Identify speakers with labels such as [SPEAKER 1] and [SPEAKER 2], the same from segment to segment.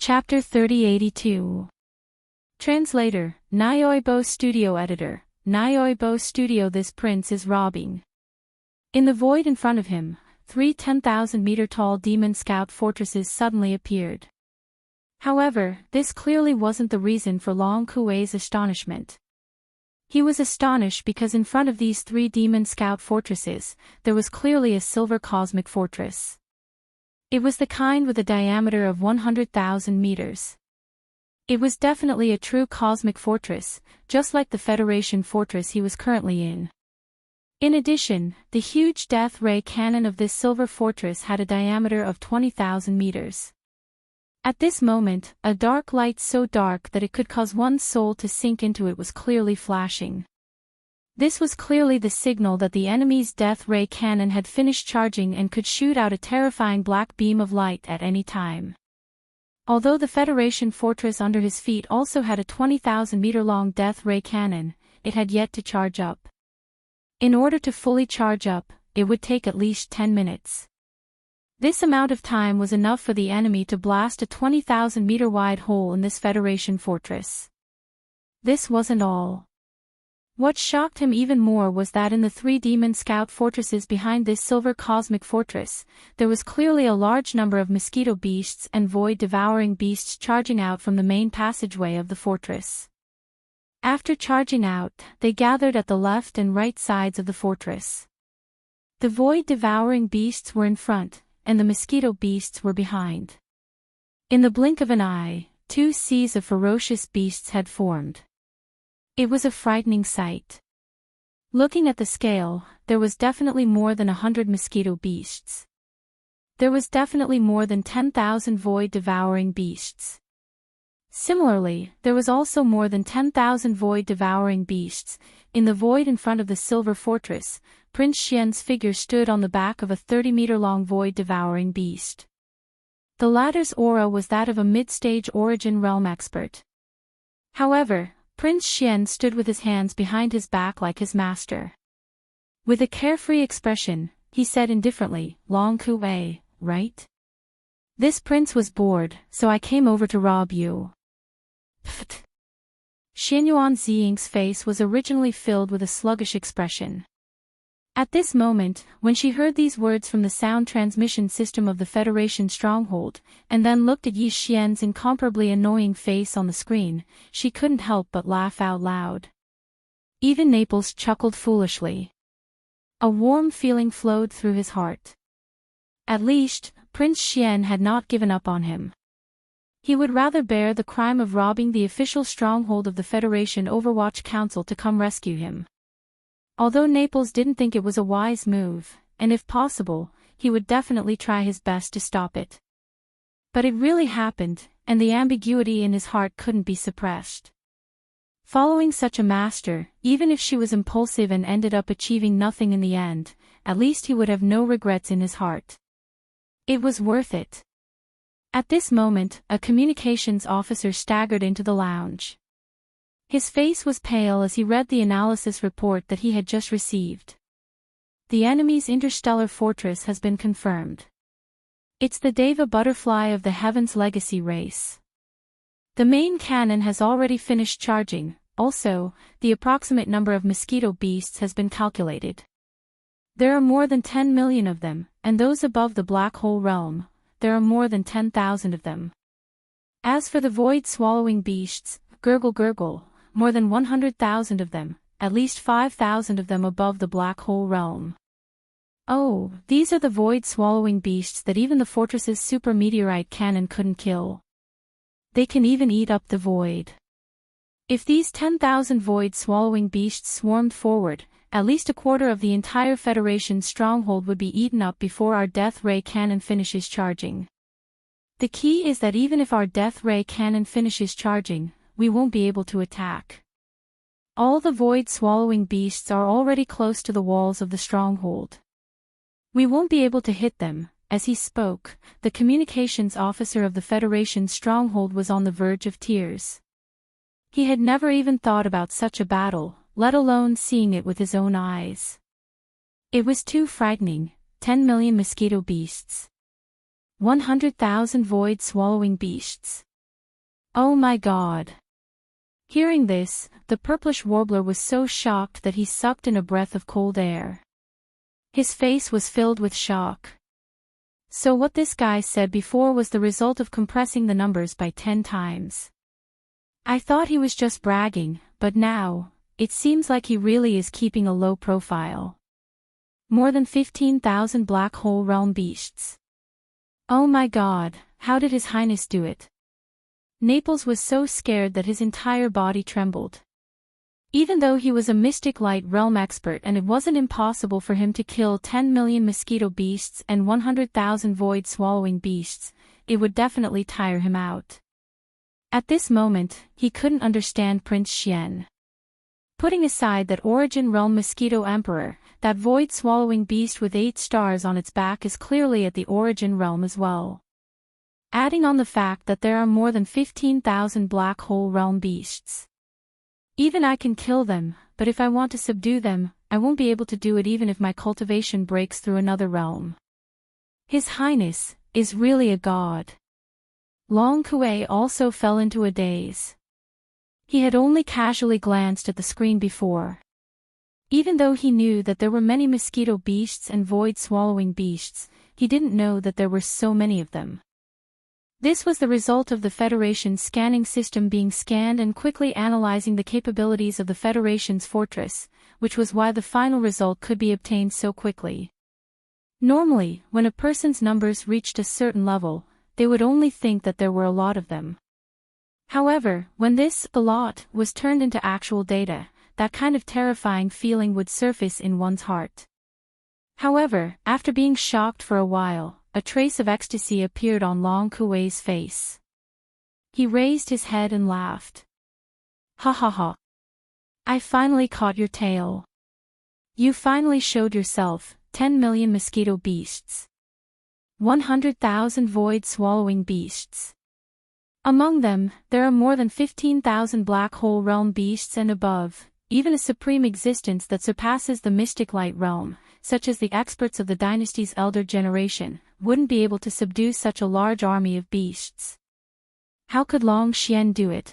[SPEAKER 1] Chapter 3082. Translator, Nyoibo Studio Editor, Nyoibo Studio. This prince is robbing. In the void in front of him, 3 10,000-meter-tall demon scout fortresses suddenly appeared. However, this clearly wasn't the reason for Long Kuei's astonishment. He was astonished because in front of these 3 demon scout fortresses, there was clearly a silver cosmic fortress. It was the kind with a diameter of 100,000 meters. It was definitely a true cosmic fortress, just like the Federation fortress he was currently in. In addition, the huge death ray cannon of this silver fortress had a diameter of 20,000 meters. At this moment, a dark light so dark that it could cause one's soul to sink into it was clearly flashing. This was clearly the signal that the enemy's death ray cannon had finished charging and could shoot out a terrifying black beam of light at any time. Although the Federation fortress under his feet also had a 20,000-meter-long death ray cannon, it had yet to charge up. In order to fully charge up, it would take at least 10 minutes. This amount of time was enough for the enemy to blast a 20,000-meter-wide hole in this Federation fortress. This wasn't all. What shocked him even more was that in the 3 demon scout fortresses behind this silver cosmic fortress, there was clearly a large number of mosquito beasts and void-devouring beasts charging out from the main passageway of the fortress. After charging out, they gathered at the left and right sides of the fortress. The void-devouring beasts were in front, and the mosquito beasts were behind. In the blink of an eye, 2 seas of ferocious beasts had formed. It was a frightening sight. Looking at the scale, there was definitely more than 100 mosquito beasts. There was definitely more than 10,000 void-devouring beasts. Similarly, there was also more than 10,000 void-devouring beasts. In the void in front of the silver fortress, Prince Xian's figure stood on the back of a 30-meter-long void-devouring beast. The latter's aura was that of a mid-stage origin realm expert. However, Prince Xian stood with his hands behind his back like his master. With a carefree expression, he said indifferently, "Long Kuei, right? This prince was bored, so I came over to rob you." Pfft. Xianyuan Ziying's face was originally filled with a sluggish expression. At this moment, when she heard these words from the sound transmission system of the Federation stronghold, and then looked at Yi Xian's incomparably annoying face on the screen, she couldn't help but laugh out loud. Even Naples chuckled foolishly. A warm feeling flowed through his heart. At least, Prince Xian had not given up on him. He would rather bear the crime of robbing the official stronghold of the Federation Overwatch Council to come rescue him. Although Naples didn't think it was a wise move, and if possible, he would definitely try his best to stop it. But it really happened, and the ambiguity in his heart couldn't be suppressed. Following such a master, even if she was impulsive and ended up achieving nothing in the end, at least he would have no regrets in his heart. It was worth it. At this moment, a communications officer staggered into the lounge. His face was pale as he read the analysis report that he had just received. The enemy's interstellar fortress has been confirmed. It's the Deva butterfly of the Heaven's Legacy race. The main cannon has already finished charging. Also, the approximate number of mosquito beasts has been calculated. There are more than 10 million of them, and those above the black hole realm, there are more than 10,000 of them. As for the void-swallowing beasts, gurgle gurgle, more than 100,000 of them, at least 5,000 of them above the black hole realm. Oh, these are the void-swallowing beasts that even the fortress's super meteorite cannon couldn't kill. They can even eat up the void. If these 10,000 void-swallowing beasts swarmed forward, at least a quarter of the entire Federation stronghold would be eaten up before our death ray cannon finishes charging. The key is that even if our death ray cannon finishes charging, we won't be able to attack. All the void-swallowing beasts are already close to the walls of the stronghold. We won't be able to hit them. As he spoke, the communications officer of the Federation stronghold was on the verge of tears. He had never even thought about such a battle, let alone seeing it with his own eyes. It was too frightening. 10 million mosquito beasts. 100,000 void-swallowing beasts. Oh my God. Hearing this, the purplish warbler was so shocked that he sucked in a breath of cold air. His face was filled with shock. So what this guy said before was the result of compressing the numbers by 10 times. I thought he was just bragging, but now, it seems like he really is keeping a low profile. More than 15,000 black hole realm beasts. Oh my God, how did His Highness do it? Naples was so scared that his entire body trembled. Even though he was a mystic light realm expert and it wasn't impossible for him to kill 10 million mosquito beasts and 100,000 void-swallowing beasts, it would definitely tire him out. At this moment, he couldn't understand Prince Xian. Putting aside that Origin Realm Mosquito Emperor, that void-swallowing beast with 8 stars on its back is clearly at the Origin Realm as well. Adding on the fact that there are more than 15,000 black hole realm beasts. Even I can kill them, but if I want to subdue them, I won't be able to do it even if my cultivation breaks through another realm. His Highness is really a god. Long Kuei also fell into a daze. He had only casually glanced at the screen before. Even though he knew that there were many mosquito beasts and void-swallowing beasts, he didn't know that there were so many of them. This was the result of the Federation's scanning system being scanned and quickly analyzing the capabilities of the Federation's fortress, which was why the final result could be obtained so quickly. Normally, when a person's numbers reached a certain level, they would only think that there were a lot of them. However, when this "a lot" was turned into actual data, that kind of terrifying feeling would surface in one's heart. However, after being shocked for a while, a trace of ecstasy appeared on Long Kuei's face. He raised his head and laughed. Ha ha ha. I finally caught your tail. You finally showed yourself, 10 million mosquito beasts. 100,000 void-swallowing beasts. Among them, there are more than 15,000 black hole realm beasts and above, even a supreme existence that surpasses the mystic light realm, such as the experts of the dynasty's elder generation, wouldn't be able to subdue such a large army of beasts. How could Long Xian do it?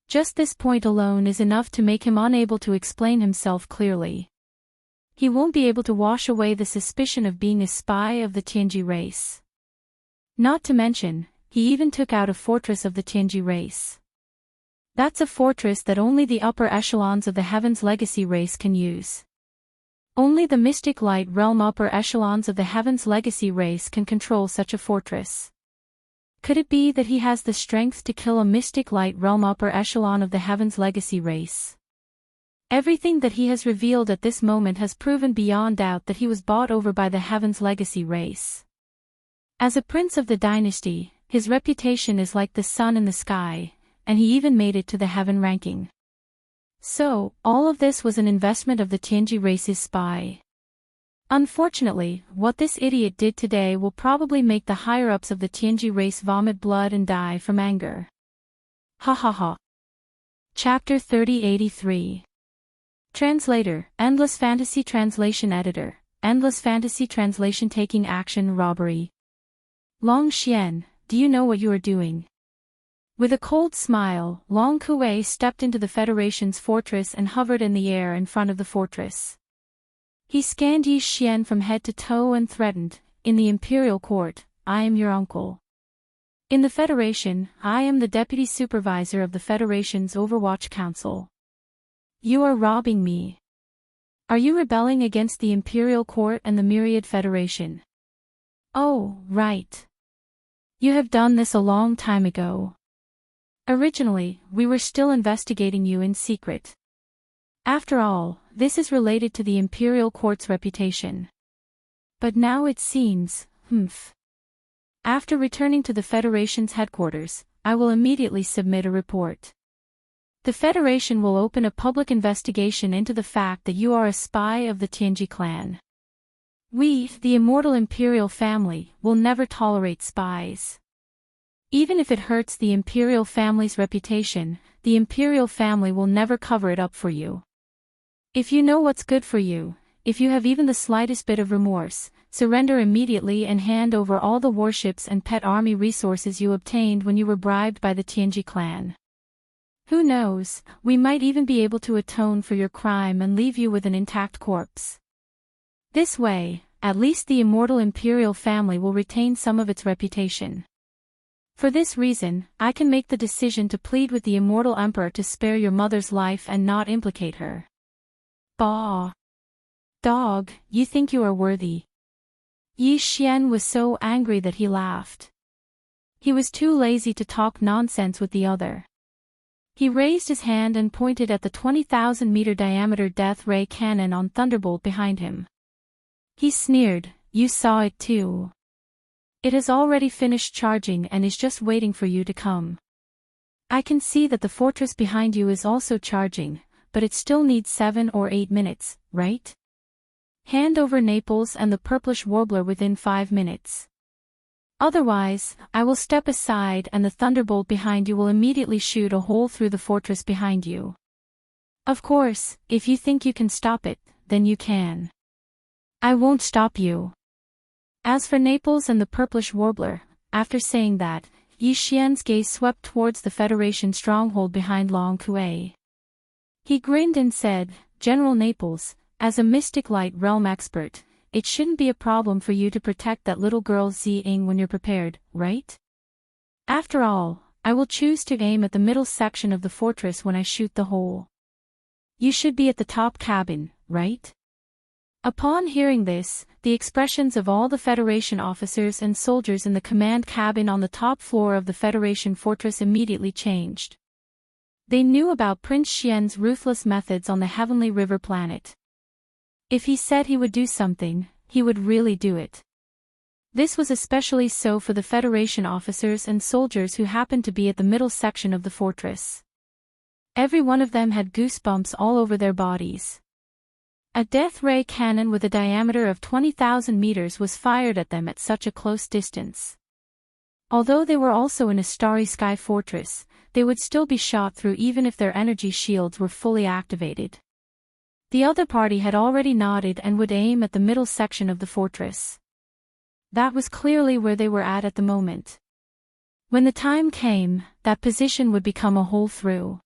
[SPEAKER 1] Just this point alone is enough to make him unable to explain himself clearly. He won't be able to wash away the suspicion of being a spy of the Tianji race. Not to mention, he even took out a fortress of the Tianji race. That's a fortress that only the upper echelons of the Heaven's Legacy race can use. Only the Mystic Light Realm upper echelons of the Heaven's Legacy race can control such a fortress. Could it be that he has the strength to kill a Mystic Light Realm upper echelon of the Heaven's Legacy race? Everything that he has revealed at this moment has proven beyond doubt that he was bought over by the Heaven's Legacy race. As a prince of the dynasty, his reputation is like the sun in the sky, and he even made it to the Heaven ranking. So, all of this was an investment of the Tianji race's spy. Unfortunately, what this idiot did today will probably make the higher-ups of the Tianji race vomit blood and die from anger. Ha ha ha. Chapter 3083. Translator, Endless Fantasy Translation Editor, Endless Fantasy Translation Taking Action Robbery. Long Xian, do you know what you are doing? With a cold smile, Long Kuei stepped into the Federation's fortress and hovered in the air in front of the fortress. He scanned Yi Xian from head to toe and threatened, "In the Imperial Court, I am your uncle. In the Federation, I am the Deputy Supervisor of the Federation's Overwatch Council. You are robbing me. Are you rebelling against the Imperial Court and the Myriad Federation? Oh, right. You have done this a long time ago. Originally, we were still investigating you in secret. After all, this is related to the Imperial Court's reputation. But now it seems, After returning to the Federation's headquarters, I will immediately submit a report. The Federation will open a public investigation into the fact that you are a spy of the Tianji clan. We, the immortal Imperial family, will never tolerate spies. Even if it hurts the Imperial family's reputation, the Imperial family will never cover it up for you. If you know what's good for you, if you have even the slightest bit of remorse, surrender immediately and hand over all the warships and pet army resources you obtained when you were bribed by the Tianji clan. Who knows, we might even be able to atone for your crime and leave you with an intact corpse. This way, at least the immortal imperial family will retain some of its reputation. For this reason, I can make the decision to plead with the immortal emperor to spare your mother's life and not implicate her. Bah! Dog, you think you are worthy. Yi Xian was so angry that he laughed. He was too lazy to talk nonsense with the other. He raised his hand and pointed at the 20,000-meter diameter death ray cannon on Thunderbolt behind him. He sneered, "You saw it too. It has already finished charging and is just waiting for you to come. I can see that the fortress behind you is also charging, but it still needs 7 or 8 minutes, right? Hand over Naples and the purplish warbler within 5 minutes. Otherwise, I will step aside and the thunderbolt behind you will immediately shoot a hole through the fortress behind you. Of course, if you think you can stop it, then you can. I won't stop you." As for Naples and the purplish warbler, after saying that, Yi Xian's gaze swept towards the Federation stronghold behind Long Kuei. He grinned and said, "General Naples, as a Mystic Light Realm expert, it shouldn't be a problem for you to protect that little girl Ziying when you're prepared, right? After all, I will choose to aim at the middle section of the fortress when I shoot the hole. You should be at the top cabin, right?" Upon hearing this, the expressions of all the Federation officers and soldiers in the command cabin on the top floor of the Federation fortress immediately changed. They knew about Prince Xian's ruthless methods on the Heavenly River planet. If he said he would do something, he would really do it. This was especially so for the Federation officers and soldiers who happened to be at the middle section of the fortress. Every one of them had goosebumps all over their bodies. A death ray cannon with a diameter of 20,000 meters was fired at them at such a close distance. Although they were also in a starry sky fortress, they would still be shot through even if their energy shields were fully activated. The other party had already nodded and would aim at the middle section of the fortress. That was clearly where they were at the moment. When the time came, that position would become a hole through.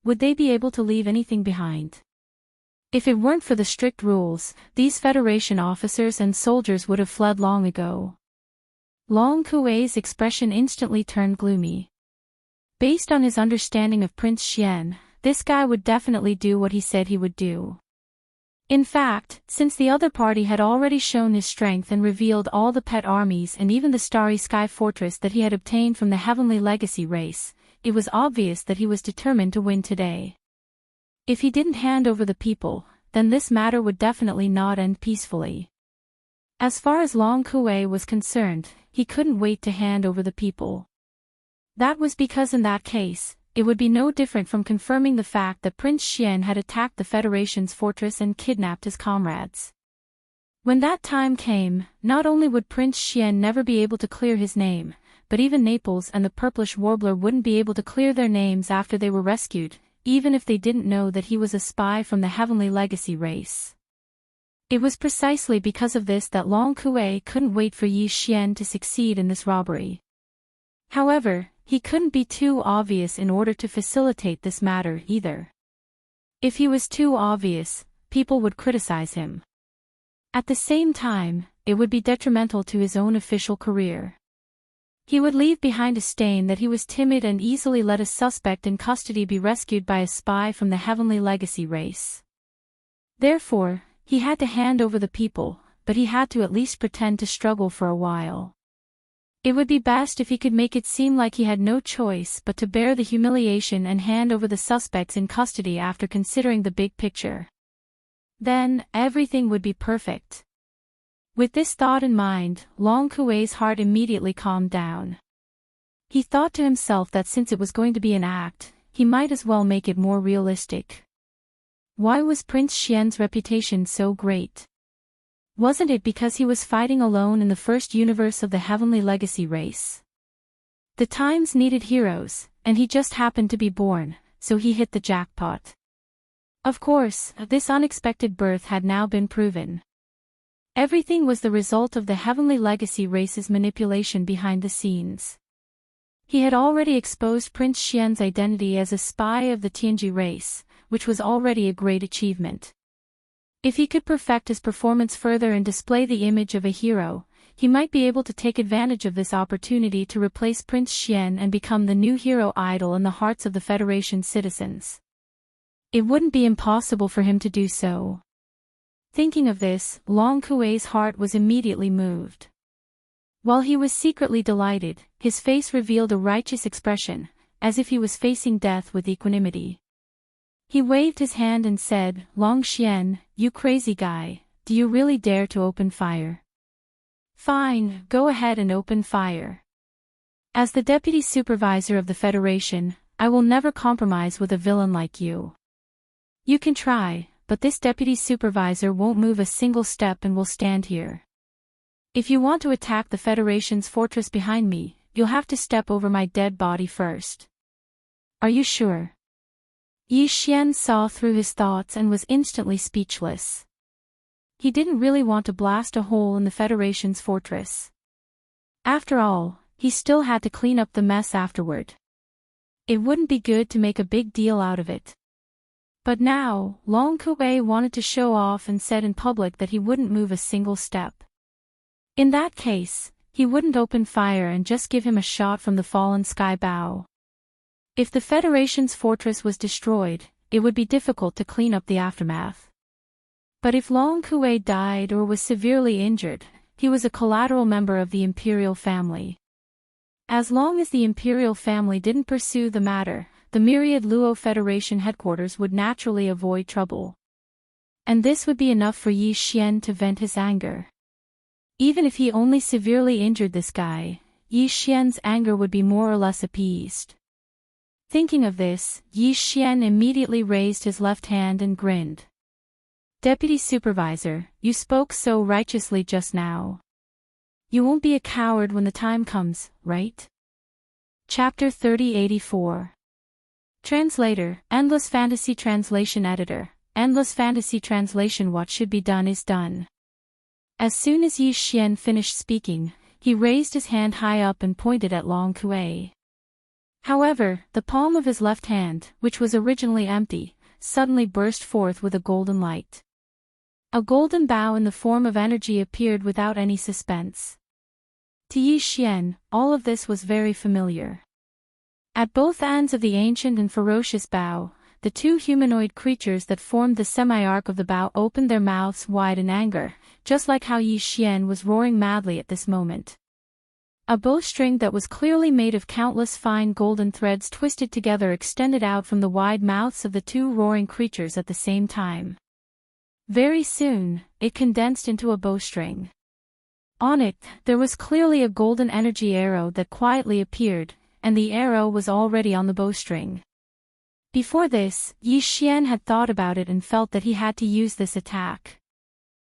[SPEAKER 1] Would they be able to leave anything behind? If it weren't for the strict rules, these Federation officers and soldiers would have fled long ago. Long Kuei's expression instantly turned gloomy. Based on his understanding of Prince Xian, this guy would definitely do what he said he would do. In fact, since the other party had already shown his strength and revealed all the pet armies and even the starry sky fortress that he had obtained from the Heavenly Legacy race, it was obvious that he was determined to win today. If he didn't hand over the people, then this matter would definitely not end peacefully. As far as Long Kuei was concerned, he couldn't wait to hand over the people. That was because in that case, it would be no different from confirming the fact that Prince Xian had attacked the Federation's fortress and kidnapped his comrades. When that time came, not only would Prince Xian never be able to clear his name, but even Naples and the purplish warbler wouldn't be able to clear their names after they were rescued, even if they didn't know that he was a spy from the Heavenly Legacy race. It was precisely because of this that Long Kuei couldn't wait for Yi Xian to succeed in this robbery. However, he couldn't be too obvious in order to facilitate this matter either. If he was too obvious, people would criticize him. At the same time, it would be detrimental to his own official career. He would leave behind a stain that he was timid and easily let a suspect in custody be rescued by a spy from the Heavenly Legacy race. Therefore, he had to hand over the people, but he had to at least pretend to struggle for a while. It would be best if he could make it seem like he had no choice but to bear the humiliation and hand over the suspects in custody after considering the big picture. Then, everything would be perfect. With this thought in mind, Long Kuei's heart immediately calmed down. He thought to himself that since it was going to be an act, he might as well make it more realistic. Why was Prince Xian's reputation so great? Wasn't it because he was fighting alone in the first universe of the Heavenly Legacy race? The times needed heroes, and he just happened to be born, so he hit the jackpot. Of course, this unexpected birth had now been proven. Everything was the result of the Heavenly Legacy race's manipulation behind the scenes. He had already exposed Prince Xian's identity as a spy of the Tianji race, which was already a great achievement. If he could perfect his performance further and display the image of a hero, he might be able to take advantage of this opportunity to replace Prince Xian and become the new hero idol in the hearts of the Federation's citizens. It wouldn't be impossible for him to do so. Thinking of this, Long Kuei's heart was immediately moved. While he was secretly delighted, his face revealed a righteous expression, as if he was facing death with equanimity. He waved his hand and said, "Long Xian, you crazy guy, do you really dare to open fire? Fine, go ahead and open fire. As the deputy supervisor of the Federation, I will never compromise with a villain like you. You can try, but this deputy supervisor won't move a single step and will stand here. If you want to attack the Federation's fortress behind me, you'll have to step over my dead body first. Are you sure?" Yi Xian saw through his thoughts and was instantly speechless. He didn't really want to blast a hole in the Federation's fortress. After all, he still had to clean up the mess afterward. It wouldn't be good to make a big deal out of it. But now, Long Kuei wanted to show off and said in public that he wouldn't move a single step. In that case, he wouldn't open fire and just give him a shot from the fallen sky bow. If the Federation's fortress was destroyed, it would be difficult to clean up the aftermath. But if Long Kuei died or was severely injured, he was a collateral member of the imperial family. As long as the imperial family didn't pursue the matter, the myriad Luo Federation headquarters would naturally avoid trouble. And this would be enough for Yi Xian to vent his anger. Even if he only severely injured this guy, Yi Xian's anger would be more or less appeased. Thinking of this, Yi Xian immediately raised his left hand and grinned. "Deputy Supervisor, you spoke so righteously just now. You won't be a coward when the time comes, right?" Chapter 3084. Translator, Endless Fantasy Translation Editor, Endless Fantasy Translation. What should be done is done. As soon as Yi Xian finished speaking, he raised his hand high up and pointed at Long Kuei. However, the palm of his left hand, which was originally empty, suddenly burst forth with a golden light. A golden bow in the form of energy appeared without any suspense. To Yi Xian, all of this was very familiar. At both ends of the ancient and ferocious bow, the two humanoid creatures that formed the semi-arc of the bow opened their mouths wide in anger, just like how Yi Xian was roaring madly at this moment. A bowstring that was clearly made of countless fine golden threads twisted together extended out from the wide mouths of the two roaring creatures at the same time. Very soon, it condensed into a bowstring. On it, there was clearly a golden energy arrow that quietly appeared, and the arrow was already on the bowstring. Before this, Yi Xian had thought about it and felt that he had to use this attack.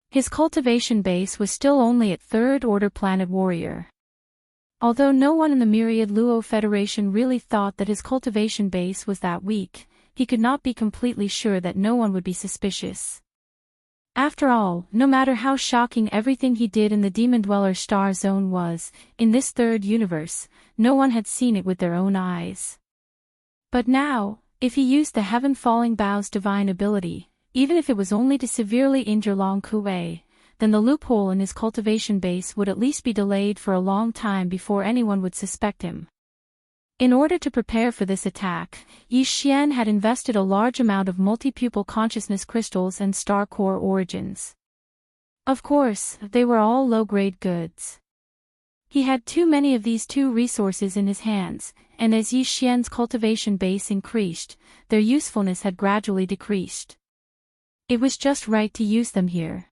[SPEAKER 1] His cultivation base was still only at 3rd Order Planet Warrior. Although no one in the myriad Luo Federation really thought that his cultivation base was that weak, he could not be completely sure that no one would be suspicious. After all, no matter how shocking everything he did in the Demon Dweller Star Zone was, in this third universe, no one had seen it with their own eyes. But now, if he used the Heaven Falling Bow's divine ability, even if it was only to severely injure Long Kuei, then the loophole in his cultivation base would at least be delayed for a long time before anyone would suspect him. In order to prepare for this attack, Yi Xian had invested a large amount of multi-pupil consciousness crystals and star core origins. Of course, they were all low-grade goods. He had too many of these two resources in his hands, and as Yi Xian's cultivation base increased, their usefulness had gradually decreased. It was just right to use them here.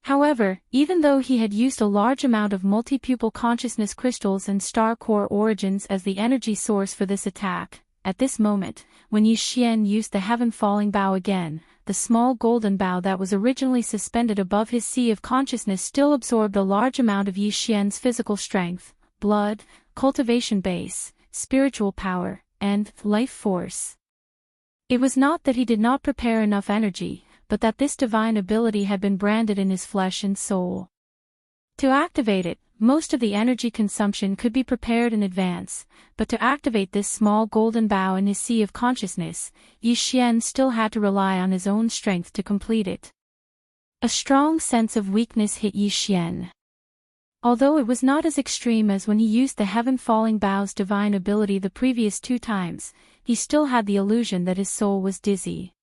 [SPEAKER 1] However, even though he had used a large amount of multi-pupil consciousness crystals and star core origins as the energy source for this attack, at this moment, when Yi Xian used the Heaven Falling Bow again, the small golden bow that was originally suspended above his sea of consciousness still absorbed a large amount of Yi Xian's physical strength, blood, cultivation base, spiritual power, and life force. It was not that he did not prepare enough energy, but that this divine ability had been branded in his flesh and soul. To activate it, most of the energy consumption could be prepared in advance, but to activate this small golden bow in his sea of consciousness, Yi Xian still had to rely on his own strength to complete it. A strong sense of weakness hit Yi Xian. Although it was not as extreme as when he used the heaven-falling bow's divine ability the previous 2 times, he still had the illusion that his soul was dizzy.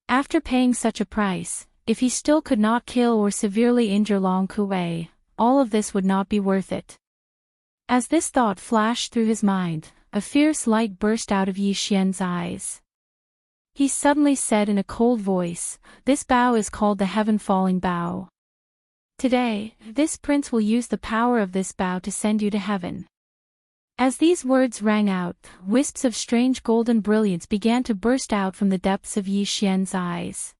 [SPEAKER 1] After paying such a price, if he still could not kill or severely injure Long Kuei, all of this would not be worth it. As this thought flashed through his mind, a fierce light burst out of Yi Xian's eyes. He suddenly said in a cold voice, "This bow is called the heaven-falling bow. Today, this prince will use the power of this bow to send you to heaven." As these words rang out, wisps of strange golden brilliance began to burst out from the depths of Yi Xian's eyes.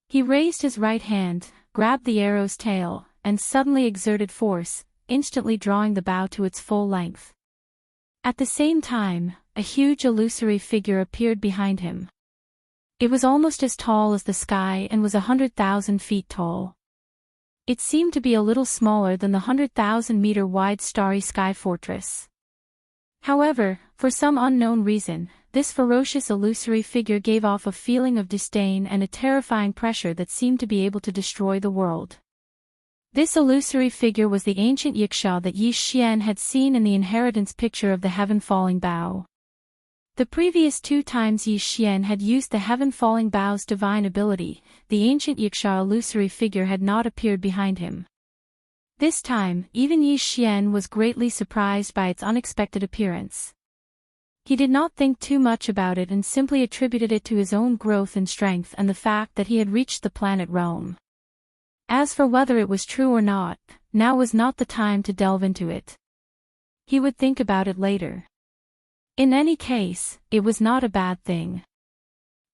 [SPEAKER 1] He raised his right hand, grabbed the arrow's tail, and suddenly exerted force, instantly drawing the bow to its full length. At the same time, a huge illusory figure appeared behind him. It was almost as tall as the sky and was 100,000 feet tall. It seemed to be a little smaller than the 100,000-meter wide starry sky fortress. However, for some unknown reason, this ferocious illusory figure gave off a feeling of disdain and a terrifying pressure that seemed to be able to destroy the world. This illusory figure was the ancient Yiksha that Yi Xian had seen in the inheritance picture of the heaven-falling bow. The previous 2 times Yi Xian had used the heaven-falling bow's divine ability, the ancient Yiksha illusory figure had not appeared behind him. This time, even Yi Xian was greatly surprised by its unexpected appearance. He did not think too much about it and simply attributed it to his own growth and strength and the fact that he had reached the planet realm. As for whether it was true or not, now was not the time to delve into it. He would think about it later. In any case, it was not a bad thing.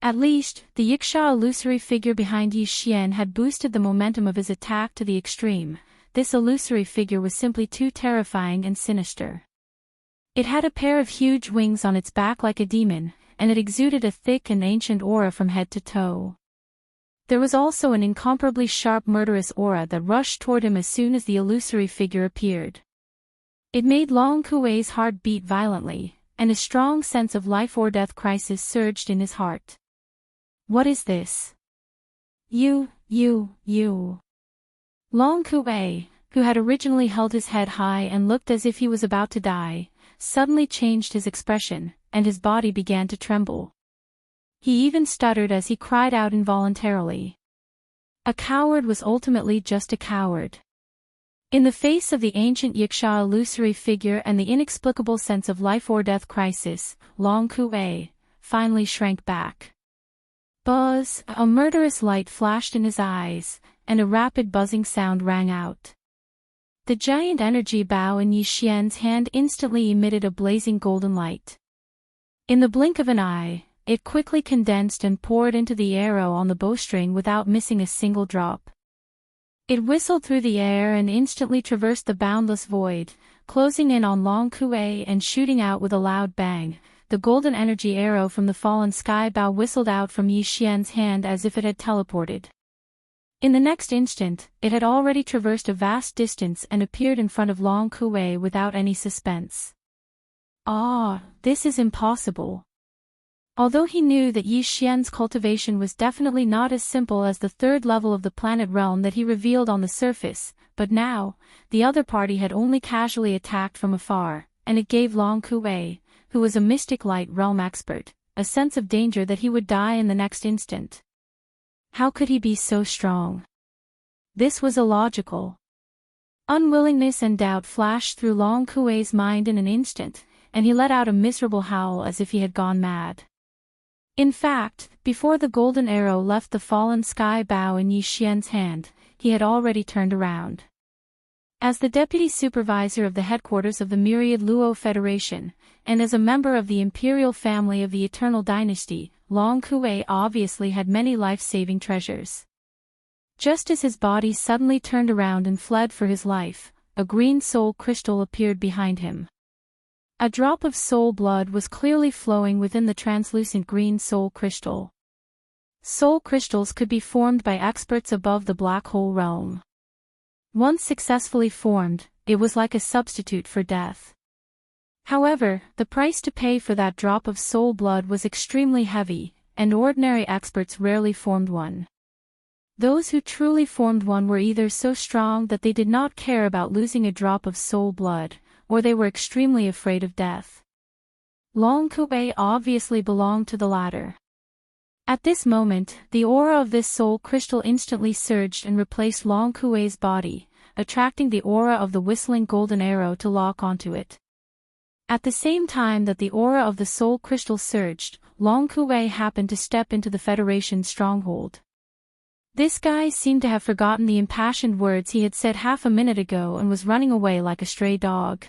[SPEAKER 1] At least, the Yiksha illusory figure behind Yi Xian had boosted the momentum of his attack to the extreme. This illusory figure was simply too terrifying and sinister. It had a pair of huge wings on its back like a demon, and it exuded a thick and ancient aura from head to toe. There was also an incomparably sharp murderous aura that rushed toward him as soon as the illusory figure appeared. It made Long Kuei's heart beat violently, and a strong sense of life or death crisis surged in his heart. What is this? You. Long Kuei, who had originally held his head high and looked as if he was about to die, suddenly changed his expression, and his body began to tremble. He even stuttered as he cried out involuntarily. A coward was ultimately just a coward. In the face of the ancient Yiksha illusory figure and the inexplicable sense of life or death crisis, Long Kuei finally shrank back. Buzz! A murderous light flashed in his eyes, and a rapid buzzing sound rang out. The giant energy bow in Yi Xian's hand instantly emitted a blazing golden light. In the blink of an eye, it quickly condensed and poured into the arrow on the bowstring without missing a single drop. It whistled through the air and instantly traversed the boundless void, closing in on Long Kuei and shooting out with a loud bang. The golden energy arrow from the fallen sky bow whistled out from Yi Xian's hand as if it had teleported. In the next instant, it had already traversed a vast distance and appeared in front of Long Kuei without any suspense. Ah, this is impossible. Although he knew that Yi Xian's cultivation was definitely not as simple as the 3rd level of the planet realm that he revealed on the surface, but now, the other party had only casually attacked from afar, and it gave Long Kuei, who was a mystic light realm expert, a sense of danger that he would die in the next instant. How could he be so strong? This was illogical. Unwillingness and doubt flashed through Long Kuei's mind in an instant, and he let out a miserable howl as if he had gone mad. In fact, before the golden arrow left the fallen sky bow in Yi Xian's hand, he had already turned around. As the deputy supervisor of the headquarters of the Myriad Luo Federation, and as a member of the imperial family of the Eternal Dynasty, Long Kuei obviously had many life-saving treasures. Just as his body suddenly turned around and fled for his life, a green soul crystal appeared behind him. A drop of soul blood was clearly flowing within the translucent green soul crystal. Soul crystals could be formed by experts above the black hole realm. Once successfully formed, it was like a substitute for death. However, the price to pay for that drop of soul blood was extremely heavy, and ordinary experts rarely formed one. Those who truly formed one were either so strong that they did not care about losing a drop of soul blood, or they were extremely afraid of death. Long Kuei obviously belonged to the latter. At this moment, the aura of this soul crystal instantly surged and replaced Long Kuei's body, attracting the aura of the whistling golden arrow to lock onto it. At the same time that the aura of the soul crystal surged, Long Kuei happened to step into the Federation's stronghold. This guy seemed to have forgotten the impassioned words he had said half a minute ago and was running away like a stray dog.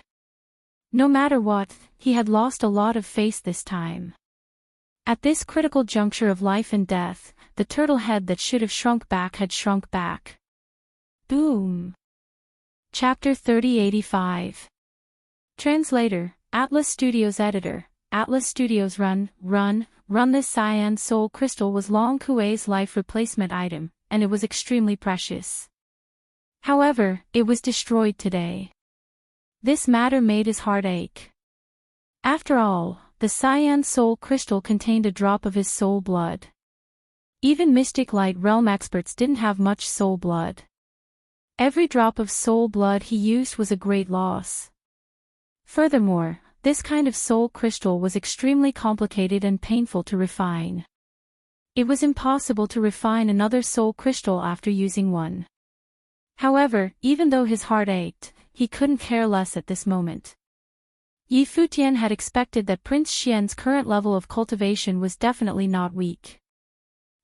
[SPEAKER 1] No matter what, he had lost a lot of face this time. At this critical juncture of life and death, the turtle head that should have shrunk back had shrunk back. Boom! Chapter 3085. Translator, Atlas Studios Editor, Atlas Studios Run this cyan soul crystal was Long Kuei's life replacement item, and it was extremely precious. However, it was destroyed today. This matter made his heart ache. After all, the cyan soul crystal contained a drop of his soul blood. Even Mystic Light Realm experts didn't have much soul blood. Every drop of soul blood he used was a great loss. Furthermore, this kind of soul crystal was extremely complicated and painful to refine. It was impossible to refine another soul crystal after using one. However, even though his heart ached, he couldn't care less at this moment. Yi Futian had expected that Prince Xian's current level of cultivation was definitely not weak.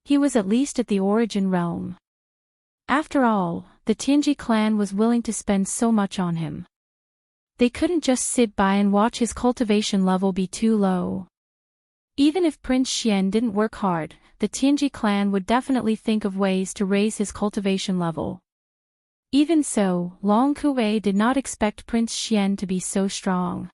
[SPEAKER 1] He was at least at the origin realm. After all, the Tianji clan was willing to spend so much on him. They couldn't just sit by and watch his cultivation level be too low. Even if Prince Xian didn't work hard, the Tianji clan would definitely think of ways to raise his cultivation level. Even so, Long Kuei did not expect Prince Xian to be so strong.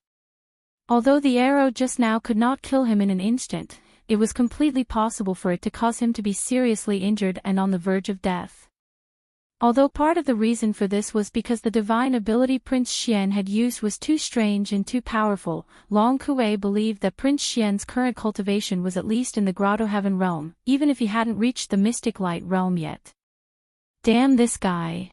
[SPEAKER 1] Although the arrow just now could not kill him in an instant, it was completely possible for it to cause him to be seriously injured and on the verge of death. Although part of the reason for this was because the divine ability Prince Xian had used was too strange and too powerful, Long Kuei believed that Prince Xian's current cultivation was at least in the Grotto Heaven realm, even if he hadn't reached the Mystic Light realm yet. Damn this guy.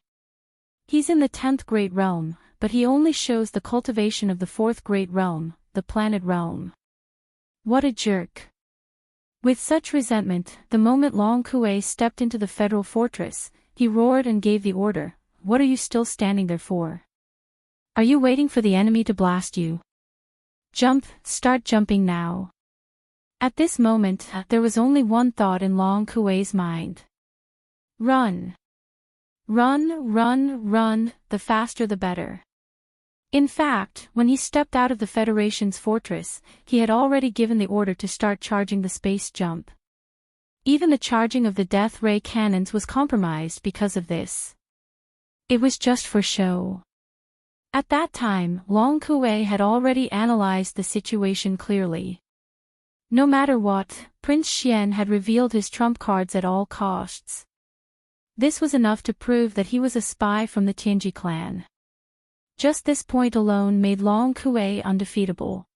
[SPEAKER 1] He's in the 10th Great Realm, but he only shows the cultivation of the 4th Great Realm, the Planet Realm. What a jerk. With such resentment, the moment Long Kuei stepped into the Federal Fortress, he roared and gave the order, "What are you still standing there for? Are you waiting for the enemy to blast you? Jump, start jumping now." At this moment, there was only one thought in Long Kuei's mind. Run. Run, the faster the better. In fact, when he stepped out of the Federation's fortress, he had already given the order to start charging the space jump. Even the charging of the death ray cannons was compromised because of this. It was just for show. At that time, Long Kuei had already analyzed the situation clearly. No matter what, Prince Xian had revealed his trump cards at all costs. This was enough to prove that he was a spy from the Tianji clan. Just this point alone made Long Kuei undefeatable.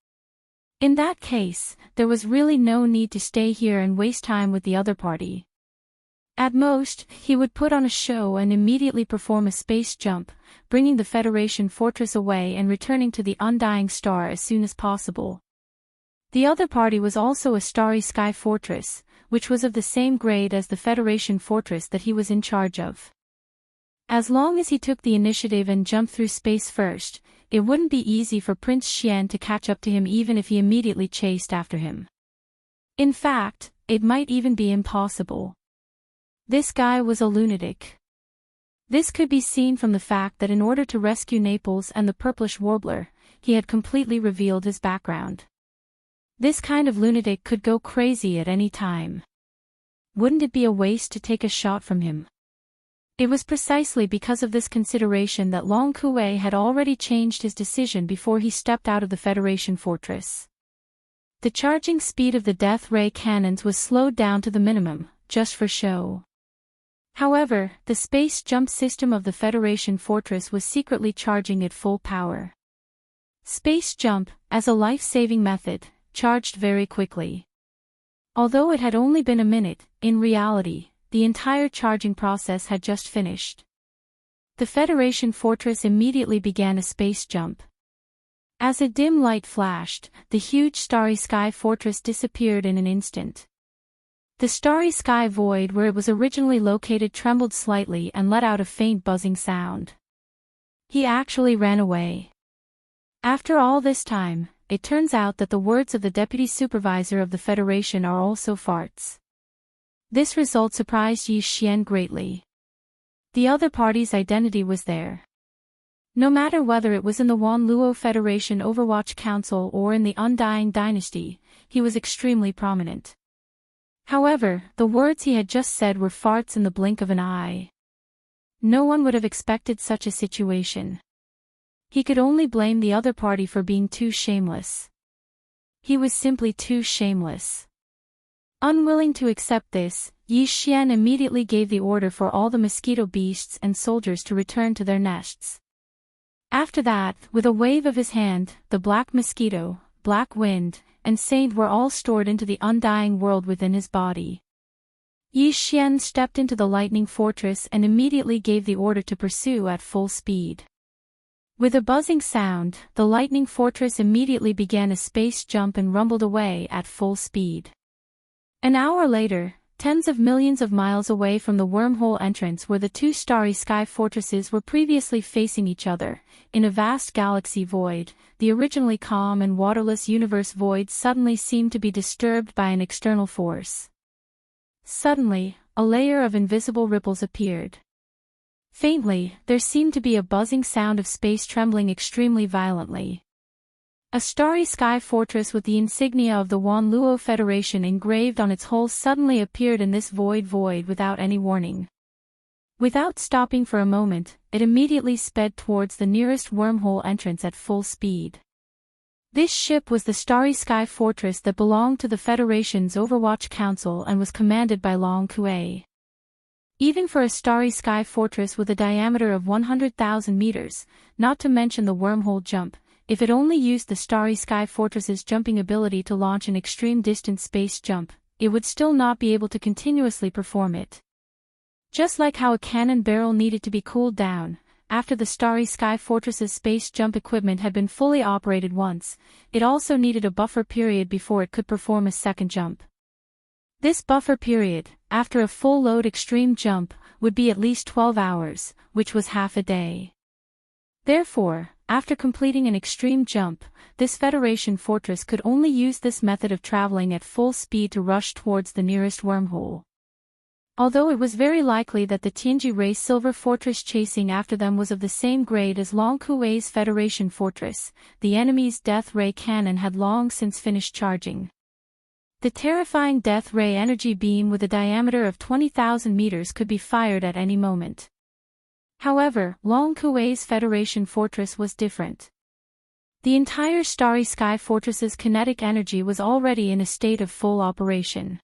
[SPEAKER 1] In that case, there was really no need to stay here and waste time with the other party. At most, he would put on a show and immediately perform a space jump, bringing the Federation fortress away and returning to the Undying Star as soon as possible. The other party was also a Starry Sky fortress, which was of the same grade as the Federation fortress that he was in charge of. As long as he took the initiative and jumped through space first, it wouldn't be easy for Prince Xian to catch up to him even if he immediately chased after him. In fact, it might even be impossible. This guy was a lunatic. This could be seen from the fact that in order to rescue Naples and the purplish warbler, he had completely revealed his background. This kind of lunatic could go crazy at any time. Wouldn't it be a waste to take a shot from him? It was precisely because of this consideration that Long Kuei had already changed his decision before he stepped out of the Federation fortress. The charging speed of the death ray cannons was slowed down to the minimum, just for show. However, the space jump system of the Federation fortress was secretly charging at full power. Space jump, as a life-saving method, charged very quickly. Although it had only been a minute, in reality, the entire charging process had just finished. The Federation fortress immediately began a space jump. As a dim light flashed, the huge starry sky fortress disappeared in an instant. The starry sky void where it was originally located trembled slightly and let out a faint buzzing sound. He actually ran away. After all this time, it turns out that the words of the deputy supervisor of the Federation are also farts. This result surprised Yi Xian greatly. The other party's identity was there. No matter whether it was in the Wan Luo Federation Overwatch Council or in the Undying Dynasty, he was extremely prominent. However, the words he had just said were farts in the blink of an eye. No one would have expected such a situation. He could only blame the other party for being too shameless. He was simply too shameless. Unwilling to accept this, Yi Xian immediately gave the order for all the mosquito beasts and soldiers to return to their nests. After that, with a wave of his hand, the Black Mosquito, Black Wind, and Saint were all stored into the undying world within his body. Yi Xian stepped into the Lightning Fortress and immediately gave the order to pursue at full speed. With a buzzing sound, the Lightning Fortress immediately began a space jump and rumbled away at full speed. An hour later, tens of millions of miles away from the wormhole entrance where the two starry sky fortresses were previously facing each other, in a vast galaxy void, the originally calm and waterless universe void suddenly seemed to be disturbed by an external force. Suddenly, a layer of invisible ripples appeared. Faintly, there seemed to be a buzzing sound of space trembling extremely violently. A starry sky fortress with the insignia of the Wan Luo Federation engraved on its hull suddenly appeared in this void without any warning. Without stopping for a moment, it immediately sped towards the nearest wormhole entrance at full speed. This ship was the Starry Sky Fortress that belonged to the Federation's Overwatch Council and was commanded by Long Kuei. Even for a starry sky fortress with a diameter of 100,000 meters, not to mention the wormhole jump, if it only used the Starry Sky Fortress's jumping ability to launch an extreme distance space jump, it would still not be able to continuously perform it. Just like how a cannon barrel needed to be cooled down, after the Starry Sky Fortress's space jump equipment had been fully operated once, it also needed a buffer period before it could perform a second jump. This buffer period, after a full-load extreme jump, would be at least 12 hours, which was half a day. Therefore, after completing an extreme jump, this Federation fortress could only use this method of traveling at full speed to rush towards the nearest wormhole. Although it was very likely that the Tianji Ray Silver Fortress chasing after them was of the same grade as Long Kuei's Federation fortress, the enemy's Death Ray cannon had long since finished charging. The terrifying Death Ray energy beam with a diameter of 20,000 meters could be fired at any moment. However, Long Kuei's Federation fortress was different. The entire Starry Sky Fortress's kinetic energy was already in a state of full operation.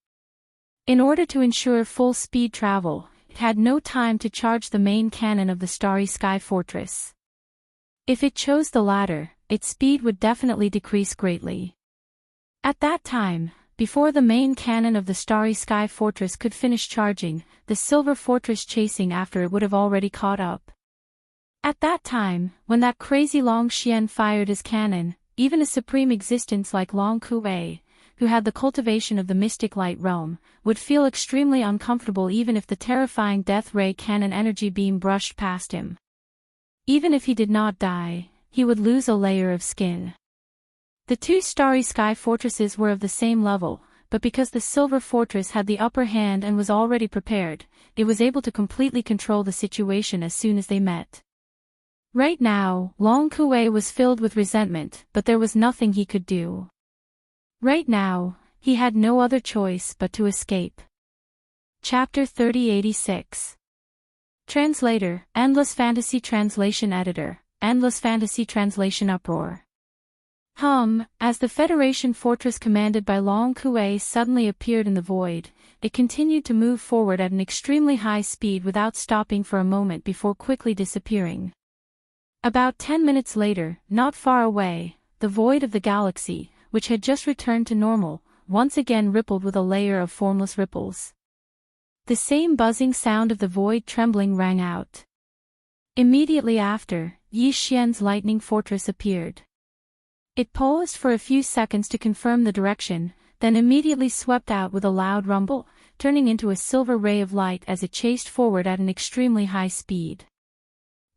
[SPEAKER 1] In order to ensure full speed travel, it had no time to charge the main cannon of the Starry Sky Fortress. If it chose the latter, its speed would definitely decrease greatly. At that time, before the main cannon of the Starry Sky Fortress could finish charging, the Silver Fortress chasing after it would have already caught up. At that time, when that crazy Long Xian fired his cannon, even a supreme existence like Long Kuei, who had the cultivation of the mystic light realm, would feel extremely uncomfortable even if the terrifying Death Ray cannon energy beam brushed past him. Even if he did not die, he would lose a layer of skin. The two Starry Sky Fortresses were of the same level, but because the Silver Fortress had the upper hand and was already prepared, it was able to completely control the situation as soon as they met. Right now, Long Kuei was filled with resentment, but there was nothing he could do. Right now, he had no other choice but to escape. Chapter 3086. Translator, Endless Fantasy Translation Editor, Endless Fantasy Translation Uproar. As the Federation fortress commanded by Long Kuei suddenly appeared in the void, it continued to move forward at an extremely high speed without stopping for a moment before quickly disappearing. About 10 minutes later, not far away, the void of the galaxy, which had just returned to normal, once again rippled with a layer of formless ripples. The same buzzing sound of the void trembling rang out. Immediately after, Yi Xian's lightning fortress appeared. It paused for a few seconds to confirm the direction, then immediately swept out with a loud rumble, turning into a silver ray of light as it chased forward at an extremely high speed.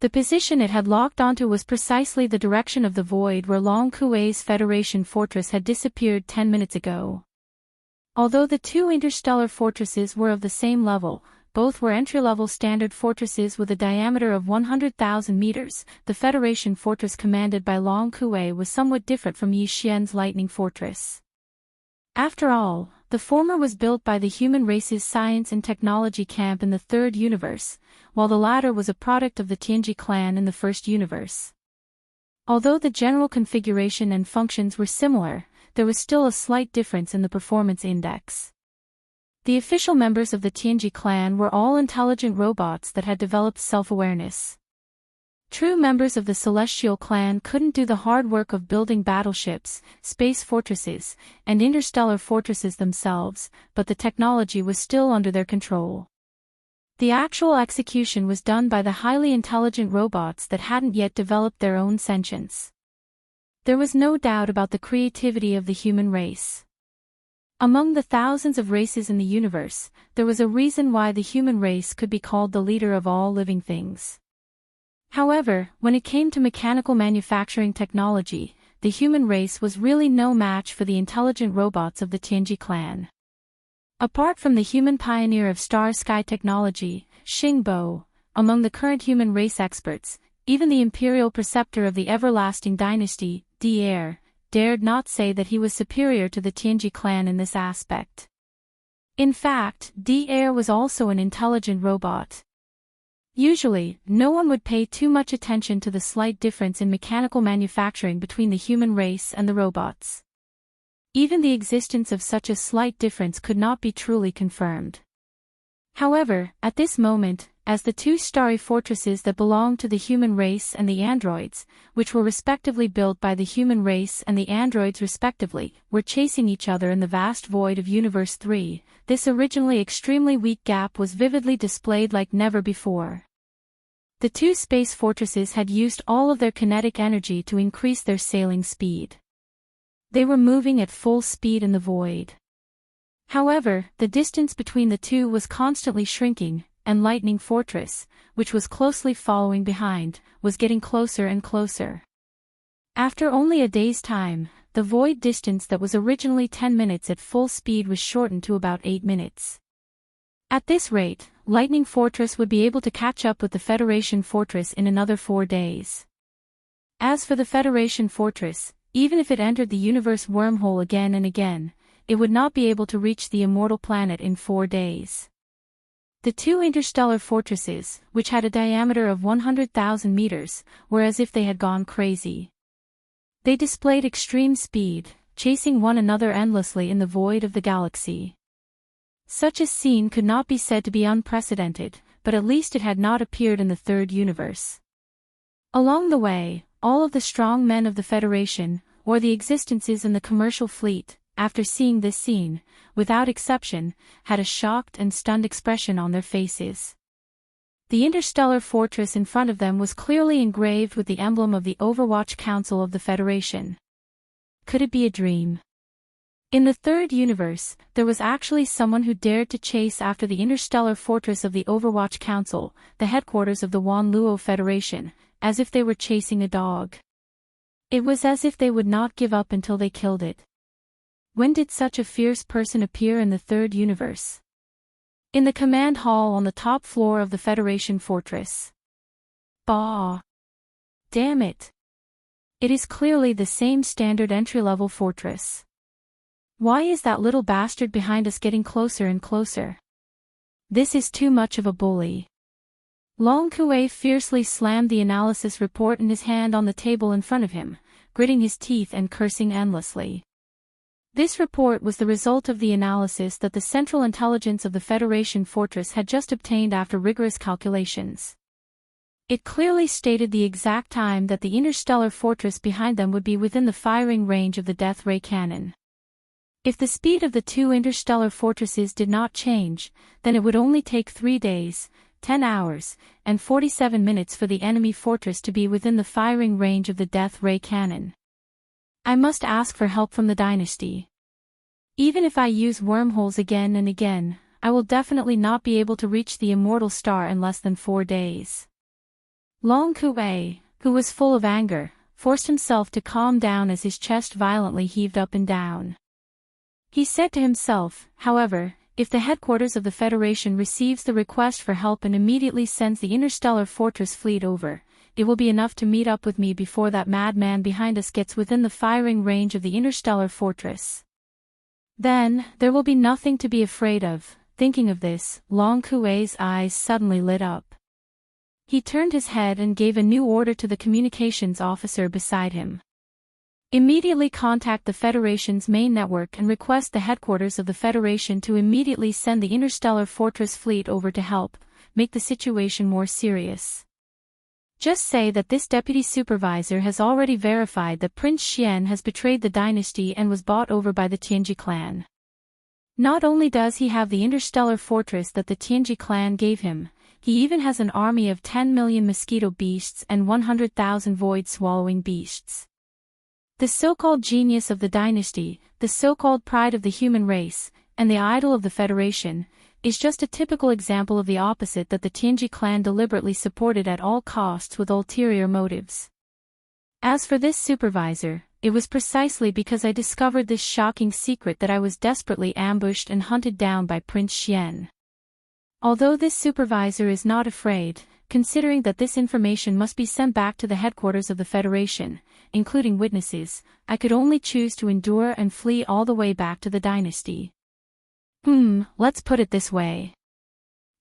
[SPEAKER 1] The position it had locked onto was precisely the direction of the void where Long Kuei's Federation fortress had disappeared 10 minutes ago. Although the two interstellar fortresses were of the same level, both were entry-level standard fortresses with a diameter of 100,000 meters, the Federation fortress commanded by Long Kuei was somewhat different from Yi Xian's lightning fortress. After all, the former was built by the human race's science and technology camp in the third universe, while the latter was a product of the Tianji clan in the first universe. Although the general configuration and functions were similar, there was still a slight difference in the performance index. The official members of the Tianji clan were all intelligent robots that had developed self-awareness. True members of the Celestial clan couldn't do the hard work of building battleships, space fortresses, and interstellar fortresses themselves, but the technology was still under their control. The actual execution was done by the highly intelligent robots that hadn't yet developed their own sentience. There was no doubt about the creativity of the human race. Among the thousands of races in the universe, there was a reason why the human race could be called the leader of all living things. However, when it came to mechanical manufacturing technology, the human race was really no match for the intelligent robots of the Tianji clan. Apart from the human pioneer of star-sky technology, Xingbo, among the current human race experts, even the imperial preceptor of the everlasting dynasty, Di'er, dared not say that he was superior to the Tianji clan in this aspect. In fact, Di'er was also an intelligent robot. Usually, no one would pay too much attention to the slight difference in mechanical manufacturing between the human race and the robots. Even the existence of such a slight difference could not be truly confirmed. However, at this moment, as the two starry fortresses that belonged to the human race and the androids, which were respectively built by the human race and the androids respectively, were chasing each other in the vast void of Universe 3, this originally extremely weak gap was vividly displayed like never before. The two space fortresses had used all of their kinetic energy to increase their sailing speed. They were moving at full speed in the void. However, the distance between the two was constantly shrinking, and Lightning Fortress, which was closely following behind, was getting closer and closer. After only a day's time, the void distance that was originally 10 minutes at full speed was shortened to about 8 minutes. At this rate, Lightning Fortress would be able to catch up with the Federation Fortress in another 4 days. As for the Federation Fortress, even if it entered the universe wormhole again and again, it would not be able to reach the immortal planet in 4 days. The two interstellar fortresses, which had a diameter of 100,000 meters, were as if they had gone crazy. They displayed extreme speed, chasing one another endlessly in the void of the galaxy. Such a scene could not be said to be unprecedented, but at least it had not appeared in the third universe. Along the way, all of the strong men of the Federation, or the existences in the commercial fleet, after seeing this scene, without exception, had a shocked and stunned expression on their faces. The interstellar fortress in front of them was clearly engraved with the emblem of the Overwatch Council of the Federation. Could it be a dream? In the third universe, there was actually someone who dared to chase after the interstellar fortress of the Overwatch Council, the headquarters of the Wanluo Federation, as if they were chasing a dog. It was as if they would not give up until they killed it. When did such a fierce person appear in the third universe? In the command hall on the top floor of the Federation Fortress. Bah! Damn it! It is clearly the same standard entry-level fortress. Why is that little bastard behind us getting closer and closer? This is too much of a bully. Long Kuei fiercely slammed the analysis report in his hand on the table in front of him, gritting his teeth and cursing endlessly. This report was the result of the analysis that the Central Intelligence of the Federation Fortress had just obtained after rigorous calculations. It clearly stated the exact time that the interstellar fortress behind them would be within the firing range of the death ray cannon. If the speed of the two interstellar fortresses did not change, then it would only take 3 days, 10 hours, and 47 minutes for the enemy fortress to be within the firing range of the death ray cannon. I must ask for help from the dynasty. Even if I use wormholes again and again, I will definitely not be able to reach the immortal star in less than 4 days. Long Kuei, who was full of anger, forced himself to calm down as his chest violently heaved up and down. He said to himself, however, if the headquarters of the Federation receives the request for help and immediately sends the interstellar fortress fleet over, it will be enough to meet up with me before that madman behind us gets within the firing range of the interstellar fortress. Then, there will be nothing to be afraid of. Thinking of this, Long Kuei's eyes suddenly lit up. He turned his head and gave a new order to the communications officer beside him. Immediately contact the Federation's main network and request the headquarters of the Federation to immediately send the interstellar fortress fleet over to help make the situation more serious. Just say that this deputy supervisor has already verified that Prince Xian has betrayed the dynasty and was bought over by the Tianji clan. Not only does he have the interstellar fortress that the Tianji clan gave him, he even has an army of 10 million mosquito beasts and 100,000 void-swallowing beasts. The so-called genius of the dynasty, the so-called pride of the human race, and the idol of the Federation, is just a typical example of the opposite that the Tianji clan deliberately supported at all costs with ulterior motives. As for this supervisor, it was precisely because I discovered this shocking secret that I was desperately ambushed and hunted down by Prince Xian. Although this supervisor is not afraid, considering that this information must be sent back to the headquarters of the Federation, including witnesses, I could only choose to endure and flee all the way back to the dynasty. Let's put it this way.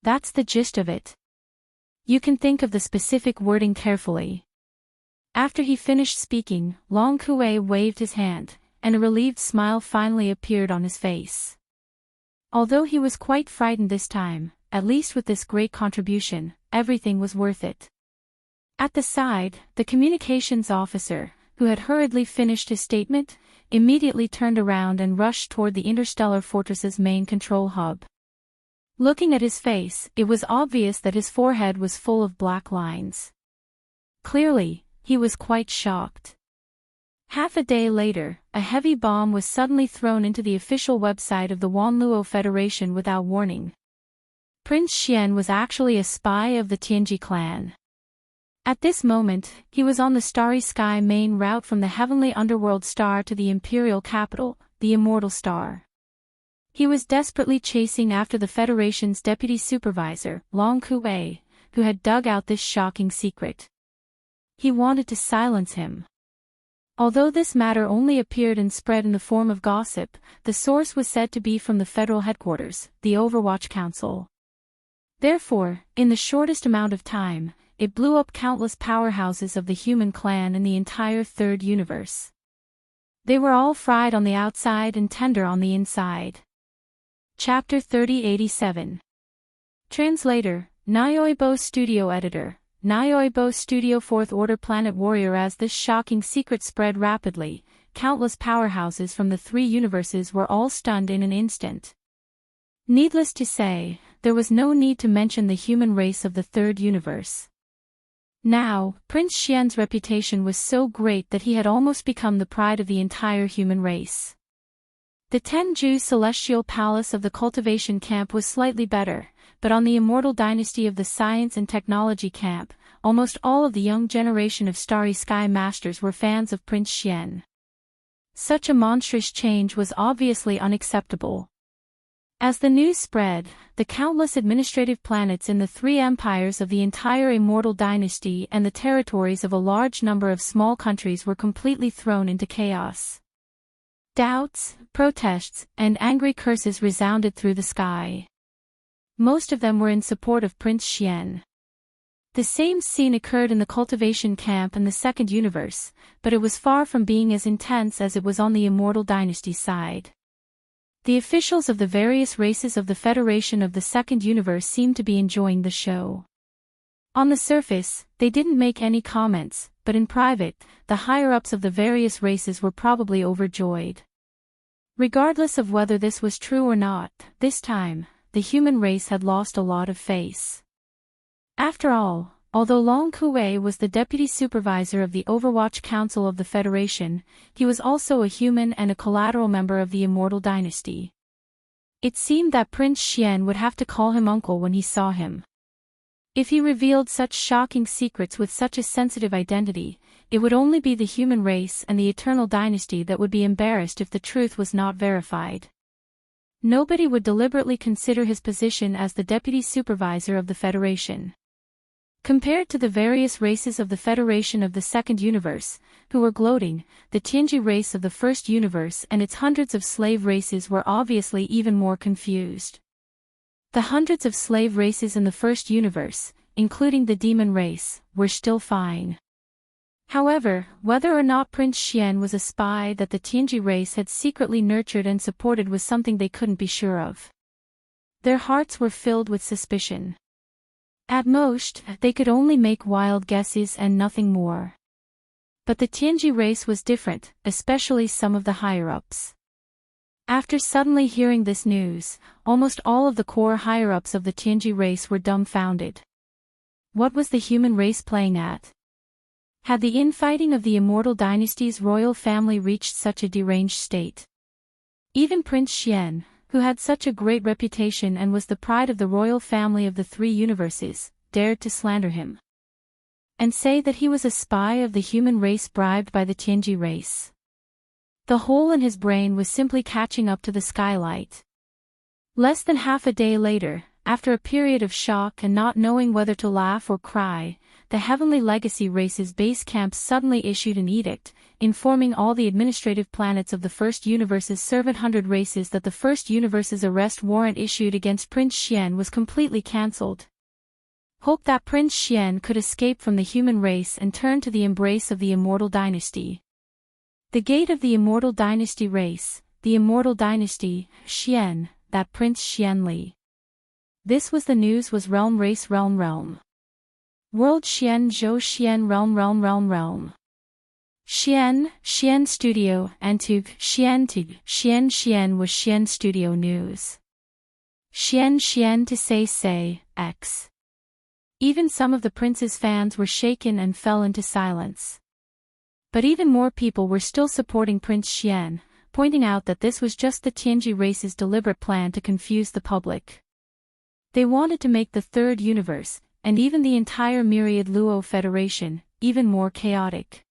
[SPEAKER 1] That's the gist of it. You can think of the specific wording carefully. After he finished speaking, Long Kuei waved his hand, and a relieved smile finally appeared on his face. Although he was quite frightened this time, at least with this great contribution, everything was worth it. At the side, the communications officer, who had hurriedly finished his statement, immediately turned around and rushed toward the interstellar fortress's main control hub. Looking at his face, it was obvious that his forehead was full of black lines. Clearly, he was quite shocked. Half a day later, a heavy bomb was suddenly thrown into the official website of the Wanluo Federation without warning. Prince Xian was actually a spy of the Tianji clan. At this moment, he was on the Starry Sky main route from the heavenly underworld star to the imperial capital, the Immortal Star. He was desperately chasing after the Federation's deputy supervisor, Long Kuei, who had dug out this shocking secret. He wanted to silence him. Although this matter only appeared and spread in the form of gossip, the source was said to be from the federal headquarters, the Overwatch Council. Therefore, in the shortest amount of time, it blew up countless powerhouses of the human clan in the entire third universe. They were all fried on the outside and tender on the inside. Chapter 3087. Translator, Nyoibo Studio Editor, Nyoibo Studio 4th Order Planet Warrior. As this shocking secret spread rapidly, countless powerhouses from the 3 universes were all stunned in an instant. Needless to say, there was no need to mention the human race of the third universe. Now, Prince Xian's reputation was so great that he had almost become the pride of the entire human race. The Tenju Celestial Palace of the Cultivation Camp was slightly better, but on the Immortal Dynasty of the Science and Technology Camp, almost all of the young generation of Starry Sky Masters were fans of Prince Xian. Such a monstrous change was obviously unacceptable. As the news spread, the countless administrative planets in the 3 empires of the entire Immortal Dynasty and the territories of a large number of small countries were completely thrown into chaos. Doubts, protests, and angry curses resounded through the sky. Most of them were in support of Prince Xian. The same scene occurred in the cultivation camp in the second universe, but it was far from being as intense as it was on the Immortal Dynasty side. The officials of the various races of the Federation of the second universe seemed to be enjoying the show. On the surface, they didn't make any comments, but in private, the higher-ups of the various races were probably overjoyed. Regardless of whether this was true or not, this time, the human race had lost a lot of face. After all, although Long Kuei was the deputy supervisor of the Overwatch Council of the Federation, he was also a human and a collateral member of the Immortal Dynasty. It seemed that Prince Xian would have to call him uncle when he saw him. If he revealed such shocking secrets with such a sensitive identity, it would only be the human race and the Eternal Dynasty that would be embarrassed if the truth was not verified. Nobody would deliberately consider his position as the deputy supervisor of the Federation. Compared to the various races of the Federation of the Second Universe, who were gloating, the Tianji race of the First Universe and its hundreds of slave races were obviously even more confused. The hundreds of slave races in the First Universe, including the demon race, were still fine. However, whether or not Prince Xian was a spy that the Tianji race had secretly nurtured and supported was something they couldn't be sure of. Their hearts were filled with suspicion. At most, they could only make wild guesses and nothing more. But the Tianji race was different, especially some of the higher-ups. After suddenly hearing this news, almost all of the core higher-ups of the Tianji race were dumbfounded. What was the human race playing at? Had the infighting of the Immortal Dynasty's royal family reached such a deranged state? Even Prince Xian, who had such a great reputation and was the pride of the royal family of the three universes, dared to slander him and say that he was a spy of the human race bribed by the Tianji race. The hole in his brain was simply catching up to the skylight. Less than half a day later, after a period of shock and not knowing whether to laugh or cry, the Heavenly Legacy Race's base camp suddenly issued an edict, informing all the administrative planets of the First Universe's Servant 100 races that the First Universe's arrest warrant issued against Prince Xian was completely cancelled. Hope that Prince Xian could escape from the human race and turn to the embrace of the Immortal Dynasty. The gate of the Immortal Dynasty race, the Immortal Dynasty, Xian, that Prince Xian Li. This was the news was realm race realm realm. World Xian Zhou Xian realm realm realm realm. Xian, Xian Studio, Antug, Xian Tug, Xian Xian was Xian Studio News. Xian Xian to say, X. Even some of the prince's fans were shaken and fell into silence. But even more people were still supporting Prince Xian, pointing out that this was just the Tianji race's deliberate plan to confuse the public. They wanted to make the third universe, and even the entire Myriad Luo Federation, even more chaotic.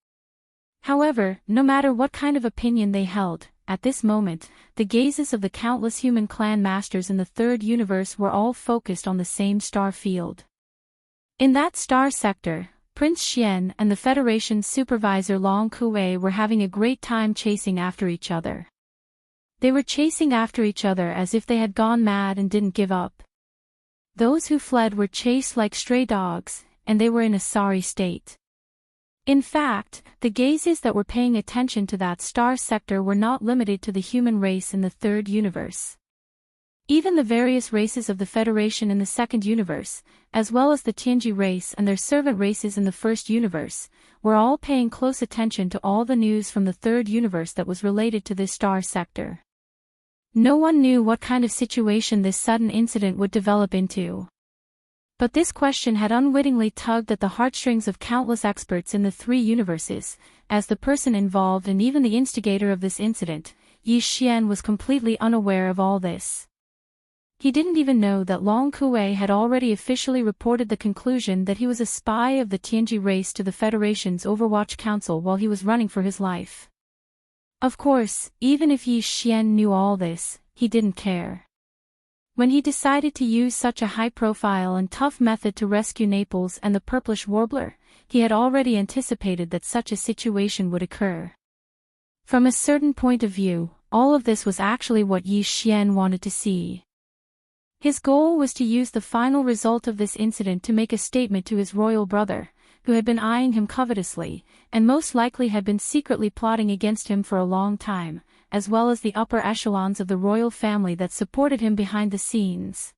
[SPEAKER 1] However, no matter what kind of opinion they held, at this moment, the gazes of the countless human clan masters in the third universe were all focused on the same star field. In that star sector, Prince Xian and the Federation's supervisor Long Kuei were having a great time chasing after each other. They were chasing after each other as if they had gone mad and didn't give up. Those who fled were chased like stray dogs, and they were in a sorry state. In fact, the gazes that were paying attention to that star sector were not limited to the human race in the third universe. Even the various races of the Federation in the second universe, as well as the Tianji race and their servant races in the first universe, were all paying close attention to all the news from the third universe that was related to this star sector. No one knew what kind of situation this sudden incident would develop into. But this question had unwittingly tugged at the heartstrings of countless experts in the three universes, as the person involved and even the instigator of this incident, Yi Xian, was completely unaware of all this. He didn't even know that Long Kuei had already officially reported the conclusion that he was a spy of the Tianji race to the Federation's Overwatch Council while he was running for his life. Of course, even if Yi Xian knew all this, he didn't care. When he decided to use such a high-profile and tough method to rescue Naples and the purplish warbler, he had already anticipated that such a situation would occur. From a certain point of view, all of this was actually what Yi Xian wanted to see. His goal was to use the final result of this incident to make a statement to his royal brother, who had been eyeing him covetously, and most likely had been secretly plotting against him for a long time, as well as the upper echelons of the royal family that supported him behind the scenes.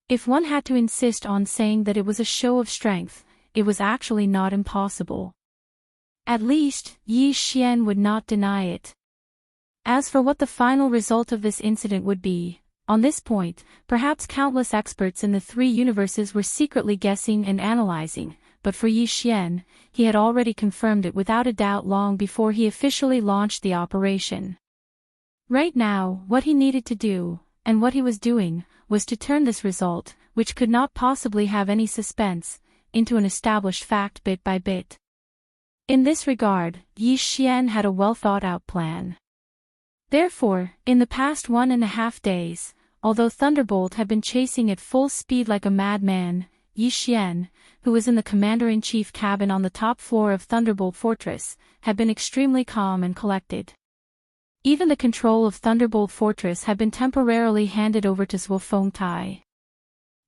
[SPEAKER 1] If one had to insist on saying that it was a show of strength, it was actually not impossible. At least, Yi Xian would not deny it. As for what the final result of this incident would be, on this point, perhaps countless experts in the three universes were secretly guessing and analyzing, but for Yi Xian, he had already confirmed it without a doubt long before he officially launched the operation. Right now, what he needed to do, and what he was doing, was to turn this result, which could not possibly have any suspense, into an established fact bit by bit. In this regard, Yi Xian had a well-thought-out plan. Therefore, in the past 1.5 days, although Thunderbolt had been chasing at full speed like a madman, Yi Xian, who was in the Commander-in-Chief cabin on the top floor of Thunderbolt Fortress, had been extremely calm and collected. Even the control of Thunderbolt Fortress had been temporarily handed over to Zhuo Fengtai.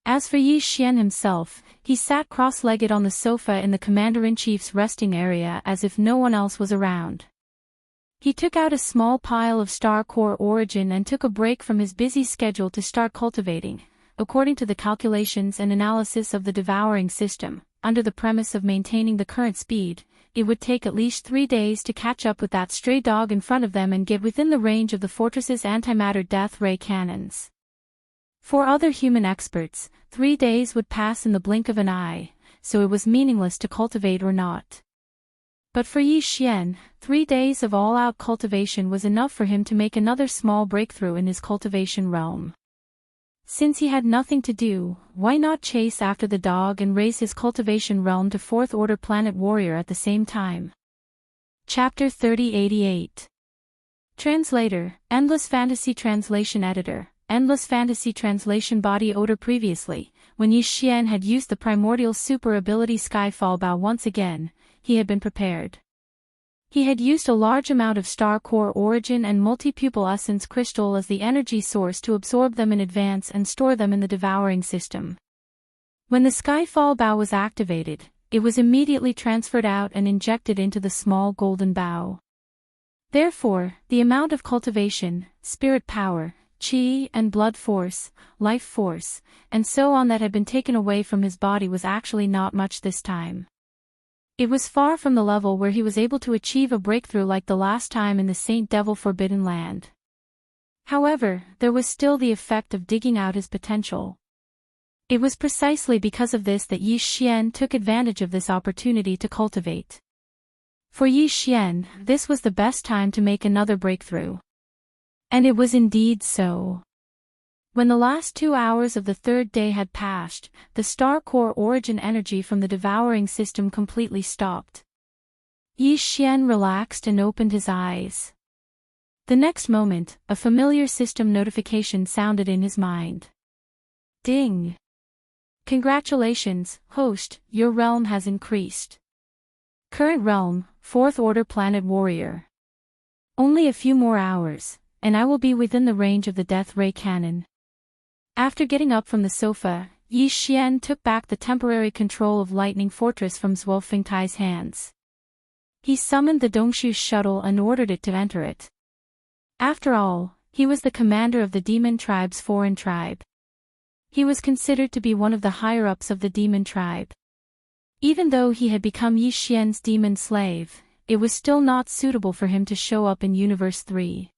[SPEAKER 1] As for Yi Xian himself, he sat cross-legged on the sofa in the Commander-in-Chief's resting area as if no one else was around. He took out a small pile of Star Core Origin and took a break from his busy schedule to start cultivating, according to the calculations and analysis of the devouring system, under the premise of maintaining the current speed. It would take at least 3 days to catch up with that stray dog in front of them and get within the range of the fortress's antimatter death ray cannons. For other human experts, 3 days would pass in the blink of an eye, so it was meaningless to cultivate or not. But for Yi Xian, 3 days of all-out cultivation was enough for him to make another small breakthrough in his cultivation realm. Since he had nothing to do, why not chase after the dog and raise his cultivation realm to 4th Order Planet Warrior at the same time? Chapter 3088. Translator, Endless Fantasy Translation Editor, Endless Fantasy Translation Body Odor. Previously, when Yi Xian had used the primordial super ability Skyfall Bow once again, he had been prepared. He had used a large amount of Star Core Origin and Multi-Pupil Essence Crystal as the energy source to absorb them in advance and store them in the devouring system. When the Skyfall Bow was activated, it was immediately transferred out and injected into the small golden bow. Therefore, the amount of cultivation, spirit power, chi and blood force, life force, and so on that had been taken away from his body was actually not much this time. It was far from the level where he was able to achieve a breakthrough like the last time in the Saint Devil Forbidden Land. However, there was still the effect of digging out his potential. It was precisely because of this that Yi Xian took advantage of this opportunity to cultivate. For Yi Xian, this was the best time to make another breakthrough. And it was indeed so. When the last 2 hours of the 3rd day had passed, the Star Core Origin energy from the devouring system completely stopped. Yi Xian relaxed and opened his eyes. The next moment, a familiar system notification sounded in his mind. Ding! Congratulations, host, your realm has increased. Current realm, 4th Order Planet Warrior. Only a few more hours, and I will be within the range of the Death Ray Cannon. After getting up from the sofa, Yi Xian took back the temporary control of Lightning Fortress from Zhuo Fengtai's hands. He summoned the Dongshu shuttle and ordered it to enter it. After all, he was the commander of the Demon Tribe's foreign tribe. He was considered to be one of the higher-ups of the Demon Tribe. Even though he had become Yi Xian's demon slave, it was still not suitable for him to show up in Universe 3.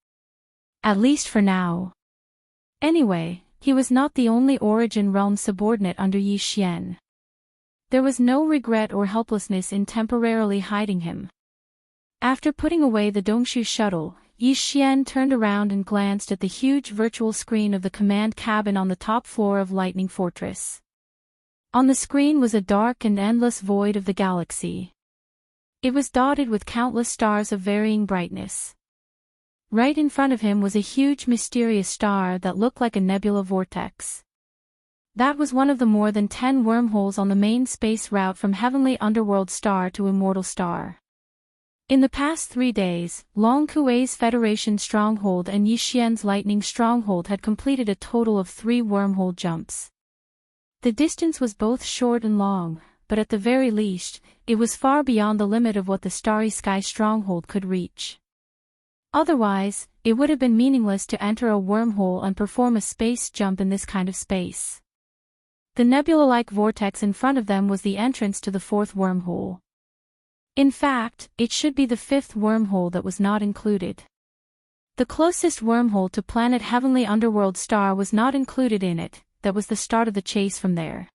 [SPEAKER 1] At least for now. Anyway, he was not the only Origin realm subordinate under Yi Xian. There was no regret or helplessness in temporarily hiding him. After putting away the Dongshu shuttle, Yi Xian turned around and glanced at the huge virtual screen of the command cabin on the top floor of Lightning Fortress. On the screen was a dark and endless void of the galaxy. It was dotted with countless stars of varying brightness. Right in front of him was a huge mysterious star that looked like a nebula vortex. That was one of the more than 10 wormholes on the main space route from Heavenly Underworld Star to Immortal Star. In the past 3 days, Long Kuei's Federation stronghold and Yi Xian's lightning stronghold had completed a total of 3 wormhole jumps. The distance was both short and long, but at the very least, it was far beyond the limit of what the Starry Sky stronghold could reach. Otherwise, it would have been meaningless to enter a wormhole and perform a space jump in this kind of space. The nebula-like vortex in front of them was the entrance to the 4th wormhole. In fact, it should be the 5th wormhole that was not included. The closest wormhole to planet Heavenly Underworld Star was not included in it. That was the start of the chase from there.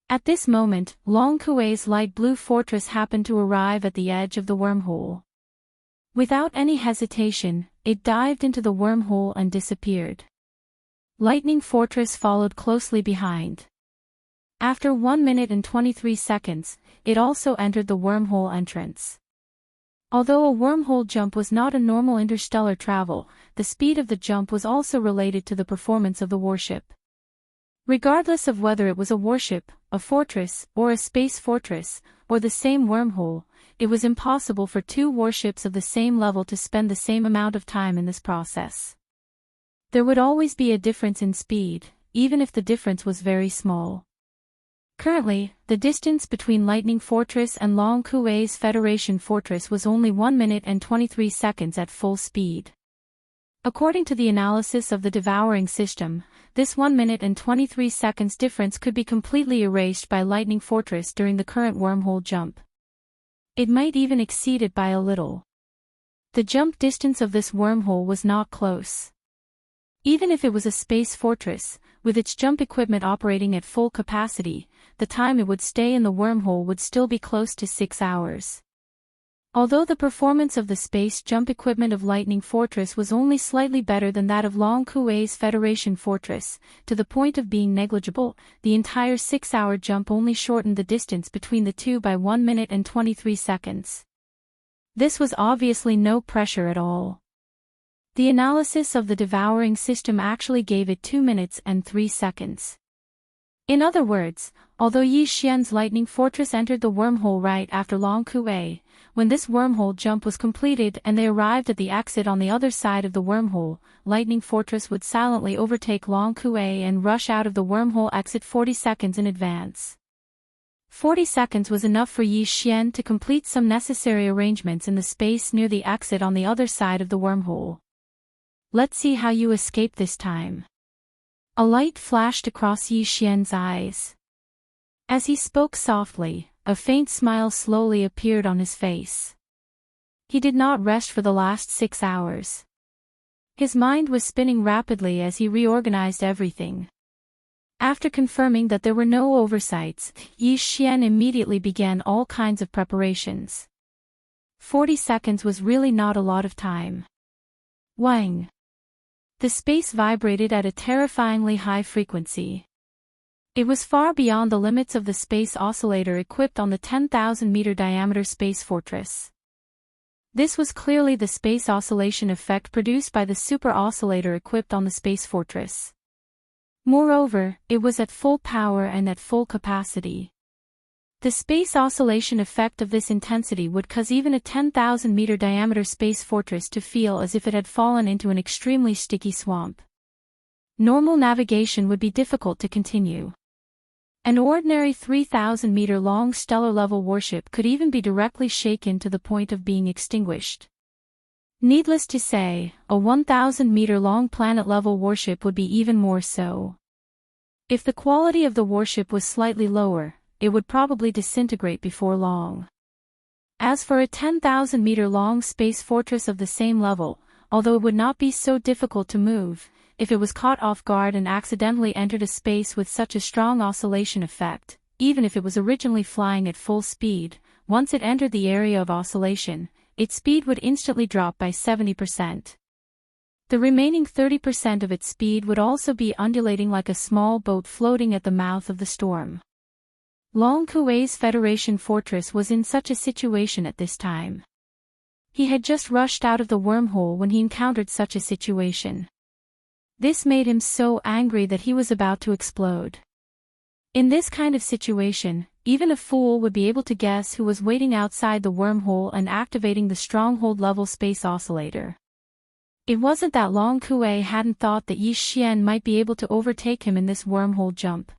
[SPEAKER 1] At this moment, Long Kuei's light blue fortress happened to arrive at the edge of the wormhole. Without any hesitation, it dived into the wormhole and disappeared. Lightning Fortress followed closely behind. After 1 minute and 23 seconds, it also entered the wormhole entrance. Although a wormhole jump was not a normal interstellar travel, the speed of the jump was also related to the performance of the warship. Regardless of whether it was a warship, a fortress, or a space fortress, or the same wormhole, it was impossible for 2 warships of the same level to spend the same amount of time in this process. There would always be a difference in speed, even if the difference was very small. Currently, the distance between Lightning Fortress and Long Kuei's Federation Fortress was only 1 minute and 23 seconds at full speed. According to the analysis of the devouring system, this 1 minute and 23 seconds difference could be completely erased by Lightning Fortress during the current wormhole jump. It might even exceed it by a little. The jump distance of this wormhole was not close. Even if it was a space fortress, with its jump equipment operating at full capacity, the time it would stay in the wormhole would still be close to 6 hours. Although the performance of the space jump equipment of Lightning Fortress was only slightly better than that of Long Kuei's Federation Fortress, to the point of being negligible, the entire 6-hour jump only shortened the distance between the two by 1 minute and 23 seconds. This was obviously no pressure at all. The analysis of the devouring system actually gave it 2 minutes and 3 seconds. In other words, although Yi Xian's Lightning Fortress entered the wormhole right after Long Kuei, when this wormhole jump was completed and they arrived at the exit on the other side of the wormhole, Lightning Fortress would silently overtake Long Kuei and rush out of the wormhole exit 40 seconds in advance. 40 seconds was enough for Yi Xian to complete some necessary arrangements in the space near the exit on the other side of the wormhole. Let's see how you escape this time. A light flashed across Yi Xian's eyes. As he spoke softly, a faint smile slowly appeared on his face. He did not rest for the last 6 hours. His mind was spinning rapidly as he reorganized everything. After confirming that there were no oversights, Yi Xian immediately began all kinds of preparations. 40 seconds was really not a lot of time. Wang. The space vibrated at a terrifyingly high frequency. It was far beyond the limits of the space oscillator equipped on the 10,000-meter diameter space fortress. This was clearly the space oscillation effect produced by the super oscillator equipped on the space fortress. Moreover, it was at full power and at full capacity. The space oscillation effect of this intensity would cause even a 10,000-meter diameter space fortress to feel as if it had fallen into an extremely sticky swamp. Normal navigation would be difficult to continue. An ordinary 3,000-meter long stellar-level warship could even be directly shaken to the point of being extinguished. Needless to say, a 1,000-meter long planet-level warship would be even more so. If the quality of the warship was slightly lower, it would probably disintegrate before long. As for a 10,000-meter long space fortress of the same level, although it would not be so difficult to move, if it was caught off guard and accidentally entered a space with such a strong oscillation effect, even if it was originally flying at full speed, once it entered the area of oscillation, its speed would instantly drop by 70%. The remaining 30% of its speed would also be undulating like a small boat floating at the mouth of the storm. Long Kuei's Federation Fortress was in such a situation at this time. He had just rushed out of the wormhole when he encountered such a situation. This made him so angry that he was about to explode. In this kind of situation, even a fool would be able to guess who was waiting outside the wormhole and activating the stronghold-level space oscillator. It wasn't that Long Kuei hadn't thought that Yi Xian might be able to overtake him in this wormhole jump.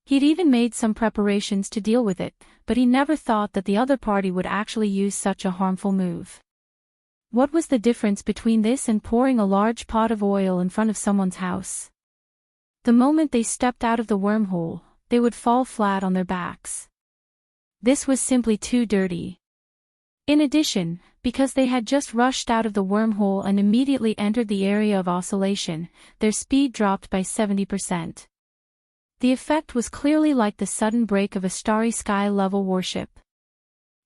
[SPEAKER 1] He'd even made some preparations to deal with it, but he never thought that the other party would actually use such a harmful move. What was the difference between this and pouring a large pot of oil in front of someone's house? The moment they stepped out of the wormhole, they would fall flat on their backs. This was simply too dirty. In addition, because they had just rushed out of the wormhole and immediately entered the area of oscillation, their speed dropped by 70%. The effect was clearly like the sudden break of a Starry Sky-level warship.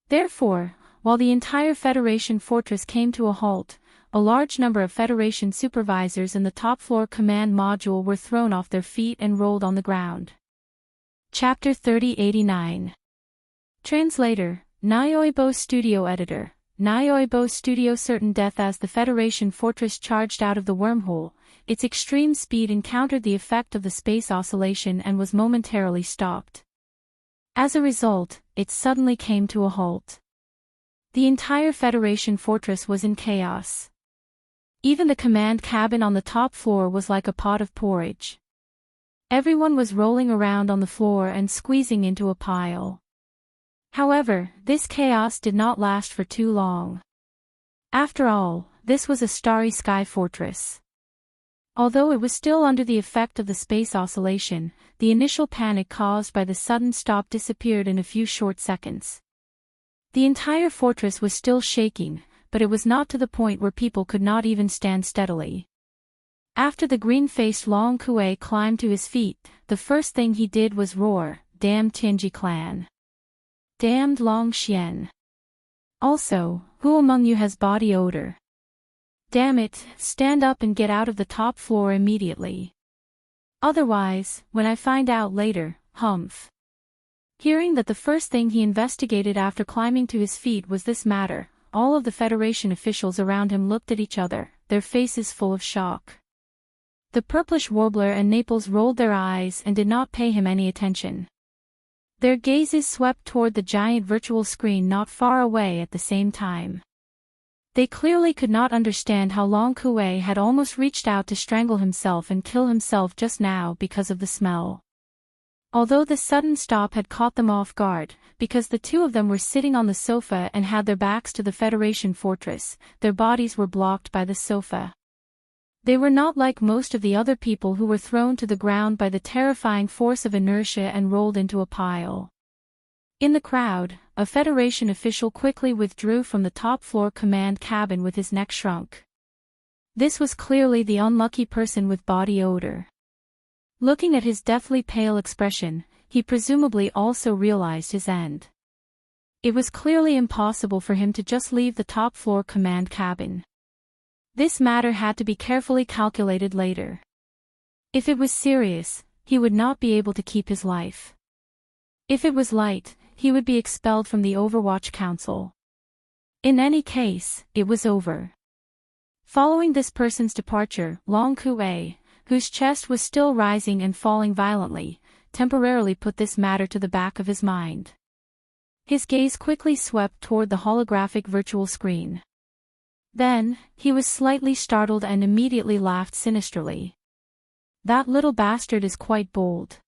[SPEAKER 1] Therefore, while the entire Federation fortress came to a halt, a large number of Federation supervisors in the top-floor command module were thrown off their feet and rolled on the ground. Chapter 3089. Translator, Nyoibo Studio Editor, Nyoibo Studio. Certain death. As the Federation fortress charged out of the wormhole, its extreme speed encountered the effect of the space oscillation and was momentarily stopped. As a result, it suddenly came to a halt. The entire Federation fortress was in chaos. Even the command cabin on the top floor was like a pot of porridge. Everyone was rolling around on the floor and squeezing into a pile. However, this chaos did not last for too long. After all, this was a Starry Sky fortress. Although it was still under the effect of the space oscillation, the initial panic caused by the sudden stop disappeared in a few short seconds. The entire fortress was still shaking, but it was not to the point where people could not even stand steadily. After the green-faced Long Kuei climbed to his feet, the first thing he did was roar, "Damned Tianji clan! Damned Long Xian! Also, who among you has body odor? Damn it, stand up and get out of the top floor immediately. Otherwise, when I find out later, humph." Hearing that the first thing he investigated after climbing to his feet was this matter, all of the Federation officials around him looked at each other, their faces full of shock. The purplish warbler and Naples rolled their eyes and did not pay him any attention. Their gazes swept toward the giant virtual screen not far away at the same time. They clearly could not understand how Long Kuei had almost reached out to strangle himself and kill himself just now because of the smell. Although the sudden stop had caught them off guard, because the two of them were sitting on the sofa and had their backs to the Federation fortress, their bodies were blocked by the sofa. They were not like most of the other people who were thrown to the ground by the terrifying force of inertia and rolled into a pile. In the crowd, a Federation official quickly withdrew from the top-floor command cabin with his neck shrunk. This was clearly the unlucky person with body odor. Looking at his deathly pale expression, he presumably also realized his end. It was clearly impossible for him to just leave the top-floor command cabin. This matter had to be carefully calculated later. If it was serious, he would not be able to keep his life. If it was light, he would be expelled from the Overwatch Council. In any case, it was over. Following this person's departure, Long Kuei, whose chest was still rising and falling violently, temporarily put this matter to the back of his mind. His gaze quickly swept toward the holographic virtual screen. Then, he was slightly startled and immediately laughed sinisterly. That little bastard is quite bold.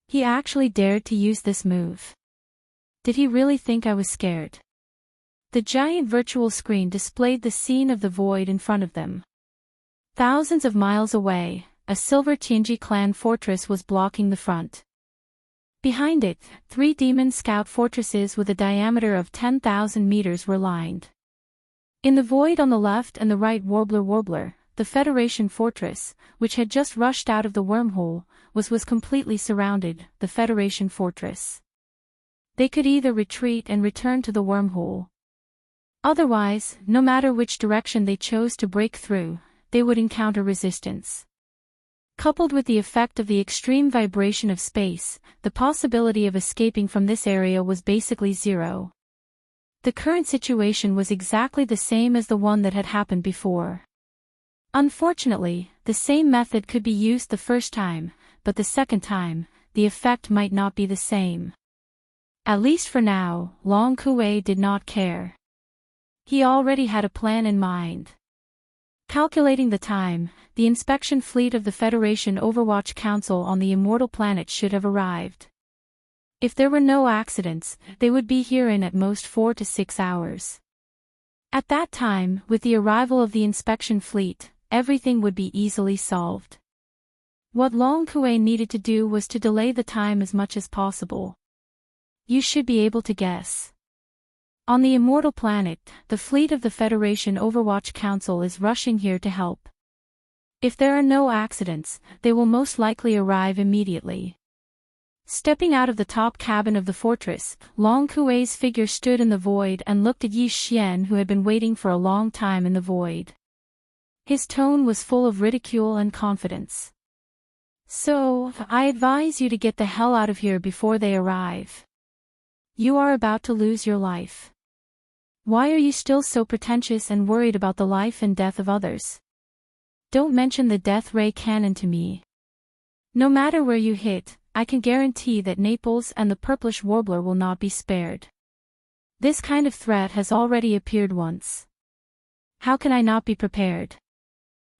[SPEAKER 1] He actually dared to use this move. Did he really think I was scared? The giant virtual screen displayed the scene of the void in front of them. Thousands of miles away, a silver Tianji clan fortress was blocking the front. Behind it, 3 demon scout fortresses with a diameter of 10,000 meters were lined. In the void on the left and the right, Warbler, the Federation fortress, which had just rushed out of the wormhole, was completely surrounded, the Federation fortress. They could either retreat and return to the wormhole. Otherwise, no matter which direction they chose to break through, they would encounter resistance. Coupled with the effect of the extreme vibration of space, the possibility of escaping from this area was basically zero. The current situation was exactly the same as the one that had happened before. Unfortunately, the same method could be used the first time, but the second time, the effect might not be the same. At least for now, Long Kuei did not care. He already had a plan in mind. Calculating the time, the inspection fleet of the Federation Overwatch Council on the immortal planet should have arrived. If there were no accidents, they would be here in at most 4 to 6 hours. At that time, with the arrival of the inspection fleet, everything would be easily solved. What Long Kuei needed to do was to delay the time as much as possible. You should be able to guess. On the immortal planet, the fleet of the Federation Overwatch Council is rushing here to help. If there are no accidents, they will most likely arrive immediately. Stepping out of the top cabin of the fortress, Long Kuei's figure stood in the void and looked at Yi Xian, who had been waiting for a long time in the void. His tone was full of ridicule and confidence. So, I advise you to get the hell out of here before they arrive. You are about to lose your life. Why are you still so pretentious and worried about the life and death of others? Don't mention the death ray cannon to me. No matter where you hit, I can guarantee that Naples and the purplish warbler will not be spared. This kind of threat has already appeared once. How can I not be prepared?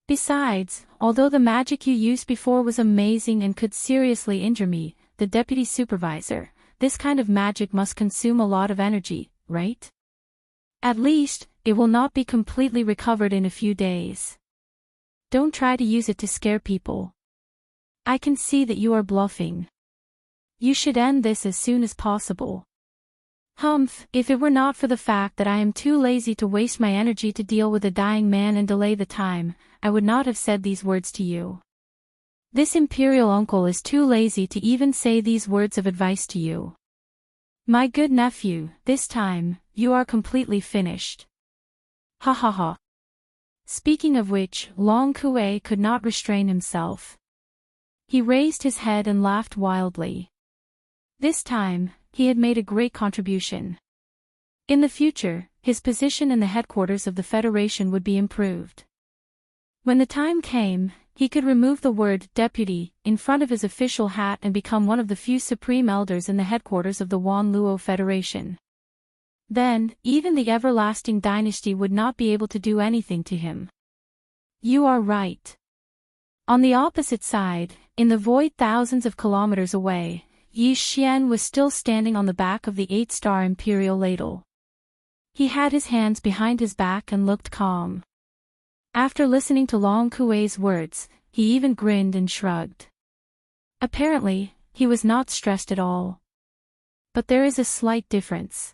[SPEAKER 1] Besides, although the magic you used before was amazing and could seriously injure me, the deputy supervisor, this kind of magic must consume a lot of energy, right? At least, it will not be completely recovered in a few days. Don't try to use it to scare people. I can see that you are bluffing. You should end this as soon as possible. Humph, if it were not for the fact that I am too lazy to waste my energy to deal with a dying man and delay the time, I would not have said these words to you. This imperial uncle is too lazy to even say these words of advice to you. My good nephew, this time, you are completely finished. Ha ha ha. Speaking of which, Long Kuei could not restrain himself. He raised his head and laughed wildly. This time, he had made a great contribution. In the future, his position in the headquarters of the Federation would be improved. When the time came, he could remove the word deputy in front of his official hat and become one of the few supreme elders in the headquarters of the Wan Luo Federation. Then, even the everlasting dynasty would not be able to do anything to him. You are right. On the opposite side, in the void thousands of kilometers away, Yi Xian was still standing on the back of the 8-star imperial ladle. He had his hands behind his back and looked calm. After listening to Long Kuei's words, he even grinned and shrugged. Apparently, he was not stressed at all. But there is a slight difference.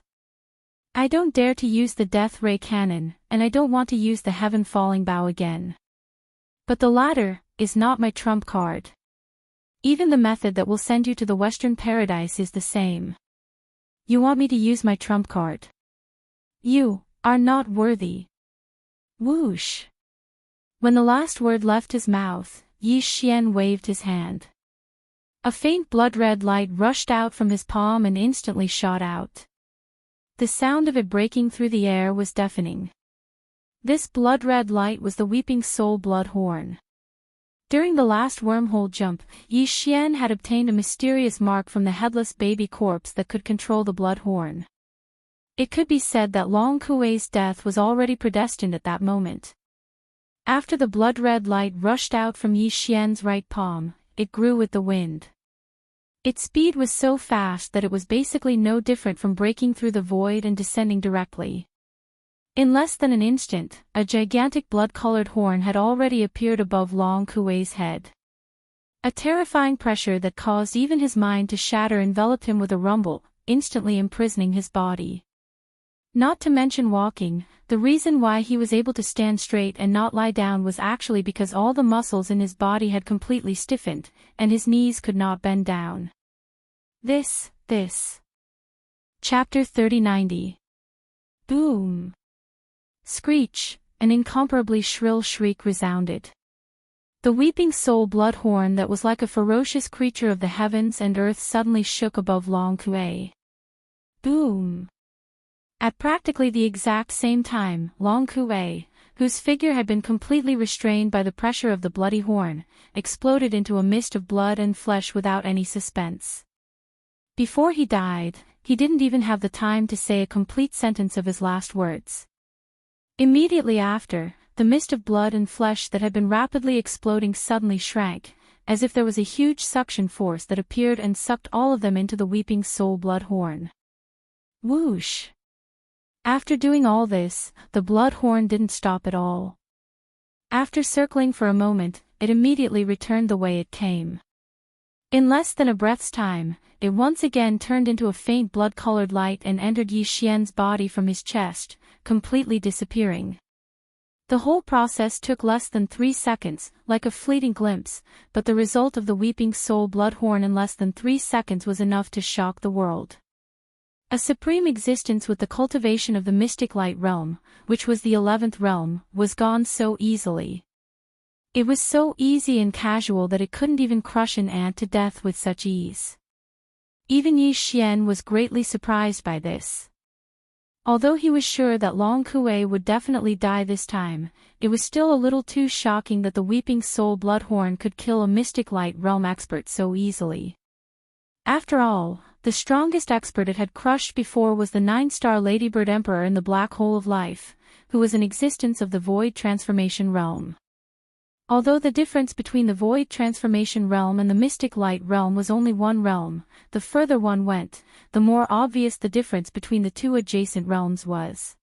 [SPEAKER 1] I don't dare to use the death ray cannon, and I don't want to use the heaven falling bow again. But the latter is not my trump card. Even the method that will send you to the Western Paradise is the same. You want me to use my trump card? You are not worthy. Whoosh. When the last word left his mouth, Yi Xian waved his hand. A faint blood-red light rushed out from his palm and instantly shot out. The sound of it breaking through the air was deafening. This blood-red light was the Weeping Soul blood horn. During the last wormhole jump, Yi Xian had obtained a mysterious mark from the headless baby corpse that could control the blood horn. It could be said that Long Kuei's death was already predestined at that moment. After the blood-red light rushed out from Yi Xian's right palm, it grew with the wind. Its speed was so fast that it was basically no different from breaking through the void and descending directly. In less than an instant, a gigantic blood-colored horn had already appeared above Long Kuei's head. A terrifying pressure that caused even his mind to shatter enveloped him with a rumble, instantly imprisoning his body. Not to mention walking, the reason why he was able to stand straight and not lie down was actually because all the muscles in his body had completely stiffened, and his knees could not bend down. This. Chapter 3090. Boom. Screech, an incomparably shrill shriek resounded. The Weeping Soul blood horn that was like a ferocious creature of the heavens and earth suddenly shook above Long Kuei. Boom. At practically the exact same time, Long Kuei, whose figure had been completely restrained by the pressure of the bloody horn, exploded into a mist of blood and flesh without any suspense. Before he died, he didn't even have the time to say a complete sentence of his last words. Immediately after, the mist of blood and flesh that had been rapidly exploding suddenly shrank, as if there was a huge suction force that appeared and sucked all of them into the weeping soul blood horn. Whoosh! After doing all this, the blood horn didn't stop at all. After circling for a moment, it immediately returned the way it came. In less than a breath's time, it once again turned into a faint blood-colored light and entered Yi Xian's body from his chest, completely disappearing. The whole process took less than 3 seconds, like a fleeting glimpse, but the result of the weeping soul blood horn in less than 3 seconds was enough to shock the world. A supreme existence with the cultivation of the mystic light realm, which was the 11th realm, was gone so easily. It was so easy and casual that it couldn't even crush an ant to death with such ease. Even Yi Xian was greatly surprised by this. Although he was sure that Long Kuei would definitely die this time, it was still a little too shocking that the weeping soul blood horn could kill a mystic light realm expert so easily. After all, the strongest expert it had crushed before was the 9-star Ladybird Emperor in the Black Hole of Life, who was an existence of the Void Transformation Realm. Although the difference between the Void Transformation Realm and the Mystic Light Realm was only one realm, the further one went, the more obvious the difference between the two adjacent realms was.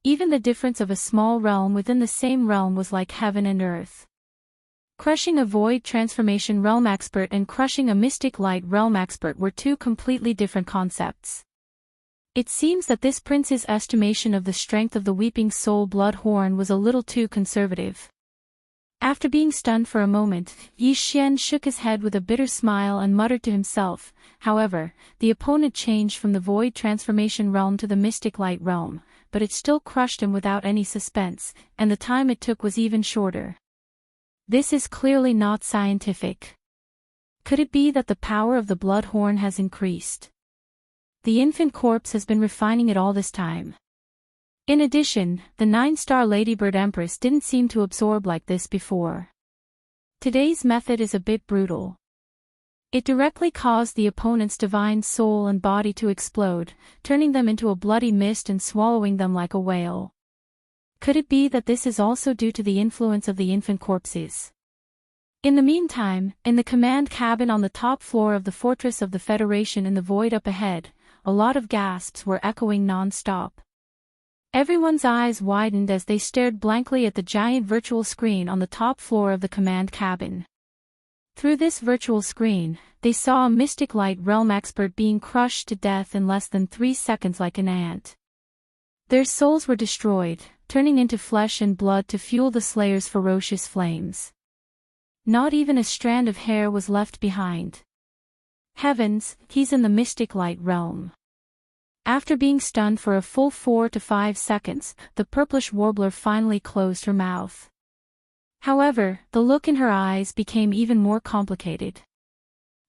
[SPEAKER 1] Even the difference of a small realm within the same realm was like heaven and earth. Crushing a Void Transformation Realm expert and crushing a Mystic Light Realm expert were two completely different concepts. It seems that this prince's estimation of the strength of the Weeping Soul blood horn was a little too conservative. After being stunned for a moment, Yi Xian shook his head with a bitter smile and muttered to himself. However, the opponent changed from the Void Transformation Realm to the Mystic Light Realm, but it still crushed him without any suspense, and the time it took was even shorter. This is clearly not scientific. Could it be that the power of the blood horn has increased? The infant corpse has been refining it all this time. In addition, the 9-star Ladybird Empress didn't seem to absorb like this before. Today's method is a bit brutal. It directly caused the opponent's divine soul and body to explode, turning them into a bloody mist and swallowing them like a whale. Could it be that this is also due to the influence of the infant corpses? In the meantime, in the command cabin on the top floor of the Fortress of the Federation in the void up ahead, a lot of gasps were echoing non-stop. Everyone's eyes widened as they stared blankly at the giant virtual screen on the top floor of the command cabin. Through this virtual screen, they saw a Mystic Light Realm expert being crushed to death in less than 3 seconds like an ant. Their souls were destroyed, turning into flesh and blood to fuel the Slayer's ferocious flames. Not even a strand of hair was left behind. Heavens, he's in the Mystic Light Realm. After being stunned for a full 4 to 5 seconds, the purplish warbler finally closed her mouth. However, the look in her eyes became even more complicated.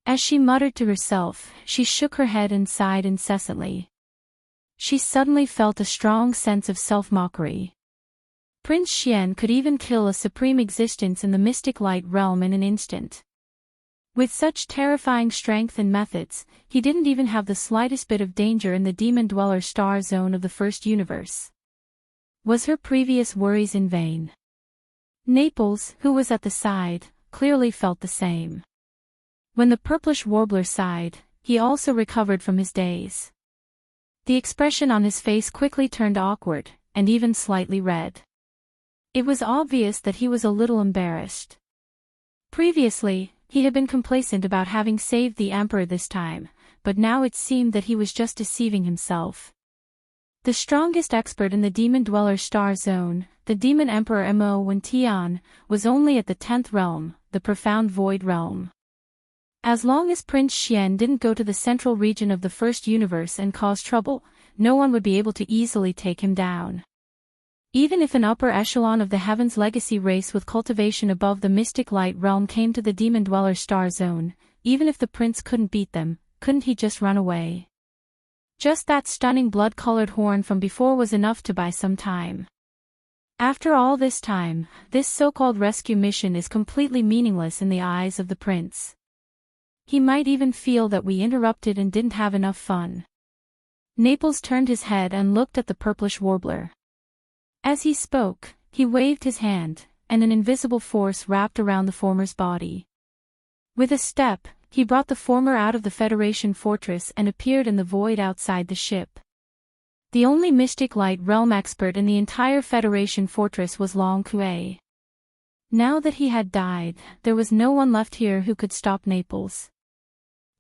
[SPEAKER 1] As she muttered to herself, she shook her head and sighed incessantly. She suddenly felt a strong sense of self-mockery. Prince Xian could even kill a supreme existence in the Mystic Light Realm in an instant. With such terrifying strength and methods, he didn't even have the slightest bit of danger in the Demon Dweller star zone of the First Universe. Was her previous worries in vain? Naples, who was at the side, clearly felt the same. When the purplish warbler sighed, he also recovered from his daze. The expression on his face quickly turned awkward, and even slightly red. It was obvious that he was a little embarrassed. Previously, he had been complacent about having saved the Emperor this time, but now it seemed that he was just deceiving himself. The strongest expert in the Demon Dweller star zone, the Demon Emperor Mo Wen Tian, was only at the 10th realm, the Profound Void Realm. As long as Prince Xian didn't go to the central region of the First Universe and cause trouble, no one would be able to easily take him down. Even if an upper echelon of the Heaven's Legacy race with cultivation above the Mystic Light Realm came to the Demon Dweller star zone, even if the prince couldn't beat them, couldn't he just run away? Just that stunning blood-colored horn from before was enough to buy some time. After all this time, this so-called rescue mission is completely meaningless in the eyes of the prince. He might even feel that we interrupted and didn't have enough fun. Naples turned his head and looked at the purplish warbler. As he spoke, he waved his hand, and an invisible force wrapped around the former's body. With a step, he brought the former out of the Federation fortress and appeared in the void outside the ship. The only mystic light realm expert in the entire Federation fortress was Long Kue. Now that he had died, there was no one left here who could stop Naples.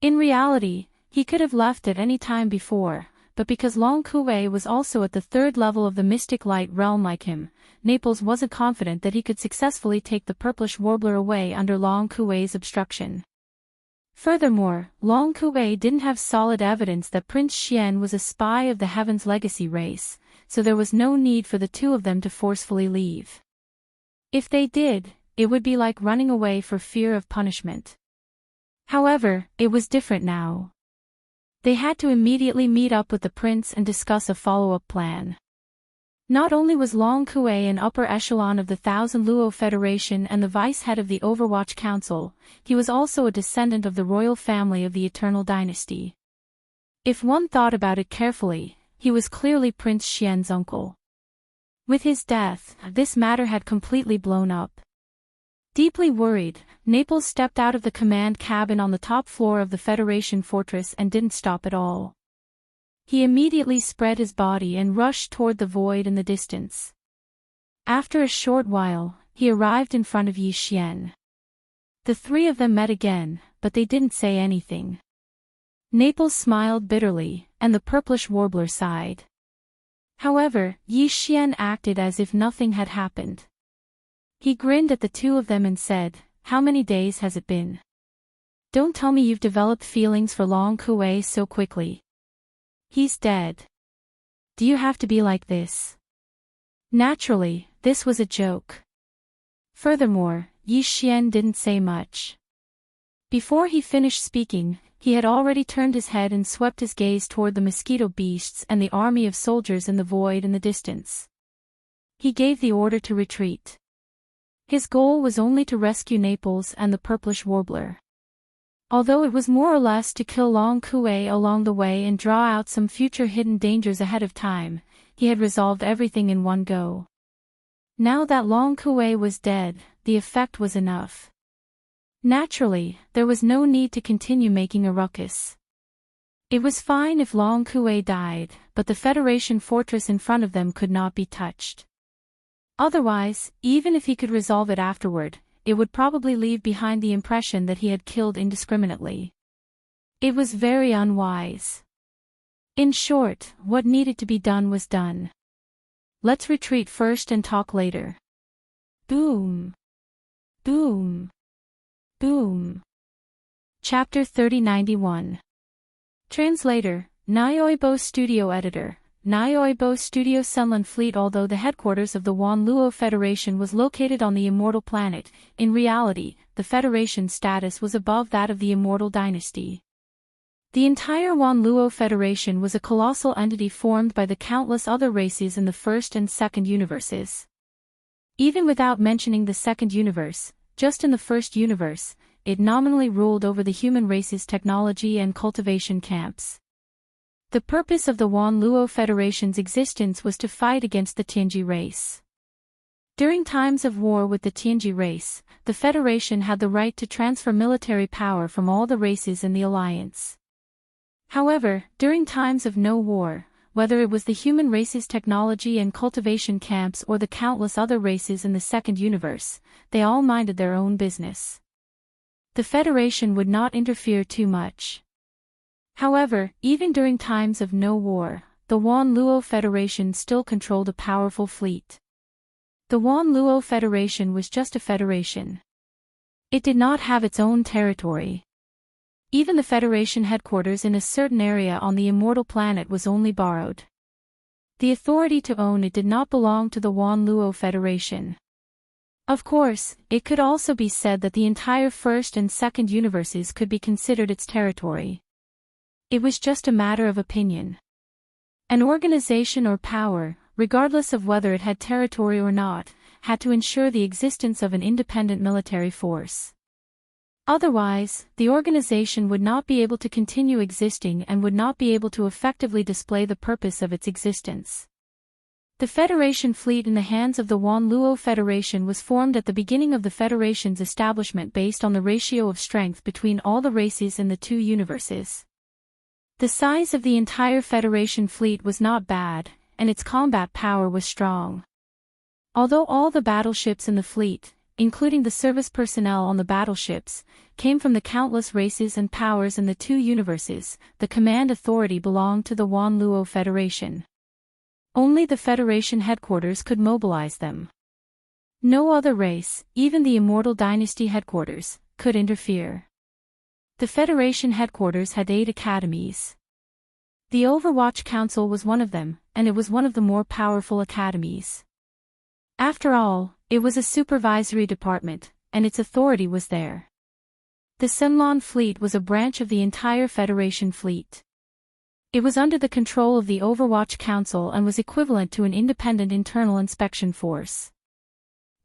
[SPEAKER 1] In reality, he could have left at any time before, but because Long Kue was also at the third level of the mystic light realm like him, Naples wasn't confident that he could successfully take the purplish warbler away under Long Kue's obstruction. Furthermore, Long Kue didn't have solid evidence that Prince Xian was a spy of the Heaven's Legacy race, so there was no need for the two of them to forcefully leave. If they did, it would be like running away for fear of punishment. However, it was different now. They had to immediately meet up with the prince and discuss a follow-up plan. Not only was Long Kue an upper echelon of the Thousand Luo Federation and the vice-head of the Overwatch Council, he was also a descendant of the royal family of the Eternal Dynasty. If one thought about it carefully, he was clearly Prince Xian's uncle. With his death, this matter had completely blown up. Deeply worried, Naples stepped out of the command cabin on the top floor of the Federation fortress and didn't stop at all. He immediately spread his body and rushed toward the void in the distance. After a short while, he arrived in front of Yi Xian. The three of them met again, but they didn't say anything. Naples smiled bitterly, and the purplish warbler sighed. However, Yi Xian acted as if nothing had happened. He grinned at the two of them and said, "How many days has it been? Don't tell me you've developed feelings for Long Kue so quickly. He's dead. Do you have to be like this?" Naturally, this was a joke. Furthermore, Yi Xian didn't say much. Before he finished speaking, he had already turned his head and swept his gaze toward the mosquito beasts and the army of soldiers in the void in the distance. He gave the order to retreat. His goal was only to rescue Naples and the purplish warbler. Although it was more or less to kill Long Kue along the way and draw out some future hidden dangers ahead of time, he had resolved everything in one go. Now that Long Kue was dead, the effect was enough. Naturally, there was no need to continue making a ruckus. It was fine if Long Kue died, but the Federation fortress in front of them could not be touched. Otherwise, even if he could resolve it afterward, it would probably leave behind the impression that he had killed indiscriminately. It was very unwise. In short, what needed to be done was done. Let's retreat first and talk later. Boom. Boom. Boom. Chapter 3091. Translator, Audiobook Studio Editor, Audiobook Studio Sunland Fleet. Although the headquarters of the Wan Luo Federation was located on the Immortal Planet, in reality, the Federation's status was above that of the Immortal Dynasty. The entire Wan Luo Federation was a colossal entity formed by the countless other races in the first and second universes. Even without mentioning the second universe, just in the first universe, it nominally ruled over the human race's technology and cultivation camps. The purpose of the Wan Luo Federation's existence was to fight against the Tianji race. During times of war with the Tianji race, the Federation had the right to transfer military power from all the races in the alliance. However, during times of no war, whether it was the human race's technology and cultivation camps or the countless other races in the second universe, they all minded their own business. The Federation would not interfere too much. However, even during times of no war, the Wan Luo Federation still controlled a powerful fleet. The Wan Luo Federation was just a federation. It did not have its own territory. Even the Federation headquarters in a certain area on the Immortal Planet was only borrowed. The authority to own it did not belong to the Wan Luo Federation. Of course, it could also be said that the entire first and second universes could be considered its territory. It was just a matter of opinion. An organization or power, regardless of whether it had territory or not, had to ensure the existence of an independent military force. Otherwise, the organization would not be able to continue existing and would not be able to effectively display the purpose of its existence. The Federation fleet in the hands of the Wan Luo Federation was formed at the beginning of the Federation's establishment based on the ratio of strength between all the races in the two universes. The size of the entire Federation fleet was not bad, and its combat power was strong. Although all the battleships in the fleet, including the service personnel on the battleships, came from the countless races and powers in the two universes, the command authority belonged to the Wan Luo Federation. Only the Federation headquarters could mobilize them. No other race, even the Immortal Dynasty headquarters, could interfere. The Federation headquarters had 8 academies. The Overwatch Council was one of them, and it was one of the more powerful academies. After all, it was a supervisory department, and its authority was there. The Sunlan fleet was a branch of the entire Federation fleet. It was under the control of the Overwatch Council and was equivalent to an independent internal inspection force.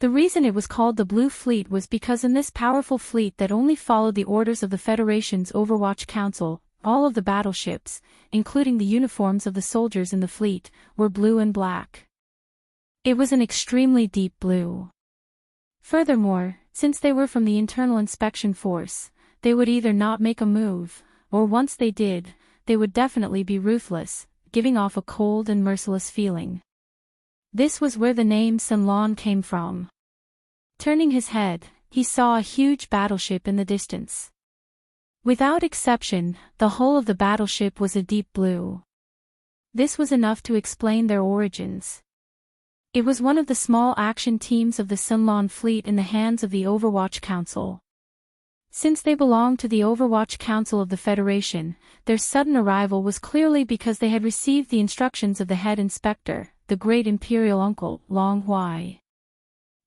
[SPEAKER 1] The reason it was called the Blue Fleet was because in this powerful fleet that only followed the orders of the Federation's Overwatch Council, all of the battleships, including the uniforms of the soldiers in the fleet, were blue and black. It was an extremely deep blue. Furthermore, since they were from the internal inspection force, they would either not make a move, or once they did, they would definitely be ruthless, giving off a cold and merciless feeling. This was where the name Sunlan came from. Turning his head, he saw a huge battleship in the distance. Without exception, the hull of the battleship was a deep blue. This was enough to explain their origins. It was one of the small action teams of the Sunlan fleet in the hands of the Overwatch Council. Since they belonged to the Overwatch Council of the Federation, their sudden arrival was clearly because they had received the instructions of the head inspector, the great imperial uncle, Long Huai.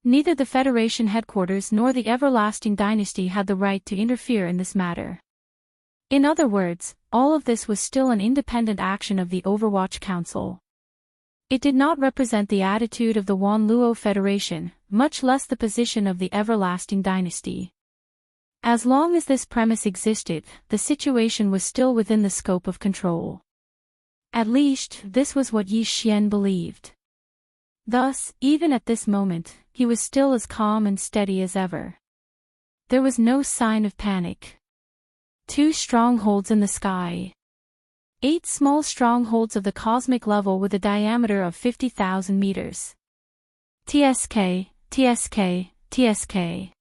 [SPEAKER 1] Neither the Federation headquarters nor the Everlasting Dynasty had the right to interfere in this matter. In other words, all of this was still an independent action of the Overwatch Council. It did not represent the attitude of the Wan Luo Federation, much less the position of the Everlasting Dynasty. As long as this premise existed, the situation was still within the scope of control. At least, this was what Yi Xian believed. Thus, even at this moment, he was still as calm and steady as ever. There was no sign of panic. 2 strongholds in the sky. 8 small strongholds of the cosmic level with a diameter of 50,000 meters. TSK, TSK, TSK.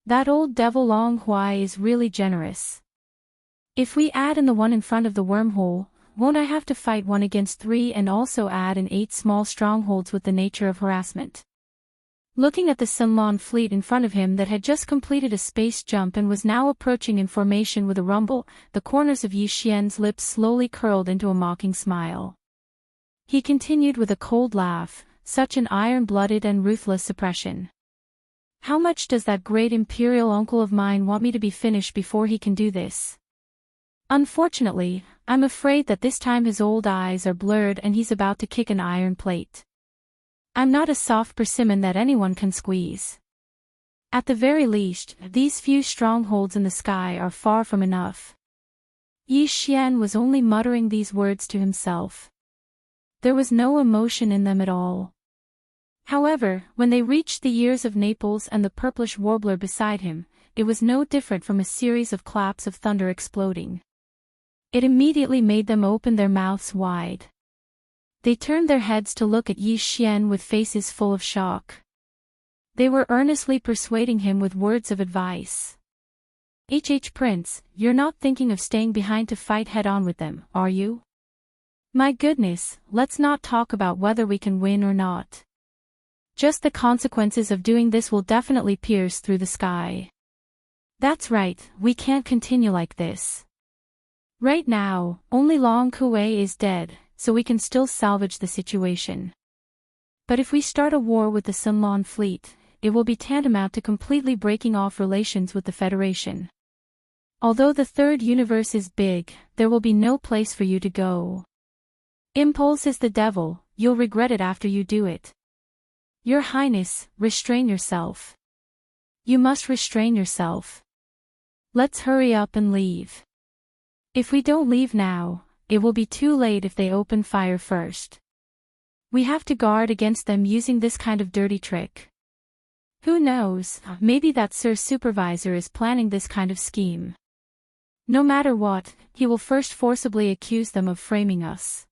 [SPEAKER 1] That old devil Long Huai is really generous. If we add in the one in front of the wormhole, won't I have to fight 1 against 3 and also add in 8 small strongholds with the nature of harassment? Looking at the Sunlan fleet in front of him that had just completed a space jump and was now approaching in formation with a rumble, the corners of Yi Xian's lips slowly curled into a mocking smile. He continued with a cold laugh, such an iron-blooded and ruthless suppression. How much does that great imperial uncle of mine want me to be finished before he can do this? Unfortunately, I'm afraid that this time his old eyes are blurred and he's about to kick an iron plate. I'm not a soft persimmon that anyone can squeeze. At the very least, these few strongholds in the sky are far from enough. Yi Xian was only muttering these words to himself. There was no emotion in them at all. However, when they reached the ears of Naples and the purplish warbler beside him, it was no different from a series of claps of thunder exploding. It immediately made them open their mouths wide. They turned their heads to look at Yi Xian with faces full of shock. They were earnestly persuading him with words of advice. Prince, you're not thinking of staying behind to fight head-on with them, are you? My goodness, let's not talk about whether we can win or not. Just the consequences of doing this will definitely pierce through the sky. That's right, we can't continue like this. Right now, only Long Kuei is dead, so we can still salvage the situation. But if we start a war with the Sunlan fleet, it will be tantamount to completely breaking off relations with the Federation. Although the third universe is big, there will be no place for you to go. Impulse is the devil, you'll regret it after you do it. Your Highness, restrain yourself. You must restrain yourself. Let's hurry up and leave. If we don't leave now, it will be too late if they open fire first. We have to guard against them using this kind of dirty trick. Who knows, maybe that Sir Supervisor is planning this kind of scheme. No matter what, he will first forcibly accuse them of framing us.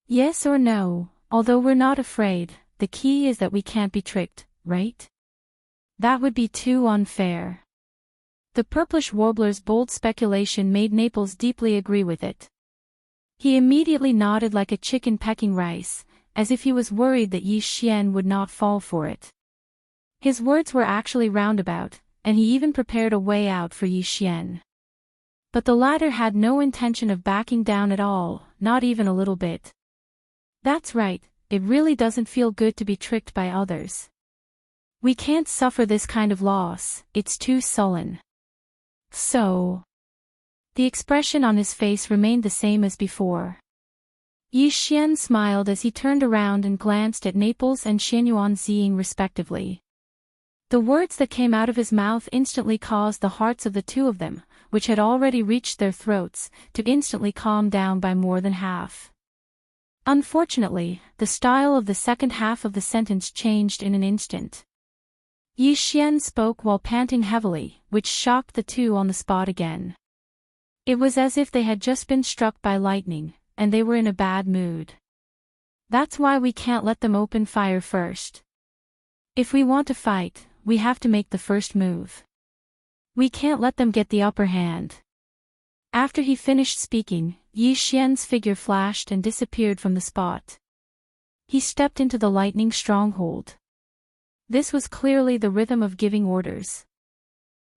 [SPEAKER 1] Yes or no, although we're not afraid, the key is that we can't be tricked, right? That would be too unfair. The purplish warbler's bold speculation made Naples deeply agree with it. He immediately nodded like a chicken pecking rice, as if he was worried that Yi Xian would not fall for it. His words were actually roundabout, and he even prepared a way out for Yi Xian. But the latter had no intention of backing down at all, not even a little bit. That's right, it really doesn't feel good to be tricked by others. We can't suffer this kind of loss, it's too sullen. So. The expression on his face remained the same as before. Yi Xian smiled as he turned around and glanced at Naples and Xianyuan Ziying respectively. The words that came out of his mouth instantly caused the hearts of the two of them, which had already reached their throats, to instantly calm down by more than half. Unfortunately, the style of the second half of the sentence changed in an instant. Yi Xian spoke while panting heavily, which shocked the two on the spot again. It was as if they had just been struck by lightning, and they were in a bad mood. That's why we can't let them open fire first. If we want to fight, we have to make the first move. We can't let them get the upper hand. After he finished speaking, Yi Xian's figure flashed and disappeared from the spot. He stepped into the lightning stronghold. This was clearly the rhythm of giving orders.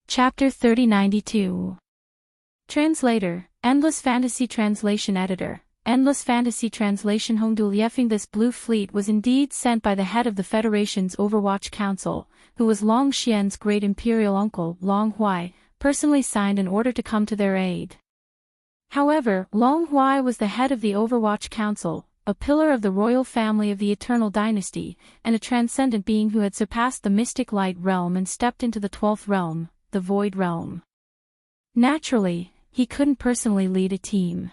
[SPEAKER 1] Chapter 3092. Translator, Endless Fantasy Translation Editor, Endless Fantasy Translation Hongdu Liefeng. This blue fleet was indeed sent by the head of the Federation's Overwatch Council, who was Long Xian's great imperial uncle, Long Huai, personally signed an order to come to their aid. However, Long Huai was the head of the Overwatch Council, a pillar of the royal family of the Eternal Dynasty, and a transcendent being who had surpassed the mystic light realm and stepped into the 12th realm, the Void Realm. Naturally, he couldn't personally lead a team.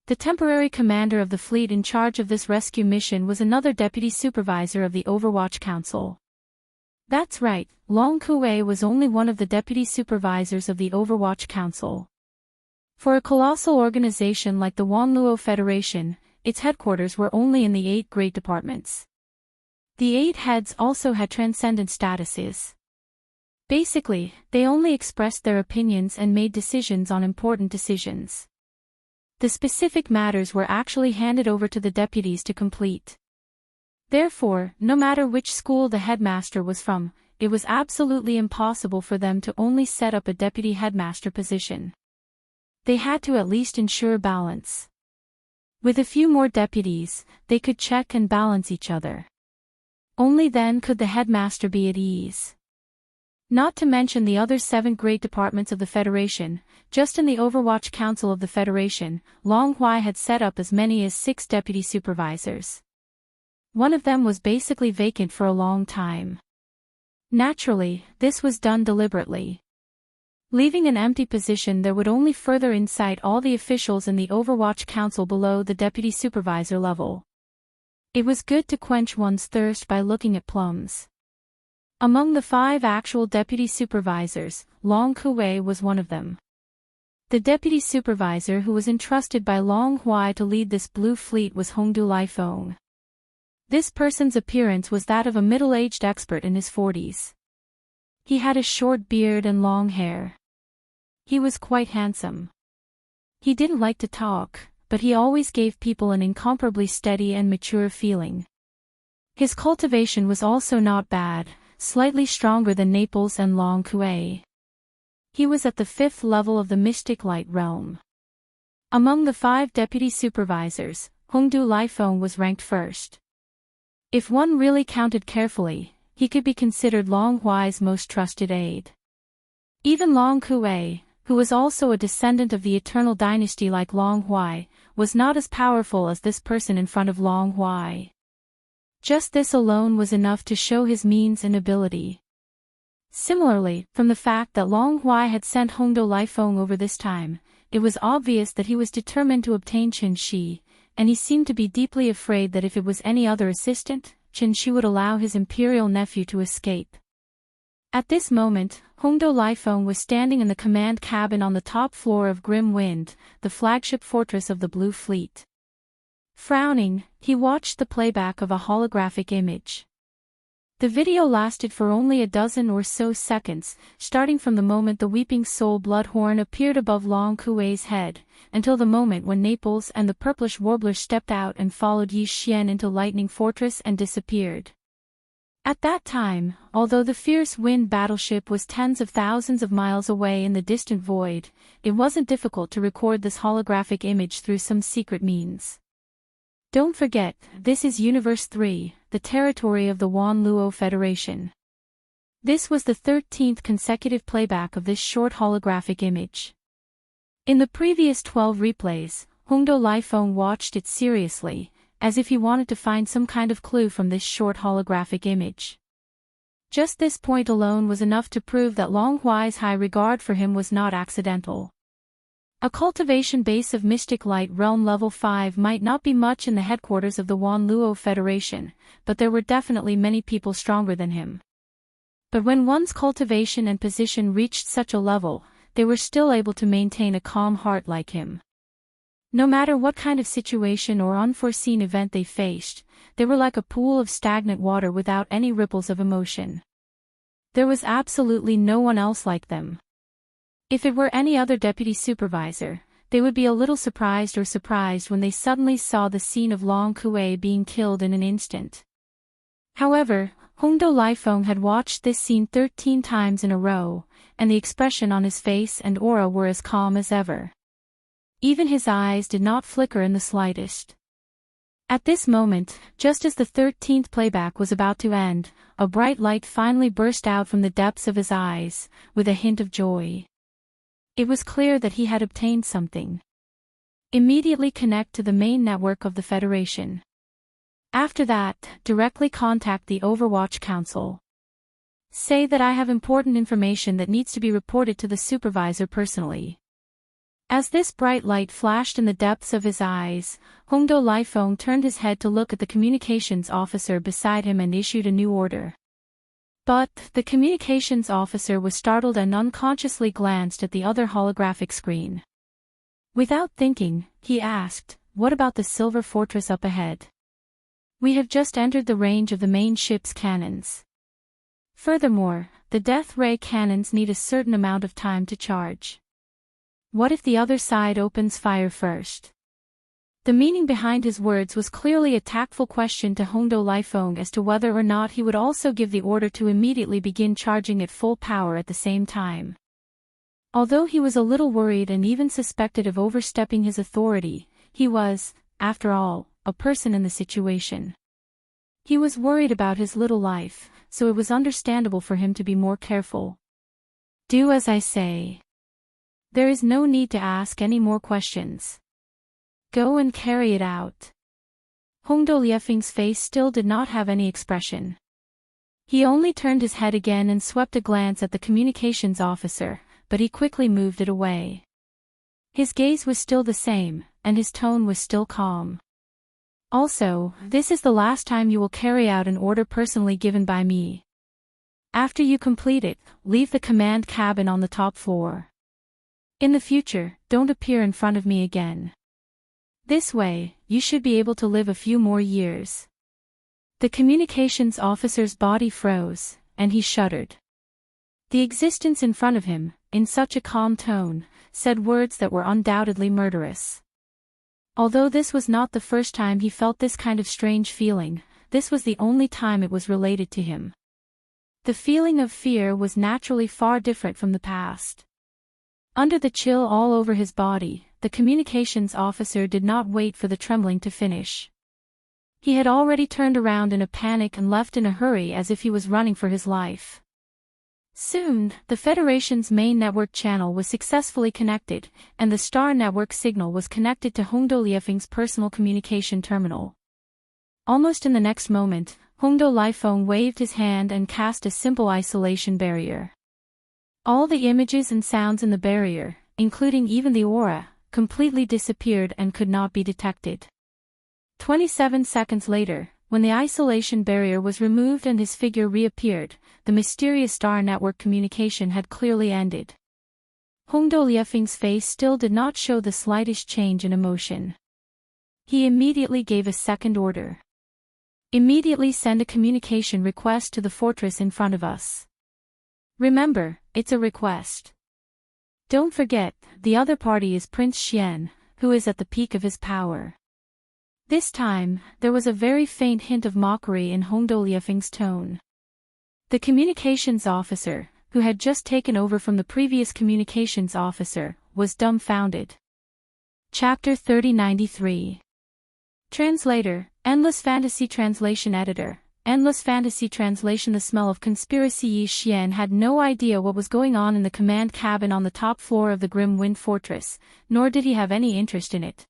[SPEAKER 1] The temporary commander of the fleet in charge of this rescue mission was another deputy supervisor of the Overwatch Council. That's right, Long Kuei was only one of the deputy supervisors of the Overwatch Council. For a colossal organization like the Wanluo Federation, its headquarters were only in the 8 great departments. The 8 heads also had transcendent statuses. Basically, they only expressed their opinions and made decisions on important decisions. The specific matters were actually handed over to the deputies to complete. Therefore, no matter which school the headmaster was from, it was absolutely impossible for them to only set up a deputy headmaster position. They had to at least ensure balance. With a few more deputies, they could check and balance each other. Only then could the headmaster be at ease. Not to mention the other 7 great departments of the Federation, just in the Overwatch Council of the Federation, Long Huai had set up as many as 6 deputy supervisors. One of them was basically vacant for a long time. Naturally, this was done deliberately. Leaving an empty position there would only further incite all the officials in the Overwatch Council below the deputy supervisor level. It was good to quench one's thirst by looking at plums. Among the 5 actual deputy supervisors, Long Kuei was one of them. The deputy supervisor who was entrusted by Long Huai to lead this blue fleet was Hongdu Liefeng. This person's appearance was that of a middle-aged expert in his 40s. He had a short beard and long hair. He was quite handsome. He didn't like to talk, but he always gave people an incomparably steady and mature feeling. His cultivation was also not bad, slightly stronger than Naples and Long Kuei. He was at the 5th level of the Mystic Light realm. Among the 5 deputy supervisors, Hongdu Liefeng was ranked first. If one really counted carefully, he could be considered Long Huai's most trusted aide. Even Long Kuei, who was also a descendant of the Eternal Dynasty like Long Huai, was not as powerful as this person in front of Long Huai. Just this alone was enough to show his means and ability. Similarly, from the fact that Long Huai had sent Hongdou Lifeng over this time, it was obvious that he was determined to obtain Qin Shi, and he seemed to be deeply afraid that if it was any other assistant, Qin Shi would allow his imperial nephew to escape. At this moment, Hongdou Lifeng was standing in the command cabin on the top floor of Grim Wind, the flagship fortress of the Blue Fleet. Frowning, he watched the playback of a holographic image. The video lasted for only a dozen or so seconds, starting from the moment the Weeping Soul Bloodhorn appeared above Long Kuei's head, until the moment when Naples and the Purplish Warbler stepped out and followed Yi Xian into Lightning Fortress and disappeared. At that time, although the fierce wind battleship was tens of thousands of miles away in the distant void, it wasn't difficult to record this holographic image through some secret means. Don't forget, this is Universe 3, the territory of the Wan Luo Federation. This was the 13th consecutive playback of this short holographic image. In the previous 12 replays, Hongdou Lifeng watched it seriously, as if he wanted to find some kind of clue from this short holographic image. Just this point alone was enough to prove that Long Huai's high regard for him was not accidental. A cultivation base of Mystic Light Realm Level 5 might not be much in the headquarters of the Wan Luo Federation, but there were definitely many people stronger than him. But when one's cultivation and position reached such a level, they were still able to maintain a calm heart like him. No matter what kind of situation or unforeseen event they faced, they were like a pool of stagnant water without any ripples of emotion. There was absolutely no one else like them. If it were any other deputy supervisor, they would be a little surprised when they suddenly saw the scene of Long Kuei being killed in an instant. However, Hongdou Lifeng had watched this scene 13 times in a row, and the expression on his face and aura were as calm as ever. Even his eyes did not flicker in the slightest. At this moment, just as the 13th playback was about to end, a bright light finally burst out from the depths of his eyes, with a hint of joy. It was clear that he had obtained something. Immediately connect to the main network of the Federation. After that, directly contact the Overwatch Council. Say that I have important information that needs to be reported to the supervisor personally. As this bright light flashed in the depths of his eyes, Hongdou Lifeng turned his head to look at the communications officer beside him and issued a new order. But the communications officer was startled and unconsciously glanced at the other holographic screen. Without thinking, he asked, "What about the Silver Fortress up ahead? We have just entered the range of the main ship's cannons. Furthermore, the death ray cannons need a certain amount of time to charge. What if the other side opens fire first?" The meaning behind his words was clearly a tactful question to Hongdou Lifeng as to whether or not he would also give the order to immediately begin charging at full power at the same time. Although he was a little worried and even suspected of overstepping his authority, he was, after all, a person in the situation. He was worried about his little life, so it was understandable for him to be more careful. "Do as I say. There is no need to ask any more questions. Go and carry it out." Hongdou Liefeng's face still did not have any expression. He only turned his head again and swept a glance at the communications officer, but he quickly moved it away. His gaze was still the same, and his tone was still calm. "Also, this is the last time you will carry out an order personally given by me. After you complete it, leave the command cabin on the top floor. In the future, don't appear in front of me again. This way, you should be able to live a few more years." The communications officer's body froze, and he shuddered. The existence in front of him, in such a calm tone, said words that were undoubtedly murderous. Although this was not the first time he felt this kind of strange feeling, this was the only time it was related to him. The feeling of fear was naturally far different from the past. Under the chill all over his body, the communications officer did not wait for the trembling to finish. He had already turned around in a panic and left in a hurry as if he was running for his life. Soon, the Federation's main network channel was successfully connected, and the Star Network signal was connected to Hongdou Liefeng's personal communication terminal. Almost in the next moment, Hongdo Lifeng waved his hand and cast a simple isolation barrier. All the images and sounds in the barrier, including even the aura, completely disappeared and could not be detected. 27 seconds later, when the isolation barrier was removed and his figure reappeared, the mysterious star network communication had clearly ended. Hongdo Lifeng's face still did not show the slightest change in emotion. He immediately gave a second order. Immediately send a communication request to the fortress in front of us. Remember, it's a request. Don't forget, the other party is Prince Xian, who is at the peak of his power. This time, there was a very faint hint of mockery in Hongdo Lifeng's tone. The communications officer, who had just taken over from the previous communications officer, was dumbfounded. Chapter 3093. Translator, Endless Fantasy Translation Editor, Endless Fantasy Translation. The smell of conspiracy. Yi Xian had no idea what was going on in the command cabin on the top floor of the Grim Wind Fortress, nor did he have any interest in it.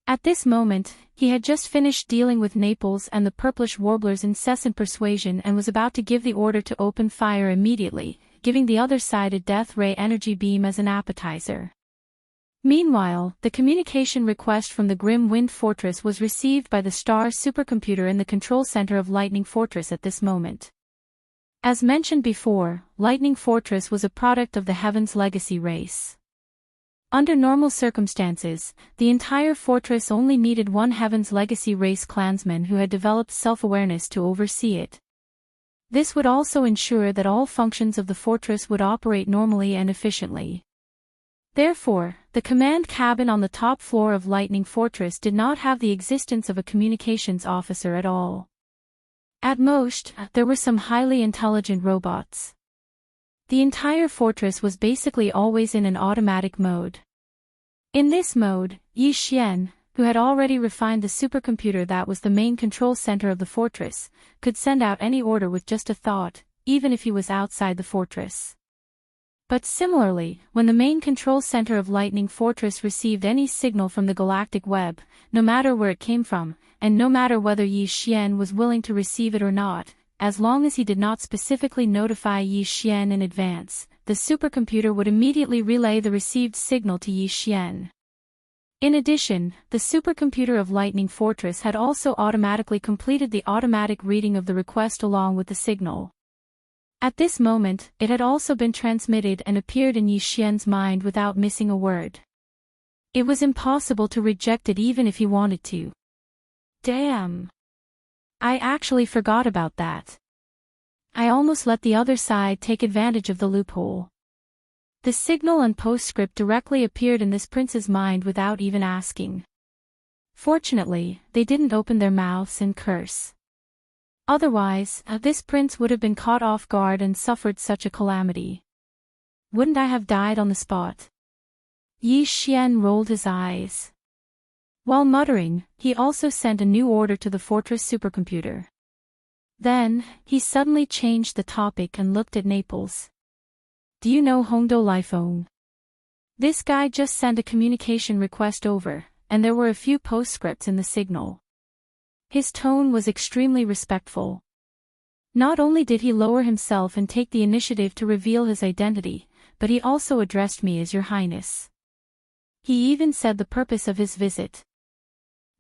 [SPEAKER 1] At this moment, he had just finished dealing with Naples and the Purplish Warbler's incessant persuasion and was about to give the order to open fire immediately, giving the other side a death ray energy beam as an appetizer. Meanwhile, the communication request from the Grim Wind Fortress was received by the Star supercomputer in the control center of Lightning Fortress at this moment. As mentioned before, Lightning Fortress was a product of the Heaven's Legacy race. Under normal circumstances, the entire fortress only needed one Heaven's Legacy race clansman who had developed self-awareness to oversee it. This would also ensure that all functions of the fortress would operate normally and efficiently. Therefore, the command cabin on the top floor of Lightning Fortress did not have the existence of a communications officer at all. At most, there were some highly intelligent robots. The entire fortress was basically always in an automatic mode. In this mode, Yi Xian, who had already refined the supercomputer that was the main control center of the fortress, could send out any order with just a thought, even if he was outside the fortress. But similarly, when the main control center of Lightning Fortress received any signal from the galactic web, no matter where it came from, and no matter whether Yi Xian was willing to receive it or not, as long as he did not specifically notify Yi Xian in advance, the supercomputer would immediately relay the received signal to Yi Xian. In addition, the supercomputer of Lightning Fortress had also automatically completed the automatic reading of the request along with the signal. At this moment, it had also been transmitted and appeared in Yi Xian's mind without missing a word. It was impossible to reject it even if he wanted to. Damn! I actually forgot about that. I almost let the other side take advantage of the loophole. The signal and postscript directly appeared in this prince's mind without even asking. Fortunately, they didn't open their mouths and curse. Otherwise, this prince would have been caught off guard and suffered such a calamity. Wouldn't I have died on the spot? Yi Xian rolled his eyes. While muttering, he also sent a new order to the fortress supercomputer. Then, he suddenly changed the topic and looked at Naples. Do you know Hongdo Lifeng? This guy just sent a communication request over, and there were a few postscripts in the signal. His tone was extremely respectful. Not only did he lower himself and take the initiative to reveal his identity, but he also addressed me as Your Highness. He even said the purpose of his visit.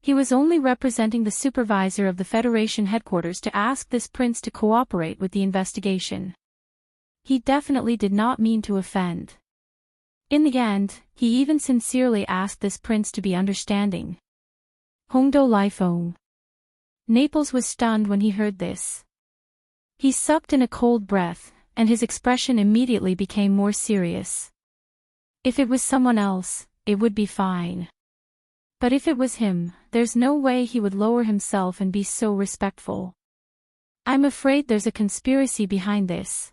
[SPEAKER 1] He was only representing the supervisor of the Federation headquarters to ask this prince to cooperate with the investigation. He definitely did not mean to offend. In the end, he even sincerely asked this prince to be understanding. Hongdo Lifeng. Naples was stunned when he heard this. He sucked in a cold breath, and his expression immediately became more serious. If it was someone else, it would be fine. But if it was him, there's no way he would lower himself and be so respectful. I'm afraid there's a conspiracy behind this.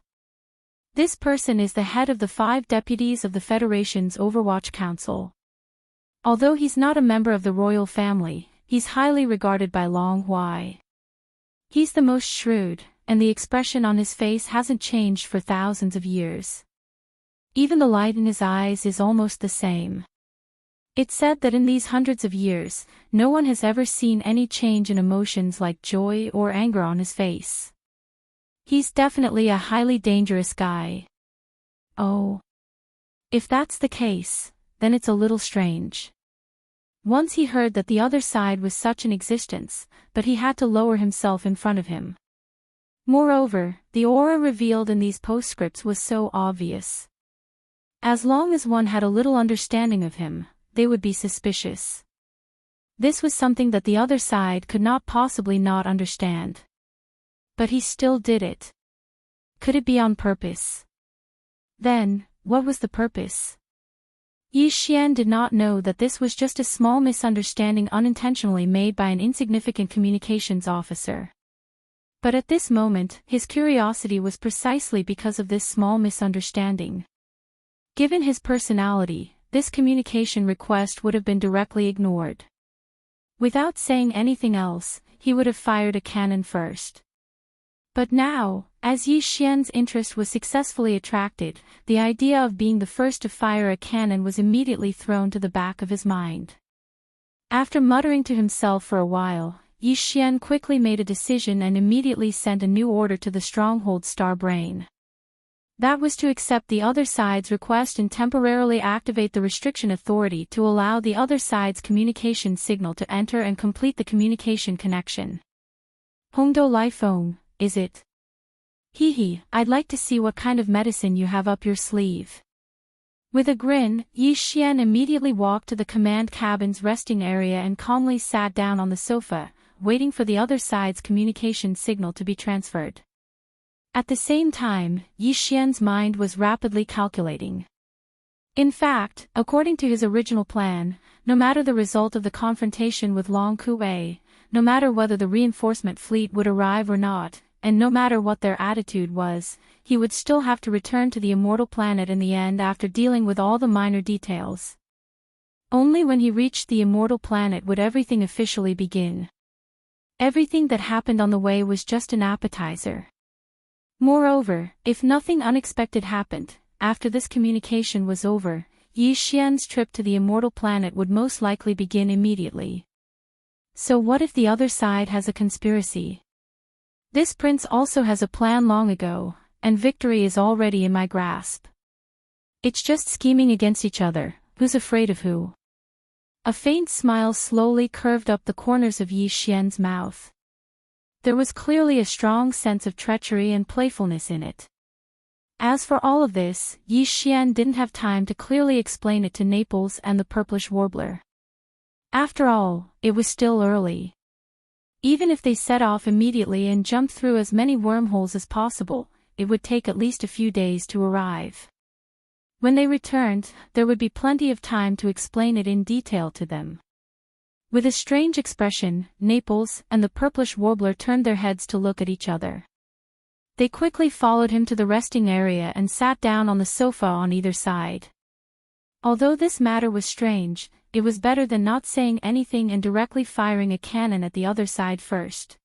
[SPEAKER 1] This person is the head of the 5 deputies of the Federation's Overwatch Council. Although he's not a member of the royal family, he's highly regarded by Long Hui. He's the most shrewd, and the expression on his face hasn't changed for thousands of years. Even the light in his eyes is almost the same. It's said that in these hundreds of years, no one has ever seen any change in emotions like joy or anger on his face. He's definitely a highly dangerous guy. Oh. If that's the case, then it's a little strange. Once he heard that the other side was such an existence, but he had to lower himself in front of him. Moreover, the aura revealed in these postscripts was so obvious. As long as one had a little understanding of him, they would be suspicious. This was something that the other side could not possibly not understand. But he still did it. Could it be on purpose? Then, what was the purpose? Yi Xian did not know that this was just a small misunderstanding unintentionally made by an insignificant communications officer. But at this moment, his curiosity was precisely because of this small misunderstanding. Given his personality, this communication request would have been directly ignored. Without saying anything else, he would have fired a cannon first. But now, as Yi Xian's interest was successfully attracted, the idea of being the first to fire a cannon was immediately thrown to the back of his mind. After muttering to himself for a while, Yi Xian quickly made a decision and immediately sent a new order to the stronghold star brain. That was to accept the other side's request and temporarily activate the restriction authority to allow the other side's communication signal to enter and complete the communication connection. Hongdo Lai Feng, is it? Hee, I'd like to see what kind of medicine you have up your sleeve. With a grin, Yi Xian immediately walked to the command cabin's resting area and calmly sat down on the sofa, waiting for the other side's communication signal to be transferred. At the same time, Yi Xian's mind was rapidly calculating. In fact, according to his original plan, no matter the result of the confrontation with Long Kuei, no matter whether the reinforcement fleet would arrive or not, and no matter what their attitude was, he would still have to return to the immortal planet in the end after dealing with all the minor details. Only when he reached the immortal planet would everything officially begin. Everything that happened on the way was just an appetizer. Moreover, if nothing unexpected happened, after this communication was over, Yi Xian's trip to the immortal planet would most likely begin immediately. So what if the other side has a conspiracy? This prince also has a plan long ago, and victory is already in my grasp. It's just scheming against each other, who's afraid of who? A faint smile slowly curved up the corners of Yi Xian's mouth. There was clearly a strong sense of treachery and playfulness in it. As for all of this, Yi Xian didn't have time to clearly explain it to Naples and the purplish warbler. After all, it was still early. Even if they set off immediately and jumped through as many wormholes as possible, it would take at least a few days to arrive. When they returned, there would be plenty of time to explain it in detail to them. With a strange expression, Naples and the purplish warbler turned their heads to look at each other. They quickly followed him to the resting area and sat down on the sofa on either side. Although this matter was strange, it was better than not saying anything and directly firing a cannon at the other side first.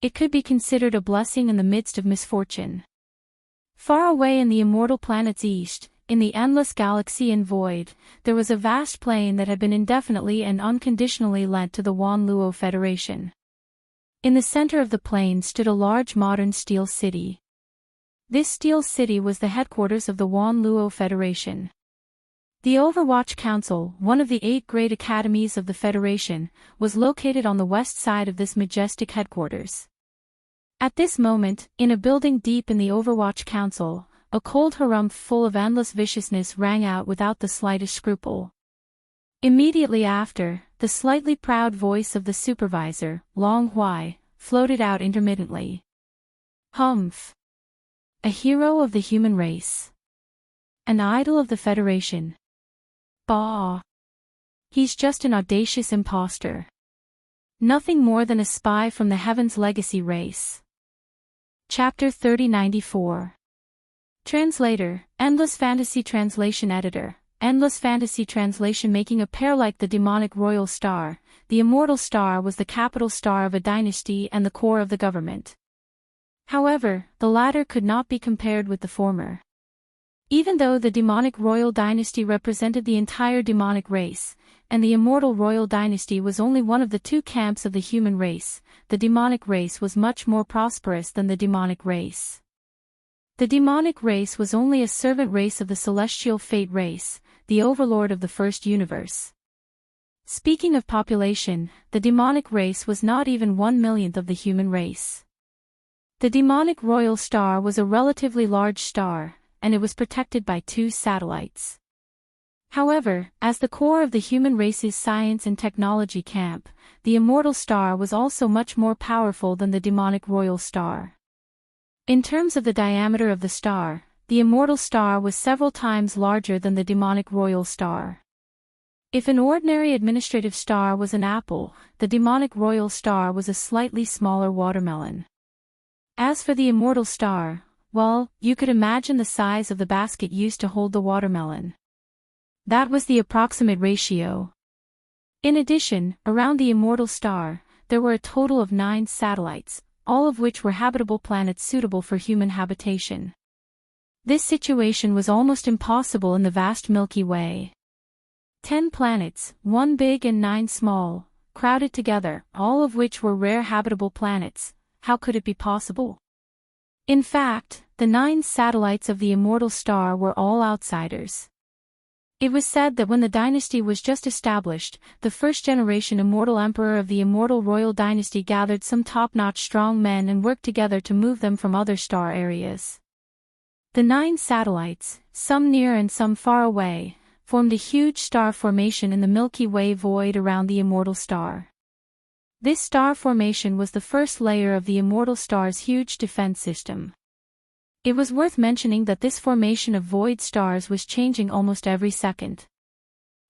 [SPEAKER 1] It could be considered a blessing in the midst of misfortune. Far away in the immortal planet's east, in the endless galaxy and void, there was a vast plain that had been indefinitely and unconditionally lent to the Wan Luo Federation. In the center of the plain stood a large modern steel city. This steel city was the headquarters of the Wan Luo Federation. The Overwatch Council, one of the 8 great academies of the Federation, was located on the west side of this majestic headquarters. At this moment, in a building deep in the Overwatch Council, a cold harumph full of endless viciousness rang out without the slightest scruple. Immediately after, the slightly proud voice of the supervisor, Long Huai, floated out intermittently. Humph. A hero of the human race. An idol of the Federation. Bah. He's just an audacious impostor. Nothing more than a spy from the Heaven's Legacy race. Chapter 3094. Translator, Endless Fantasy Translation Editor, Endless Fantasy Translation. Making a pair like the demonic royal star, the immortal star was the capital star of a dynasty and the core of the government. However, the latter could not be compared with the former. Even though the demonic royal dynasty represented the entire demonic race, and the immortal royal dynasty was only one of the two camps of the human race, the demonic race was much more prosperous than the demonic race. The demonic race was only a servant race of the celestial fate race, the overlord of the first universe. Speaking of population, the demonic race was not even 1/1,000,000th of the human race. The demonic royal star was a relatively large star, and it was protected by 2 satellites. However, as the core of the human race's science and technology camp, the immortal star was also much more powerful than the demonic royal star. In terms of the diameter of the star, the immortal star was several times larger than the demonic royal star. If an ordinary administrative star was an apple, the demonic royal star was a slightly smaller watermelon. As for the immortal star, well, you could imagine the size of the basket used to hold the watermelon. That was the approximate ratio. In addition, around the immortal star, there were a total of 9 satellites, all of which were habitable planets suitable for human habitation. This situation was almost impossible in the vast Milky Way. 10 planets, 1 big and 9 small, crowded together, all of which were rare habitable planets. How could it be possible? In fact, the 9 satellites of the immortal star were all outsiders. It was said that when the dynasty was just established, the first-generation immortal emperor of the immortal royal dynasty gathered some top-notch strong men and worked together to move them from other star areas. The 9 satellites, some near and some far away, formed a huge star formation in the Milky Way void around the immortal star. This star formation was the first layer of the immortal star's huge defense system. It was worth mentioning that this formation of void stars was changing almost every second.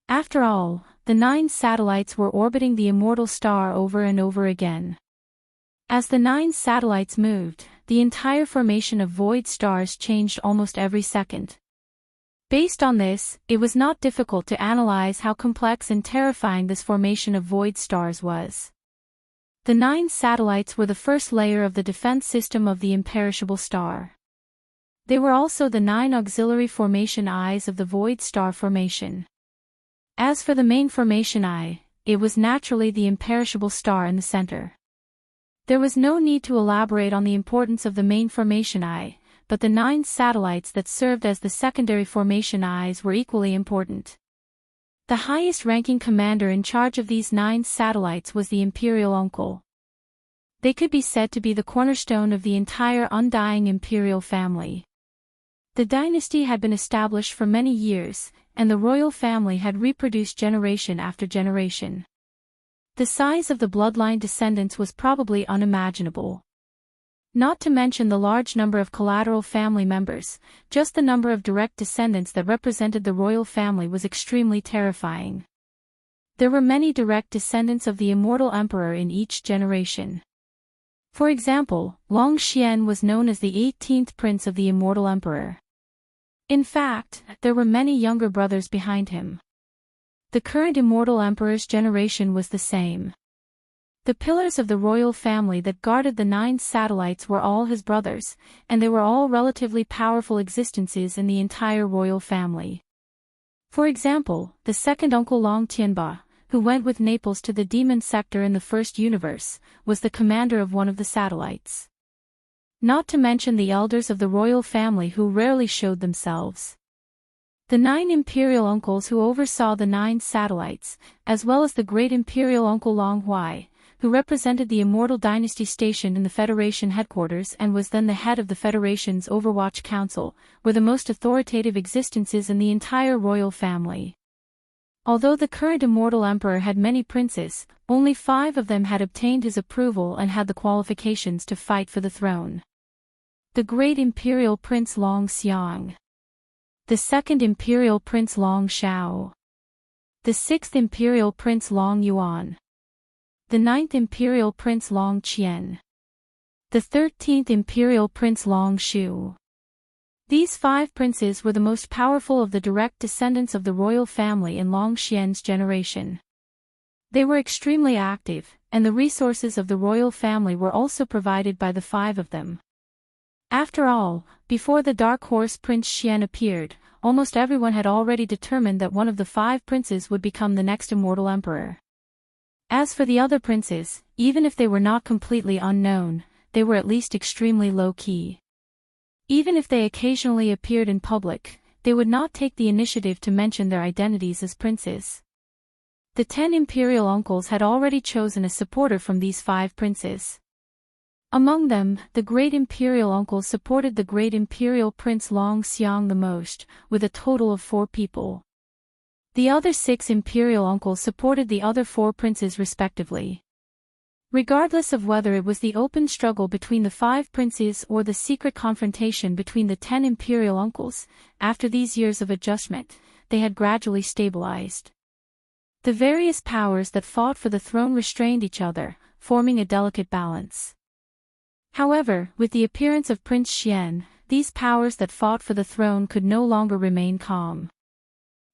[SPEAKER 1] After all, the 9 satellites were orbiting the immortal star over and over again. As the 9 satellites moved, the entire formation of void stars changed almost every second. Based on this, it was not difficult to analyze how complex and terrifying this formation of void stars was. The 9 satellites were the first layer of the defense system of the imperishable star. They were also the 9 auxiliary formation eyes of the void star formation. As for the main formation eye, it was naturally the imperishable star in the center. There was no need to elaborate on the importance of the main formation eye, but the 9 satellites that served as the secondary formation eyes were equally important. The highest-ranking commander in charge of these 9 satellites was the imperial uncle. They could be said to be the cornerstone of the entire undying imperial family. The dynasty had been established for many years, and the royal family had reproduced generation after generation. The size of the bloodline descendants was probably unimaginable. Not to mention the large number of collateral family members, just the number of direct descendants that represented the royal family was extremely terrifying. There were many direct descendants of the immortal emperor in each generation. For example, Long Xian was known as the 18th prince of the immortal emperor. In fact, there were many younger brothers behind him. The current immortal emperor's generation was the same. The pillars of the royal family that guarded the 9 satellites were all his brothers, and they were all relatively powerful existences in the entire royal family. For example, the second uncle Long Tianba, who went with Naples to the demon sector in the first universe, was the commander of one of the satellites. Not to mention the elders of the royal family who rarely showed themselves. The 9 imperial uncles who oversaw the 9 satellites, as well as the great imperial uncle Long Huai, who represented the immortal dynasty station in the Federation headquarters and was then the head of the Federation's Overwatch Council, were the most authoritative existences in the entire royal family. Although the current immortal emperor had many princes, only 5 of them had obtained his approval and had the qualifications to fight for the throne. The great imperial prince Long Xiang. The second imperial prince Long Shao. The 6th imperial prince Long Yuan. The 9th imperial prince Long Qian. The 13th imperial prince Long Shu. These 5 princes were the most powerful of the direct descendants of the royal family in Long Xian's generation. They were extremely active, and the resources of the royal family were also provided by the 5 of them. After all, before the dark horse Prince Xian appeared, almost everyone had already determined that one of the 5 princes would become the next immortal emperor. As for the other princes, even if they were not completely unknown, they were at least extremely low-key. Even if they occasionally appeared in public, they would not take the initiative to mention their identities as princes. The 10 imperial uncles had already chosen a supporter from these 5 princes. Among them, the great imperial uncle supported the great imperial prince Long Xiang the most, with a total of 4 people. The other 6 imperial uncles supported the other 4 princes respectively. Regardless of whether it was the open struggle between the 5 princes or the secret confrontation between the 10 imperial uncles, after these years of adjustment, they had gradually stabilized. The various powers that fought for the throne restrained each other, forming a delicate balance. However, with the appearance of Prince Xian, these powers that fought for the throne could no longer remain calm.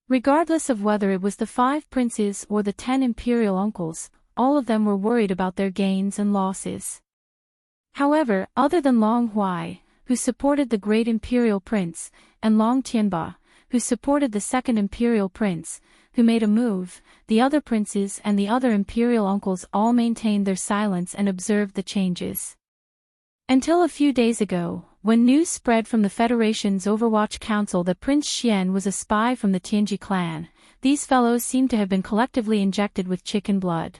[SPEAKER 1] Regardless of whether it was the 5 princes or the 10 imperial uncles, all of them were worried about their gains and losses. However, other than Long Huai, who supported the great imperial prince, and Long Tianba, who supported the second imperial prince, who made a move, the other princes and the other imperial uncles all maintained their silence and observed the changes. Until a few days ago, when news spread from the Federation's Overwatch Council that Prince Xian was a spy from the Tianji clan, these fellows seemed to have been collectively injected with chicken blood.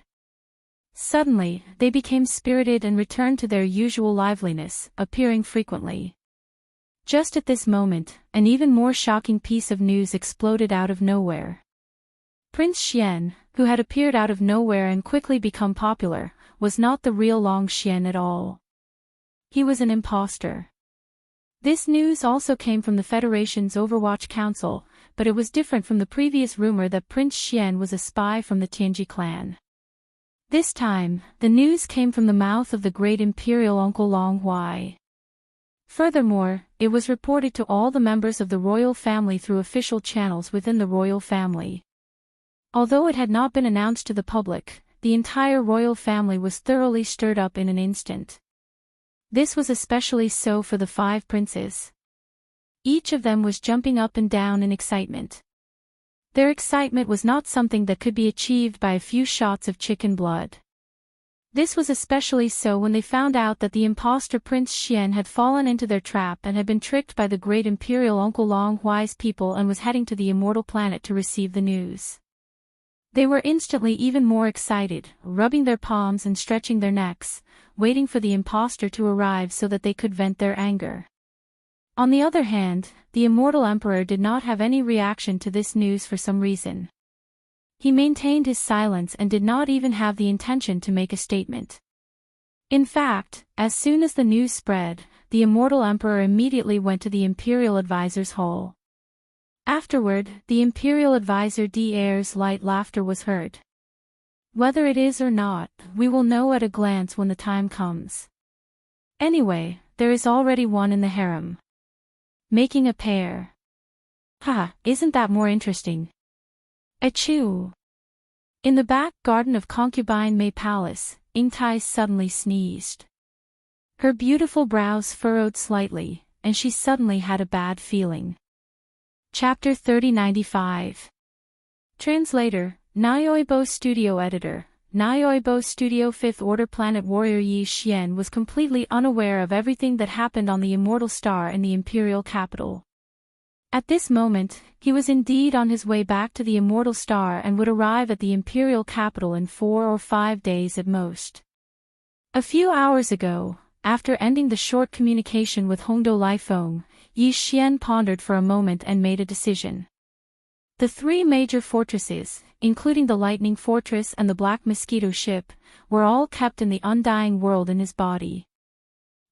[SPEAKER 1] Suddenly, they became spirited and returned to their usual liveliness, appearing frequently. Just at this moment, an even more shocking piece of news exploded out of nowhere. Prince Xian, who had appeared out of nowhere and quickly become popular, was not the real Long Xian at all. He was an imposter. This news also came from the Federation's Overwatch Council, but it was different from the previous rumor that Prince Xian was a spy from the Tianji clan. This time, the news came from the mouth of the great imperial uncle Long Huai. Furthermore, it was reported to all the members of the royal family through official channels within the royal family. Although it had not been announced to the public, the entire royal family was thoroughly stirred up in an instant. This was especially so for the 5 princes. Each of them was jumping up and down in excitement. Their excitement was not something that could be achieved by a few shots of chicken blood. This was especially so when they found out that the imposter Prince Xian had fallen into their trap and had been tricked by the great imperial uncle Long Huai's people and was heading to the immortal planet to receive the news. They were instantly even more excited, rubbing their palms and stretching their necks, waiting for the imposter to arrive so that they could vent their anger. On the other hand, the immortal emperor did not have any reaction to this news for some reason. He maintained his silence and did not even have the intention to make a statement. In fact, as soon as the news spread, the immortal emperor immediately went to the imperial advisor's hall. Afterward, the imperial advisor D'Air's light laughter was heard. Whether it is or not, we will know at a glance when the time comes. Anyway, there is already one in the harem. Making a pair. Ha, isn't that more interesting? Achoo! In the back garden of Concubine May Palace, Ingtai suddenly sneezed. Her beautiful brows furrowed slightly, and she suddenly had a bad feeling. Chapter 3095. Translator, Audiobook Studio Editor, Audiobook Studio 5th Order Planet Warrior Yi Xian was completely unaware of everything that happened on the Immortal Star in the Imperial Capital. At this moment, he was indeed on his way back to the Immortal Star and would arrive at the Imperial Capital in 4 or 5 days at most. A few hours ago, after ending the short communication with Hongdou Lifeng, Yi Xian pondered for a moment and made a decision. The 3 major fortresses, including the Lightning Fortress and the Black Mosquito ship, were all kept in the undying world in his body.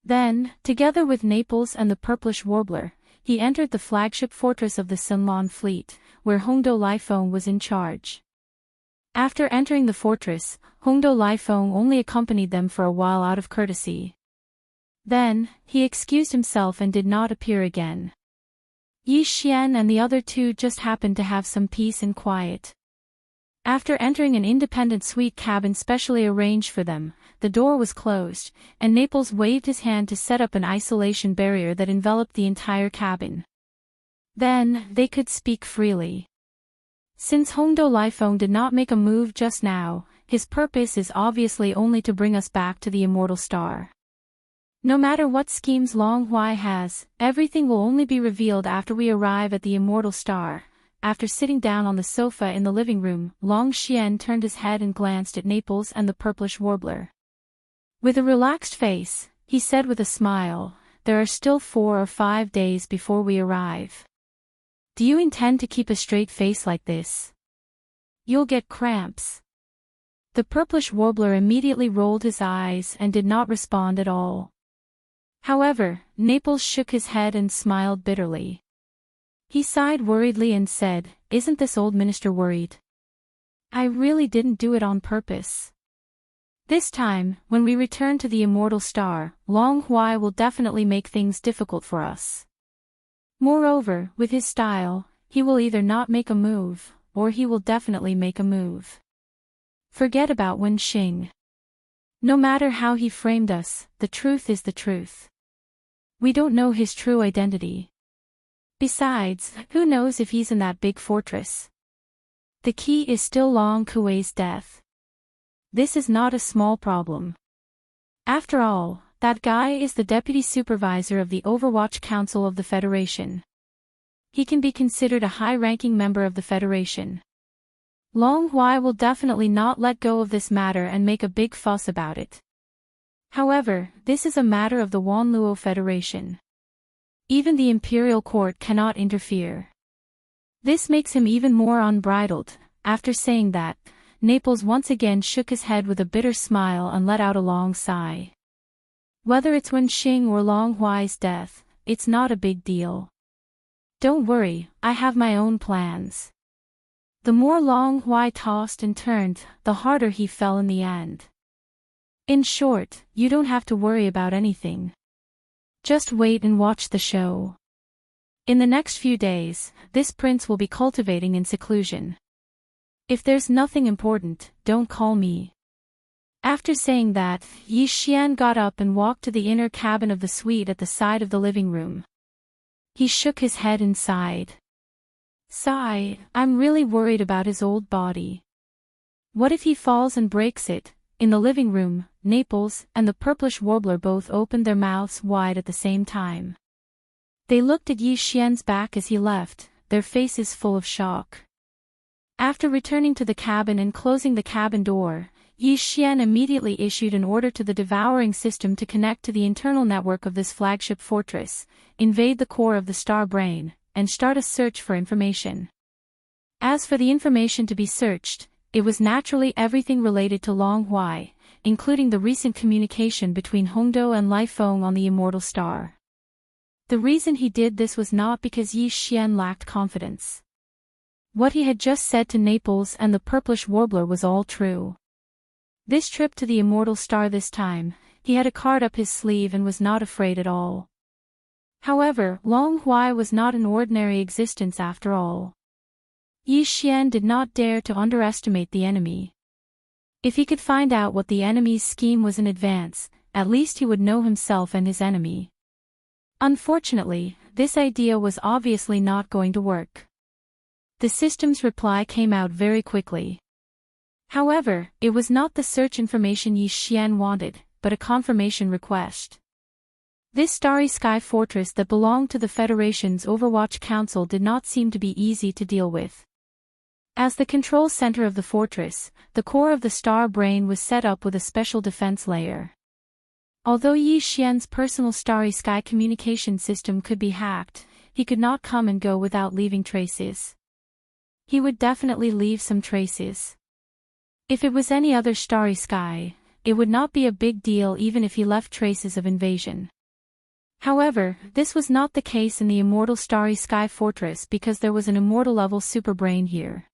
[SPEAKER 1] Then, together with Naples and the Purplish Warbler, he entered the flagship fortress of the Sunlan fleet, where Hongdou Lifeng was in charge. After entering the fortress, Hongdou Lifeng only accompanied them for a while out of courtesy. Then, he excused himself and did not appear again. Yi Xian and the other 2 just happened to have some peace and quiet. After entering an independent suite cabin specially arranged for them, the door was closed, and Naples waved his hand to set up an isolation barrier that enveloped the entire cabin. Then, they could speak freely. Since Hongdo Lifeng did not make a move just now, his purpose is obviously only to bring us back to the immortal star. No matter what schemes Long Huai has, everything will only be revealed after we arrive at the immortal star. After sitting down on the sofa in the living room, Long Xian turned his head and glanced at Naples and the purplish warbler. With a relaxed face, he said with a smile, "There are still 4 or 5 days before we arrive. Do you intend to keep a straight face like this? You'll get cramps." The purplish warbler immediately rolled his eyes and did not respond at all. However, Naples shook his head and smiled bitterly. He sighed worriedly and said, "Isn't this old minister worried? I really didn't do it on purpose. This time, when we return to the immortal star, Long Huai will definitely make things difficult for us. Moreover, with his style, he will either not make a move, or he will definitely make a move. Forget about Wen Xing. No matter how he framed us, the truth is the truth. We don't know his true identity. Besides, who knows if he's in that big fortress? The key is still Long Kuei's death. This is not a small problem. After all, that guy is the deputy supervisor of the Overwatch Council of the Federation. He can be considered a high-ranking member of the Federation. Long Huai will definitely not let go of this matter and make a big fuss about it. However, this is a matter of the Wanluo Federation. Even the Imperial Court cannot interfere. This makes him even more unbridled. After saying that, Naples once again shook his head with a bitter smile and let out a long sigh. Whether it's Wen Xing or Long Huai's death, it's not a big deal. Don't worry, I have my own plans. The more Long Huai tossed and turned, the harder he fell in the end. In short, you don't have to worry about anything. Just wait and watch the show. In the next few days, this prince will be cultivating in seclusion. If there's nothing important, don't call me." After saying that, Yi Xian got up and walked to the inner cabin of the suite at the side of the living room. He shook his head and sighed. "Sigh, I'm really worried about his old body. What if he falls and breaks it?" In the living room, Naples and the purplish warbler both opened their mouths wide at the same time. They looked at Yi Xian's back as he left, their faces full of shock. After returning to the cabin and closing the cabin door, Yi Xian immediately issued an order to the devouring system to connect to the internal network of this flagship fortress, invade the core of the star brain, and start a search for information. As for the information to be searched, it was naturally everything related to Long Huai, including the recent communication between Hongdo and Lifeng on the immortal star. The reason he did this was not because Yi Xian lacked confidence. What he had just said to Naples and the purplish warbler was all true. This trip to the immortal star this time, he had a card up his sleeve and was not afraid at all. However, Long Huai was not an ordinary existence after all. Yi Xian did not dare to underestimate the enemy. If he could find out what the enemy's scheme was in advance, at least he would know himself and his enemy. Unfortunately, this idea was obviously not going to work. The system's reply came out very quickly. However, it was not the search information Yi Xian wanted, but a confirmation request. This starry sky fortress that belonged to the Federation's Overwatch Council did not seem to be easy to deal with. As the control center of the fortress, the core of the star brain was set up with a special defense layer. Although Yi Xian's personal starry sky communication system could be hacked, he could not come and go without leaving traces. He would definitely leave some traces. If it was any other starry sky, it would not be a big deal even if he left traces of invasion. However, this was not the case in the immortal starry sky fortress because there was an immortal-level superbrain here.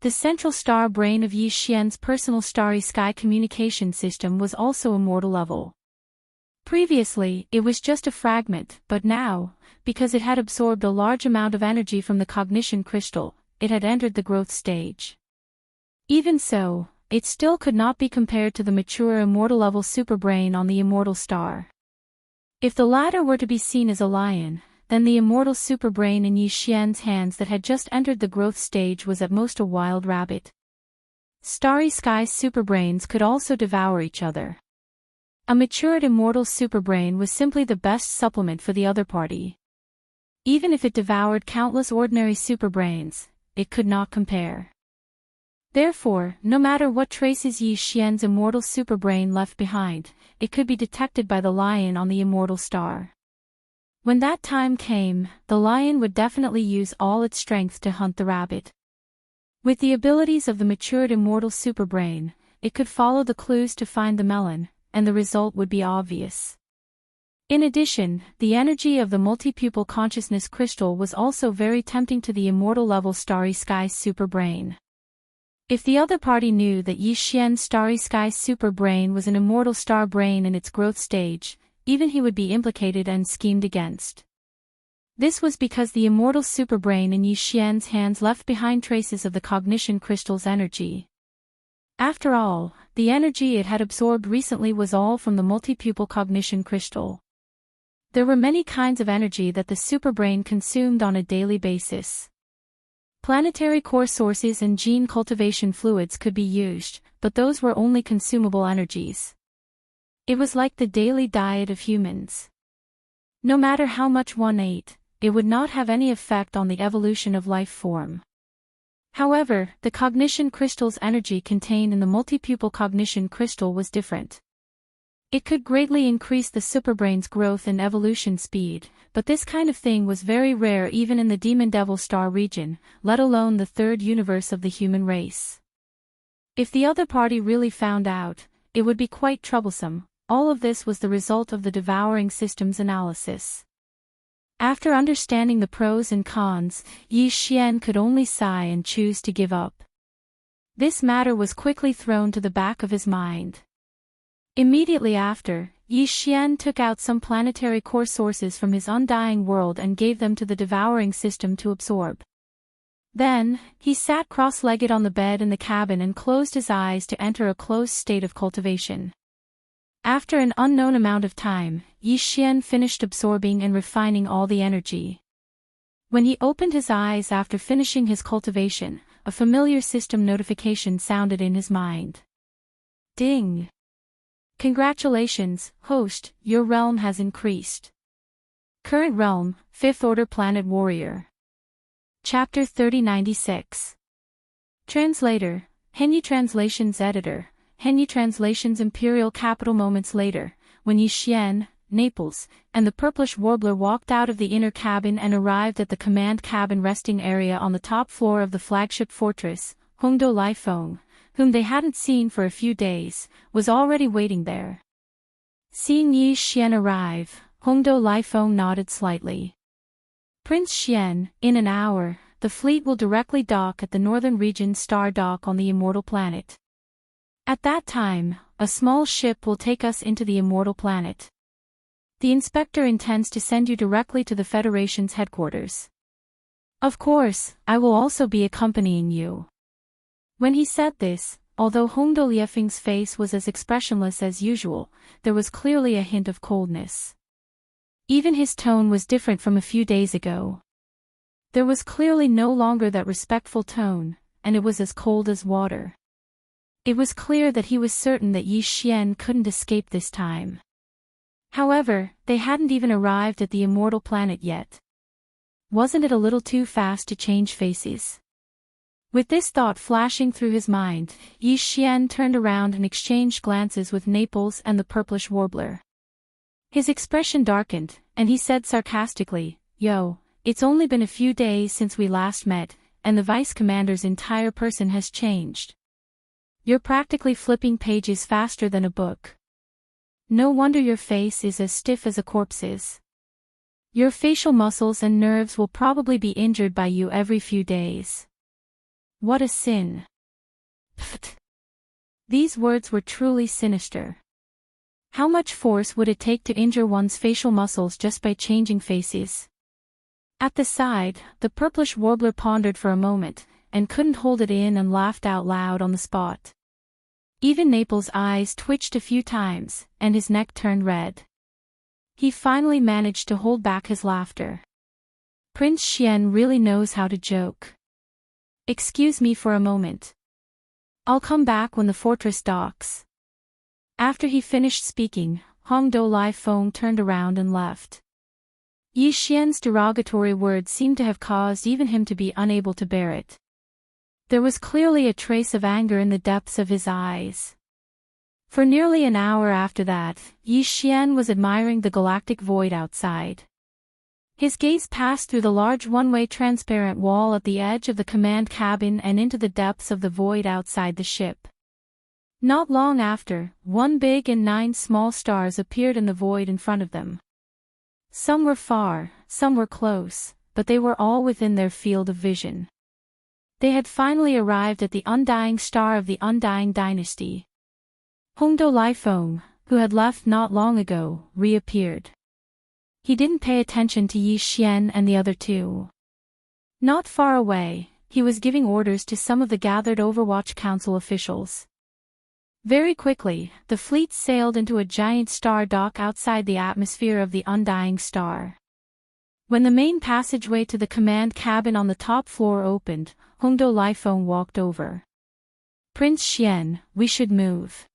[SPEAKER 1] The central star brain of Yi Xian's personal starry sky communication system was also immortal level. Previously, it was just a fragment, but now, because it had absorbed a large amount of energy from the cognition crystal, it had entered the growth stage. Even so, it still could not be compared to the mature immortal-level superbrain on the immortal star. If the latter were to be seen as a lion, then the immortal superbrain in Yi Xian's hands that had just entered the growth stage was at most a wild rabbit. Starry Sky superbrains could also devour each other. A matured immortal superbrain was simply the best supplement for the other party. Even if it devoured countless ordinary superbrains, it could not compare. Therefore, no matter what traces Yi Xian's immortal superbrain left behind, it could be detected by the lion on the immortal star. When that time came, the lion would definitely use all its strength to hunt the rabbit. With the abilities of the matured immortal superbrain, it could follow the clues to find the melon, and the result would be obvious. In addition, the energy of the multi-pupil consciousness crystal was also very tempting to the immortal-level Starry Sky superbrain. If the other party knew that Yi Xian's Starry Sky superbrain was an immortal star brain in its growth stage, even he would be implicated and schemed against. This was because the immortal superbrain in Yi Xian's hands left behind traces of the cognition crystal's energy. After all, the energy it had absorbed recently was all from the multi-pupil cognition crystal. There were many kinds of energy that the superbrain consumed on a daily basis. Planetary core sources and gene cultivation fluids could be used, but those were only consumable energies. It was like the daily diet of humans. No matter how much one ate, it would not have any effect on the evolution of life form. However, the cognition crystal's energy contained in the multi-pupil cognition crystal was different. It could greatly increase the superbrain's growth and evolution speed, but this kind of thing was very rare even in the Demon Devil Star region, let alone the third universe of the human race. If the other party really found out, it would be quite troublesome. All of this was the result of the devouring system's analysis. After understanding the pros and cons, Yi Xian could only sigh and choose to give up. This matter was quickly thrown to the back of his mind. Immediately after, Yi Xian took out some planetary core sources from his undying world and gave them to the devouring system to absorb. Then, he sat cross-legged on the bed in the cabin and closed his eyes to enter a closed state of cultivation. After an unknown amount of time, Yi Xian finished absorbing and refining all the energy. When he opened his eyes after finishing his cultivation, a familiar system notification sounded in his mind. Ding! Congratulations, host, your realm has increased. Current realm, 5th Order Planet Warrior. Chapter 3096. Translator, Henyi Translations Editor, Henyi Translations Imperial Capital. Moments later, when Yi Xian, Naples, and the purplish warbler walked out of the inner cabin and arrived at the command cabin resting area on the top floor of the flagship fortress, Hongdo Lifeng, whom they hadn't seen for a few days, was already waiting there. Seeing Yi Xian arrive, Hongdo Lifeng nodded slightly. Prince Xian, in an hour, the fleet will directly dock at the northern region Star Dock on the immortal planet. At that time, a small ship will take us into the immortal planet. The inspector intends to send you directly to the Federation's headquarters. Of course, I will also be accompanying you. When he said this, although Hongdo Liefeng's face was as expressionless as usual, there was clearly a hint of coldness. Even his tone was different from a few days ago. There was clearly no longer that respectful tone, and it was as cold as water. It was clear that he was certain that Yi Xian couldn't escape this time. However, they hadn't even arrived at the immortal planet yet. Wasn't it a little too fast to change faces? With this thought flashing through his mind, Yi Xian turned around and exchanged glances with Naples and the purplish warbler. His expression darkened, and he said sarcastically, "Yo, it's only been a few days since we last met, and the vice commander's entire person has changed. You're practically flipping pages faster than a book. No wonder your face is as stiff as a corpse's. Your facial muscles and nerves will probably be injured by you every few days. What a sin." Pfft. These words were truly sinister. How much force would it take to injure one's facial muscles just by changing faces? At the side, the purplish warbler pondered for a moment, and couldn't hold it in and laughed out loud on the spot. Even Naples' eyes twitched a few times, and his neck turned red. He finally managed to hold back his laughter. Prince Xian really knows how to joke. Excuse me for a moment. I'll come back when the fortress docks. After he finished speaking, Hongdou Lai Feng turned around and left. Yi Xian's derogatory words seemed to have caused even him to be unable to bear it. There was clearly a trace of anger in the depths of his eyes. For nearly an hour after that, Yi Xian was admiring the galactic void outside. His gaze passed through the large one-way transparent wall at the edge of the command cabin and into the depths of the void outside the ship. Not long after, 1 big and 9 small stars appeared in the void in front of them. Some were far, some were close, but they were all within their field of vision. They had finally arrived at the undying star of the undying dynasty. Hongdou Lai Feng, who had left not long ago, reappeared. He didn't pay attention to Yi Xian and the other two. Not far away, he was giving orders to some of the gathered Overwatch Council officials. Very quickly, the fleet sailed into a giant star dock outside the atmosphere of the undying star. When the main passageway to the command cabin on the top floor opened, Hongdou Lai Feng walked over. Prince Xian, we should move.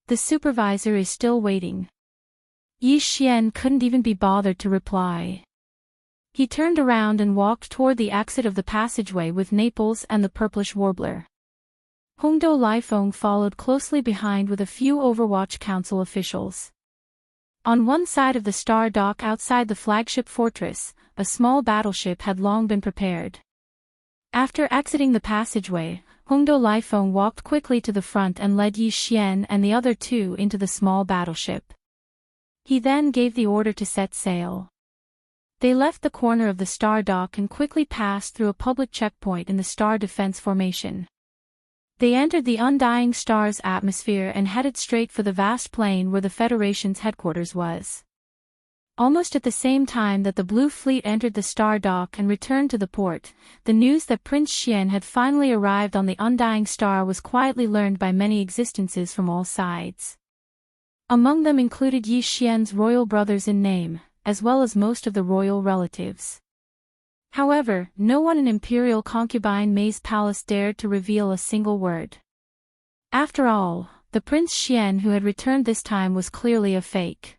[SPEAKER 1] The supervisor is still waiting. Yi Xian couldn't even be bothered to reply. He turned around and walked toward the exit of the passageway with Naples and the purplish warbler. Hongdou Lai Feng followed closely behind with a few Overwatch Council officials. On one side of the star dock outside the flagship fortress, a small battleship had long been prepared. After exiting the passageway, Hongdou Lai Feng walked quickly to the front and led Yi Xian and the other two into the small battleship. He then gave the order to set sail. They left the corner of the star dock and quickly passed through a public checkpoint in the star defense formation. They entered the undying star's atmosphere and headed straight for the vast plain where the Federation's headquarters was. Almost at the same time that the Blue Fleet entered the star dock and returned to the port, the news that Prince Xian had finally arrived on the undying star was quietly learned by many existences from all sides. Among them included Yi Xian's royal brothers in name, as well as most of the royal relatives. However, no one in Imperial concubine Mei's palace dared to reveal a single word. After all, the Prince Xian who had returned this time was clearly a fake.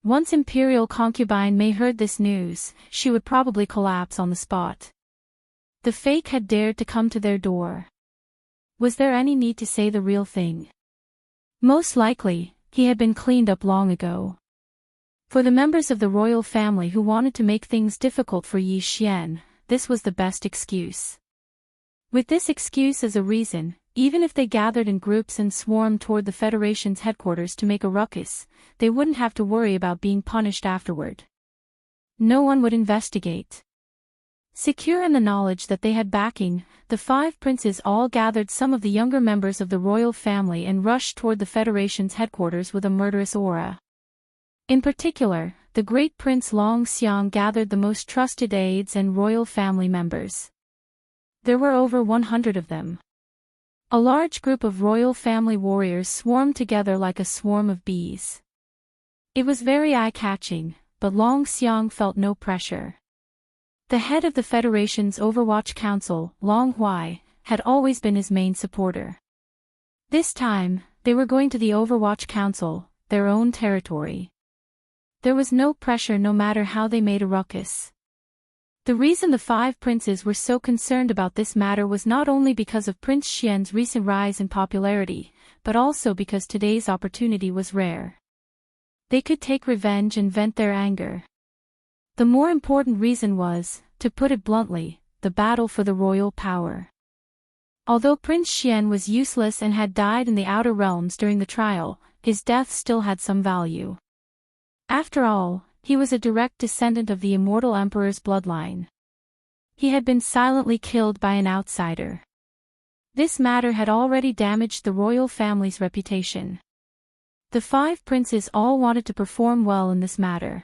[SPEAKER 1] Once Imperial concubine Mei heard this news, she would probably collapse on the spot. The fake had dared to come to their door. Was there any need to say the real thing? Most likely, he had been cleaned up long ago. For the members of the royal family who wanted to make things difficult for Yi Xian, this was the best excuse. With this excuse as a reason, even if they gathered in groups and swarmed toward the Federation's headquarters to make a ruckus, they wouldn't have to worry about being punished afterward. No one would investigate. Secure in the knowledge that they had backing, the 5 princes all gathered some of the younger members of the royal family and rushed toward the Federation's headquarters with a murderous aura. In particular, the great Prince Long Xiang gathered the most trusted aides and royal family members. There were over 100 of them. A large group of royal family warriors swarmed together like a swarm of bees. It was very eye-catching, but Long Xiang felt no pressure. The head of the Federation's Overwatch Council, Long Huai, had always been his main supporter. This time, they were going to the Overwatch Council, their own territory. There was no pressure no matter how they made a ruckus. The reason the 5 princes were so concerned about this matter was not only because of Prince Xian's recent rise in popularity, but also because today's opportunity was rare. They could take revenge and vent their anger. The more important reason was, to put it bluntly, the battle for the royal power. Although Prince Xian was useless and had died in the Outer Realms during the trial, his death still had some value. After all, he was a direct descendant of the immortal emperor's bloodline. He had been silently killed by an outsider. This matter had already damaged the royal family's reputation. The 5 princes all wanted to perform well in this matter.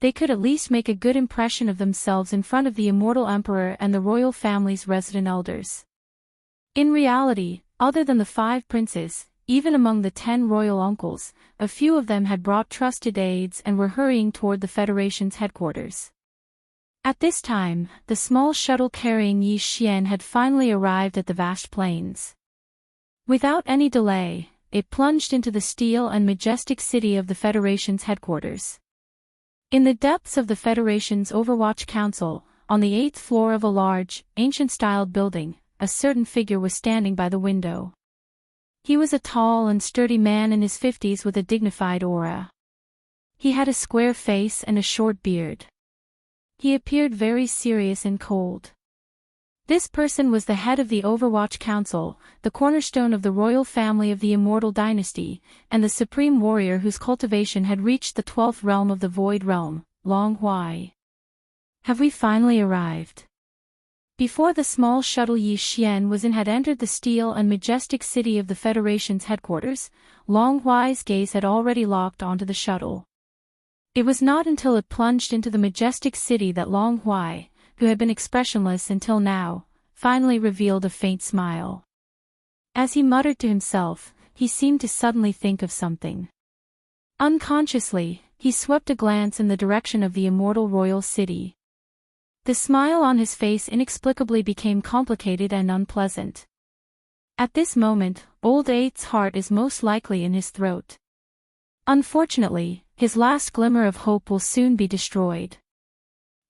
[SPEAKER 1] They could at least make a good impression of themselves in front of the immortal emperor and the royal family's resident elders. In reality, other than the 5 princes, even among the 10 royal uncles, a few of them had brought trusted aides and were hurrying toward the Federation's headquarters. At this time, the small shuttle carrying Yi Xian had finally arrived at the vast plains. Without any delay, it plunged into the steel and majestic city of the Federation's headquarters. In the depths of the Federation's Overwatch Council, on the 8th floor of a large, ancient-styled building, a certain figure was standing by the window. He was a tall and sturdy man in his 50s with a dignified aura. He had a square face and a short beard. He appeared very serious and cold. This person was the head of the Overwatch Council, the cornerstone of the royal family of the Immortal Dynasty, and the supreme warrior whose cultivation had reached the 12th realm of the Void Realm, Long Huai. Have we finally arrived? Before the small shuttle Yi Xian was in had entered the steel and majestic city of the Federation's headquarters, Long Huai's gaze had already locked onto the shuttle. It was not until it plunged into the majestic city that Long Huai, who had been expressionless until now, finally revealed a faint smile. As he muttered to himself, he seemed to suddenly think of something. Unconsciously, he swept a glance in the direction of the immortal royal city. The smile on his face inexplicably became complicated and unpleasant. At this moment, Old Eight's heart is most likely in his throat. Unfortunately, his last glimmer of hope will soon be destroyed.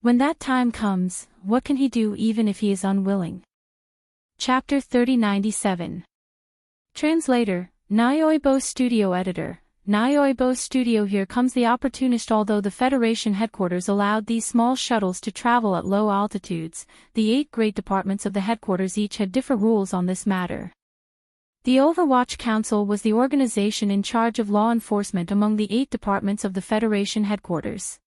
[SPEAKER 1] When that time comes, what can he do even if he is unwilling? Chapter 3097. Translator, Nyoibo Studio Editor, Nyoibo Studio. Here comes the opportunist. Although the Federation headquarters allowed these small shuttles to travel at low altitudes, the 8 great departments of the headquarters each had different rules on this matter. The Overwatch Council was the organization in charge of law enforcement among the 8 departments of the Federation headquarters.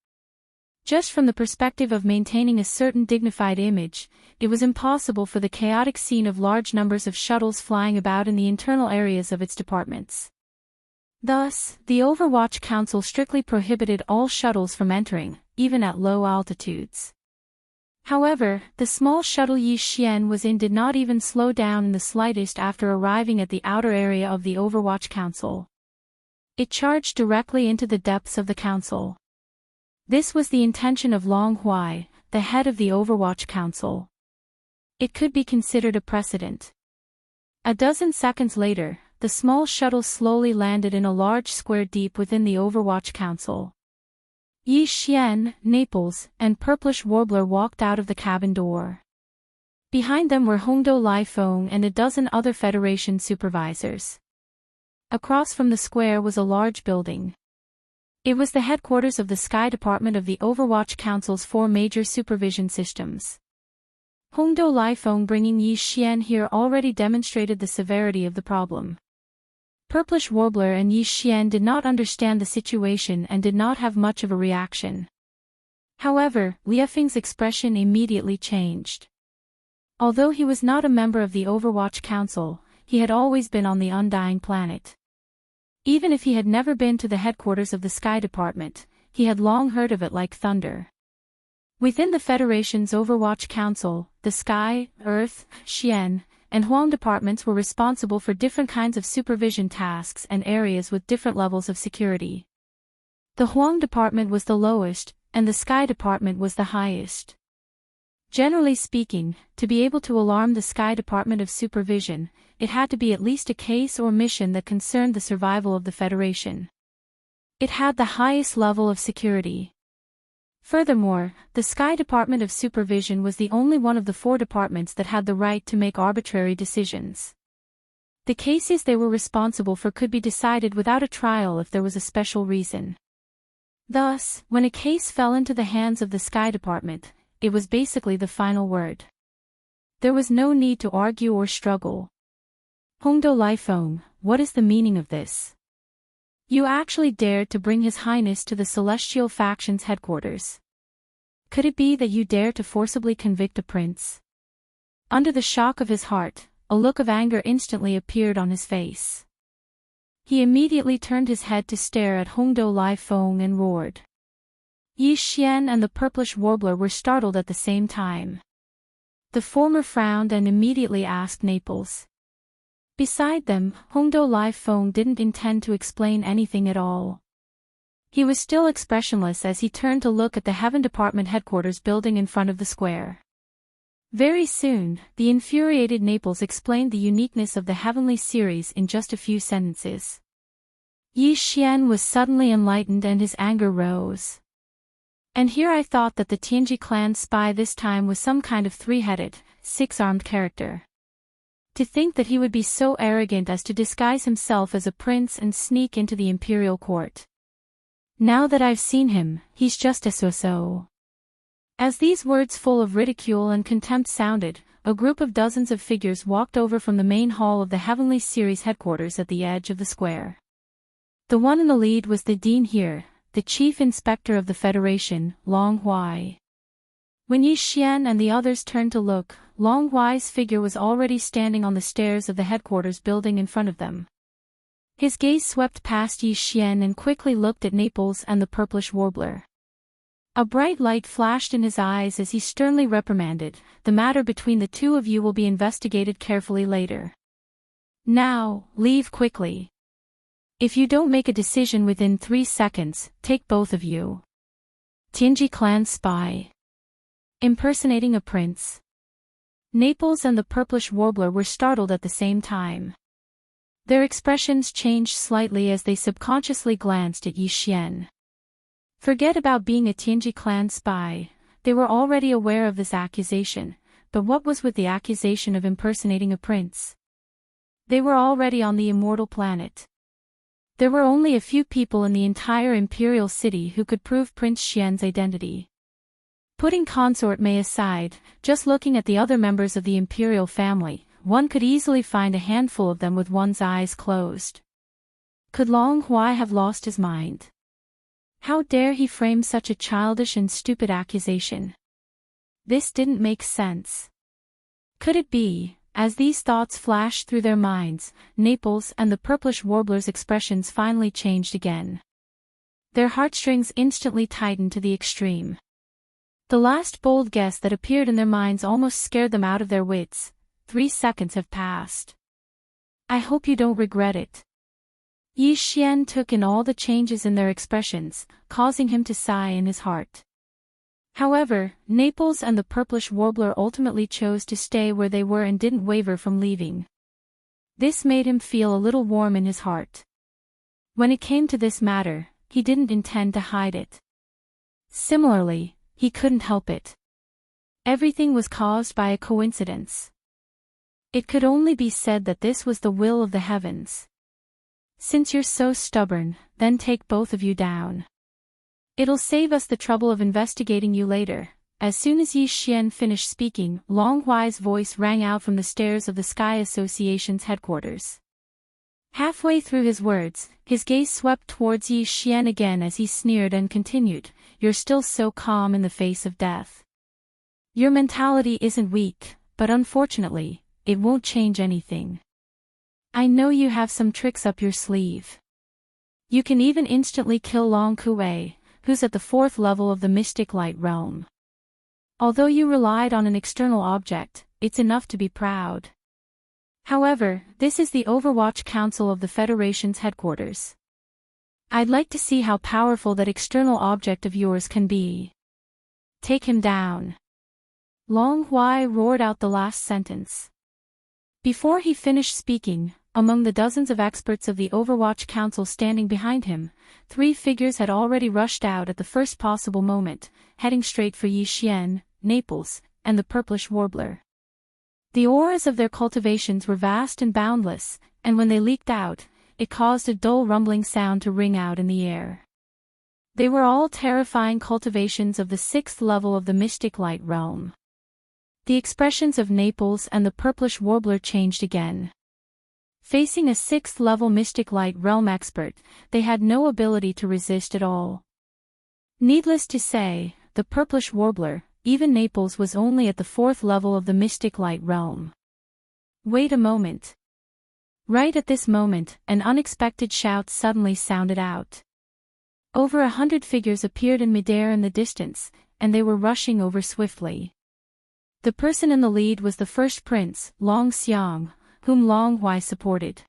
[SPEAKER 1] Just from the perspective of maintaining a certain dignified image, it was impossible for the chaotic scene of large numbers of shuttles flying about in the internal areas of its departments. Thus, the Overwatch Council strictly prohibited all shuttles from entering, even at low altitudes. However, the small shuttle Yi Xian was in did not even slow down in the slightest after arriving at the outer area of the Overwatch Council. It charged directly into the depths of the council. This was the intention of Long Huai, the head of the Overwatch Council. It could be considered a precedent. A dozen seconds later, the small shuttle slowly landed in a large square deep within the Overwatch Council. Yi Xian, Naples, and Purplish Warbler walked out of the cabin door. Behind them were Hongdo Laifeng and a dozen other Federation supervisors. Across from the square was a large building. It was the headquarters of the Sky Department of the Overwatch Council's 4 major supervision systems. Hongdo Laifeng bringing Yi Xian here already demonstrated the severity of the problem. Purplish Warbler and Yi Xian did not understand the situation and did not have much of a reaction. However, Liefeng's expression immediately changed. Although he was not a member of the Overwatch Council, he had always been on the Undying Planet. Even if he had never been to the headquarters of the Sky Department, he had long heard of it like thunder. Within the Federation's Overwatch Council, the Sky, Earth, Xian, and Huang departments were responsible for different kinds of supervision tasks and areas with different levels of security. The Huang department was the lowest, and the Sky department was the highest. Generally speaking, to be able to alarm the Sky Department of Supervision, it had to be at least a case or mission that concerned the survival of the Federation. It had the highest level of security. Furthermore, the Sky Department of Supervision was the only one of the 4 departments that had the right to make arbitrary decisions. The cases they were responsible for could be decided without a trial if there was a special reason. Thus, when a case fell into the hands of the Sky Department, it was basically the final word. There was no need to argue or struggle. Hongdo Laifeng, what is the meaning of this? You actually dared to bring His Highness to the Celestial Faction's headquarters. Could it be that you dare to forcibly convict a prince? Under the shock of his heart, a look of anger instantly appeared on his face. He immediately turned his head to stare at Hongdo Laifeng and roared. Yi Xian and the purplish warbler were startled at the same time. The former frowned and immediately asked Naples. Beside them, Hongdou Lai Feng didn't intend to explain anything at all. He was still expressionless as he turned to look at the Heaven Department headquarters building in front of the square. Very soon, the infuriated Naples explained the uniqueness of the Heavenly Series in just a few sentences. Yi Xian was suddenly enlightened and his anger rose. And here I thought that the Tianji clan spy this time was some kind of three-headed, six-armed character. To think that he would be so arrogant as to disguise himself as a prince and sneak into the imperial court. Now that I've seen him, he's just a so-so. As these words full of ridicule and contempt sounded, a group of dozens of figures walked over from the main hall of the Heavenly Series headquarters at the edge of the square. The one in the lead was the dean here, the chief inspector of the Federation, Long Huai. When Yi Xian and the others turned to look, Long Huai's figure was already standing on the stairs of the headquarters building in front of them. His gaze swept past Yi Xian and quickly looked at Naples and the purplish warbler. A bright light flashed in his eyes as he sternly reprimanded, "The matter between the two of you will be investigated carefully later. Now, leave quickly. If you don't make a decision within 3 seconds, take both of you." Tianji clan spy. Impersonating a prince. Naples and the purplish warbler were startled at the same time. Their expressions changed slightly as they subconsciously glanced at Yi Xian. Forget about being a Tianji clan spy, they were already aware of this accusation, but what was with the accusation of impersonating a prince? They were already on the immortal planet. There were only a few people in the entire imperial city who could prove Prince Xian's identity. Putting consort Mei aside, just looking at the other members of the imperial family, one could easily find a handful of them with one's eyes closed. Could Long Huai have lost his mind? How dare he frame such a childish and stupid accusation? This didn't make sense. Could it be? As these thoughts flashed through their minds, Naples and the purplish warbler's expressions finally changed again. Their heartstrings instantly tightened to the extreme. The last bold guess that appeared in their minds almost scared them out of their wits. 3 seconds have passed. I hope you don't regret it. Yi Xian took in all the changes in their expressions, causing him to sigh in his heart. However, Naples and the purplish warbler ultimately chose to stay where they were and didn't waver from leaving. This made him feel a little warm in his heart. When it came to this matter, he didn't intend to hide it. Similarly, he couldn't help it. Everything was caused by a coincidence. It could only be said that this was the will of the heavens. Since you're so stubborn, then take both of you down. It'll save us the trouble of investigating you later. As soon as Yi Xian finished speaking, Long Huai's voice rang out from the stairs of the Sky Association's headquarters. Halfway through his words, his gaze swept towards Yi Xian again as he sneered and continued, "You're still so calm in the face of death. Your mentality isn't weak, but unfortunately, it won't change anything. I know you have some tricks up your sleeve. You can even instantly kill Long Kuei, who's at the 4th level of the Mystic Light Realm. Although you relied on an external object, it's enough to be proud. However, this is the Overwatch Council of the Federation's headquarters. I'd like to see how powerful that external object of yours can be. Take him down." Long Huai roared out the last sentence. Before he finished speaking, among the dozens of experts of the Overwatch Council standing behind him, 3 figures had already rushed out at the first possible moment, heading straight for Yi Xian, Naples, and the purplish warbler. The auras of their cultivations were vast and boundless, and when they leaked out, it caused a dull rumbling sound to ring out in the air. They were all terrifying cultivations of the 6th level of the Mystic Light Realm. The expressions of Naples and the purplish warbler changed again. Facing a 6th level Mystic Light Realm expert, they had no ability to resist at all. Needless to say, the purplish warbler, even Naples, was only at the 4th level of the Mystic Light Realm. Wait a moment. Right at this moment, an unexpected shout suddenly sounded out. Over 100 figures appeared in midair in the distance, and they were rushing over swiftly. The person in the lead was the first prince, Long Xiang, whom Long Huai supported.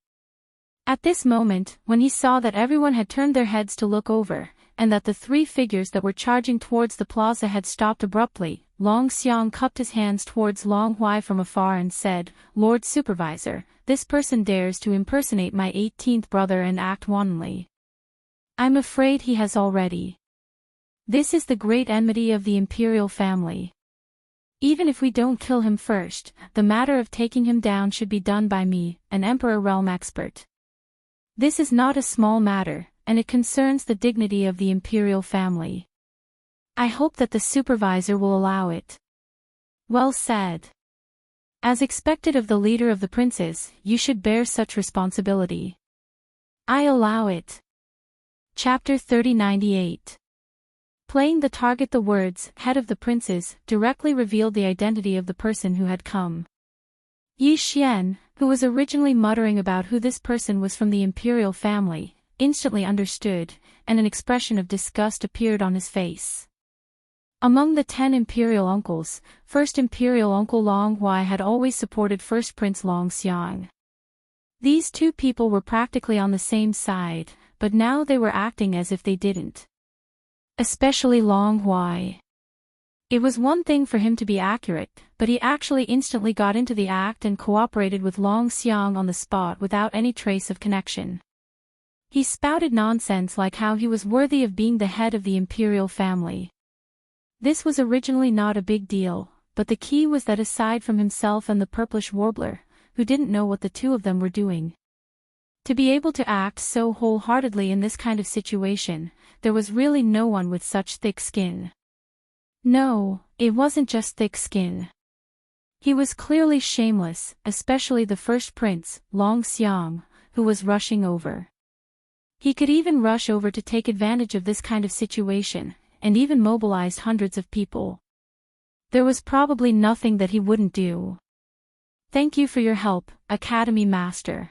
[SPEAKER 1] At this moment, when he saw that everyone had turned their heads to look over, and that the 3 figures that were charging towards the plaza had stopped abruptly, Long Xiang cupped his hands towards Long Huai from afar and said, "Lord Supervisor, this person dares to impersonate my 18th brother and act wantonly. I'm afraid he has already. This is the great enmity of the imperial family. Even if we don't kill him first, the matter of taking him down should be done by me, an emperor realm expert. This is not a small matter, and it concerns the dignity of the imperial family. I hope that the supervisor will allow it." Well said. As expected of the leader of the princes, you should bear such responsibility. I allow it. Chapter 3098. Playing the target. The words, "head of the princes," directly revealed the identity of the person who had come. Yi Xian, who was originally muttering about who this person was from the imperial family, instantly understood, and an expression of disgust appeared on his face. Among the 10 imperial uncles, first imperial uncle Long Huai had always supported first prince Long Xiang. These 2 people were practically on the same side, but now they were acting as if they didn't. Especially Long Huai. It was one thing for him to be accurate, but he actually instantly got into the act and cooperated with Long Xiang on the spot without any trace of connection. He spouted nonsense like how he was worthy of being the head of the imperial family. This was originally not a big deal, but the key was that aside from himself and the purplish warbler, who didn't know what the 2 of them were doing, to be able to act so wholeheartedly in this kind of situation, there was really no one with such thick skin. No, it wasn't just thick skin. He was clearly shameless, especially the first prince, Long Xiang, who was rushing over. He could even rush over to take advantage of this kind of situation, and even mobilized hundreds of people. There was probably nothing that he wouldn't do. Thank you for your help, Academy Master.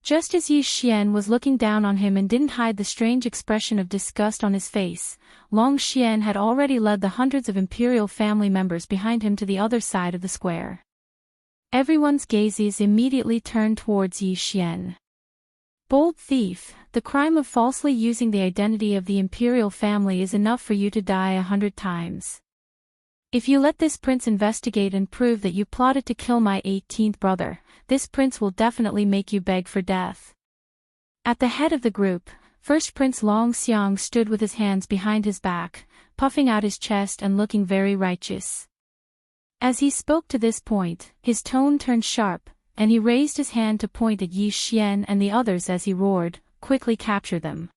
[SPEAKER 1] Just as Yi Xian was looking down on him and didn't hide the strange expression of disgust on his face, Long Xian had already led the hundreds of imperial family members behind him to the other side of the square. Everyone's gazes immediately turned towards Yi Xian. Bold thief, the crime of falsely using the identity of the imperial family is enough for you to die 100 times. If you let this prince investigate and prove that you plotted to kill my 18th brother, this prince will definitely make you beg for death. At the head of the group, first Prince Long Xiang stood with his hands behind his back, puffing out his chest and looking very righteous. As he spoke to this point, his tone turned sharp, and he raised his hand to point at Yi Xian and the others as he roared, "Quickly capture them."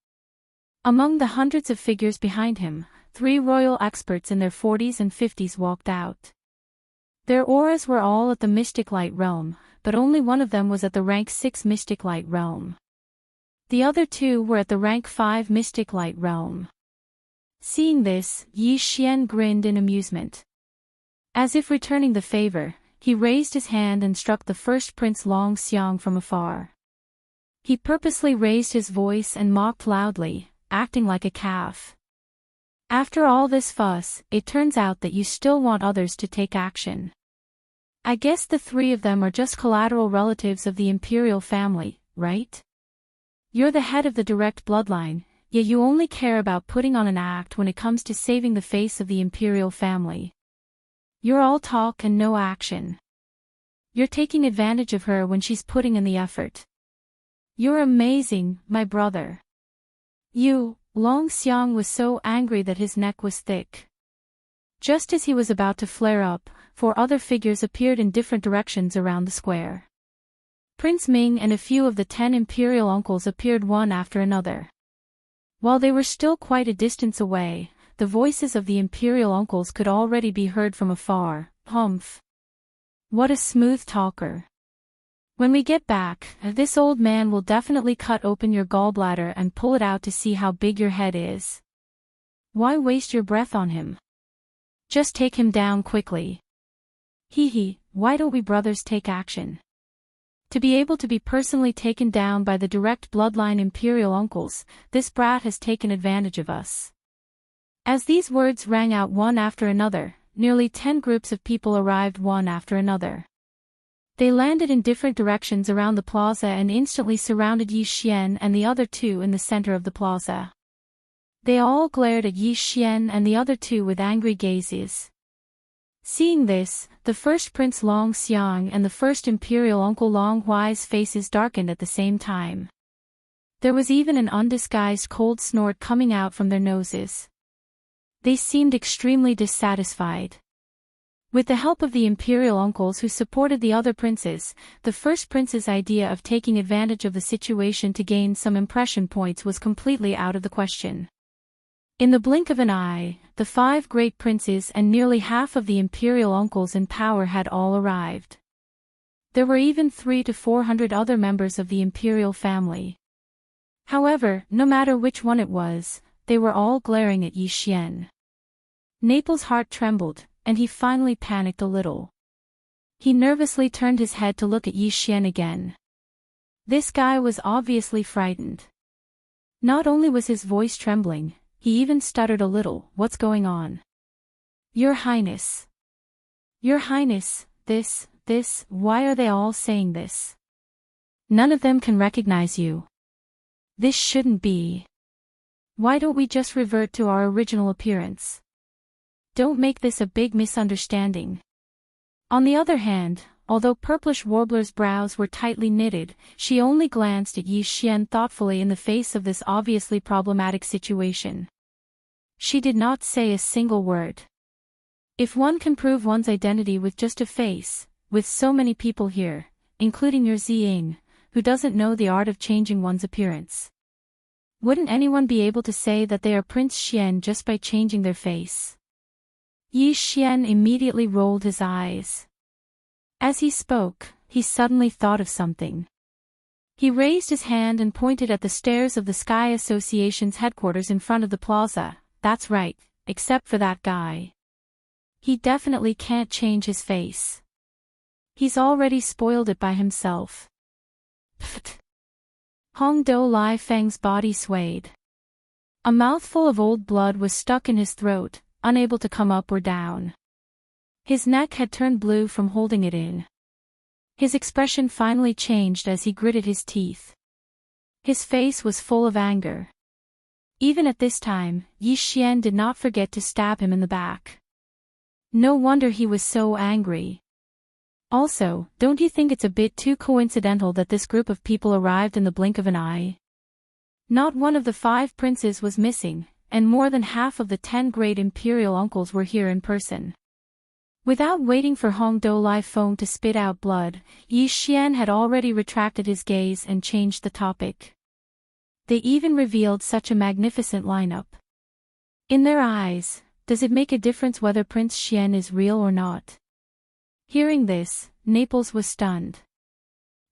[SPEAKER 1] Among the hundreds of figures behind him, 3 royal experts in their 40s and 50s walked out. Their auras were all at the Mystic Light Realm, but only one of them was at the rank 6 Mystic Light Realm. The other 2 were at the rank 5 Mystic Light Realm. Seeing this, Yi Xian grinned in amusement. As if returning the favor, he raised his hand and struck the first Prince Long Xiang from afar. He purposely raised his voice and mocked loudly, acting like a calf. After all this fuss, it turns out that you still want others to take action. I guess the 3 of them are just collateral relatives of the imperial family, right? You're the head of the direct bloodline, yet you only care about putting on an act when it comes to saving the face of the imperial family. You're all talk and no action. You're taking advantage of her when she's putting in the effort. You're amazing, my brother. Long Xiang was so angry that his neck was thick. Just as he was about to flare up, 4 other figures appeared in different directions around the square. Prince Ming and a few of the 10 imperial uncles appeared one after another. While they were still quite a distance away, the voices of the imperial uncles could already be heard from afar. Humph! What a smooth talker. When we get back, this old man will definitely cut open your gallbladder and pull it out to see how big your head is. Why waste your breath on him? Just take him down quickly. Hee hee, why don't we brothers take action? To be able to be personally taken down by the direct bloodline imperial uncles, this brat has taken advantage of us. As these words rang out one after another, nearly 10 groups of people arrived one after another. They landed in different directions around the plaza and instantly surrounded Yi Xian and the other two in the center of the plaza. They all glared at Yi Xian and the other two with angry gazes. Seeing this, the first Prince Long Xiang and the first Imperial Uncle Long Huai's faces darkened at the same time. There was even an undisguised cold snort coming out from their noses. They seemed extremely dissatisfied. With the help of the Imperial uncles who supported the other princes, the first prince's idea of taking advantage of the situation to gain some impression points was completely out of the question. In the blink of an eye, the 5 great princes and nearly half of the imperial uncles in power had all arrived. There were even 300 to 400 other members of the imperial family. However, no matter which one it was, they were all glaring at Yi Xian. Naples' heart trembled, and he finally panicked a little. He nervously turned his head to look at Yi Xian again. This guy was obviously frightened. Not only was his voice trembling, he even stuttered a little. "What's going on?" "Your Highness. Your Highness, this, why are they all saying this? None of them can recognize you. This shouldn't be. Why don't we just revert to our original appearance? Don't make this a big misunderstanding." On the other hand, although Purplish Warbler's brows were tightly knitted, she only glanced at Yi Xian thoughtfully in the face of this obviously problematic situation. She did not say a single word. If one can prove one's identity with just a face, with so many people here, including your Ziying, who doesn't know the art of changing one's appearance, wouldn't anyone be able to say that they are Prince Xian just by changing their face? Yi Xian immediately rolled his eyes. As he spoke, he suddenly thought of something. He raised his hand and pointed at the stairs of the Sky Association's headquarters in front of the plaza. "That's right, except for that guy. He definitely can't change his face. He's already spoiled it by himself." Pfft. Hong Do Lai Feng's body swayed. A mouthful of old blood was stuck in his throat, unable to come up or down. His neck had turned blue from holding it in. His expression finally changed as he gritted his teeth. His face was full of anger. Even at this time, Yi Xian did not forget to stab him in the back. No wonder he was so angry. Also, don't you think it's a bit too coincidental that this group of people arrived in the blink of an eye? Not one of the 5 princes was missing, and more than half of the 10 great imperial uncles were here in person. Without waiting for Hong Do Lai Feng to spit out blood, Yi Xian had already retracted his gaze and changed the topic. They even revealed such a magnificent lineup. In their eyes, does it make a difference whether Prince Xian is real or not? Hearing this, Naples was stunned.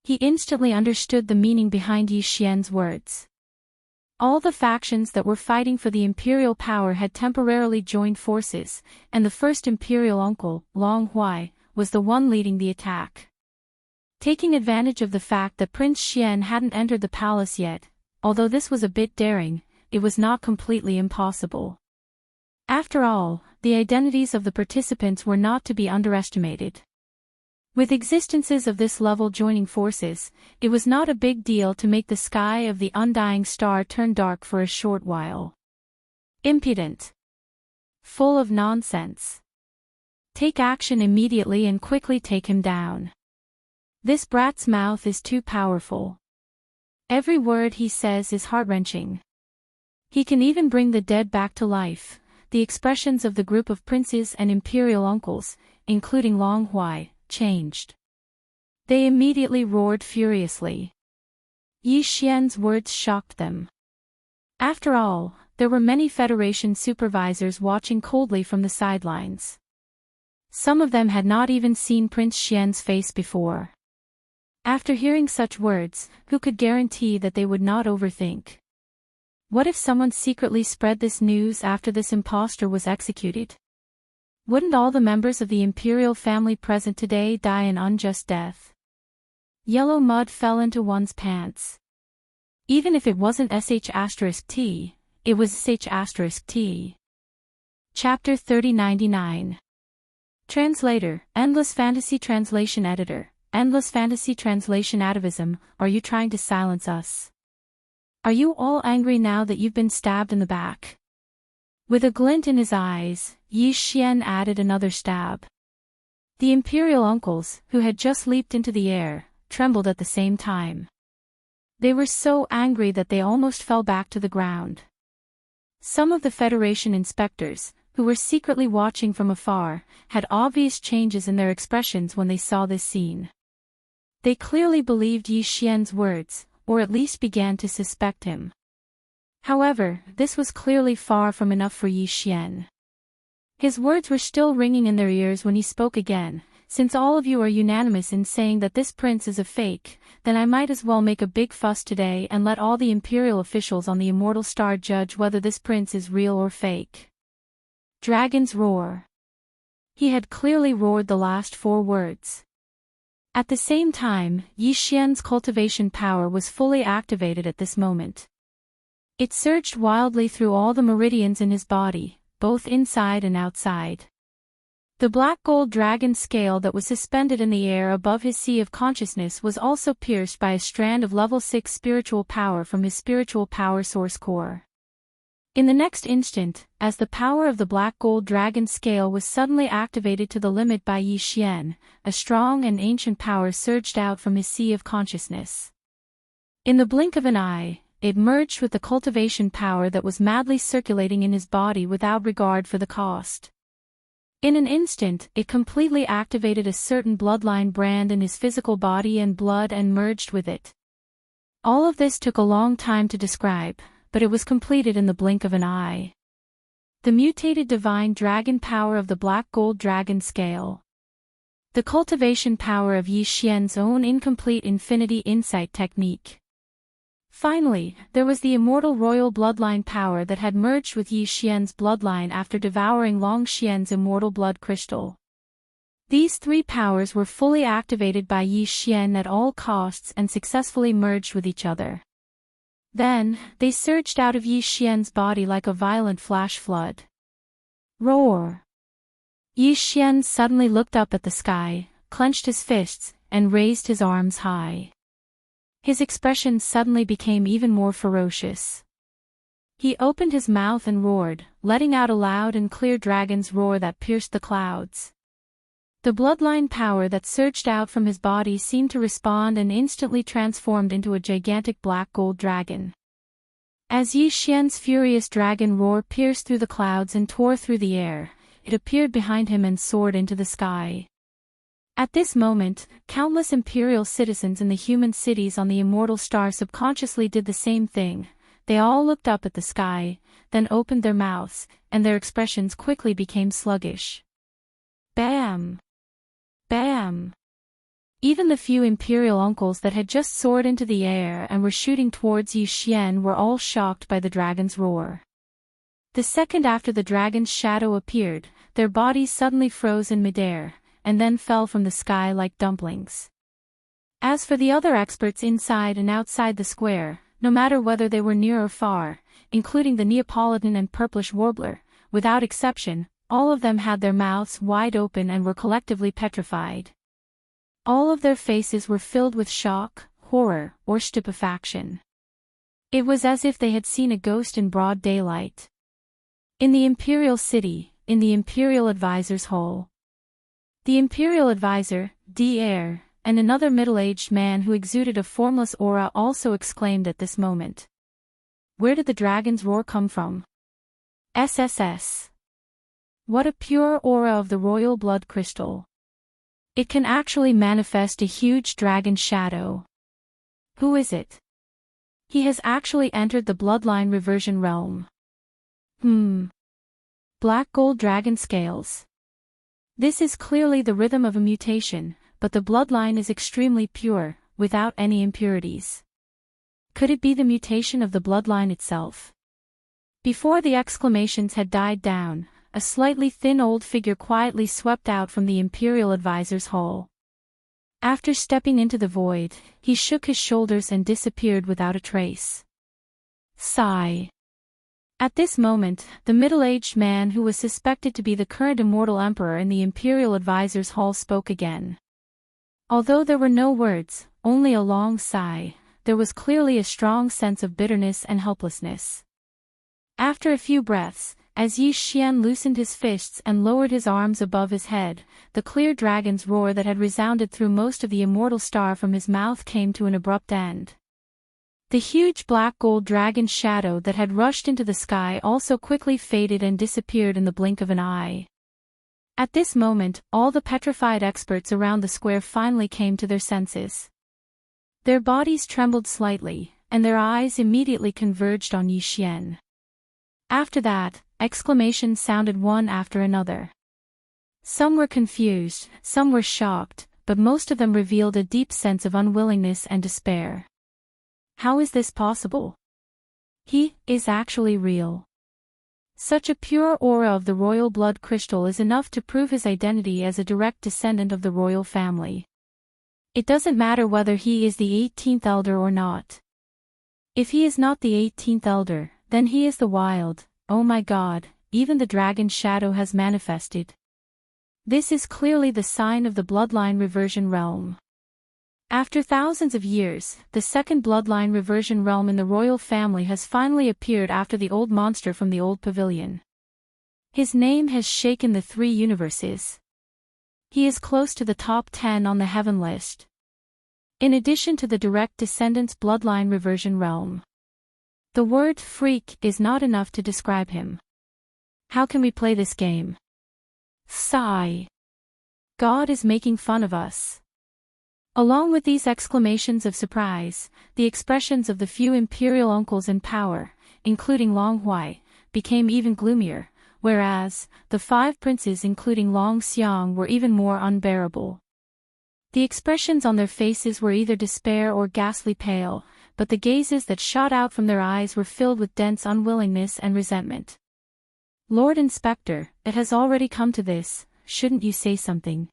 [SPEAKER 1] He instantly understood the meaning behind Yi Xian's words. All the factions that were fighting for the imperial power had temporarily joined forces, and the first imperial uncle, Long Huai, was the one leading the attack. Taking advantage of the fact that Prince Xian hadn't entered the palace yet, although this was a bit daring, it was not completely impossible. After all, the identities of the participants were not to be underestimated. With existences of this level joining forces, it was not a big deal to make the sky of the undying star turn dark for a short while. Impudent. Full of nonsense. Take action immediately and quickly take him down. This brat's mouth is too powerful. Every word he says is heart-wrenching. He can even bring the dead back to life. The expressions of the group of princes and imperial uncles, including Long Huai, changed. They immediately roared furiously. Yi Xian's words shocked them. After all, there were many Federation supervisors watching coldly from the sidelines. Some of them had not even seen Prince Xian's face before. After hearing such words, who could guarantee that they would not overthink? What if someone secretly spread this news after this impostor was executed? Wouldn't all the members of the imperial family present today die an unjust death? Yellow mud fell into one's pants. Even if it wasn't sh*t, it was sh*t. Chapter 3099. Translator, Endless Fantasy Translation Editor, Endless Fantasy Translation Atavism, are you trying to silence us? Are you all angry now that you've been stabbed in the back? With a glint in his eyes, Yi Xian added another stab. The imperial uncles, who had just leaped into the air, trembled at the same time. They were so angry that they almost fell back to the ground. Some of the Federation inspectors, who were secretly watching from afar, had obvious changes in their expressions when they saw this scene. They clearly believed Yi Xian's words, or at least began to suspect him. However, this was clearly far from enough for Yi Xian. His words were still ringing in their ears when he spoke again. Since all of you are unanimous in saying that this prince is a fake, then I might as well make a big fuss today and let all the imperial officials on the Immortal Star judge whether this prince is real or fake. Dragon's roar. He had clearly roared the last 4 words. At the same time, Yi Xian's cultivation power was fully activated at this moment. It surged wildly through all the meridians in his body, both inside and outside. The black gold dragon scale that was suspended in the air above his sea of consciousness was also pierced by a strand of level 6 spiritual power from his spiritual power source core. In the next instant, as the power of the black gold dragon scale was suddenly activated to the limit by Yi Xian, a strong and ancient power surged out from his sea of consciousness. In the blink of an eye, it merged with the cultivation power that was madly circulating in his body without regard for the cost. In an instant, it completely activated a certain bloodline brand in his physical body and blood and merged with it. All of this took a long time to describe, but it was completed in the blink of an eye. The mutated divine dragon power of the black gold dragon scale. The cultivation power of Yi Xian's own incomplete infinity insight technique. Finally, there was the immortal royal bloodline power that had merged with Yi Xian's bloodline after devouring Long Xian's immortal blood crystal. These 3 powers were fully activated by Yi Xian at all costs and successfully merged with each other. Then, they surged out of Yi Xian's body like a violent flash flood. Roar! Yi Xian suddenly looked up at the sky, clenched his fists, and raised his arms high. His expression suddenly became even more ferocious. He opened his mouth and roared, letting out a loud and clear dragon's roar that pierced the clouds. The bloodline power that surged out from his body seemed to respond and instantly transformed into a gigantic black gold dragon. As Yi Xian's furious dragon roar pierced through the clouds and tore through the air, it appeared behind him and soared into the sky. At this moment, countless imperial citizens in the human cities on the Immortal Star subconsciously did the same thing. They all looked up at the sky, then opened their mouths, and their expressions quickly became sluggish. Bam! Bam! Even the few imperial uncles that had just soared into the air and were shooting towards Yi Xian were all shocked by the dragon's roar. The second after the dragon's shadow appeared, their bodies suddenly froze in midair, and then fell from the sky like dumplings. As for the other experts inside and outside the square, no matter whether they were near or far, including the Neapolitan and purplish warbler, without exception, all of them had their mouths wide open and were collectively petrified. All of their faces were filled with shock, horror, or stupefaction. It was as if they had seen a ghost in broad daylight. In the Imperial City, in the Imperial Advisor's Hall. The Imperial Advisor, D-Air, and another middle-aged man who exuded a formless aura also exclaimed at this moment. Where did the dragon's roar come from? SSS. What a pure aura of the royal blood crystal. It can actually manifest a huge dragon shadow. Who is it? He has actually entered the bloodline reversion realm. Black gold dragon scales. This is clearly the rhythm of a mutation, but the bloodline is extremely pure, without any impurities. Could it be the mutation of the bloodline itself? Before the exclamations had died down, a slightly thin old figure quietly swept out from the Imperial Advisor's Hall. After stepping into the void, he shook his shoulders and disappeared without a trace. Sigh. At this moment, the middle-aged man who was suspected to be the current immortal emperor in the Imperial Advisors' Hall spoke again. Although there were no words, only a long sigh, there was clearly a strong sense of bitterness and helplessness. After a few breaths, as Yi Xian loosened his fists and lowered his arms above his head, the clear dragon's roar that had resounded through most of the immortal star from his mouth came to an abrupt end. The huge black gold dragon shadow that had rushed into the sky also quickly faded and disappeared in the blink of an eye. At this moment, all the petrified experts around the square finally came to their senses. Their bodies trembled slightly, and their eyes immediately converged on Yi Xian. After that, exclamations sounded one after another. Some were confused, some were shocked, but most of them revealed a deep sense of unwillingness and despair. How is this possible? He is actually real. Such a pure aura of the royal blood crystal is enough to prove his identity as a direct descendant of the royal family. It doesn't matter whether he is the 18th elder or not. If he is not the 18th elder, then he is the wild. Oh my God, even the dragon shadow has manifested. This is clearly the sign of the bloodline reversion realm. After thousands of years, the second bloodline reversion realm in the royal family has finally appeared after the old monster from the old pavilion. His name has shaken the 3 universes. He is close to the top 10 on the heaven list. In addition to the direct descendants bloodline reversion realm. The word freak is not enough to describe him. How can we play this game? Sigh. God is making fun of us. Along with these exclamations of surprise, the expressions of the few imperial uncles in power, including Long Huai, became even gloomier, whereas, the 5 princes including Long Xiang were even more unbearable. The expressions on their faces were either despair or ghastly pale, but the gazes that shot out from their eyes were filled with dense unwillingness and resentment. Lord Inspector, it has already come to this, shouldn't you say something?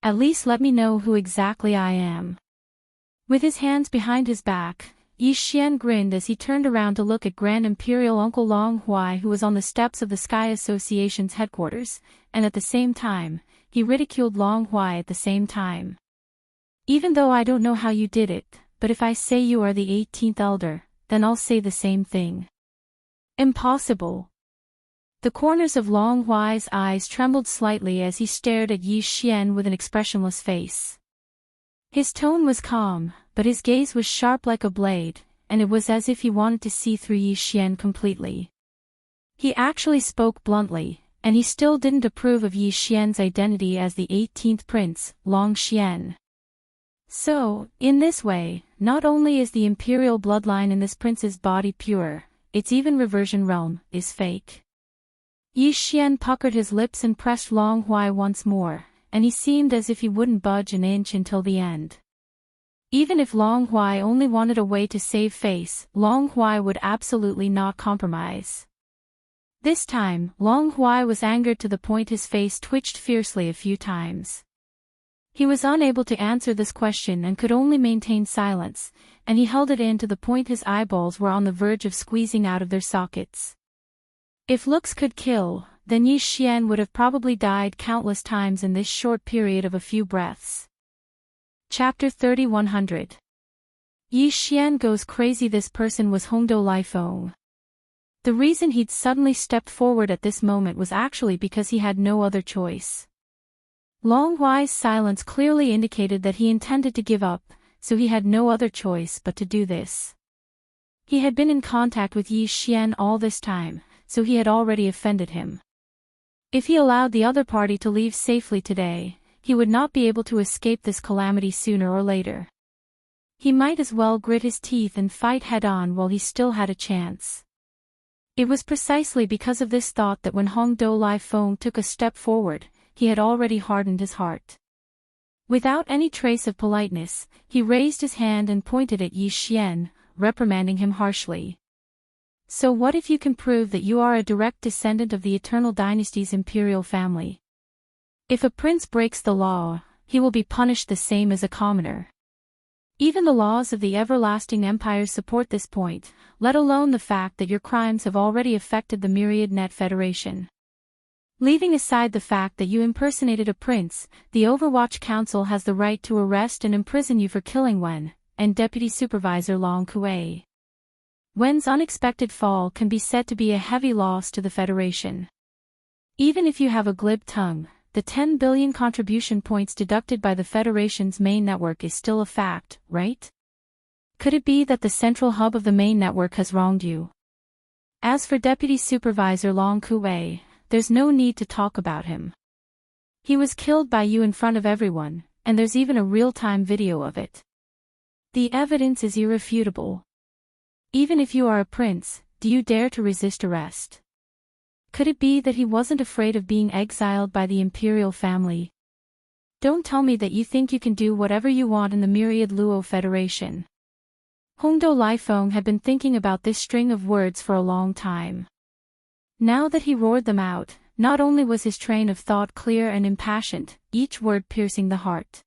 [SPEAKER 1] At least let me know who exactly I am. With his hands behind his back, Yi Xian grinned as he turned around to look at Grand Imperial Uncle Long Huai, who was on the steps of the Sky Association's headquarters, and at the same time, he ridiculed Long Huai at the same time. Even though I don't know how you did it, but if I say you are the 18th elder, then I'll say the same thing. Impossible. The corners of Long Huai's eyes trembled slightly as he stared at Yi Xian with an expressionless face. His tone was calm, but his gaze was sharp like a blade, and it was as if he wanted to see through Yi Xian completely. He actually spoke bluntly, and he still didn't approve of Yi Xian's identity as the 18th prince, Long Xian. So, in this way, not only is the imperial bloodline in this prince's body pure, its even reversion realm is fake. Yi Xian puckered his lips and pressed Long Huai once more, and he seemed as if he wouldn't budge an inch until the end. Even if Long Huai only wanted a way to save face, Long Huai would absolutely not compromise. This time, Long Huai was angered to the point his face twitched fiercely a few times. He was unable to answer this question and could only maintain silence, and he held it in to the point his eyeballs were on the verge of squeezing out of their sockets. If looks could kill, then Yi Xian would have probably died countless times in this short period of a few breaths. Chapter 3100. Yi Xian goes crazy. This person was Hongdou Laifeng. The reason he'd suddenly stepped forward at this moment was actually because he had no other choice. Long Huai's silence clearly indicated that he intended to give up, so he had no other choice but to do this. He had been in contact with Yi Xian all this time, so he had already offended him. If he allowed the other party to leave safely today, he would not be able to escape this calamity sooner or later. He might as well grit his teeth and fight head-on while he still had a chance. It was precisely because of this thought that when Hongdou Laifeng took a step forward, he had already hardened his heart. Without any trace of politeness, he raised his hand and pointed at Yi Xian, reprimanding him harshly. So what if you can prove that you are a direct descendant of the Eternal Dynasty's imperial family? If a prince breaks the law, he will be punished the same as a commoner. Even the laws of the everlasting empires support this point, let alone the fact that your crimes have already affected the myriad net federation. Leaving aside the fact that you impersonated a prince, the Overwatch Council has the right to arrest and imprison you for killing Wen, and Deputy Supervisor Long Kuei. Wen's unexpected fall can be said to be a heavy loss to the Federation. Even if you have a glib tongue, the 10 billion contribution points deducted by the Federation's main network is still a fact, right? Could it be that the central hub of the main network has wronged you? As for Deputy Supervisor Long Kuei, there's no need to talk about him. He was killed by you in front of everyone, and there's even a real-time video of it. The evidence is irrefutable. Even if you are a prince, do you dare to resist arrest? Could it be that he wasn't afraid of being exiled by the imperial family? Don't tell me that you think you can do whatever you want in the myriad Luo Federation. Hongdo Lifeng had been thinking about this string of words for a long time. Now that he roared them out, not only was his train of thought clear and impassioned, each word piercing the heart.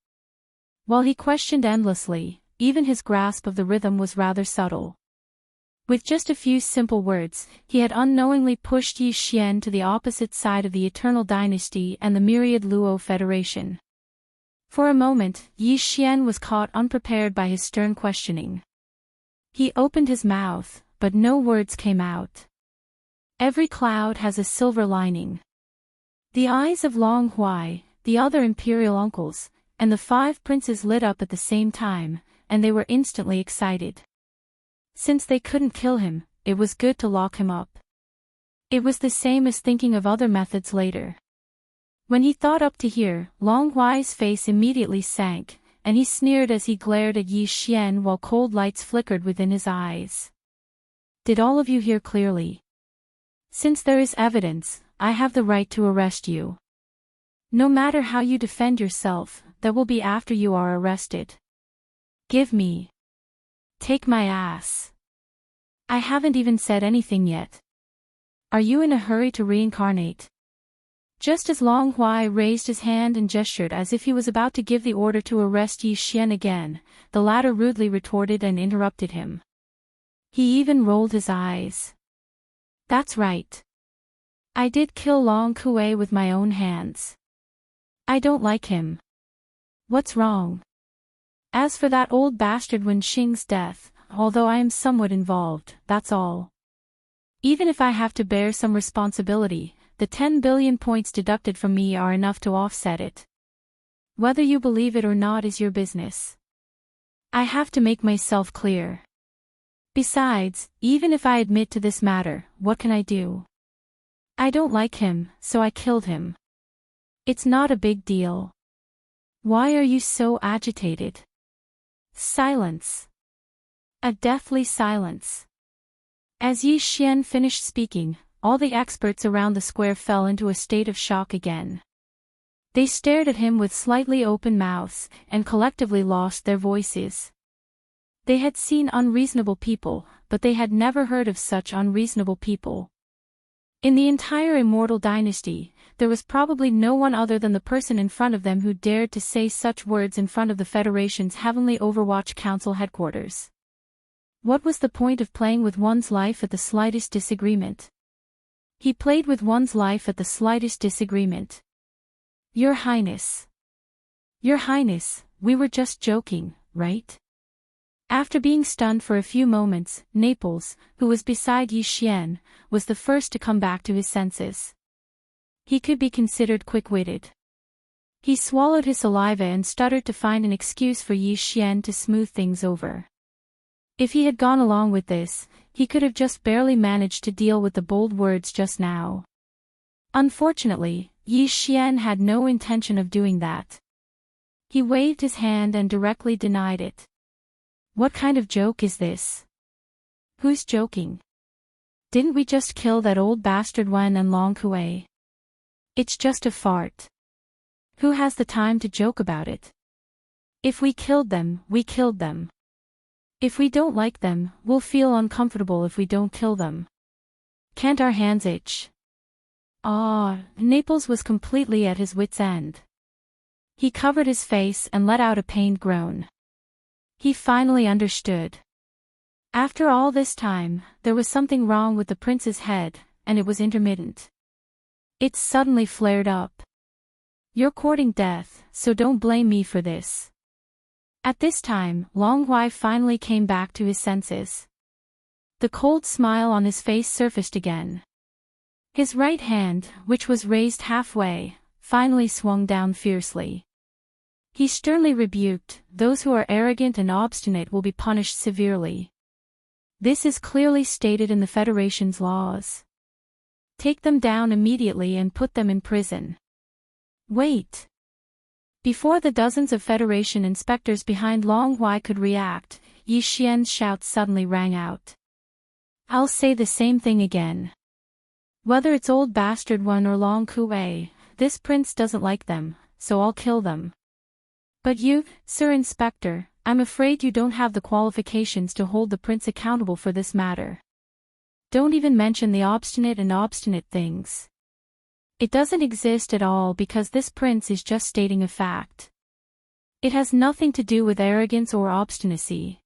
[SPEAKER 1] While he questioned endlessly, even his grasp of the rhythm was rather subtle. With just a few simple words, he had unknowingly pushed Yi Xian to the opposite side of the Eternal Dynasty and the myriad Luo Federation. For a moment, Yi Xian was caught unprepared by his stern questioning. He opened his mouth, but no words came out. Every cloud has a silver lining. The eyes of Long Huai, the other imperial uncles, and the 5 princes lit up at the same time, and they were instantly excited. Since they couldn't kill him, it was good to lock him up. It was the same as thinking of other methods later. When he thought up to here, Long Huai's face immediately sank, and he sneered as he glared at Yi Xian while cold lights flickered within his eyes. Did all of you hear clearly? Since there is evidence, I have the right to arrest you. No matter how you defend yourself, that will be after you are arrested. Give me. Take my ass. I haven't even said anything yet. Are you in a hurry to reincarnate? Just as Long Huai raised his hand and gestured as if he was about to give the order to arrest Yi Xian again, the latter rudely retorted and interrupted him. He even rolled his eyes. That's right. I did kill Long Kuei with my own hands. I don't like him. What's wrong? As for that old bastard Wen Xing's death, although I am somewhat involved, that's all. Even if I have to bear some responsibility, the 10 billion points deducted from me are enough to offset it. Whether you believe it or not is your business. I have to make myself clear. Besides, even if I admit to this matter, what can I do? I don't like him, so I killed him. It's not a big deal. Why are you so agitated? Silence. A deathly silence. As Yi Xian finished speaking, all the experts around the square fell into a state of shock again. They stared at him with slightly open mouths, and collectively lost their voices. They had seen unreasonable people, but they had never heard of such unreasonable people. In the entire Immortal Dynasty, there was probably no one other than the person in front of them who dared to say such words in front of the Federation's Heavenly Overwatch Council headquarters. What was the point of playing with one's life at the slightest disagreement? He played with one's life at the slightest disagreement. Your Highness. Your Highness, we were just joking, right? After being stunned for a few moments, Naples, who was beside Yi Xian, was the first to come back to his senses. He could be considered quick-witted. He swallowed his saliva and stuttered to find an excuse for Yi Xian to smooth things over. If he had gone along with this, he could have just barely managed to deal with the bold words just now. Unfortunately, Yi Xian had no intention of doing that. He waved his hand and directly denied it. What kind of joke is this? Who's joking? Didn't we just kill that old bastard Wen and Long Kuei? It's just a fart. Who has the time to joke about it? If we killed them, we killed them. If we don't like them, we'll feel uncomfortable if we don't kill them. Can't our hands itch? Naples was completely at his wit's end. He covered his face and let out a pained groan. He finally understood. After all this time, there was something wrong with the prince's head, and it was intermittent. It suddenly flared up. You're courting death, so don't blame me for this. At this time, Long Hui finally came back to his senses. The cold smile on his face surfaced again. His right hand, which was raised halfway, finally swung down fiercely. He sternly rebuked, "Those who are arrogant and obstinate will be punished severely. This is clearly stated in the Federation's laws. Take them down immediately and put them in prison." Wait! Before the dozens of Federation inspectors behind Long Hui could react, Yi Xian's shout suddenly rang out. "I'll say the same thing again. Whether it's old bastard one or Long Kui, this prince doesn't like them, so I'll kill them. But you, Sir Inspector, I'm afraid you don't have the qualifications to hold the prince accountable for this matter. Don't even mention the obstinate things. It doesn't exist at all because this prince is just stating a fact. It has nothing to do with arrogance or obstinacy."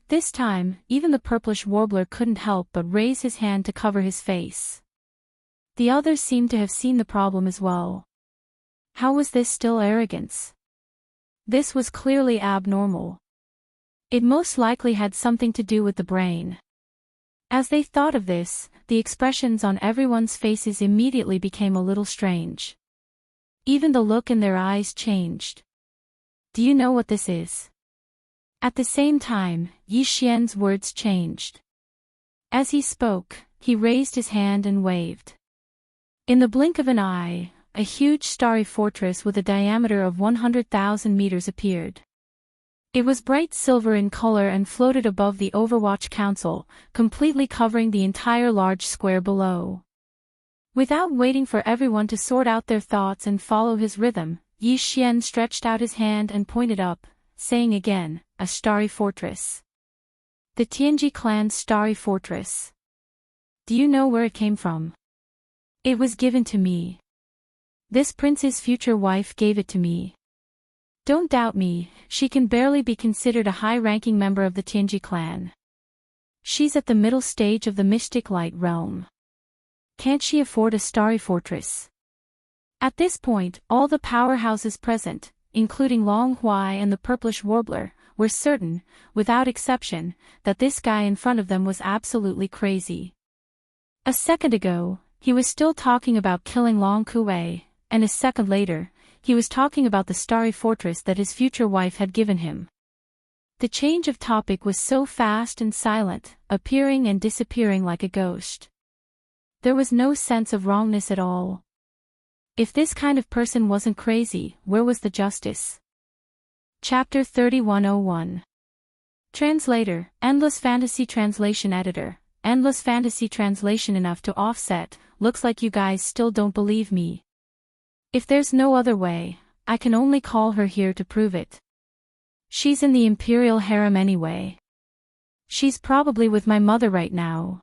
[SPEAKER 1] This time, even the purplish warbler couldn't help but raise his hand to cover his face. The others seemed to have seen the problem as well. How was this still arrogance? This was clearly abnormal. It most likely had something to do with the brain. As they thought of this, the expressions on everyone's faces immediately became a little strange. Even the look in their eyes changed. "Do you know what this is?" At the same time, Yi Xian's words changed. As he spoke, he raised his hand and waved. In the blink of an eye, a huge starry fortress with a diameter of 100,000 meters appeared. It was bright silver in color and floated above the Overwatch Council, completely covering the entire large square below. Without waiting for everyone to sort out their thoughts and follow his rhythm, Yi Xian stretched out his hand and pointed up, saying again, "A starry fortress. The Tianji clan's starry fortress. Do you know where it came from? It was given to me. This prince's future wife gave it to me. Don't doubt me, she can barely be considered a high-ranking member of the Tianji clan. She's at the middle stage of the mystic light realm. Can't she afford a starry fortress?" At this point, all the powerhouses present, including Long Hui and the purplish warbler, were certain, without exception, that this guy in front of them was absolutely crazy. A second ago, he was still talking about killing Long Kui, and a second later, he was talking about the starry fortress that his future wife had given him. The change of topic was so fast and silent, appearing and disappearing like a ghost. There was no sense of wrongness at all. If this kind of person wasn't crazy, where was the justice? Chapter 3101. Translator, Endless Fantasy Translation Editor, Endless Fantasy Translation enough to offset, looks like you guys still don't believe me. If there's no other way, I can only call her here to prove it. She's in the Imperial Harem anyway. She's probably with my mother right now.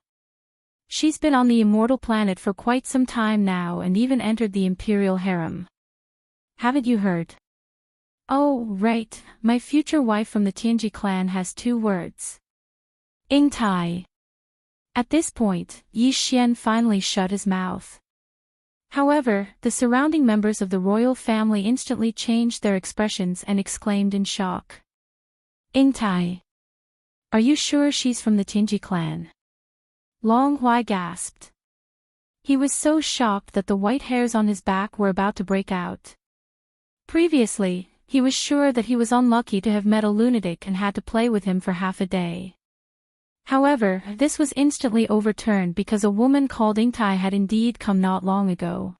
[SPEAKER 1] She's been on the immortal planet for quite some time now and even entered the Imperial Harem. Haven't you heard? Oh, right, my future wife from the Tianji clan has 2 words. Ing Tai. At this point, Yi Xian finally shut his mouth. However, the surrounding members of the royal family instantly changed their expressions and exclaimed in shock. Ing Tai. Are you sure she's from the Tianji clan? Long Hui gasped. He was so shocked that the white hairs on his back were about to break out. Previously, he was sure that he was unlucky to have met a lunatic and had to play with him for half a day. However, this was instantly overturned because a woman called Ing Tai had indeed come not long ago.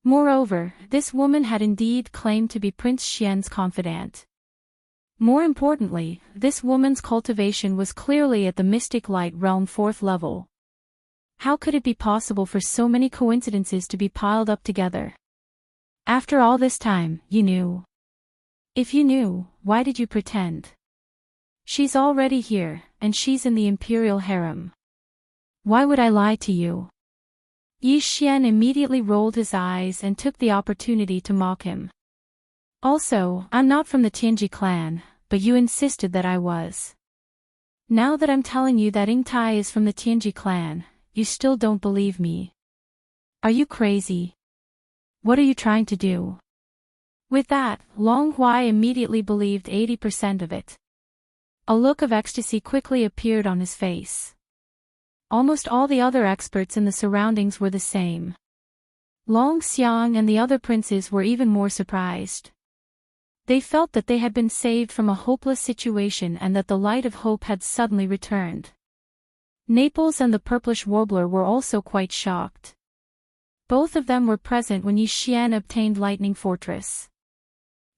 [SPEAKER 1] Moreover, this woman had indeed claimed to be Prince Xian's confidant. More importantly, this woman's cultivation was clearly at the Mystic Light Realm 4th level. How could it be possible for so many coincidences to be piled up together? After all this time, you knew. If you knew, why did you pretend? She's already here, and she's in the Imperial Harem. Why would I lie to you? Yi Xian immediately rolled his eyes and took the opportunity to mock him. Also, I'm not from the Tianji clan, but you insisted that I was. Now that I'm telling you that Ying Tai is from the Tianji clan, you still don't believe me. Are you crazy? What are you trying to do? With that, Long Huai immediately believed 80% of it. A look of ecstasy quickly appeared on his face. Almost all the other experts in the surroundings were the same. Long Xiang and the other princes were even more surprised. They felt that they had been saved from a hopeless situation and that the light of hope had suddenly returned. Naples and the purplish warbler were also quite shocked. Both of them were present when Yi Xian obtained Lightning Fortress.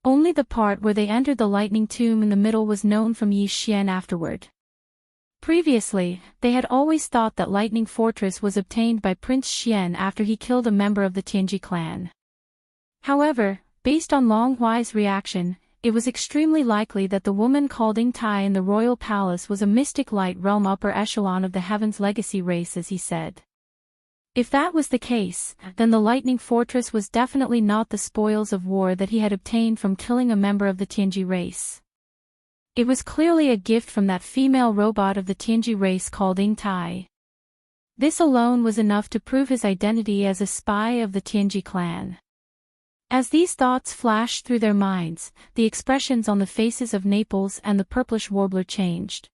[SPEAKER 1] Only the part where they entered the lightning tomb in the middle was known from Yi Xian afterward. Previously, they had always thought that Lightning Fortress was obtained by Prince Xian after he killed a member of the Tianji clan. However, based on Long Huai's reaction, it was extremely likely that the woman called Ying Tai in the royal palace was a mystic light realm upper echelon of the Heaven's Legacy race, as he said. If that was the case, then the Lightning Fortress was definitely not the spoils of war that he had obtained from killing a member of the Tianji race. It was clearly a gift from that female robot of the Tianji race called Ying Tai. This alone was enough to prove his identity as a spy of the Tianji clan. As these thoughts flashed through their minds, the expressions on the faces of Naples and the purplish warbler changed.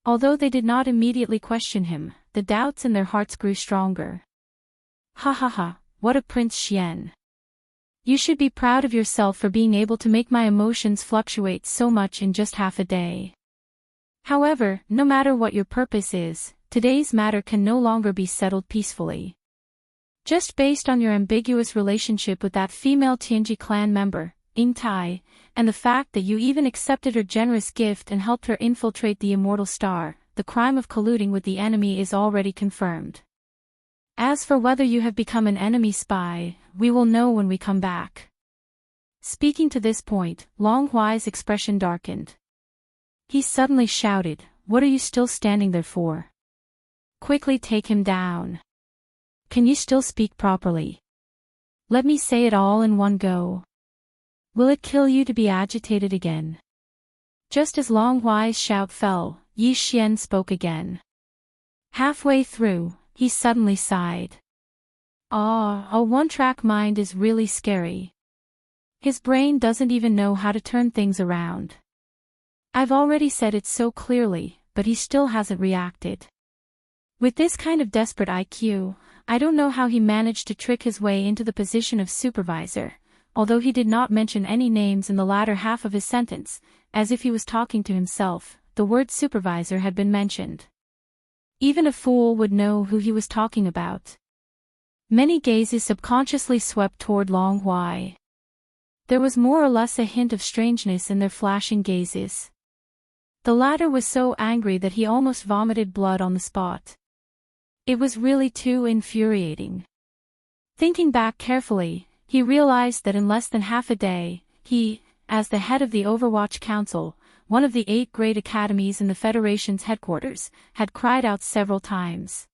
[SPEAKER 1] Although they did not immediately question him, the doubts in their hearts grew stronger. Ha ha ha, what a Prince Xian! You should be proud of yourself for being able to make my emotions fluctuate so much in just half a day. However, no matter what your purpose is, today's matter can no longer be settled peacefully. Just based on your ambiguous relationship with that female Tianji clan member, Ying Tai, and the fact that you even accepted her generous gift and helped her infiltrate the Immortal Star, the crime of colluding with the enemy is already confirmed. As for whether you have become an enemy spy, we will know when we come back. Speaking to this point, Long Huai's expression darkened. He suddenly shouted, "What are you still standing there for? Quickly take him down. Can you still speak properly? Let me say it all in one go. Will it kill you to be agitated again?" Just as Long Huai's shout fell, Yi Xian spoke again. Halfway through, he suddenly sighed. A one-track mind is really scary. His brain doesn't even know how to turn things around. I've already said it so clearly, but he still hasn't reacted. With this kind of desperate IQ, I don't know how he managed to trick his way into the position of supervisor, although he did not mention any names in the latter half of his sentence, as if he was talking to himself. The word supervisor had been mentioned. Even a fool would know who he was talking about. Many gazes subconsciously swept toward Long Huai. There was more or less a hint of strangeness in their flashing gazes. The latter was so angry that he almost vomited blood on the spot. It was really too infuriating. Thinking back carefully, he realized that in less than half a day, he, as the head of the Overwatch Council, one of the 8 great academies in the Federation's headquarters, had cried out several times.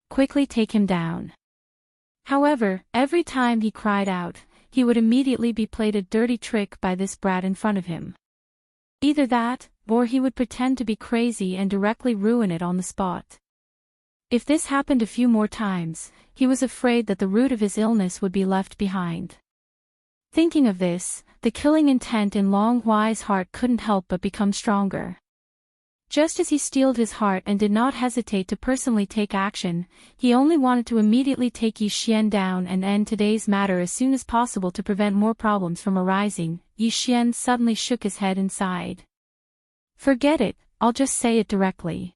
[SPEAKER 1] Quickly take him down. However, every time he cried out, he would immediately be played a dirty trick by this brat in front of him. Either that, or he would pretend to be crazy and directly ruin it on the spot. If this happened a few more times, he was afraid that the root of his illness would be left behind. Thinking of this, the killing intent in Long Huai's heart couldn't help but become stronger. Just as he steeled his heart and did not hesitate to personally take action, he only wanted to immediately take Yi Xian down and end today's matter as soon as possible to prevent more problems from arising. Yi Xian suddenly shook his head and sighed. Forget it, I'll just say it directly.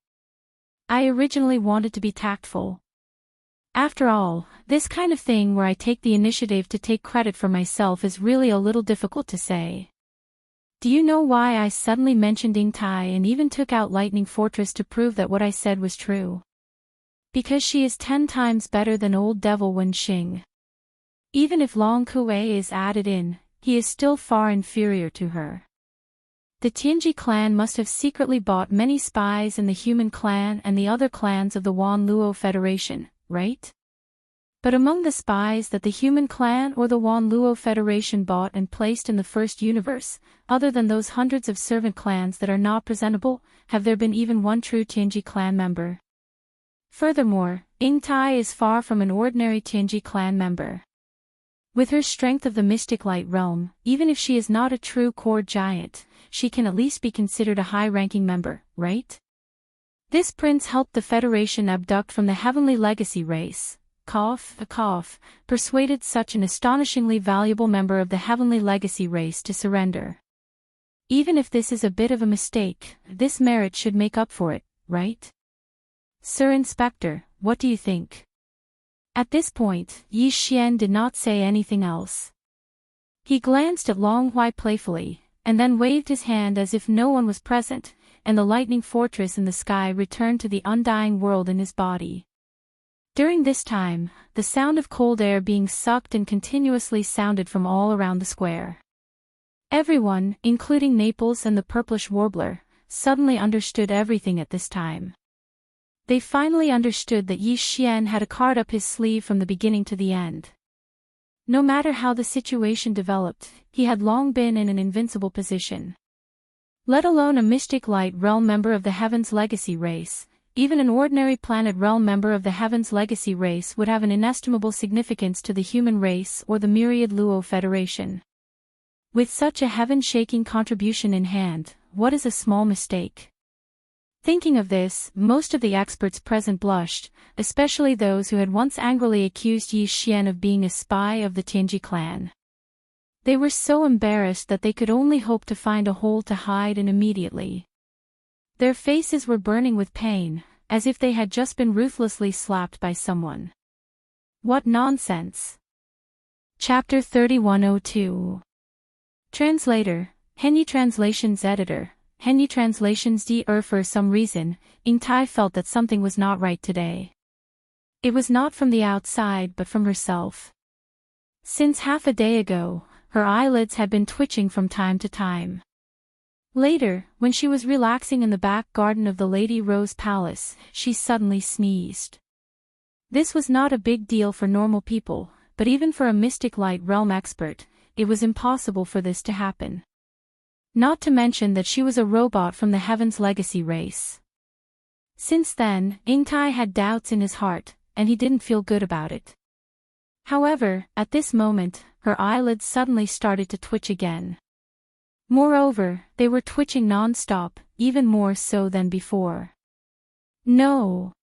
[SPEAKER 1] I originally wanted to be tactful. After all, this kind of thing where I take the initiative to take credit for myself is really a little difficult to say. Do you know why I suddenly mentioned Ying Tai and even took out Lightning Fortress to prove that what I said was true? Because she is 10 times better than old devil Wen Xing. Even if Long Kuei is added in, he is still far inferior to her. The Tianji clan must have secretly bought many spies in the human clan and the other clans of the Wan Luo Federation, right? But among the spies that the human clan or the Wan Luo Federation bought and placed in the first universe, other than those hundreds of servant clans that are not presentable, have there been even one true Tianji clan member? Furthermore, Ying Tai is far from an ordinary Tianji clan member. With her strength of the mystic light realm, even if she is not a true core giant, she can at least be considered a high-ranking member, right? This prince helped the Federation abduct from the heavenly legacy race, persuaded such an astonishingly valuable member of the heavenly legacy race to surrender. Even if this is a bit of a mistake, this merit should make up for it, right? Sir Inspector, what do you think? At this point, Yi Xian did not say anything else. He glanced at Long Hui playfully, and then waved his hand as if no one was present, and the lightning fortress in the sky returned to the undying world in his body. During this time, the sound of cold air being sucked and continuously sounded from all around the square. Everyone, including Naples and the purplish warbler, suddenly understood everything at this time. They finally understood that Yi Xian had a card up his sleeve from the beginning to the end. No matter how the situation developed, he had long been in an invincible position. Let alone a mystic light realm member of the Heaven's Legacy race, even an ordinary planet realm member of the Heaven's Legacy race would have an inestimable significance to the human race or the myriad Luo Federation. With such a heaven-shaking contribution in hand, what is a small mistake? Thinking of this, most of the experts present blushed, especially those who had once angrily accused Yi Xian of being a spy of the Tianji clan. They were so embarrassed that they could only hope to find a hole to hide in immediately. Their faces were burning with pain, as if they had just been ruthlessly slapped by someone. What nonsense! Chapter 3102. Translator, Henyi Translations Editor, Henyi Translations D. For some reason, Ying Tai felt that something was not right today. It was not from the outside but from herself. Since half a day ago, her eyelids had been twitching from time to time. Later, when she was relaxing in the back garden of the Lady Rose Palace, she suddenly sneezed. This was not a big deal for normal people, but even for a mystic light realm expert, it was impossible for this to happen. Not to mention that she was a robot from the Heaven's Legacy race. Since then, Ying Tai had doubts in his heart, and he didn't feel good about it. However, at this moment, her eyelids suddenly started to twitch again. Moreover, they were twitching non-stop, even more so than before. No.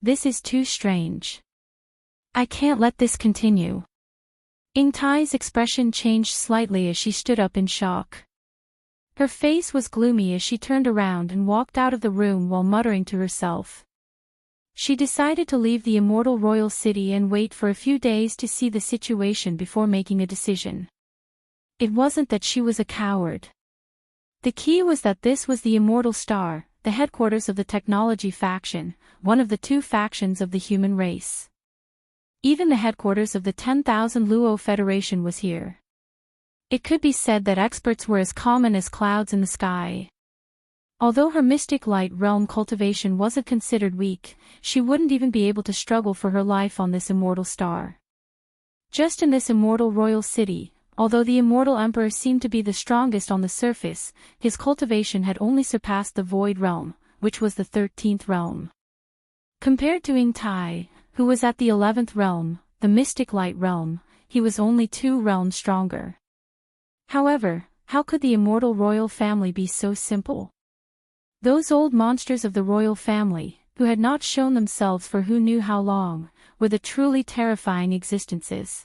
[SPEAKER 1] This is too strange. I can't let this continue. Ying Tai's expression changed slightly as she stood up in shock. Her face was gloomy as she turned around and walked out of the room while muttering to herself. She decided to leave the immortal royal city and wait for a few days to see the situation before making a decision. It wasn't that she was a coward. The key was that this was the Immortal Star, the headquarters of the technology faction, one of the two factions of the human race. Even the headquarters of the 10,000 Luo Federation was here. It could be said that experts were as common as clouds in the sky. Although her mystic light realm cultivation wasn't considered weak, she wouldn't even be able to struggle for her life on this immortal star. Just in this immortal royal city, although the immortal emperor seemed to be the strongest on the surface, his cultivation had only surpassed the void realm, which was the 13th realm. Compared to Ying Tai, who was at the 11th realm, the mystic light realm, he was only 2 realms stronger. However, how could the immortal royal family be so simple? Those old monsters of the royal family, who had not shown themselves for who knew how long, were the truly terrifying existences.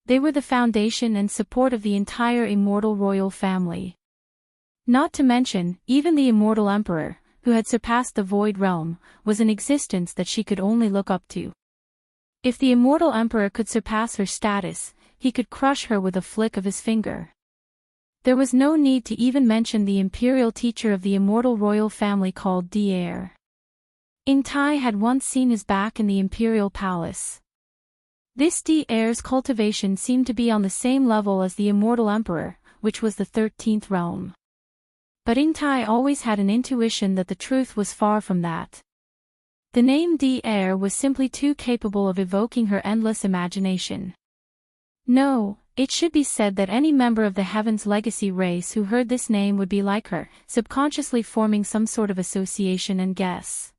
[SPEAKER 1] They were the foundation and support of the entire immortal royal family. Not to mention, even the immortal emperor, who had surpassed the void realm, was an existence that she could only look up to. If the immortal emperor could surpass her status, he could crush her with a flick of his finger. There was no need to even mention the imperial teacher of the immortal royal family called D'Air. Ying Tai had once seen his back in the imperial palace. This D'Air's cultivation seemed to be on the same level as the immortal emperor, which was the 13th realm. But Ying Tai always had an intuition that the truth was far from that. The name Air was simply too capable of evoking her endless imagination. No, it should be said that any member of the Heaven's Legacy race who heard this name would be like her, subconsciously forming some sort of association and guess.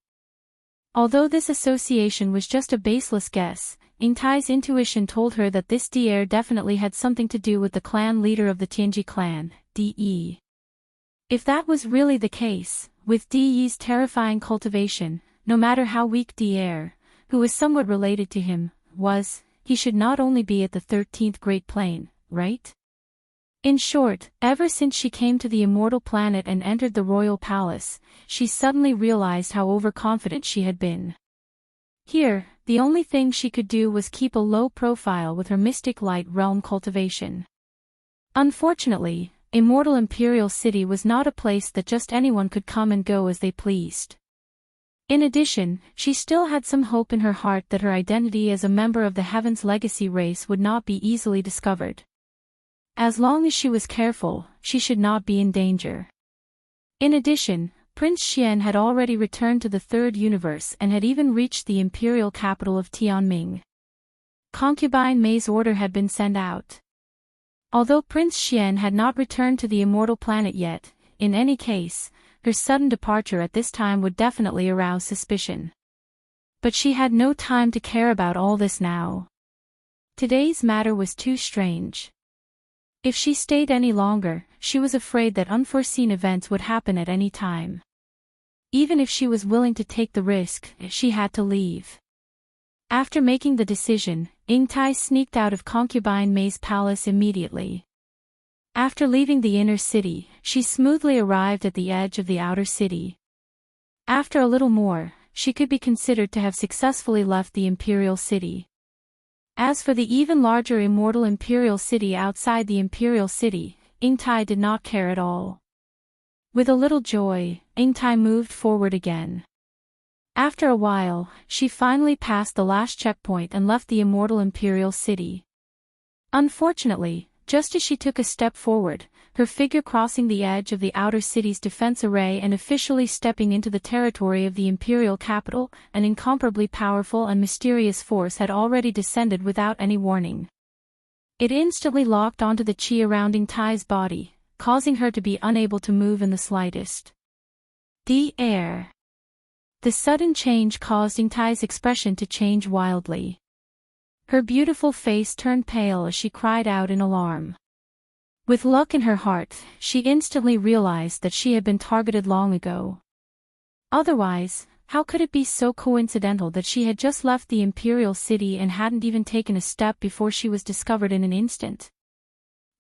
[SPEAKER 1] Although this association was just a baseless guess, Ingtai's intuition told her that this Air definitely had something to do with the clan leader of the Tianji clan, De. If that was really the case, with De's terrifying cultivation, no matter how weak Air, who was somewhat related to him, was, he should not only be at the 13th Great Plane, right? In short, ever since she came to the immortal planet and entered the royal palace, she suddenly realized how overconfident she had been. Here, the only thing she could do was keep a low profile with her mystic light realm cultivation. Unfortunately, Immortal Imperial City was not a place that just anyone could come and go as they pleased. In addition, she still had some hope in her heart that her identity as a member of the Heaven's Legacy race would not be easily discovered. As long as she was careful, she should not be in danger. In addition, Prince Xian had already returned to the Third Universe and had even reached the imperial capital of Tianming. Concubine Mei's order had been sent out. Although Prince Xian had not returned to the immortal planet yet, in any case, her sudden departure at this time would definitely arouse suspicion. But she had no time to care about all this now. Today's matter was too strange. If she stayed any longer, she was afraid that unforeseen events would happen at any time. Even if she was willing to take the risk, she had to leave. After making the decision, Ingtai sneaked out of Concubine Mei's palace immediately. After leaving the inner city, she smoothly arrived at the edge of the outer city. After a little more, she could be considered to have successfully left the imperial city. As for the even larger immortal imperial city outside the imperial city, Ingtai did not care at all. With a little joy, Ingtai moved forward again. After a while, she finally passed the last checkpoint and left the immortal imperial city. Unfortunately, just as she took a step forward, her figure crossing the edge of the outer city's defense array and officially stepping into the territory of the imperial capital, an incomparably powerful and mysterious force had already descended without any warning. It instantly locked onto the chi around Ingtai's body, causing her to be unable to move in the slightest. Air. The sudden change caused Ingtai's expression to change wildly. Her beautiful face turned pale as she cried out in alarm. With luck in her heart, she instantly realized that she had been targeted long ago. Otherwise, how could it be so coincidental that she had just left the imperial city and hadn't even taken a step before she was discovered in an instant?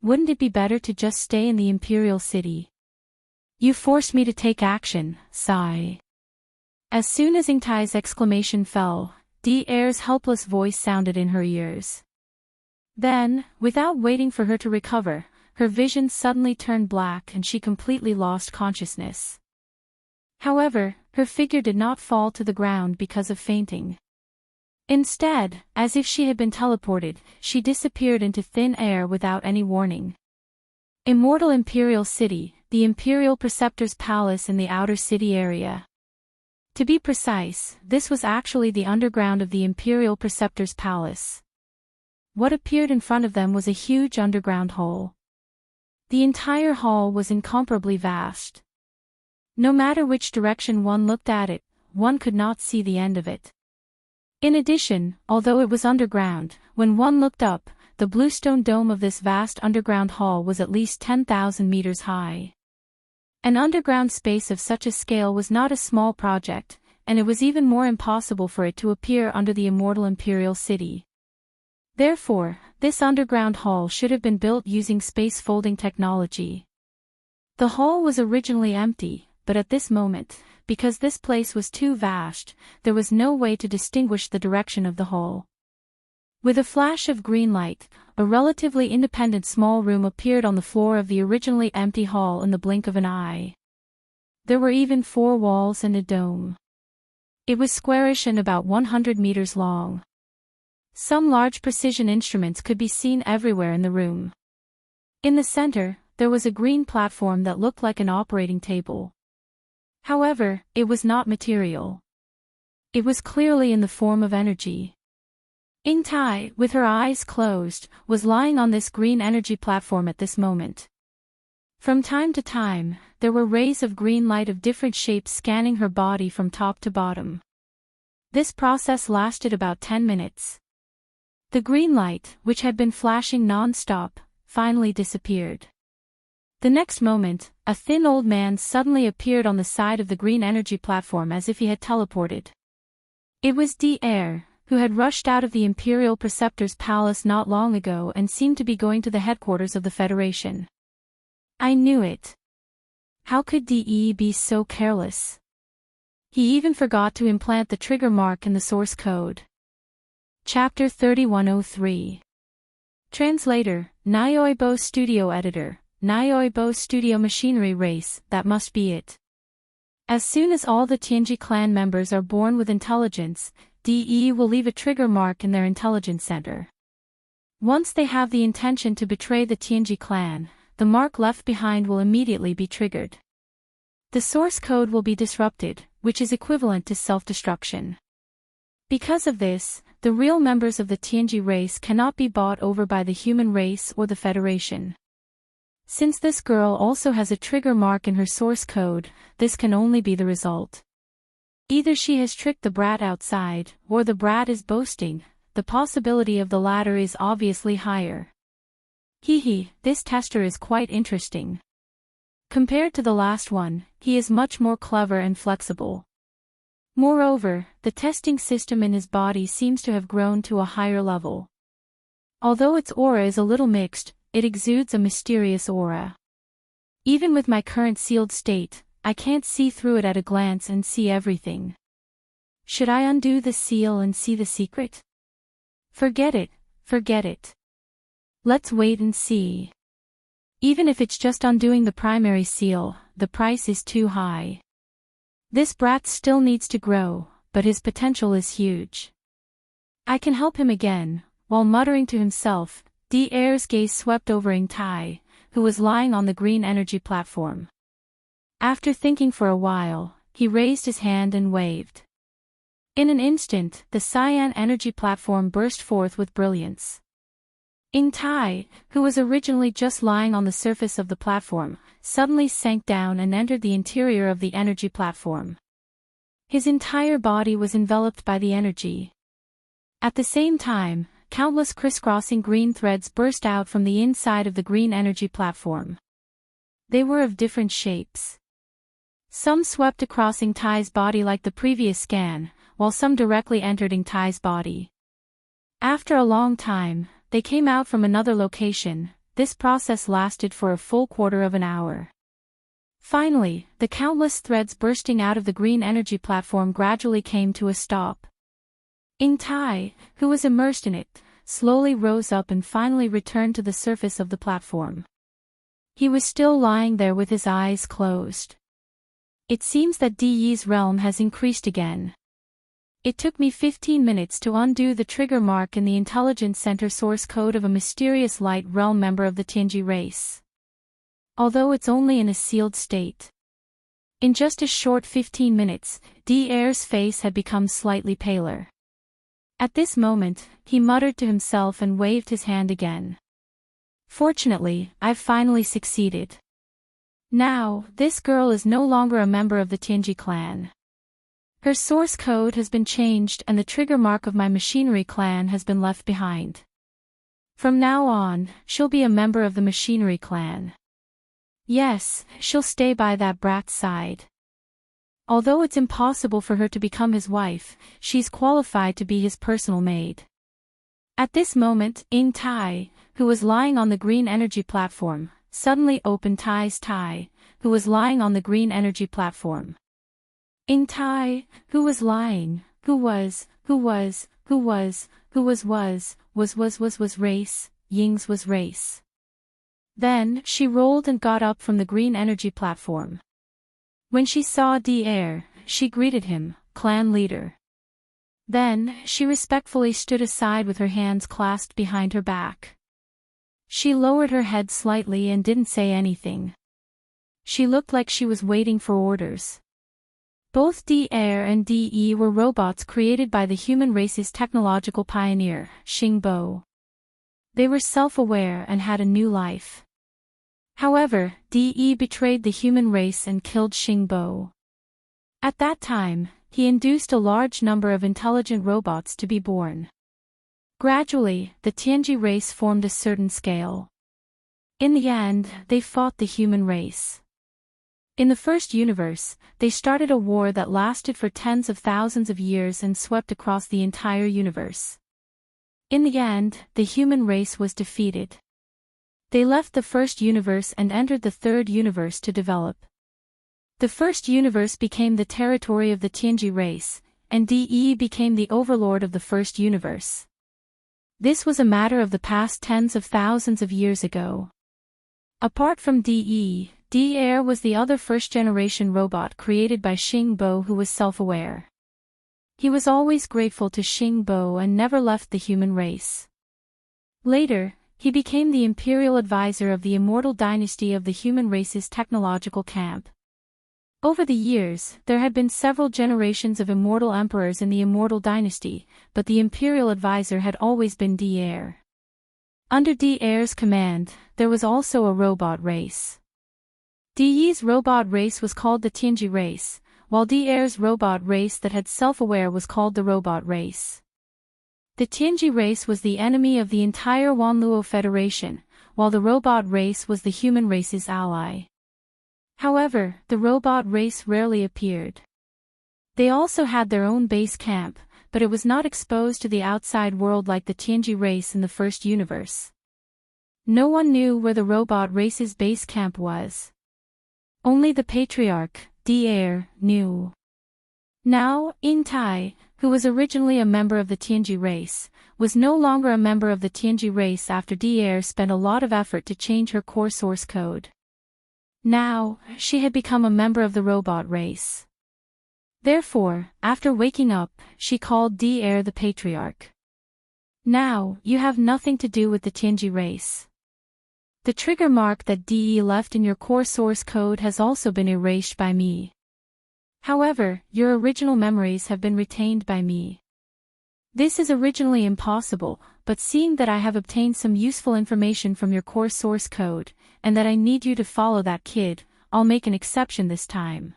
[SPEAKER 1] Wouldn't it be better to just stay in the imperial city? You forced me to take action, sigh. As soon as Ingtai's exclamation fell, Air's helpless voice sounded in her ears. Then, without waiting for her to recover, her vision suddenly turned black and she completely lost consciousness. However, her figure did not fall to the ground because of fainting. Instead, as if she had been teleported, she disappeared into thin air without any warning. Immortal Imperial City, the Imperial Preceptor's Palace in the outer city area. To be precise, this was actually the underground of the Imperial Preceptor's Palace. What appeared in front of them was a huge underground hole. The entire hall was incomparably vast. No matter which direction one looked at it, one could not see the end of it. In addition, although it was underground, when one looked up, the bluestone dome of this vast underground hall was at least 10,000 meters high. An underground space of such a scale was not a small project, and it was even more impossible for it to appear under the immortal imperial city. Therefore, this underground hall should have been built using space folding technology. The hall was originally empty, but at this moment, because this place was too vast, there was no way to distinguish the direction of the hall. With a flash of green light, a relatively independent small room appeared on the floor of the originally empty hall in the blink of an eye. There were even 4 walls and a dome. It was squarish and about 100 meters long. Some large precision instruments could be seen everywhere in the room. In the center, there was a green platform that looked like an operating table. However, it was not material. It was clearly in the form of energy. Ying Tai, with her eyes closed, was lying on this green energy platform at this moment. From time to time, there were rays of green light of different shapes scanning her body from top to bottom. This process lasted about 10 minutes. The green light, which had been flashing non-stop, finally disappeared. The next moment, a thin old man suddenly appeared on the side of the green energy platform as if he had teleported. It was D-Air, who had rushed out of the Imperial Preceptor's palace not long ago and seemed to be going to the headquarters of the Federation. I knew it. How could DE be so careless? He even forgot to implant the trigger mark in the source code. Chapter 3103. Translator, Nyoibo Studio Editor, Nyoibo Studio Machinery Race, that must be it. As soon as all the Tianji clan members are born with intelligence, DE will leave a trigger mark in their intelligence center. Once they have the intention to betray the Tianji clan, the mark left behind will immediately be triggered. The source code will be disrupted, which is equivalent to self-destruction. Because of this, the real members of the Tianji race cannot be bought over by the human race or the Federation. Since this girl also has a trigger mark in her source code, this can only be the result. Either she has tricked the brat outside, or the brat is boasting. The possibility of the latter is obviously higher. This tester is quite interesting. Compared to the last one, he is much more clever and flexible. Moreover, the testing system in his body seems to have grown to a higher level. Although its aura is a little mixed, it exudes a mysterious aura. Even with my current sealed state, I can't see through it at a glance and see everything. Should I undo the seal and see the secret? Forget it. Let's wait and see. Even if it's just undoing the primary seal, the price is too high. This brat still needs to grow, but his potential is huge. I can help him again. While muttering to himself, D-Air's gaze swept over Ying Tai, who was lying on the green energy platform. After thinking for a while, he raised his hand and waved. In an instant, the cyan energy platform burst forth with brilliance. Ying Tai, who was originally just lying on the surface of the platform, suddenly sank down and entered the interior of the energy platform. His entire body was enveloped by the energy. At the same time, countless crisscrossing green threads burst out from the inside of the green energy platform. They were of different shapes. Some swept across Ying Tai's body like the previous scan, while some directly entered Ying Tai's body. After a long time, they came out from another location. This process lasted for a full quarter of an hour. Finally, the countless threads bursting out of the green energy platform gradually came to a stop. Ying Tai, who was immersed in it, slowly rose up and finally returned to the surface of the platform. He was still lying there with his eyes closed. It seems that Di's realm has increased again. It took me 15 minutes to undo the trigger mark in the Intelligence Center source code of a mysterious light realm member of the Tianji race. Although it's only in a sealed state. In just a short 15 minutes, D-Air's face had become slightly paler. At this moment, he muttered to himself and waved his hand again. Fortunately, I've finally succeeded. Now, this girl is no longer a member of the Tianji clan. Her source code has been changed and the trigger mark of my machinery clan has been left behind. From now on, she'll be a member of the machinery clan. Yes, she'll stay by that brat's side. Although it's impossible for her to become his wife, she's qualified to be his personal maid. At this moment, Ying Tai, who was lying on the green energy platform, suddenly opened Tai, who was lying on the green energy platform. Ying Tai, who was lying, was race, Ying's was race. Then, she rolled and got up from the green energy platform. When she saw D-Air, she greeted him, clan leader. Then, she respectfully stood aside with her hands clasped behind her back. She lowered her head slightly and didn't say anything. She looked like she was waiting for orders. Both D-Air and D-E were robots created by the human race's technological pioneer, Xingbo. They were self-aware and had a new life. However, D-E betrayed the human race and killed Xingbo. At that time, he induced a large number of intelligent robots to be born. Gradually, the Tianji race formed a certain scale. In the end, they fought the human race. In the first universe, they started a war that lasted for tens of thousands of years and swept across the entire universe. In the end, the human race was defeated. They left the first universe and entered the third universe to develop. The first universe became the territory of the Tianji race, and DE became the overlord of the first universe. This was a matter of the past tens of thousands of years ago. Apart from DE, D-Air was the other first-generation robot created by Xingbo who was self-aware. He was always grateful to Xingbo and never left the human race. Later, he became the imperial advisor of the immortal dynasty of the human race's technological camp. Over the years, there had been several generations of immortal emperors in the immortal dynasty, but the imperial advisor had always been D-Air. Under D-Air's command, there was also a robot race. DE's robot race was called the Tianji race, while D-Air's robot race that had self-aware was called the robot race. The Tianji race was the enemy of the entire Wanluo Federation, while the robot race was the human race's ally. However, the robot race rarely appeared. They also had their own base camp, but it was not exposed to the outside world like the Tianji race in the first universe. No one knew where the robot race's base camp was. Only the patriarch, D-Air, knew. Now, Ying-Tai, who was originally a member of the Tianji race, was no longer a member of the Tianji race after D-Air spent a lot of effort to change her core source code. Now, she had become a member of the robot race. Therefore, after waking up, she called D-Air the patriarch. Now, you have nothing to do with the Tianji race. The trigger mark that DE left in your core source code has also been erased by me. However, your original memories have been retained by me. This is originally impossible, but seeing that I have obtained some useful information from your core source code, and that I need you to follow that kid, I'll make an exception this time.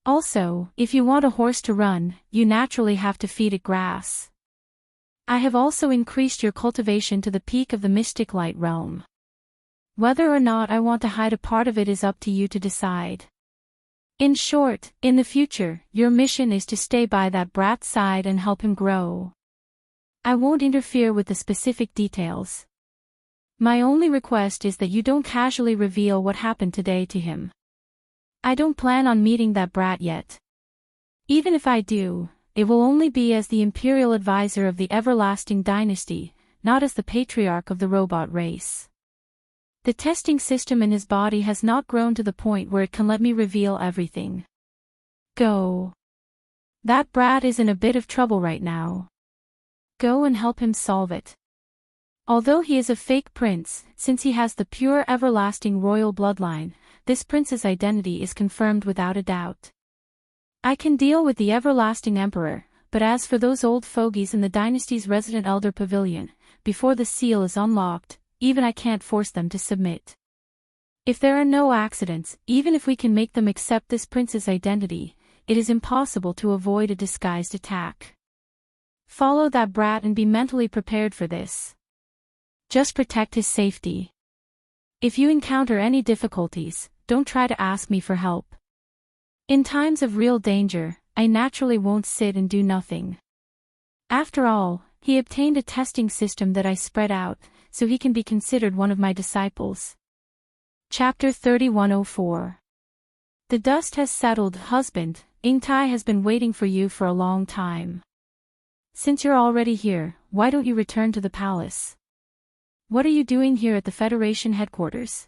[SPEAKER 1] Also, if you want a horse to run, you naturally have to feed it grass. I have also increased your cultivation to the peak of the mystic light realm. Whether or not I want to hide a part of it is up to you to decide. In short, in the future, your mission is to stay by that brat's side and help him grow. I won't interfere with the specific details. My only request is that you don't casually reveal what happened today to him. I don't plan on meeting that brat yet. Even if I do, it will only be as the imperial advisor of the everlasting dynasty, not as the patriarch of the robot race. The testing system in his body has not grown to the point where it can let me reveal everything. Go. That brat is in a bit of trouble right now. Go and help him solve it. Although he is a fake prince, since he has the pure everlasting royal bloodline, this prince's identity is confirmed without a doubt. I can deal with the everlasting emperor, but as for those old fogies in the dynasty's resident elder pavilion, before the seal is unlocked, even I can't force them to submit. If there are no accidents, even if we can make them accept this prince's identity, it is impossible to avoid a disguised attack. Follow that brat and be mentally prepared for this. Just protect his safety. If you encounter any difficulties, don't try to ask me for help. In times of real danger, I naturally won't sit and do nothing. After all, he obtained a testing system that I spread out, so he can be considered one of my disciples. Chapter 3104. The dust has settled, husband. Ying-Tai has been waiting for you for a long time. Since you're already here, why don't you return to the palace? What are you doing here at the Federation headquarters?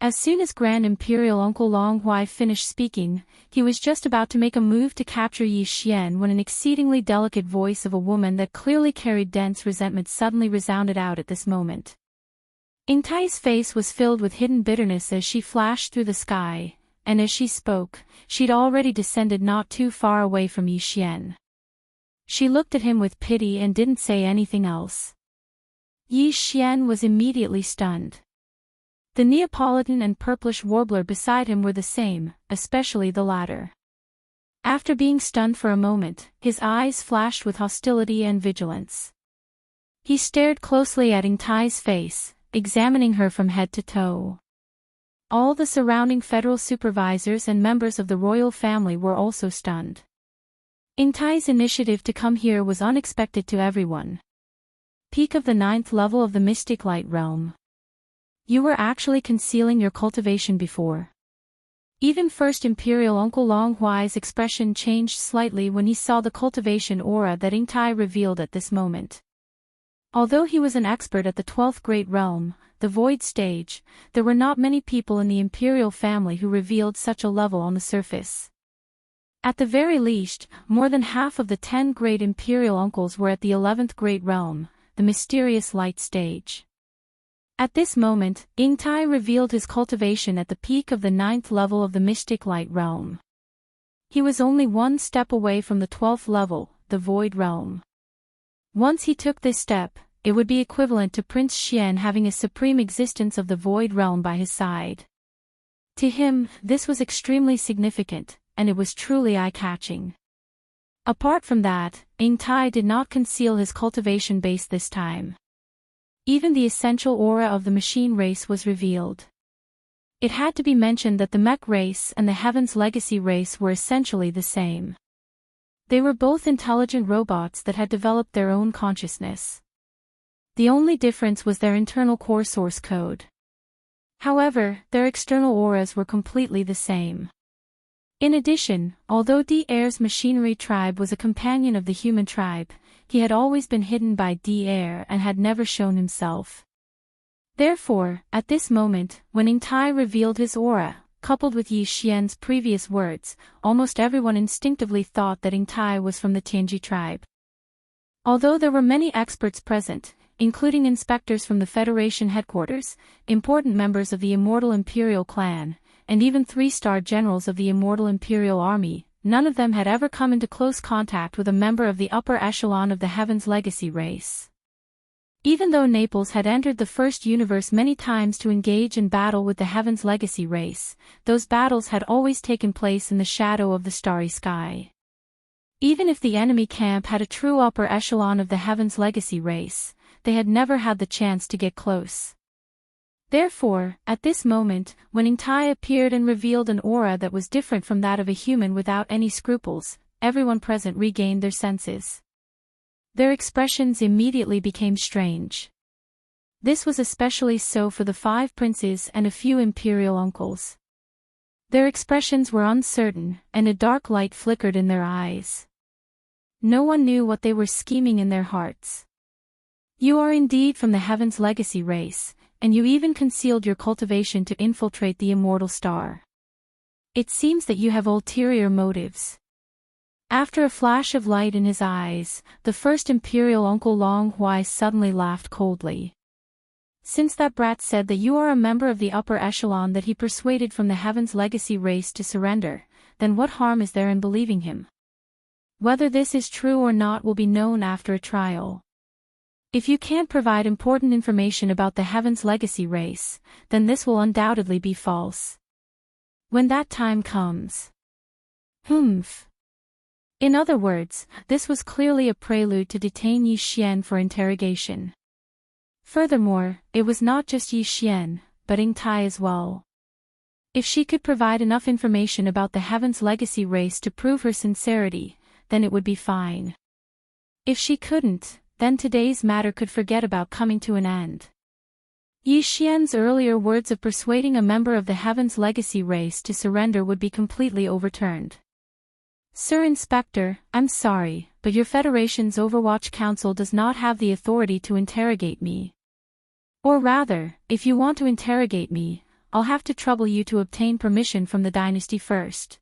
[SPEAKER 1] As soon as Grand Imperial Uncle Long Huai finished speaking, he was just about to make a move to capture Yi Xian when an exceedingly delicate voice of a woman that clearly carried dense resentment suddenly resounded out at this moment. Ying-Tai's face was filled with hidden bitterness as she flashed through the sky. and as she spoke, she'd already descended not too far away from Yi Xian. She looked at him with pity and didn't say anything else. Yi Xian was immediately stunned. The Neapolitan and purplish warbler beside him were the same, especially the latter. After being stunned for a moment, his eyes flashed with hostility and vigilance. He stared closely at Ying Tai's face, examining her from head to toe. All the surrounding federal supervisors and members of the royal family were also stunned. Ying Tai's initiative to come here was unexpected to everyone. Peak of the 9th level of the Mystic Light Realm. You were actually concealing your cultivation before. Even First Imperial Uncle Long Huai's expression changed slightly when he saw the cultivation aura that Ying Tai revealed at this moment. Although he was an expert at the 12th Great Realm, the Void Stage, there were not many people in the Imperial family who revealed such a level on the surface. At the very least, more than half of the 10 Great Imperial Uncles were at the 11th Great Realm, the Mysterious Light Stage. At this moment, Ying Tai revealed his cultivation at the peak of the 9th level of the Mystic Light Realm. He was only one step away from the 12th level, the Void Realm. Once he took this step, it would be equivalent to Prince Xian having a supreme existence of the Void Realm by his side. To him, this was extremely significant, and it was truly eye-catching. Apart from that, Ying Tai did not conceal his cultivation base this time. Even the essential aura of the machine race was revealed. It had to be mentioned that the mech race and the Heaven's Legacy race were essentially the same. They were both intelligent robots that had developed their own consciousness. The only difference was their internal core source code. However, their external auras were completely the same. In addition, although D-Air's machinery tribe was a companion of the human tribe, he had always been hidden by D-Air and had never shown himself. Therefore, at this moment, when Ying Tai revealed his aura, coupled with Yi Xian's previous words, almost everyone instinctively thought that Ying Tai was from the Tianji tribe. Although there were many experts present, including inspectors from the Federation headquarters, important members of the Immortal Imperial clan, and even 3-star generals of the Immortal Imperial Army, none of them had ever come into close contact with a member of the upper echelon of the Heaven's Legacy race. Even though Naples had entered the First Universe many times to engage in battle with the Heaven's Legacy race, those battles had always taken place in the shadow of the starry sky. Even if the enemy camp had a true upper echelon of the Heaven's Legacy race, they had never had the chance to get close. Therefore, at this moment, when Ying Tai appeared and revealed an aura that was different from that of a human without any scruples, everyone present regained their senses. Their expressions immediately became strange. This was especially so for the 5 princes and a few imperial uncles. Their expressions were uncertain, and a dark light flickered in their eyes. No one knew what they were scheming in their hearts. You are indeed from the Heaven's Legacy race, and you even concealed your cultivation to infiltrate the immortal star. It seems that you have ulterior motives. After a flash of light in his eyes, the first imperial Uncle Long Huai suddenly laughed coldly. Since that brat said that you are a member of the upper echelon that he persuaded from the Heaven's Legacy race to surrender, then what harm is there in believing him? Whether this is true or not will be known after a trial. If you can't provide important information about the Heaven's Legacy race, then this will undoubtedly be false. When that time comes. Humph. In other words, this was clearly a prelude to detain Yi Xian for interrogation. Furthermore, it was not just Yi Xian, but Ying Tai as well. If she could provide enough information about the Heaven's Legacy race to prove her sincerity, then it would be fine. If she couldn't, then today's matter could forget about coming to an end. Yi Xian's earlier words of persuading a member of the Heaven's Legacy race to surrender would be completely overturned. Sir Inspector, I'm sorry, but your Federation's Overwatch Council does not have the authority to interrogate me. Or rather, if you want to interrogate me, I'll have to trouble you to obtain permission from the dynasty first.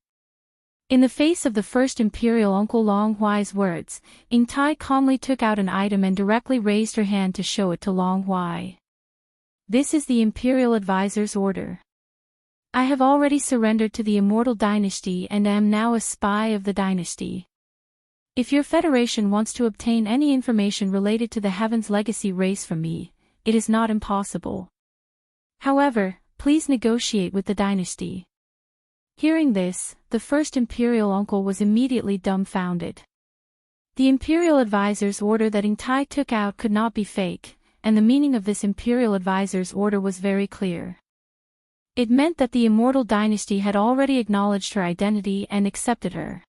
[SPEAKER 1] In the face of the first Imperial Uncle Long Huai's words, Ying Tai calmly took out an item and directly raised her hand to show it to Long Huai. This is the Imperial Advisor's order. I have already surrendered to the immortal dynasty and am now a spy of the dynasty. If your Federation wants to obtain any information related to the Heaven's Legacy race from me, it is not impossible. However, please negotiate with the dynasty. Hearing this, the first imperial uncle was immediately dumbfounded. The imperial advisor's order that Ing Tai took out could not be fake, and the meaning of this imperial advisor's order was very clear. It meant that the immortal dynasty had already acknowledged her identity and accepted her.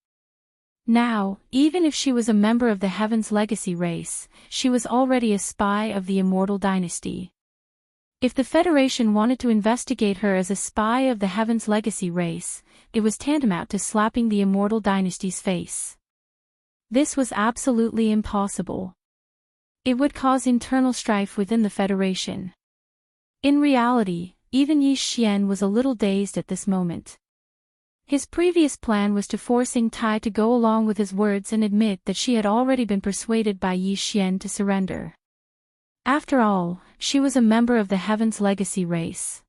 [SPEAKER 1] Now, even if she was a member of the Heaven's Legacy race, she was already a spy of the immortal dynasty. If the Federation wanted to investigate her as a spy of the Heaven's Legacy race, it was tantamount to slapping the immortal dynasty's face. This was absolutely impossible. It would cause internal strife within the Federation. In reality, even Yi Xian was a little dazed at this moment. His previous plan was to force Ing Tai to go along with his words and admit that she had already been persuaded by Yi Xian to surrender. After all, she was a member of the Heaven's Legacy race.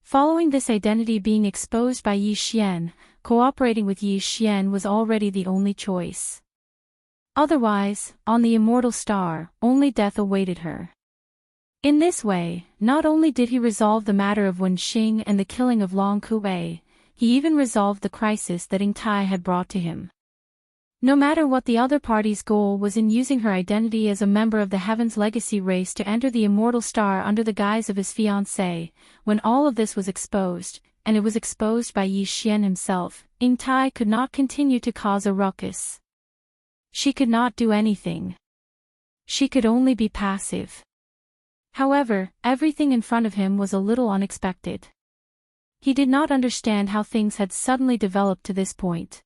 [SPEAKER 1] Following this identity being exposed by Yi Xian, cooperating with Yi Xian was already the only choice. Otherwise, on the immortal star, only death awaited her. In this way, not only did he resolve the matter of Wen Xing and the killing of Long Kuei, he even resolved the crisis that Ing Tai had brought to him. No matter what the other party's goal was in using her identity as a member of the Heaven's Legacy race to enter the immortal star under the guise of his fiancée, when all of this was exposed, and it was exposed by Yi Xian himself, Ing Tai could not continue to cause a ruckus. She could not do anything. She could only be passive. However, everything in front of him was a little unexpected. He did not understand how things had suddenly developed to this point.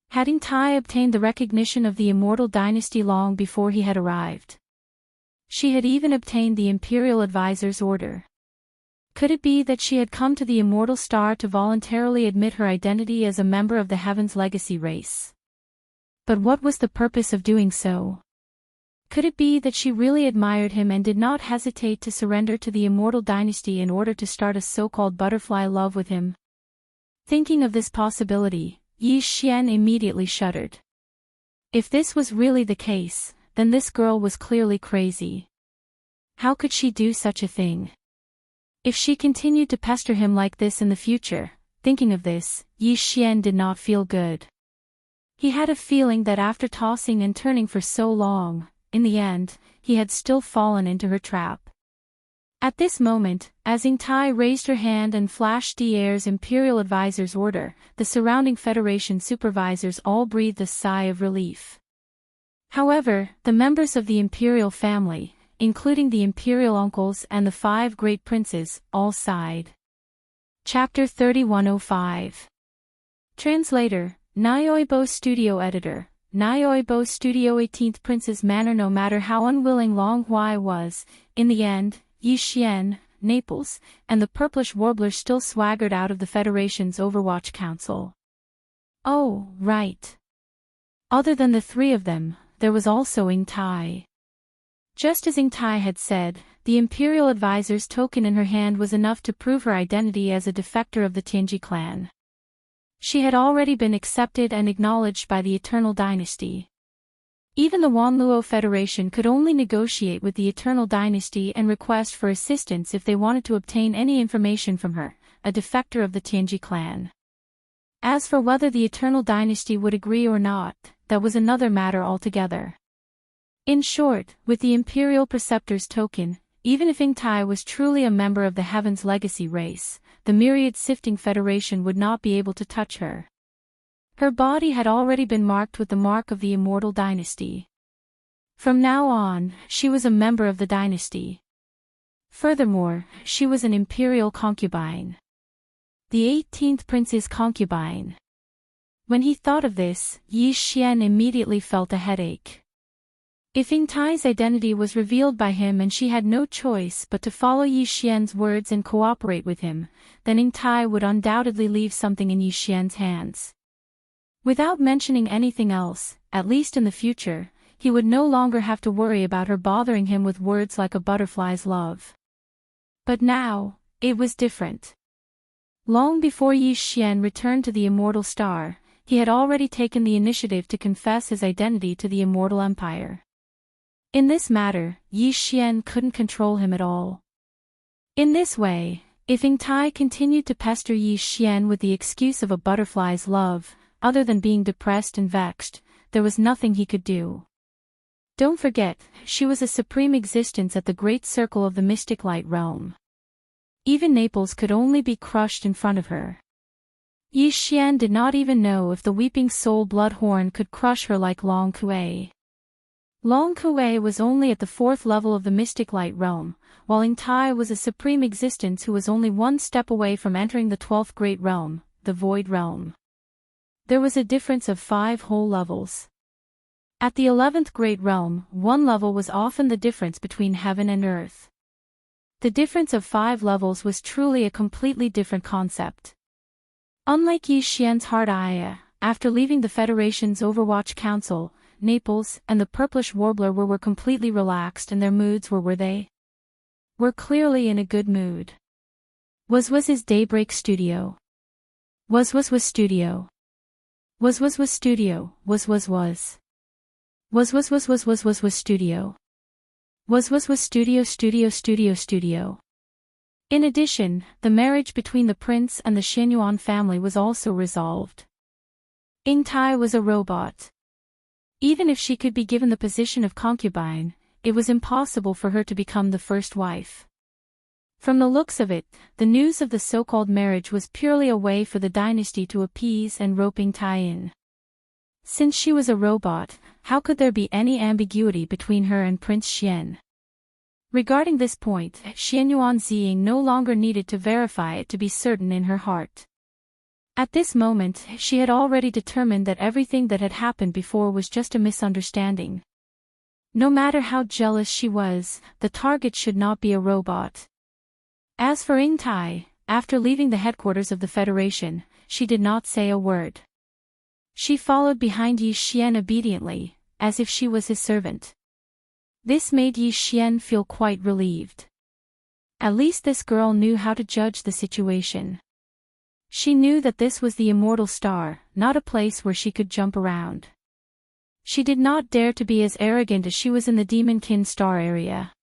[SPEAKER 1] Had Ing Tai obtained the recognition of the immortal dynasty long before he had arrived? She had even obtained the imperial advisor's order. Could it be that she had come to the immortal star to voluntarily admit her identity as a member of the Heaven's Legacy race? But what was the purpose of doing so? Could it be that she really admired him and did not hesitate to surrender to the immortal dynasty in order to start a so-called butterfly love with him? Thinking of this possibility, Yi Xian immediately shuddered. If this was really the case, then this girl was clearly crazy. How could she do such a thing? If she continued to pester him like this in the future, thinking of this, Yi Xian did not feel good. He had a feeling that after tossing and turning for so long, in the end, he had still fallen into her trap. At this moment, as Ing Tai raised her hand and flashed the heir's imperial advisor's order, the surrounding Federation supervisors all breathed a sigh of relief. However, the members of the imperial family, including the imperial uncles and the 5 great princes, all sighed. Chapter 3105. Translator, Audiobooks Studio Editor, Audiobooks Studio 18th Prince's manner. No matter how unwilling Long Huai was, in the end, Yi Xian, Naples, and the purplish warbler still swaggered out of the Federation's Overwatch Council. Oh, right. Other than the 3 of them, there was also Ing Tai. Just as Ing Tai had said, the Imperial Advisor's token in her hand was enough to prove her identity as a defector of the Tianji clan. She had already been accepted and acknowledged by the Eternal Dynasty. Even the Wanluo Federation could only negotiate with the Eternal Dynasty and request for assistance if they wanted to obtain any information from her, a defector of the Tianji clan. As for whether the Eternal Dynasty would agree or not, that was another matter altogether. In short, with the Imperial Preceptor's token, even if Ing Tai was truly a member of the Heaven's Legacy race, the myriad sifting Federation would not be able to touch her. Her body had already been marked with the mark of the Immortal Dynasty. From now on, she was a member of the dynasty. Furthermore, she was an imperial concubine. The 18th prince's concubine. When he thought of this, Yi Xian immediately felt a headache. If Ing Tai's identity was revealed by him and she had no choice but to follow Yi Xian's words and cooperate with him, then Ing Tai would undoubtedly leave something in Yi Xian's hands. Without mentioning anything else, at least in the future, he would no longer have to worry about her bothering him with words like a butterfly's love. But now, it was different. Long before Yi Xian returned to the immortal star, he had already taken the initiative to confess his identity to the immortal empire. In this matter, Yi Xian couldn't control him at all. In this way, if Ying Tai continued to pester Yi Xian with the excuse of a butterfly's love, other than being depressed and vexed, there was nothing he could do. Don't forget, she was a supreme existence at the great circle of the mystic light realm. Even Naples could only be crushed in front of her. Yi Xian did not even know if the weeping soul Bloodhorn could crush her like Long Kuei. Long Kuei was only at the 4th level of the mystic light realm, while Ying Tai was a supreme existence who was only one step away from entering the 12th great realm, the void realm. There was a difference of 5 whole levels. At the 11th great realm, one level was often the difference between heaven and earth. The difference of 5 levels was truly a completely different concept. Unlike Yi Xian's hard eye, after leaving the Federation's Overwatch Council, Naples and the Purplish Warbler were completely relaxed and their moods were they? Were clearly in a good mood. Was his Daybreak studio. Was studio. Was studio. Was studio. Was studio. In addition, the marriage between the prince and the Xianyuan family was also resolved. Ying Tai was a robot. Even if she could be given the position of concubine, it was impossible for her to become the first wife. From the looks of it, the news of the so-called marriage was purely a way for the dynasty to appease and rope Ying Tai in. Since she was a robot, how could there be any ambiguity between her and Prince Xian? Regarding this point, Xianyuan Ziying no longer needed to verify it to be certain in her heart. At this moment, she had already determined that everything that had happened before was just a misunderstanding. No matter how jealous she was, the target should not be a robot. As for Ying Tai, after leaving the headquarters of the Federation, she did not say a word. She followed behind Yi Xian obediently, as if she was his servant. This made Yi Xian feel quite relieved. At least this girl knew how to judge the situation. She knew that this was the immortal star, not a place where she could jump around. She did not dare to be as arrogant as she was in the Demonkin star area.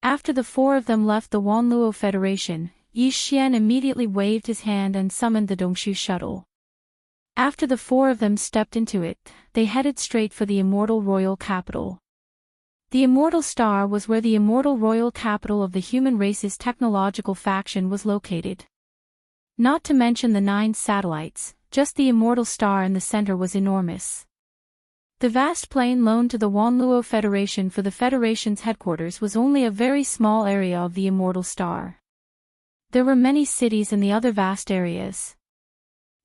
[SPEAKER 1] After the 4 of them left the Wanluo Federation, Yi Xian immediately waved his hand and summoned the Dongshu shuttle. After the 4 of them stepped into it, they headed straight for the immortal royal capital. The immortal star was where the immortal royal capital of the human race's technological faction was located. Not to mention the 9 satellites, just the immortal star in the center was enormous. The vast plain loaned to the Wanluo Federation for the Federation's headquarters was only a very small area of the immortal star. There were many cities in the other vast areas.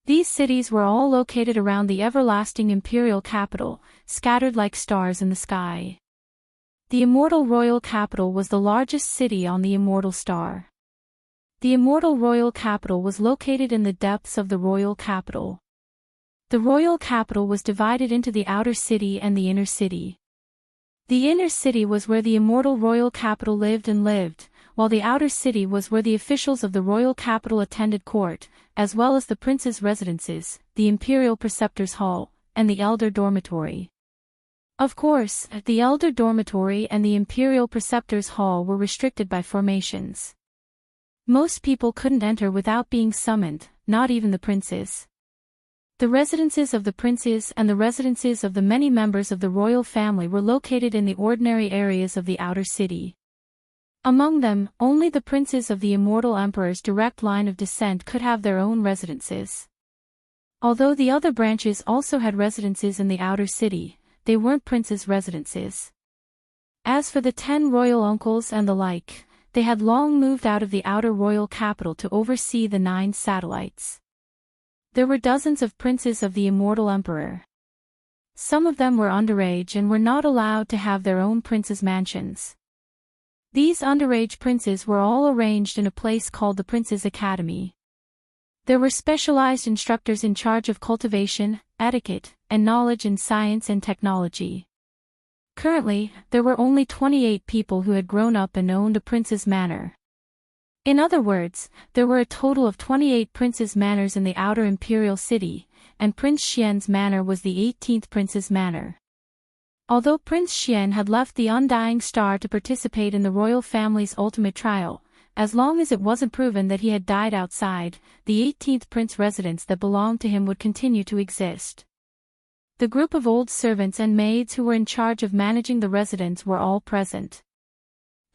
[SPEAKER 1] These cities were all located around the everlasting imperial capital, scattered like stars in the sky. The immortal royal capital was the largest city on the immortal star. The immortal royal capital was located in the depths of the royal capital. The royal capital was divided into the outer city and the inner city. The inner city was where the immortal royal capital lived, while the outer city was where the officials of the royal capital attended court, as well as the prince's residences, the imperial preceptor's hall, and the elder dormitory. Of course, the elder dormitory and the imperial preceptor's hall were restricted by formations. Most people couldn't enter without being summoned, not even the princes. The residences of the princes and the residences of the many members of the royal family were located in the ordinary areas of the outer city. Among them, only the princes of the immortal emperor's direct line of descent could have their own residences. Although the other branches also had residences in the outer city, they weren't princes' residences. As for the 10 royal uncles and the like, they had long moved out of the outer royal capital to oversee the 9 satellites. There were dozens of princes of the immortal emperor. Some of them were underage and were not allowed to have their own princes' mansions. These underage princes were all arranged in a place called the Prince's Academy. There were specialized instructors in charge of cultivation, etiquette, and knowledge in science and technology. Currently, there were only 28 people who had grown up and owned a prince's manor. In other words, there were a total of 28 princes' manors in the outer imperial city, and Prince Xian's manor was the 18th prince's manor. Although Prince Xian had left the Undying Star to participate in the royal family's ultimate trial, as long as it wasn't proven that he had died outside, the 18th prince residence that belonged to him would continue to exist. The group of old servants and maids who were in charge of managing the residence were all present.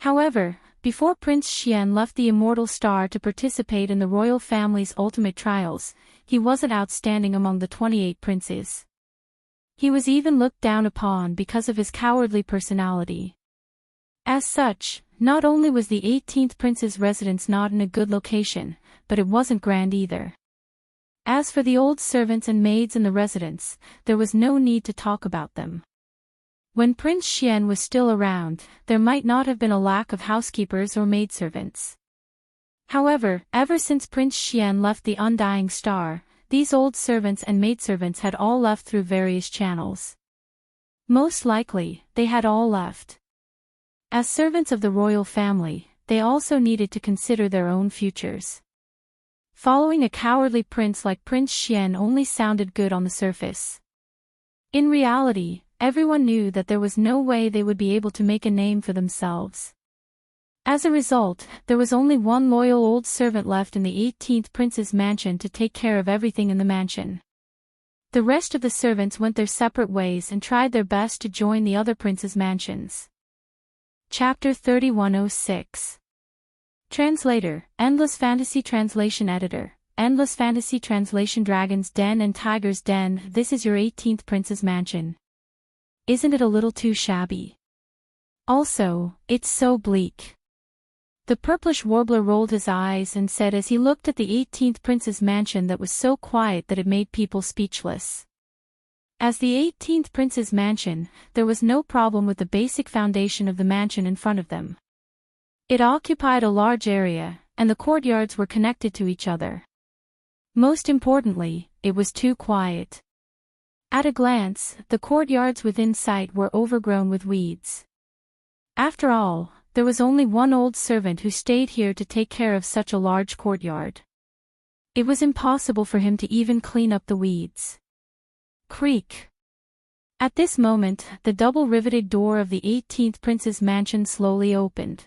[SPEAKER 1] However, before Prince Xian left the Immortal Star to participate in the royal family's ultimate trials, he wasn't outstanding among the 28 princes. He was even looked down upon because of his cowardly personality. As such, not only was the 18th prince's residence not in a good location, but it wasn't grand either. As for the old servants and maids in the residence, there was no need to talk about them. When Prince Xian was still around, there might not have been a lack of housekeepers or maidservants. However, ever since Prince Xian left the Undying Star, these old servants and maidservants had all left through various channels. Most likely, they had all left. As servants of the royal family, they also needed to consider their own futures. Following a cowardly prince like Prince Xian only sounded good on the surface. In reality, everyone knew that there was no way they would be able to make a name for themselves. As a result, there was only one loyal old servant left in the 18th prince's mansion to take care of everything in the mansion. The rest of the servants went their separate ways and tried their best to join the other princes' mansions. Chapter 3106. Translator, Endless Fantasy Translation Editor, Endless Fantasy Translation. Dragon's Den and Tiger's Den. This is your 18th prince's mansion. Isn't it a little too shabby? Also, it's so bleak. The purplish warbler rolled his eyes and said as he looked at the 18th prince's mansion that was so quiet that it made people speechless. As the 18th prince's mansion, there was no problem with the basic foundation of the mansion in front of them. It occupied a large area, and the courtyards were connected to each other. Most importantly, it was too quiet. At a glance, the courtyards within sight were overgrown with weeds. After all, there was only one old servant who stayed here to take care of such a large courtyard. It was impossible for him to even clean up the weeds. Creak. At this moment, the double-riveted door of the 18th prince's mansion slowly opened.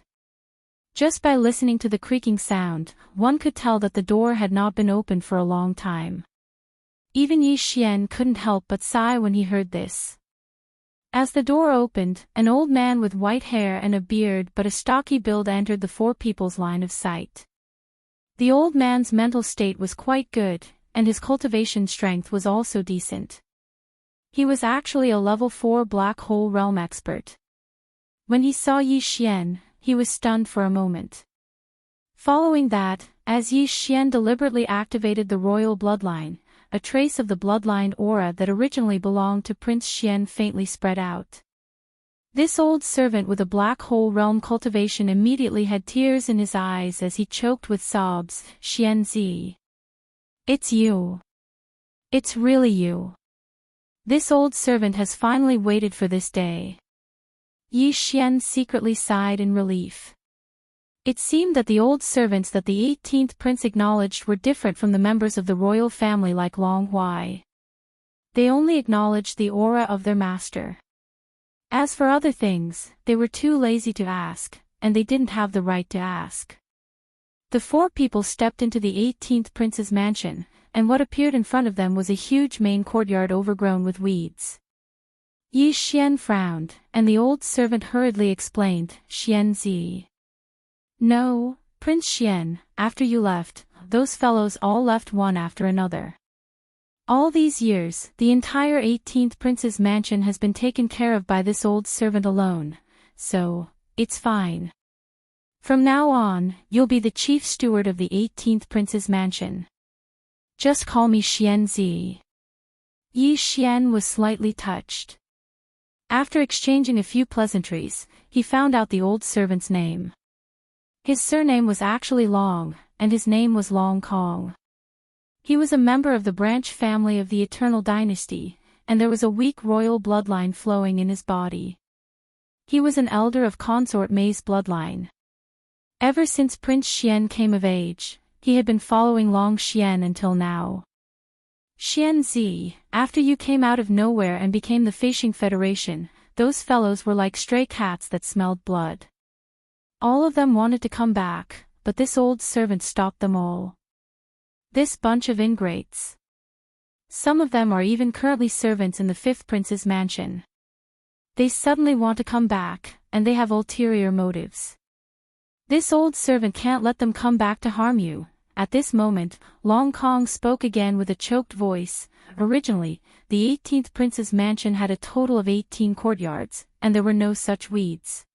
[SPEAKER 1] Just by listening to the creaking sound, one could tell that the door had not been opened for a long time. Even Yi Xian couldn't help but sigh when he heard this. As the door opened, an old man with white hair and a beard but a stocky build entered the four people's line of sight. The old man's mental state was quite good, and his cultivation strength was also decent. He was actually a level 4 black hole realm expert. When he saw Yi Xian, he was stunned for a moment. Following that, as Yi Xian deliberately activated the royal bloodline, a trace of the bloodline aura that originally belonged to Prince Xian faintly spread out. This old servant with a black hole realm cultivation immediately had tears in his eyes as he choked with sobs. Xianzi. It's you. It's really you. This old servant has finally waited for this day. Yi Xian secretly sighed in relief. It seemed that the old servants that the 18th prince acknowledged were different from the members of the royal family like Long Huai. They only acknowledged the aura of their master. As for other things, they were too lazy to ask, and they didn't have the right to ask. The four people stepped into the 18th prince's mansion, and what appeared in front of them was a huge main courtyard overgrown with weeds. Yi Xian frowned, and the old servant hurriedly explained, Xianzi. No, Prince Xian, after you left, those fellows all left one after another. All these years, the entire 18th prince's mansion has been taken care of by this old servant alone, so, it's fine. From now on, you'll be the chief steward of the 18th prince's mansion. Just call me Xianzi. Yi Xian was slightly touched. After exchanging a few pleasantries, he found out the old servant's name. His surname was actually Long, and his name was Long Kong. He was a member of the branch family of the Eternal Dynasty, and there was a weak royal bloodline flowing in his body. He was an elder of Consort Mei's bloodline. Ever since Prince Xian came of age, he had been following Long Xian until now. Xian Zi, after you came out of nowhere and became the Feishing Federation, those fellows were like stray cats that smelled blood. All of them wanted to come back, but this old servant stopped them all. This bunch of ingrates. Some of them are even currently servants in the fifth prince's mansion. They suddenly want to come back, and they have ulterior motives. This old servant can't let them come back to harm you. At this moment, Long Kong spoke again with a choked voice. Originally, the 18th prince's mansion had a total of 18 courtyards, and there were no such weeds.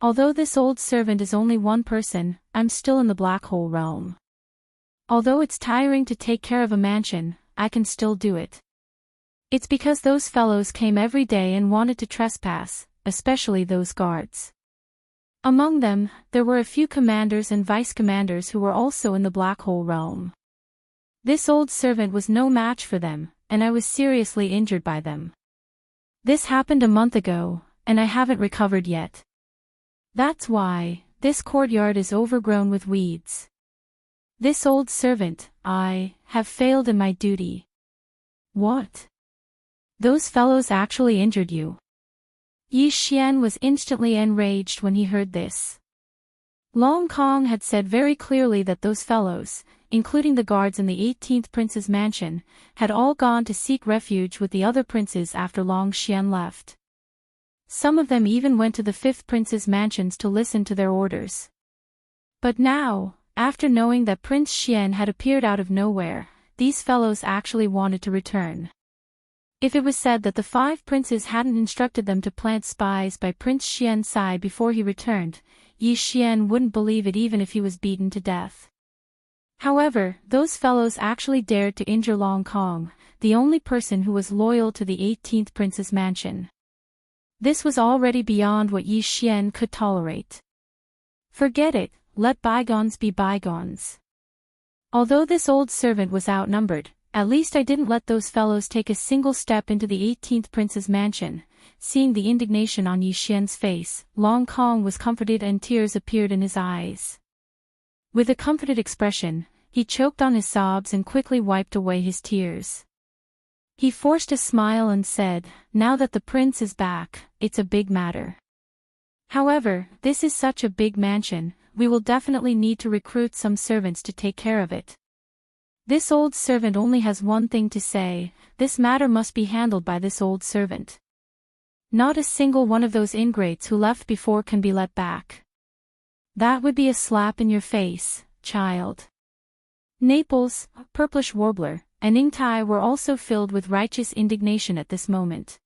[SPEAKER 1] Although this old servant is only one person, I'm still in the black hole realm. Although it's tiring to take care of a mansion, I can still do it. It's because those fellows came every day and wanted to trespass, especially those guards. Among them, there were a few commanders and vice-commanders who were also in the black hole realm. This old servant was no match for them, and I was seriously injured by them. This happened a month ago, and I haven't recovered yet. That's why, this courtyard is overgrown with weeds. This old servant, I, have failed in my duty. What? Those fellows actually injured you? Yi Xian was instantly enraged when he heard this. Long Kong had said very clearly that those fellows, including the guards in the 18th prince's mansion, had all gone to seek refuge with the other princes after Long Xian left. Some of them even went to the 5th prince's mansions to listen to their orders. But now, after knowing that Prince Xian had appeared out of nowhere, these fellows actually wanted to return. If it was said that the 5 princes hadn't instructed them to plant spies by Prince Xian's side before he returned, Yi Xian wouldn't believe it even if he was beaten to death. However, those fellows actually dared to injure Long Kong, the only person who was loyal to the 18th prince's mansion. This was already beyond what Yi Xian could tolerate. Forget it, let bygones be bygones. Although this old servant was outnumbered, at least I didn't let those fellows take a single step into the 18th prince's mansion. Seeing the indignation on Yi Xian's face, Long Kong was comforted and tears appeared in his eyes. With a comforted expression, he choked on his sobs and quickly wiped away his tears. He forced a smile and said, "Now that the prince is back, it's a big matter. However, this is such a big mansion, we will definitely need to recruit some servants to take care of it. This old servant only has one thing to say, this matter must be handled by this old servant. Not a single one of those ingrates who left before can be let back. That would be a slap in your face, child." Naples, Purplish Warbler, and Ingtai were also filled with righteous indignation at this moment.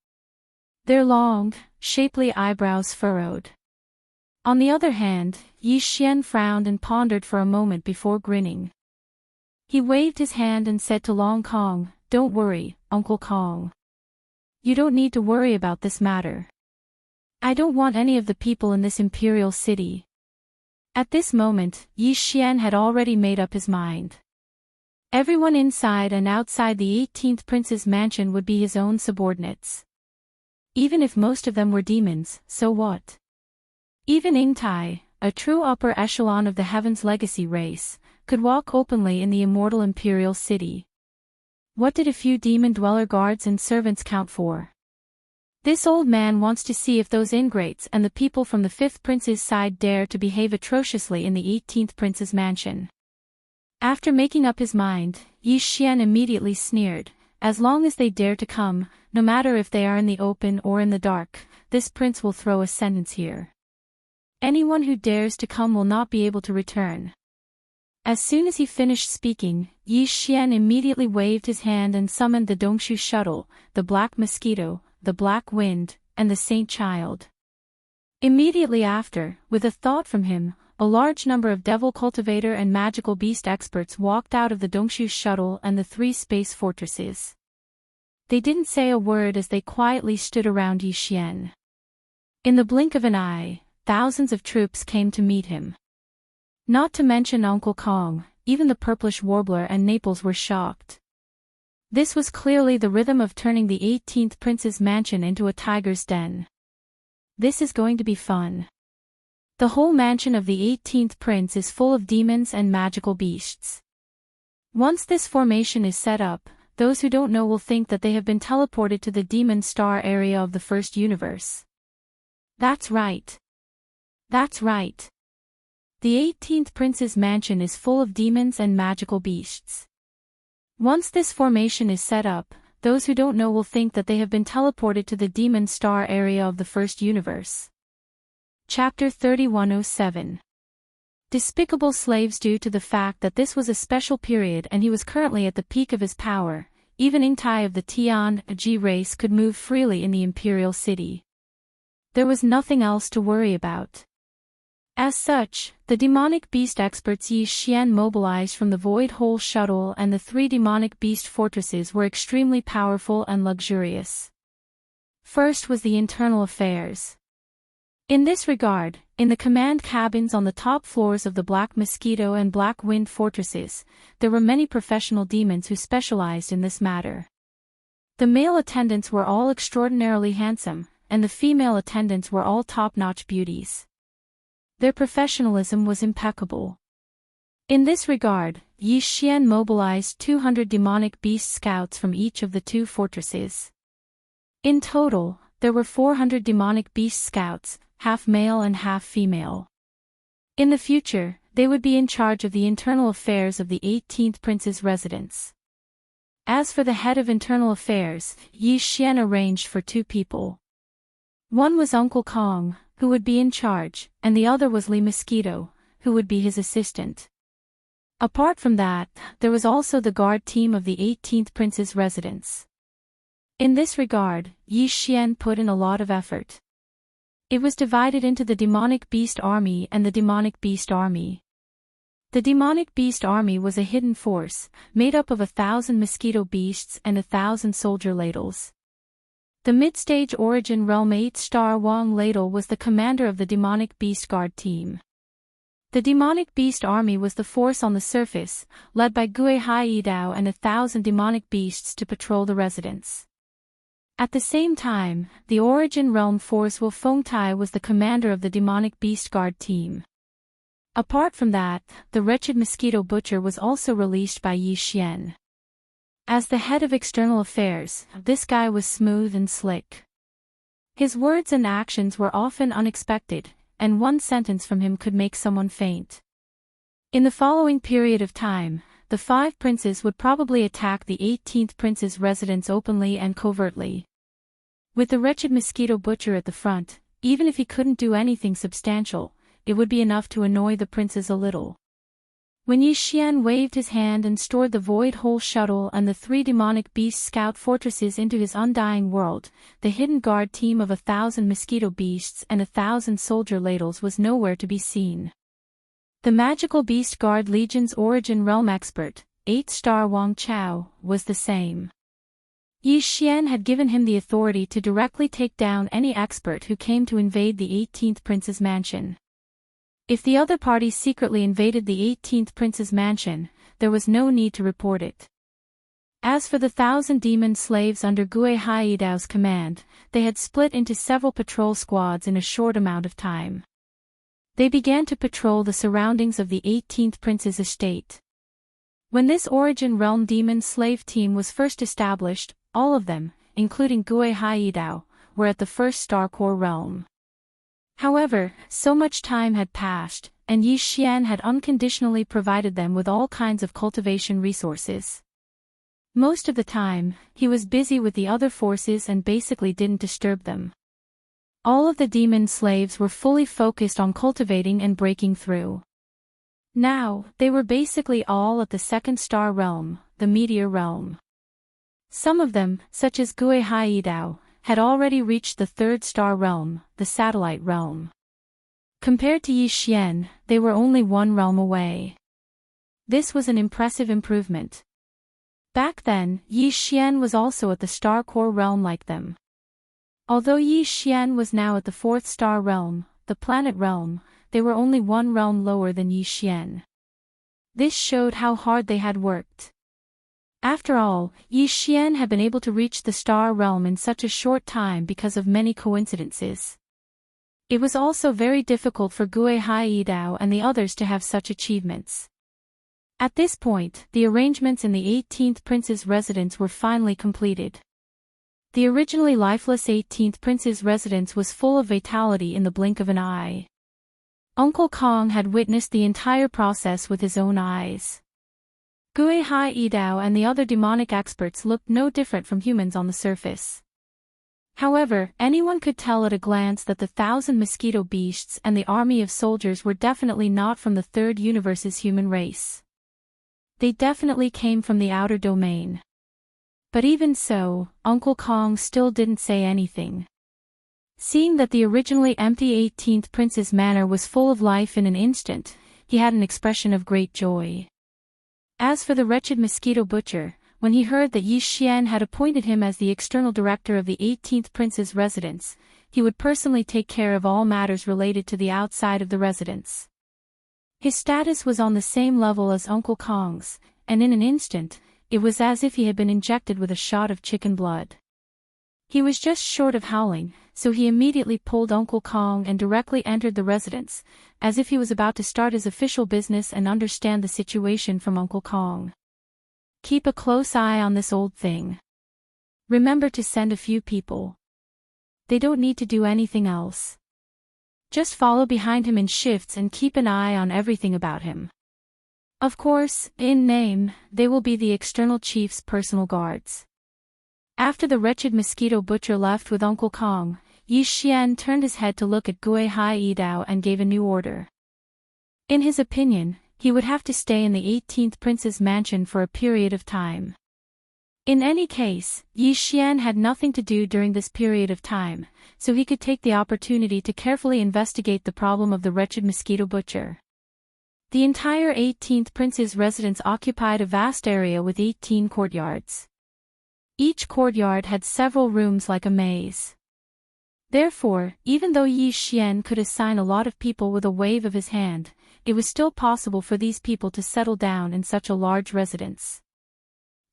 [SPEAKER 1] Their long, shapely eyebrows furrowed. On the other hand, Yi Xian frowned and pondered for a moment before grinning. He waved his hand and said to Long Kong, "Don't worry, Uncle Kong. You don't need to worry about this matter. I don't want any of the people in this imperial city." At this moment, Yi Xian had already made up his mind. Everyone inside and outside the 18th prince's mansion would be his own subordinates. Even if most of them were demons, so what? Even Ingtai, a true upper echelon of the Heaven's Legacy race, could walk openly in the immortal imperial city. What did a few demon dweller guards and servants count for? This old man wants to see if those ingrates and the people from the 5th prince's side dare to behave atrociously in the 18th prince's mansion. After making up his mind, Yi Xian immediately sneered, "As long as they dare to come, no matter if they are in the open or in the dark, this prince will throw a sentence here. Anyone who dares to come will not be able to return." As soon as he finished speaking, Yi Xian immediately waved his hand and summoned the Dongshu Shuttle, the Black Mosquito, the Black Wind, and the Saint Child. Immediately after, with a thought from him, a large number of Devil Cultivator and Magical Beast experts walked out of the Dongshu Shuttle and the 3 space fortresses. They didn't say a word as they quietly stood around Yi Xian. In the blink of an eye, thousands of troops came to meet him. Not to mention Uncle Kong, even the Purplish Warbler and Naples were shocked. This was clearly the rhythm of turning the 18th prince's mansion into a tiger's den. This is going to be fun. The whole mansion of the 18th prince is full of demons and magical beasts. Once this formation is set up, those who don't know will think that they have been teleported to the demon star area of the first universe. That's right. That's right. The 18th prince's mansion is full of demons and magical beasts. Once this formation is set up, those who don't know will think that they have been teleported to the demon star area of the first universe. Chapter 3107. Despicable slaves. Due to the fact that this was a special period and he was currently at the peak of his power, even Ingtai of the Tian-Ji race could move freely in the imperial city. There was nothing else to worry about. As such, the demonic beast experts Yi Xian mobilized from the Void Hole Shuttle and the 3 demonic beast fortresses were extremely powerful and luxurious. First was the internal affairs. In this regard, in the command cabins on the top floors of the Black Mosquito and Black Wind fortresses, there were many professional demons who specialized in this matter. The male attendants were all extraordinarily handsome, and the female attendants were all top-notch beauties. Their professionalism was impeccable. In this regard, Yi Xian mobilized 200 demonic beast scouts from each of the 2 fortresses. In total, there were 400 demonic beast scouts, half male and half female. In the future, they would be in charge of the internal affairs of the 18th prince's residence. As for the head of internal affairs, Yi Xian arranged for 2 people. One was Uncle Kong, who would be in charge, and the other was Li Mosquito, who would be his assistant. Apart from that, there was also the guard team of the 18th prince's residence. In this regard, Yi Xian put in a lot of effort. It was divided into the Demonic Beast Army and the Demonic Beast Army. The Demonic Beast Army was a hidden force, made up of 1,000 mosquito beasts and 1,000 soldier ladles. The mid-stage origin realm 8-star Wang Ladle was the commander of the Demonic Beast Guard team. The Demonic Beast Army was the force on the surface, led by Gue Haidao and 1,000 demonic beasts to patrol the residence. At the same time, the origin realm force Wu Fengtai was the commander of the Demonic Beast Guard team. Apart from that, the wretched mosquito butcher was also released by Yi Xian. As the head of external affairs, this guy was smooth and slick. His words and actions were often unexpected, and one sentence from him could make someone faint. In the following period of time, the 5 princes would probably attack the 18th prince's residence openly and covertly. With the wretched mosquito butcher at the front, even if he couldn't do anything substantial, it would be enough to annoy the princes a little. When Yi Xian waved his hand and stored the Void Hole Shuttle and the 3 demonic beast scout fortresses into his undying world, the hidden guard team of 1,000 mosquito beasts and 1,000 soldier ladles was nowhere to be seen. The magical beast guard legion's origin realm expert, 8-star Wang Chao, was the same. Yi Xian had given him the authority to directly take down any expert who came to invade the 18th prince's mansion. If the other party secretly invaded the 18th prince's mansion, there was no need to report it. As for the 1,000 demon slaves under Gue Haidao's command, they had split into several patrol squads in a short amount of time. They began to patrol the surroundings of the 18th prince's estate. When this origin realm demon slave team was first established, all of them, including Gue Haidao, were at the first Star Core realm. However, so much time had passed, and Yi Xian had unconditionally provided them with all kinds of cultivation resources. Most of the time, he was busy with the other forces and basically didn't disturb them. All of the demon slaves were fully focused on cultivating and breaking through. Now, they were basically all at the 2nd star realm, the meteor realm. Some of them, such as Gue Haidao, had already reached the 3rd star realm, the satellite realm. Compared to Yi Xian, they were only 1 realm away. This was an impressive improvement. Back then, Yi Xian was also at the Star Core realm like them. Although Yi Xian was now at the 4th star realm, the planet realm, they were only 1 realm lower than Yi Xian. This showed how hard they had worked. After all, Yi Xian had been able to reach the star realm in such a short time because of many coincidences. It was also very difficult for Gue Haidao and the others to have such achievements. At this point, the arrangements in the 18th prince's residence were finally completed. The originally lifeless 18th prince's residence was full of vitality in the blink of an eye. Uncle Kong had witnessed the entire process with his own eyes. Gue Haidao and the other demonic experts looked no different from humans on the surface. However, anyone could tell at a glance that the 1,000 mosquito beasts and the army of soldiers were definitely not from the third universe's human race. They definitely came from the outer domain. But even so, Uncle Kong still didn't say anything. Seeing that the originally empty 18th prince's manor was full of life in an instant, he had an expression of great joy. As for the wretched mosquito butcher, when he heard that Yi Xian had appointed him as the external director of the 18th prince's residence, he would personally take care of all matters related to the outside of the residence. His status was on the same level as Uncle Kong's, and in an instant, it was as if he had been injected with a shot of chicken blood. He was just short of howling, so he immediately pulled Uncle Kong and directly entered the residence, as if he was about to start his official business and understand the situation from Uncle Kong. Keep a close eye on this old thing. Remember to send a few people. They don't need to do anything else. Just follow behind him in shifts and keep an eye on everything about him. Of course, in name, they will be the external chief's personal guards. After the wretched mosquito butcher left with Uncle Kong, Yi Xian turned his head to look at Gue Haidao and gave a new order. In his opinion, he would have to stay in the 18th prince's mansion for a period of time. In any case, Yi Xian had nothing to do during this period of time, so he could take the opportunity to carefully investigate the problem of the wretched mosquito butcher. The entire 18th prince's residence occupied a vast area with 18 courtyards. Each courtyard had several rooms like a maze. Therefore, even though Yi Xian could assign a lot of people with a wave of his hand, it was still possible for these people to settle down in such a large residence.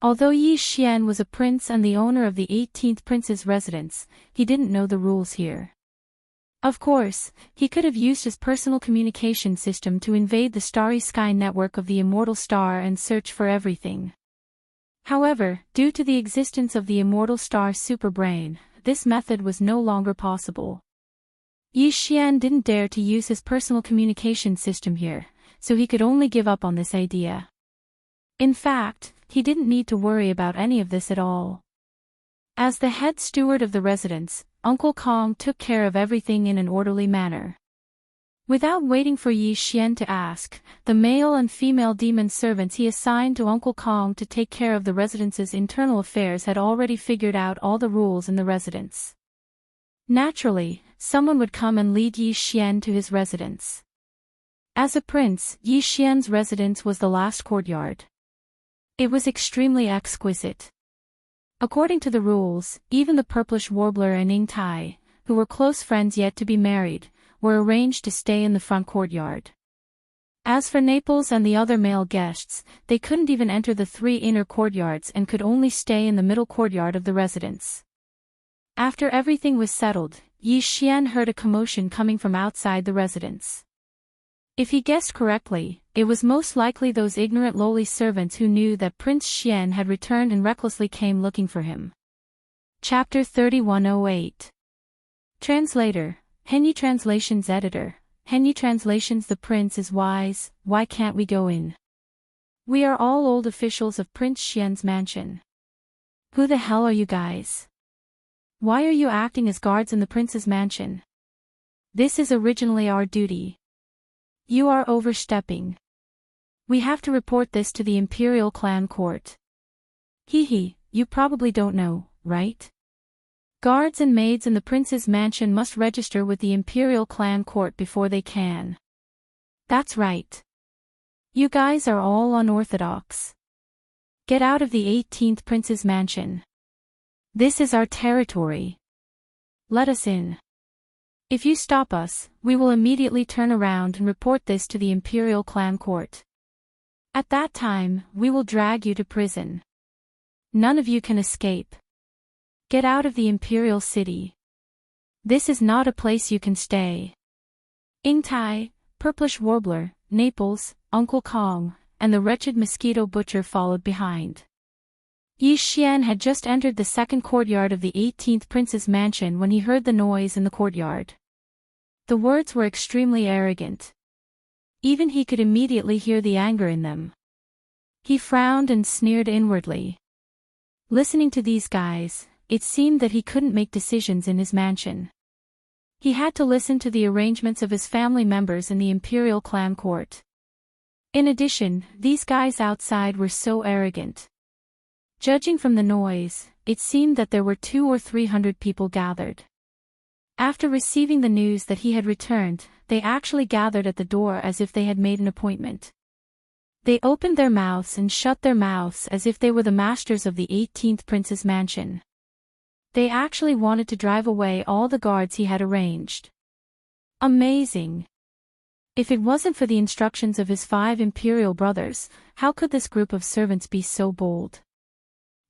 [SPEAKER 1] Although Yi Xian was a prince and the owner of the 18th prince's residence, he didn't know the rules here. Of course, he could have used his personal communication system to invade the starry sky network of the immortal star and search for everything. However, due to the existence of the immortal star superbrain, this method was no longer possible. Yi Xian didn't dare to use his personal communication system here, so he could only give up on this idea. In fact, he didn't need to worry about any of this at all. As the head steward of the residence, Uncle Kong took care of everything in an orderly manner. Without waiting for Yi Xian to ask, the male and female demon servants he assigned to Uncle Kong to take care of the residence's internal affairs had already figured out all the rules in the residence. Naturally, someone would come and lead Yi Xian to his residence. As a prince, Yi Xian's residence was the last courtyard. It was extremely exquisite. According to the rules, even the purplish warbler and Ning Tai, who were close friends yet to be married, were arranged to stay in the front courtyard. As for Naples and the other male guests, they couldn't even enter the 3 inner courtyards and could only stay in the middle courtyard of the residence. After everything was settled, Yi Xian heard a commotion coming from outside the residence. If he guessed correctly, it was most likely those ignorant lowly servants who knew that Prince Xian had returned and recklessly came looking for him. Chapter 3108. Translator, Henyi Translations Editor, Henyi Translations. The prince is wise, why can't we go in? We are all old officials of Prince Xian's mansion. Who the hell are you guys? Why are you acting as guards in the prince's mansion? This is originally our duty. You are overstepping. We have to report this to the Imperial Clan Court. Hee, you probably don't know, right? Guards and maids in the prince's mansion must register with the Imperial Clan Court before they can. That's right. You guys are all unorthodox. Get out of the 18th prince's mansion. This is our territory. Let us in. If you stop us, we will immediately turn around and report this to the Imperial Clan Court. At that time, we will drag you to prison. None of you can escape. Get out of the Imperial City. This is not a place you can stay. Ingtai, Purplish Warbler, Naples, Uncle Kong, and the wretched mosquito butcher followed behind. Yi Xian had just entered the second courtyard of the 18th prince's mansion when he heard the noise in the courtyard. The words were extremely arrogant. Even he could immediately hear the anger in them. He frowned and sneered inwardly. Listening to these guys, it seemed that he couldn't make decisions in his mansion. He had to listen to the arrangements of his family members in the imperial clan court. In addition, these guys outside were so arrogant. Judging from the noise, it seemed that there were 200 or 300 people gathered. After receiving the news that he had returned, they actually gathered at the door as if they had made an appointment. They opened their mouths and shut their mouths as if they were the masters of the 18th prince's mansion. They actually wanted to drive away all the guards he had arranged. Amazing! If it wasn't for the instructions of his 5 imperial brothers, how could this group of servants be so bold?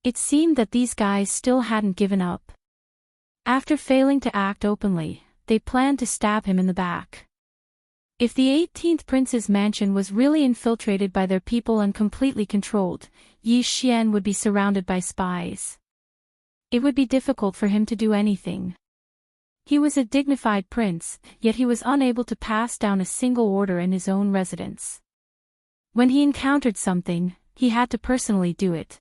[SPEAKER 1] It seemed that these guys still hadn't given up. After failing to act openly, they planned to stab him in the back. If the 18th prince's mansion was really infiltrated by their people and completely controlled, Yi Xian would be surrounded by spies. It would be difficult for him to do anything. He was a dignified prince, yet he was unable to pass down a single order in his own residence. When he encountered something, he had to personally do it.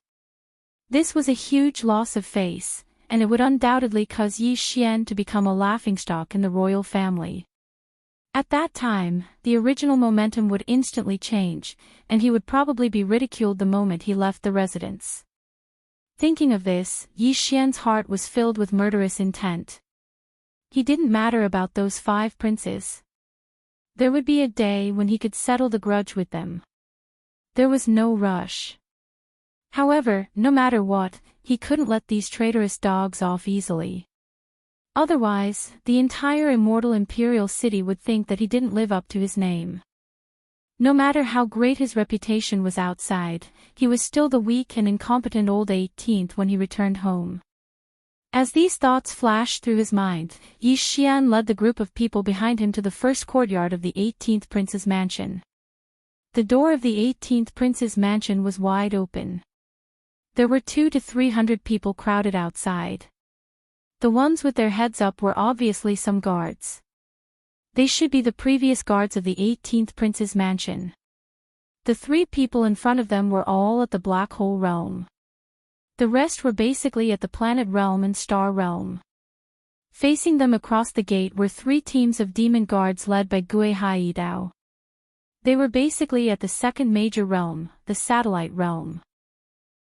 [SPEAKER 1] This was a huge loss of face, and it would undoubtedly cause Yi Xian to become a laughingstock in the royal family. At that time, the original momentum would instantly change, and he would probably be ridiculed the moment he left the residence. Thinking of this, Yi Xian's heart was filled with murderous intent. He didn't matter about those 5 princes. There would be a day when he could settle the grudge with them. There was no rush. However, no matter what, he couldn't let these traitorous dogs off easily. Otherwise, the entire immortal imperial city would think that he didn't live up to his name. No matter how great his reputation was outside, he was still the weak and incompetent old 18th when he returned home. As these thoughts flashed through his mind, Yi Xian led the group of people behind him to the first courtyard of the 18th prince's mansion. The door of the 18th prince's mansion was wide open. There were 200 to 300 people crowded outside. The ones with their heads up were obviously some guards. They should be the previous guards of the 18th prince's mansion. The 3 people in front of them were all at the Black Hole Realm. The rest were basically at the Planet Realm and Star Realm. Facing them across the gate were 3 teams of demon guards led by Gui Haidao. They were basically at the second major realm, the Satellite Realm.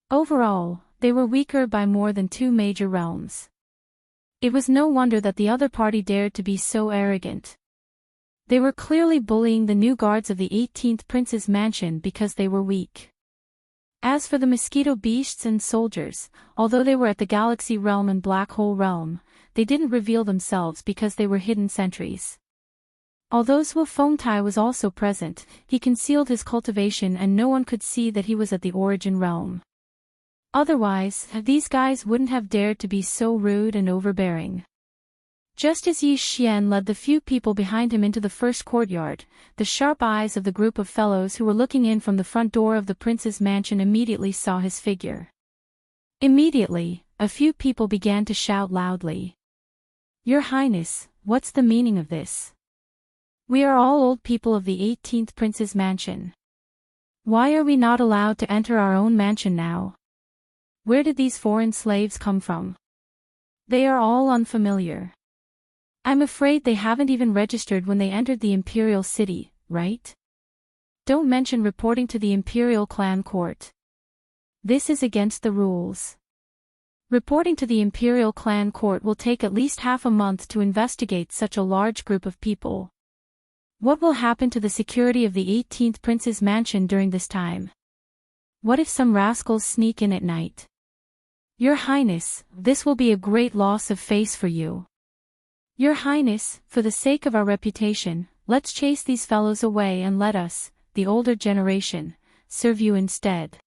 [SPEAKER 1] Overall, they were weaker by more than 2 major realms. It was no wonder that the other party dared to be so arrogant. They were clearly bullying the new guards of the 18th prince's mansion because they were weak. As for the mosquito beasts and soldiers, although they were at the Galaxy Realm and Black Hole Realm, they didn't reveal themselves because they were hidden sentries. Although Zhuo Fengtai was also present, he concealed his cultivation and no one could see that he was at the Origin Realm. Otherwise, these guys wouldn't have dared to be so rude and overbearing. Just as Yi Xian led the few people behind him into the first courtyard, the sharp eyes of the group of fellows who were looking in from the front door of the prince's mansion immediately saw his figure. Immediately, a few people began to shout loudly. "Your Highness, what's the meaning of this? We are all old people of the 18th prince's mansion. Why are we not allowed to enter our own mansion now? Where did these foreign slaves come from? They are all unfamiliar. I'm afraid they haven't even registered when they entered the imperial city, right? Don't mention reporting to the imperial clan court. This is against the rules. Reporting to the imperial clan court will take at least half a month to investigate such a large group of people. What will happen to the security of the 18th prince's mansion during this time? What if some rascals sneak in at night? Your Highness, this will be a great loss of face for you. Your Highness, for the sake of our reputation, let's chase these fellows away and let us, the older generation, serve you instead."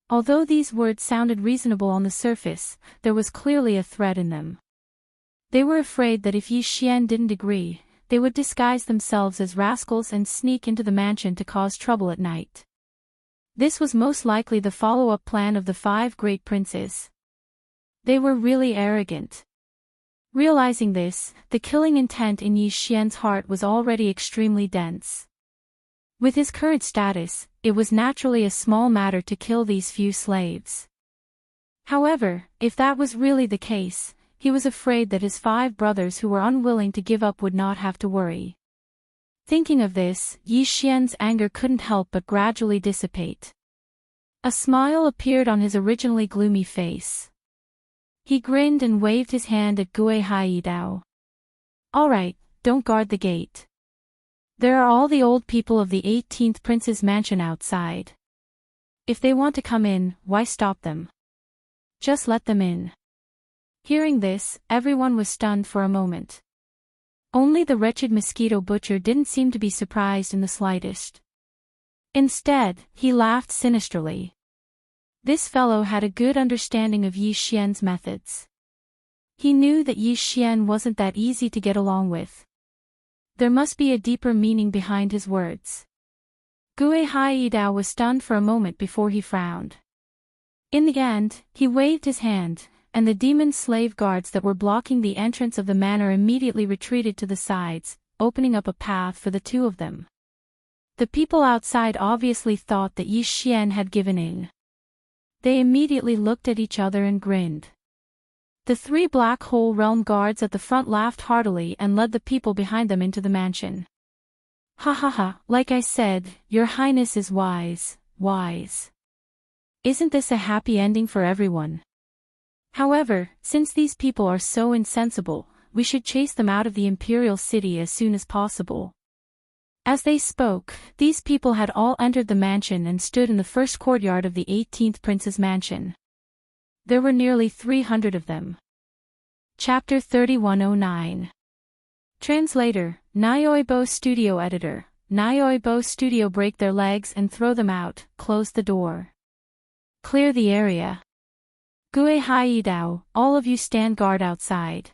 [SPEAKER 1] Although these words sounded reasonable on the surface, there was clearly a threat in them. They were afraid that if Yi Xian didn't agree, they would disguise themselves as rascals and sneak into the mansion to cause trouble at night. This was most likely the follow-up plan of the 5 great princes. They were really arrogant. Realizing this, the killing intent in Yi Xian's heart was already extremely dense. With his current status, it was naturally a small matter to kill these few slaves. However, if that was really the case, he was afraid that his 5 brothers who were unwilling to give up would not have to worry. Thinking of this, Yi Xian's anger couldn't help but gradually dissipate. A smile appeared on his originally gloomy face. He grinned and waved his hand at Gui Haidao. "All right, don't guard the gate. There are all the old people of the 18th prince's mansion outside. If they want to come in, why stop them? Just let them in." Hearing this, everyone was stunned for a moment. Only the wretched mosquito butcher didn't seem to be surprised in the slightest. Instead, he laughed sinisterly. This fellow had a good understanding of Yi Xian's methods. He knew that Yi Xian wasn't that easy to get along with. There must be a deeper meaning behind his words. Gui Haidao was stunned for a moment before he frowned. In the end, he waved his hand, and the demon slave guards that were blocking the entrance of the manor immediately retreated to the sides, opening up a path for the 2 of them. The people outside obviously thought that Yi Xian had given in. They immediately looked at each other and grinned. The 3 Black Hole Realm guards at the front laughed heartily and led the people behind them into the mansion. "Ha ha ha, like I said, your highness is wise, wise. Isn't this a happy ending for everyone? However, since these people are so insensible, we should chase them out of the imperial city as soon as possible." As they spoke, these people had all entered the mansion and stood in the first courtyard of the 18th prince's mansion. There were nearly 300 of them. Chapter 3109. Translator, Audiobook Studio Editor, Audiobook Studio. Break their legs and throw them out, close the door. Clear the area. Gui Haidao, all of you stand guard outside.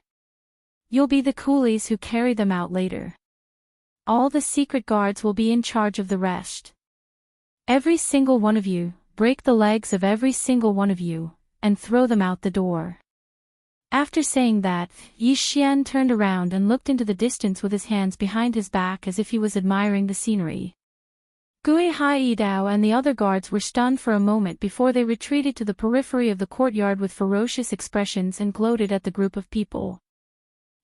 [SPEAKER 1] You'll be the coolies who carry them out later. All the secret guards will be in charge of the rest. Every single one of you, break the legs of every single one of you, and throw them out the door. After saying that, Yi Xian turned around and looked into the distance with his hands behind his back as if he was admiring the scenery. Gui Haidao and the other guards were stunned for a moment before they retreated to the periphery of the courtyard with ferocious expressions and gloated at the group of people.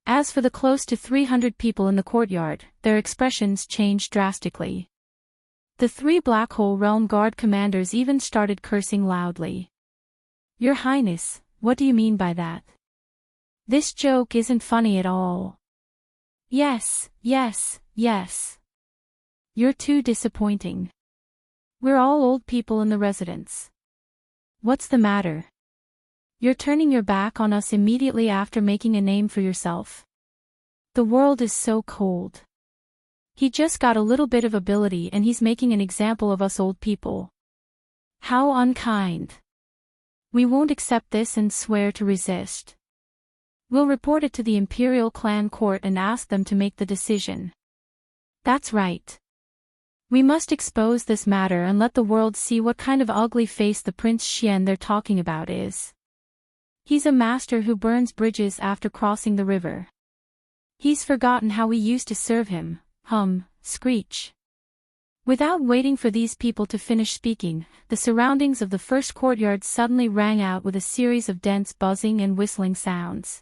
[SPEAKER 1] As for the close to 300 people in the courtyard, their expressions changed drastically. The 3 Black Hole Realm Guard commanders even started cursing loudly. "Your Highness, what do you mean by that? This joke isn't funny at all." "Yes, yes, yes. You're too disappointing. We're all old people in the residence. What's the matter? You're turning your back on us immediately after making a name for yourself. The world is so cold. He just got a little bit of ability and he's making an example of us old people. How unkind. We won't accept this and swear to resist. We'll report it to the Imperial Clan Court and ask them to make the decision." "That's right. We must expose this matter and let the world see what kind of ugly face the Prince Xian they're talking about is. He's a master who burns bridges after crossing the river. He's forgotten how we used to serve him, screech." Without waiting for these people to finish speaking, the surroundings of the first courtyard suddenly rang out with a series of dense buzzing and whistling sounds.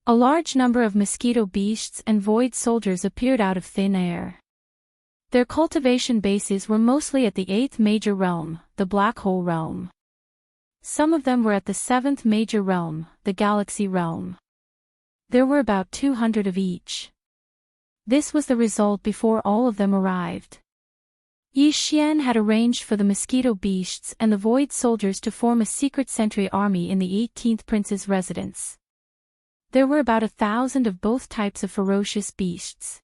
[SPEAKER 1] A large number of mosquito beasts and void soldiers appeared out of thin air. Their cultivation bases were mostly at the 8th major realm, the Black Hole Realm. Some of them were at the 7th major realm, the Galaxy Realm. There were about 200 of each. This was the result before all of them arrived. Yi Xian had arranged for the mosquito beasts and the void soldiers to form a secret sentry army in the 18th prince's residence. There were about 1,000 of both types of ferocious beasts.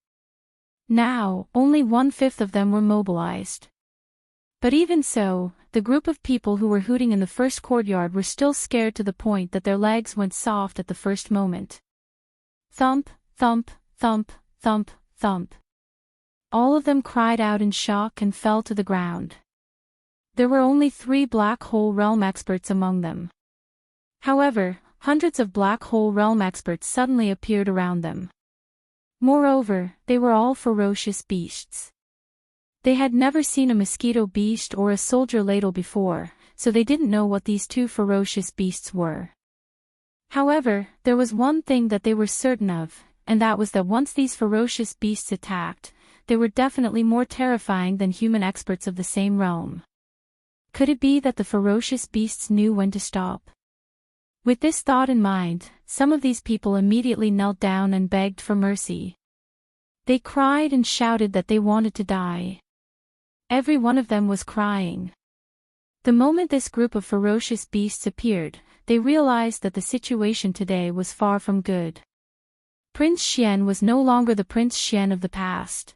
[SPEAKER 1] Now, only 1/5 of them were mobilized. But even so, the group of people who were hooting in the first courtyard were still scared to the point that their legs went soft at the first moment. Thump, thump, thump, thump, thump. All of them cried out in shock and fell to the ground. There were only 3 Black Hole Realm experts among them. However, hundreds of Black Hole Realm experts suddenly appeared around them. Moreover, they were all ferocious beasts. They had never seen a mosquito beast or a soldier ladle before, so they didn't know what these 2 ferocious beasts were. However, there was one thing that they were certain of, and that was that once these ferocious beasts attacked, they were definitely more terrifying than human experts of the same realm. Could it be that the ferocious beasts knew when to stop? With this thought in mind, some of these people immediately knelt down and begged for mercy. They cried and shouted that they wanted to die. Every one of them was crying. The moment this group of ferocious beasts appeared, they realized that the situation today was far from good. Prince Xian was no longer the Prince Xian of the past.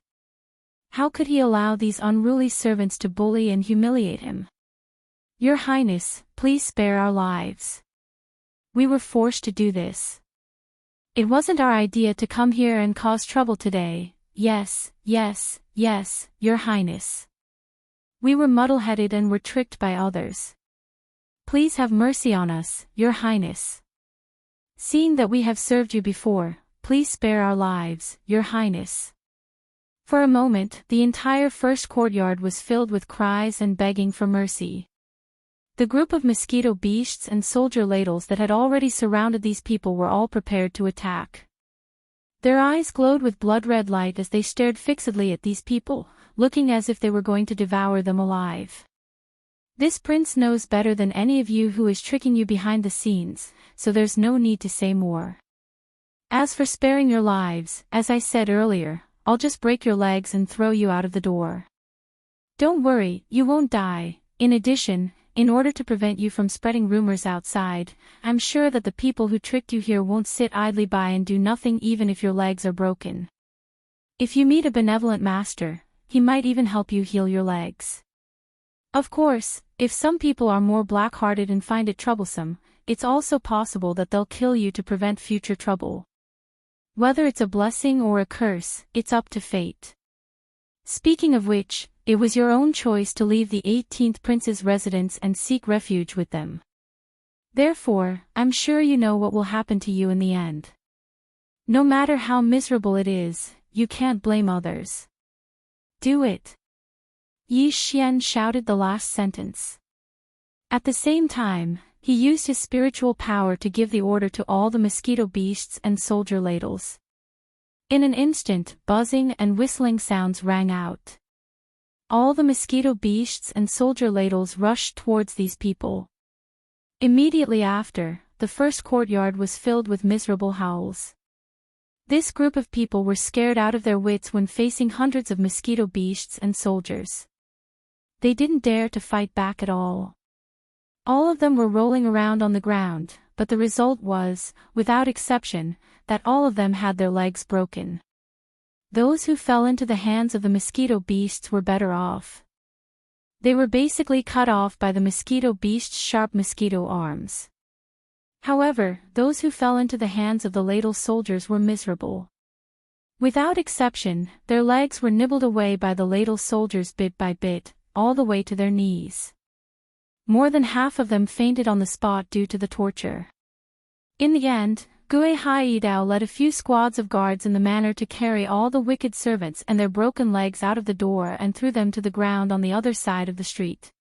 [SPEAKER 1] How could he allow these unruly servants to bully and humiliate him? Your Highness, please spare our lives. We were forced to do this. It wasn't our idea to come here and cause trouble today. Yes, yes, yes, Your Highness. We were muddle-headed and were tricked by others. Please have mercy on us, Your Highness. Seeing that we have served you before, please spare our lives, Your Highness. For a moment, the entire first courtyard was filled with cries and begging for mercy. The group of mosquito beasts and soldier ladles that had already surrounded these people were all prepared to attack. Their eyes glowed with blood-red light as they stared fixedly at these people, looking as if they were going to devour them alive. This prince knows better than any of you who is tricking you behind the scenes, so there's no need to say more. As for sparing your lives, as I said earlier, I'll just break your legs and throw you out of the door. Don't worry, you won't die. In addition, in order to prevent you from spreading rumors outside, I'm sure that the people who tricked you here won't sit idly by and do nothing even if your legs are broken. If you meet a benevolent master, he might even help you heal your legs. Of course, if some people are more black-hearted and find it troublesome, it's also possible that they'll kill you to prevent future trouble. Whether it's a blessing or a curse, it's up to fate. Speaking of which, it was your own choice to leave the 18th prince's residence and seek refuge with them. Therefore, I'm sure you know what will happen to you in the end. No matter how miserable it is, you can't blame others. Do it. Yi Xian shouted the last sentence. At the same time, he used his spiritual power to give the order to all the mosquito beasts and soldier ladles. In an instant, buzzing and whistling sounds rang out. All the mosquito beasts and soldier ladles rushed towards these people. Immediately after, the first courtyard was filled with miserable howls. This group of people were scared out of their wits when facing hundreds of mosquito beasts and soldiers. They didn't dare to fight back at all. All of them were rolling around on the ground, but the result was, without exception, that all of them had their legs broken. Those who fell into the hands of the mosquito beasts were better off. They were basically cut off by the mosquito beast's sharp mosquito arms. However, those who fell into the hands of the ladle soldiers were miserable. Without exception, their legs were nibbled away by the ladle soldiers bit by bit, all the way to their knees. More than half of them fainted on the spot due to the torture. In the end, Gui Haidao led a few squads of guards in the manner to carry all the wicked servants and their broken legs out of the door and threw them to the ground on the other side of the street.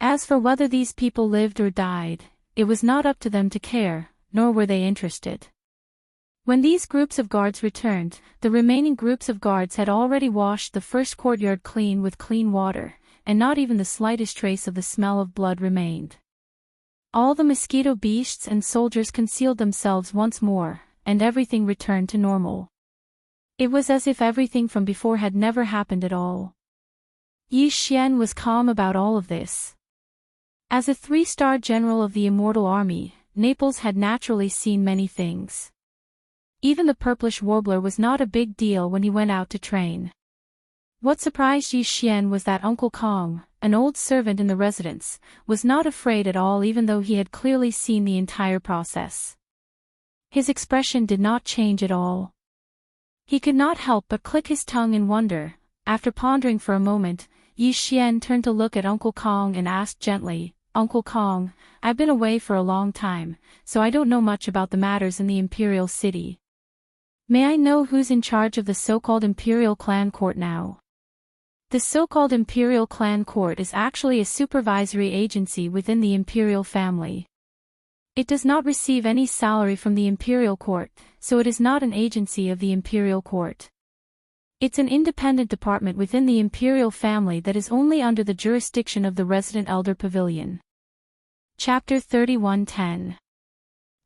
[SPEAKER 1] As for whether these people lived or died, it was not up to them to care, nor were they interested. When these groups of guards returned, the remaining groups of guards had already washed the first courtyard clean with clean water, and not even the slightest trace of the smell of blood remained. All the mosquito beasts and soldiers concealed themselves once more, and everything returned to normal. It was as if everything from before had never happened at all. Yi Xian was calm about all of this. As a 3-star general of the Immortal Army, Naples had naturally seen many things. Even the purplish warbler was not a big deal when he went out to train. What surprised Yi Xian was that Uncle Kong, an old servant in the residence, was not afraid at all even though he had clearly seen the entire process. His expression did not change at all. He could not help but click his tongue in wonder. After pondering for a moment, Yi Xian turned to look at Uncle Kong and asked gently, "Uncle Kong, I've been away for a long time, so I don't know much about the matters in the imperial city. May I know who's in charge of the so-called imperial clan court now?" The so-called imperial clan court is actually a supervisory agency within the imperial family. It does not receive any salary from the imperial court, so it is not an agency of the imperial court. It's an independent department within the imperial family that is only under the jurisdiction of the resident elder pavilion. Chapter 31:10.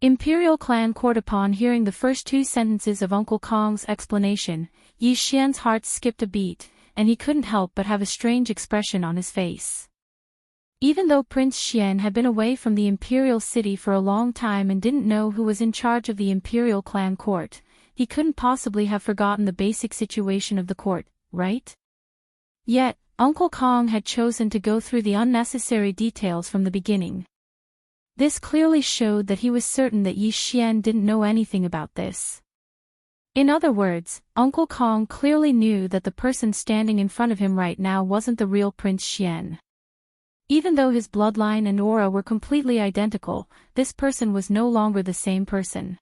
[SPEAKER 1] Imperial Clan Court. Upon hearing the first two sentences of Uncle Kong's explanation, Yi Xian's heart skipped a beat, and he couldn't help but have a strange expression on his face. Even though Prince Xian had been away from the imperial city for a long time and didn't know who was in charge of the imperial clan court, he couldn't possibly have forgotten the basic situation of the court, right? Yet, Uncle Kong had chosen to go through the unnecessary details from the beginning. This clearly showed that he was certain that Yi Xian didn't know anything about this. In other words, Uncle Kong clearly knew that the person standing in front of him right now wasn't the real Prince Xian. Even though his bloodline and aura were completely identical, this person was no longer the same person.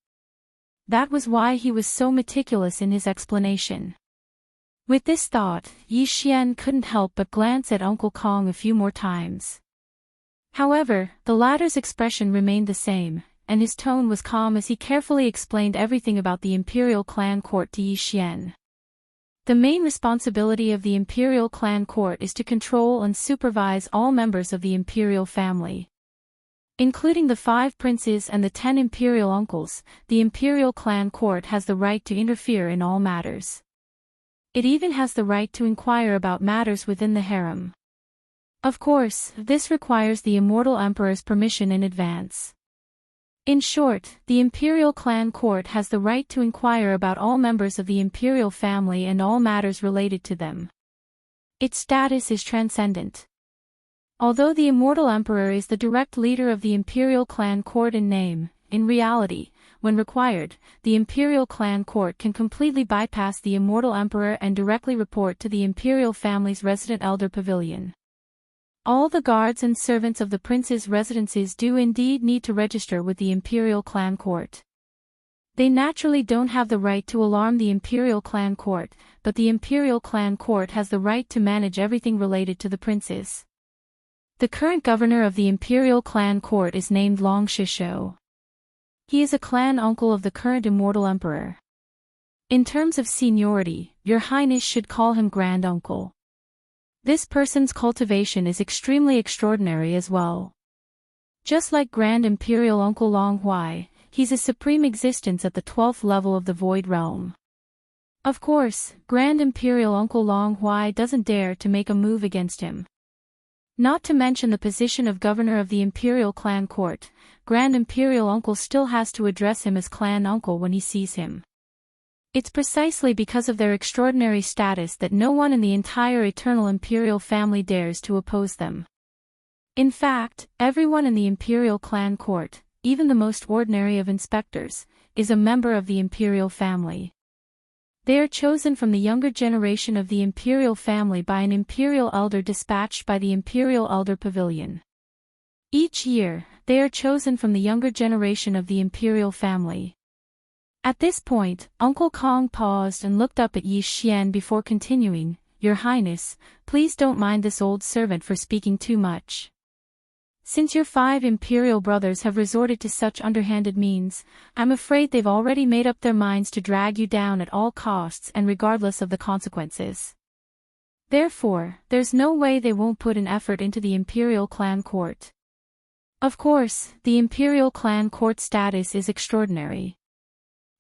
[SPEAKER 1] That was why he was so meticulous in his explanation. With this thought, Yi Xian couldn't help but glance at Uncle Kong a few more times. However, the latter's expression remained the same, and his tone was calm as he carefully explained everything about the imperial clan court to Yi Xian. The main responsibility of the imperial clan court is to control and supervise all members of the imperial family. Including the 5 princes and the 10 imperial uncles, the imperial clan court has the right to interfere in all matters. It even has the right to inquire about matters within the harem. Of course, this requires the immortal emperor's permission in advance. In short, the imperial clan court has the right to inquire about all members of the imperial family and all matters related to them. Its status is transcendent. Although the immortal emperor is the direct leader of the imperial clan court in name, in reality, when required, the imperial clan court can completely bypass the immortal emperor and directly report to the imperial family's resident elder pavilion. All the guards and servants of the prince's residences do indeed need to register with the imperial clan court. They naturally don't have the right to alarm the imperial clan court, but the imperial clan court has the right to manage everything related to the princes. The current governor of the imperial clan court is named Long Shisho. He is a clan uncle of the current immortal emperor. In terms of seniority, Your Highness should call him Grand Uncle. This person's cultivation is extremely extraordinary as well. Just like Grand Imperial Uncle Long Huai, he's a supreme existence at the 12th level of the Void Realm. Of course, Grand Imperial Uncle Long Huai doesn't dare to make a move against him. Not to mention the position of governor of the Imperial Clan Court, Grand Imperial Uncle still has to address him as Clan Uncle when he sees him. It's precisely because of their extraordinary status that no one in the entire Eternal Imperial family dares to oppose them. In fact, everyone in the Imperial Clan Court, even the most ordinary of inspectors, is a member of the Imperial family. They are chosen from the younger generation of the Imperial family by an Imperial Elder dispatched by the Imperial Elder Pavilion. Each year, they are chosen from the younger generation of the Imperial family. At this point, Uncle Kong paused and looked up at Yi Xian before continuing, "Your Highness, please don't mind this old servant for speaking too much. Since your 5 imperial brothers have resorted to such underhanded means, I'm afraid they've already made up their minds to drag you down at all costs and regardless of the consequences. Therefore, there's no way they won't put an effort into the imperial clan court. Of course, the imperial clan court status is extraordinary.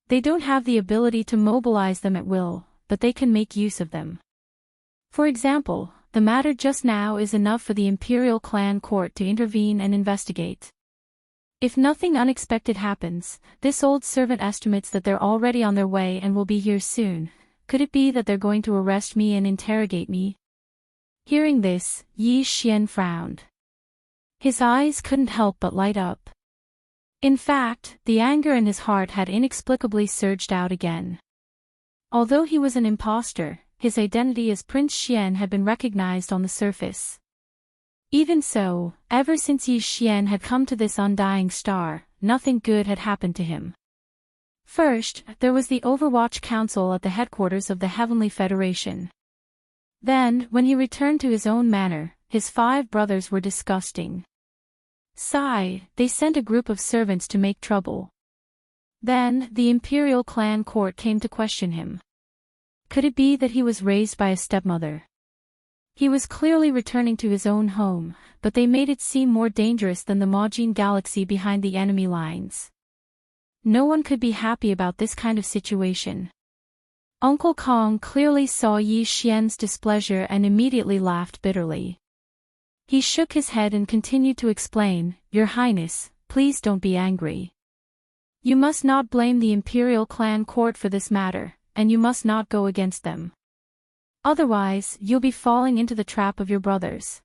[SPEAKER 1] They don't have the ability to mobilize them at will, but they can make use of them. For example, the matter just now is enough for the Imperial Clan Court to intervene and investigate. If nothing unexpected happens, this old servant estimates that they're already on their way and will be here soon. Could it be that they're going to arrest me and interrogate me?" Hearing this, Yi Xian frowned. His eyes couldn't help but light up. In fact, the anger in his heart had inexplicably surged out again. Although he was an impostor, his identity as Prince Xian had been recognized on the surface. Even so, ever since Yi Xian had come to this undying star, nothing good had happened to him. First, there was the Overwatch Council at the headquarters of the Heavenly Federation. Then, when he returned to his own manor, his 5 brothers were disgusting. They sent a group of servants to make trouble. Then, the imperial clan court came to question him. Could it be that he was raised by a stepmother? He was clearly returning to his own home, but they made it seem more dangerous than the Majin galaxy behind the enemy lines. No one could be happy about this kind of situation. Uncle Kong clearly saw Yi Xian's displeasure and immediately laughed bitterly. He shook his head and continued to explain, "Your Highness, please don't be angry. You must not blame the imperial clan court for this matter, and you must not go against them. Otherwise, you'll be falling into the trap of your brothers.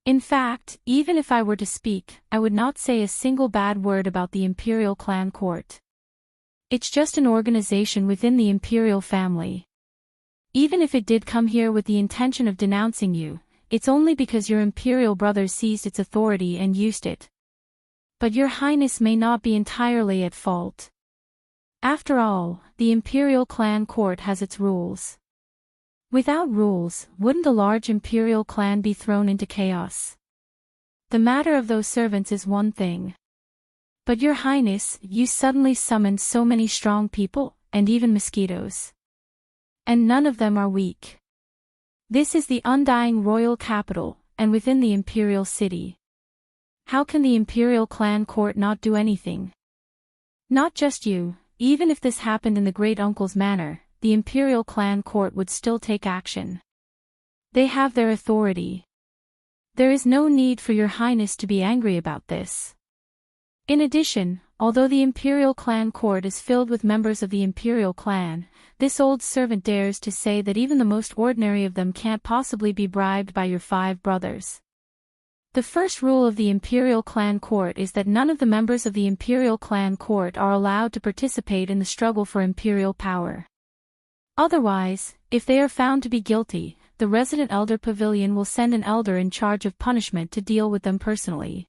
[SPEAKER 1] In fact, even if I were to speak, I would not say a single bad word about the imperial clan court. It's just an organization within the imperial family. Even if it did come here with the intention of denouncing you, it's only because your imperial brothers seized its authority and used it. But your Highness may not be entirely at fault. After all, the imperial clan court has its rules. Without rules, wouldn't a large imperial clan be thrown into chaos? The matter of those servants is one thing. But your Highness, you suddenly summoned so many strong people, and even mosquitoes. And none of them are weak. This is the undying royal capital, and within the imperial city. How can the imperial clan court not do anything? Not just you, even if this happened in the great uncle's manor, the imperial clan court would still take action. They have their authority. There is no need for your Highness to be angry about this. In addition, although the imperial clan court is filled with members of the imperial clan, this old servant dares to say that even the most ordinary of them can't possibly be bribed by your 5 brothers. The first rule of the imperial clan court is that none of the members of the imperial clan court are allowed to participate in the struggle for imperial power. Otherwise, if they are found to be guilty, the resident elder pavilion will send an elder in charge of punishment to deal with them personally.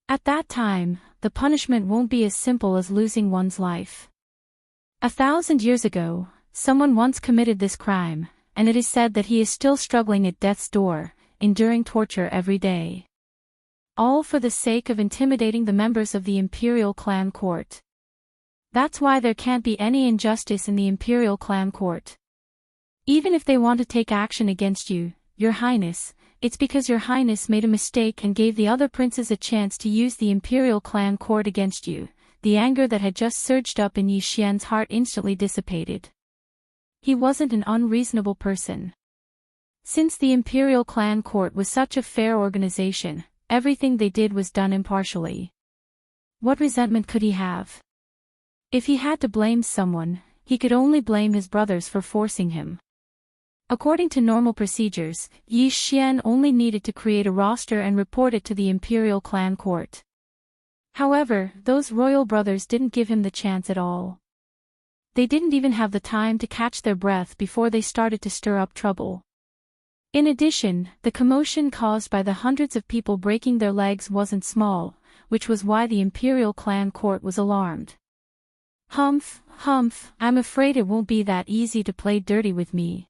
[SPEAKER 1] At that time, the punishment won't be as simple as losing one's life. 1,000 years ago, someone once committed this crime, and it is said that he is still struggling at death's door, enduring torture every day. All for the sake of intimidating the members of the imperial clan court. That's why there can't be any injustice in the imperial clan court. Even if they want to take action against you, your Highness, it's because your Highness made a mistake and gave the other princes a chance to use the imperial clan court against you. The anger that had just surged up in Yi Xian's heart instantly dissipated. He wasn't an unreasonable person. Since the imperial clan court was such a fair organization, everything they did was done impartially. What resentment could he have? If he had to blame someone, he could only blame his brothers for forcing him. According to normal procedures, Yi Xian only needed to create a roster and report it to the imperial clan court. However, those royal brothers didn't give him the chance at all. They didn't even have the time to catch their breath before they started to stir up trouble. In addition, the commotion caused by the hundreds of people breaking their legs wasn't small, which was why the imperial clan court was alarmed. Humph, I'm afraid it won't be that easy to play dirty with me.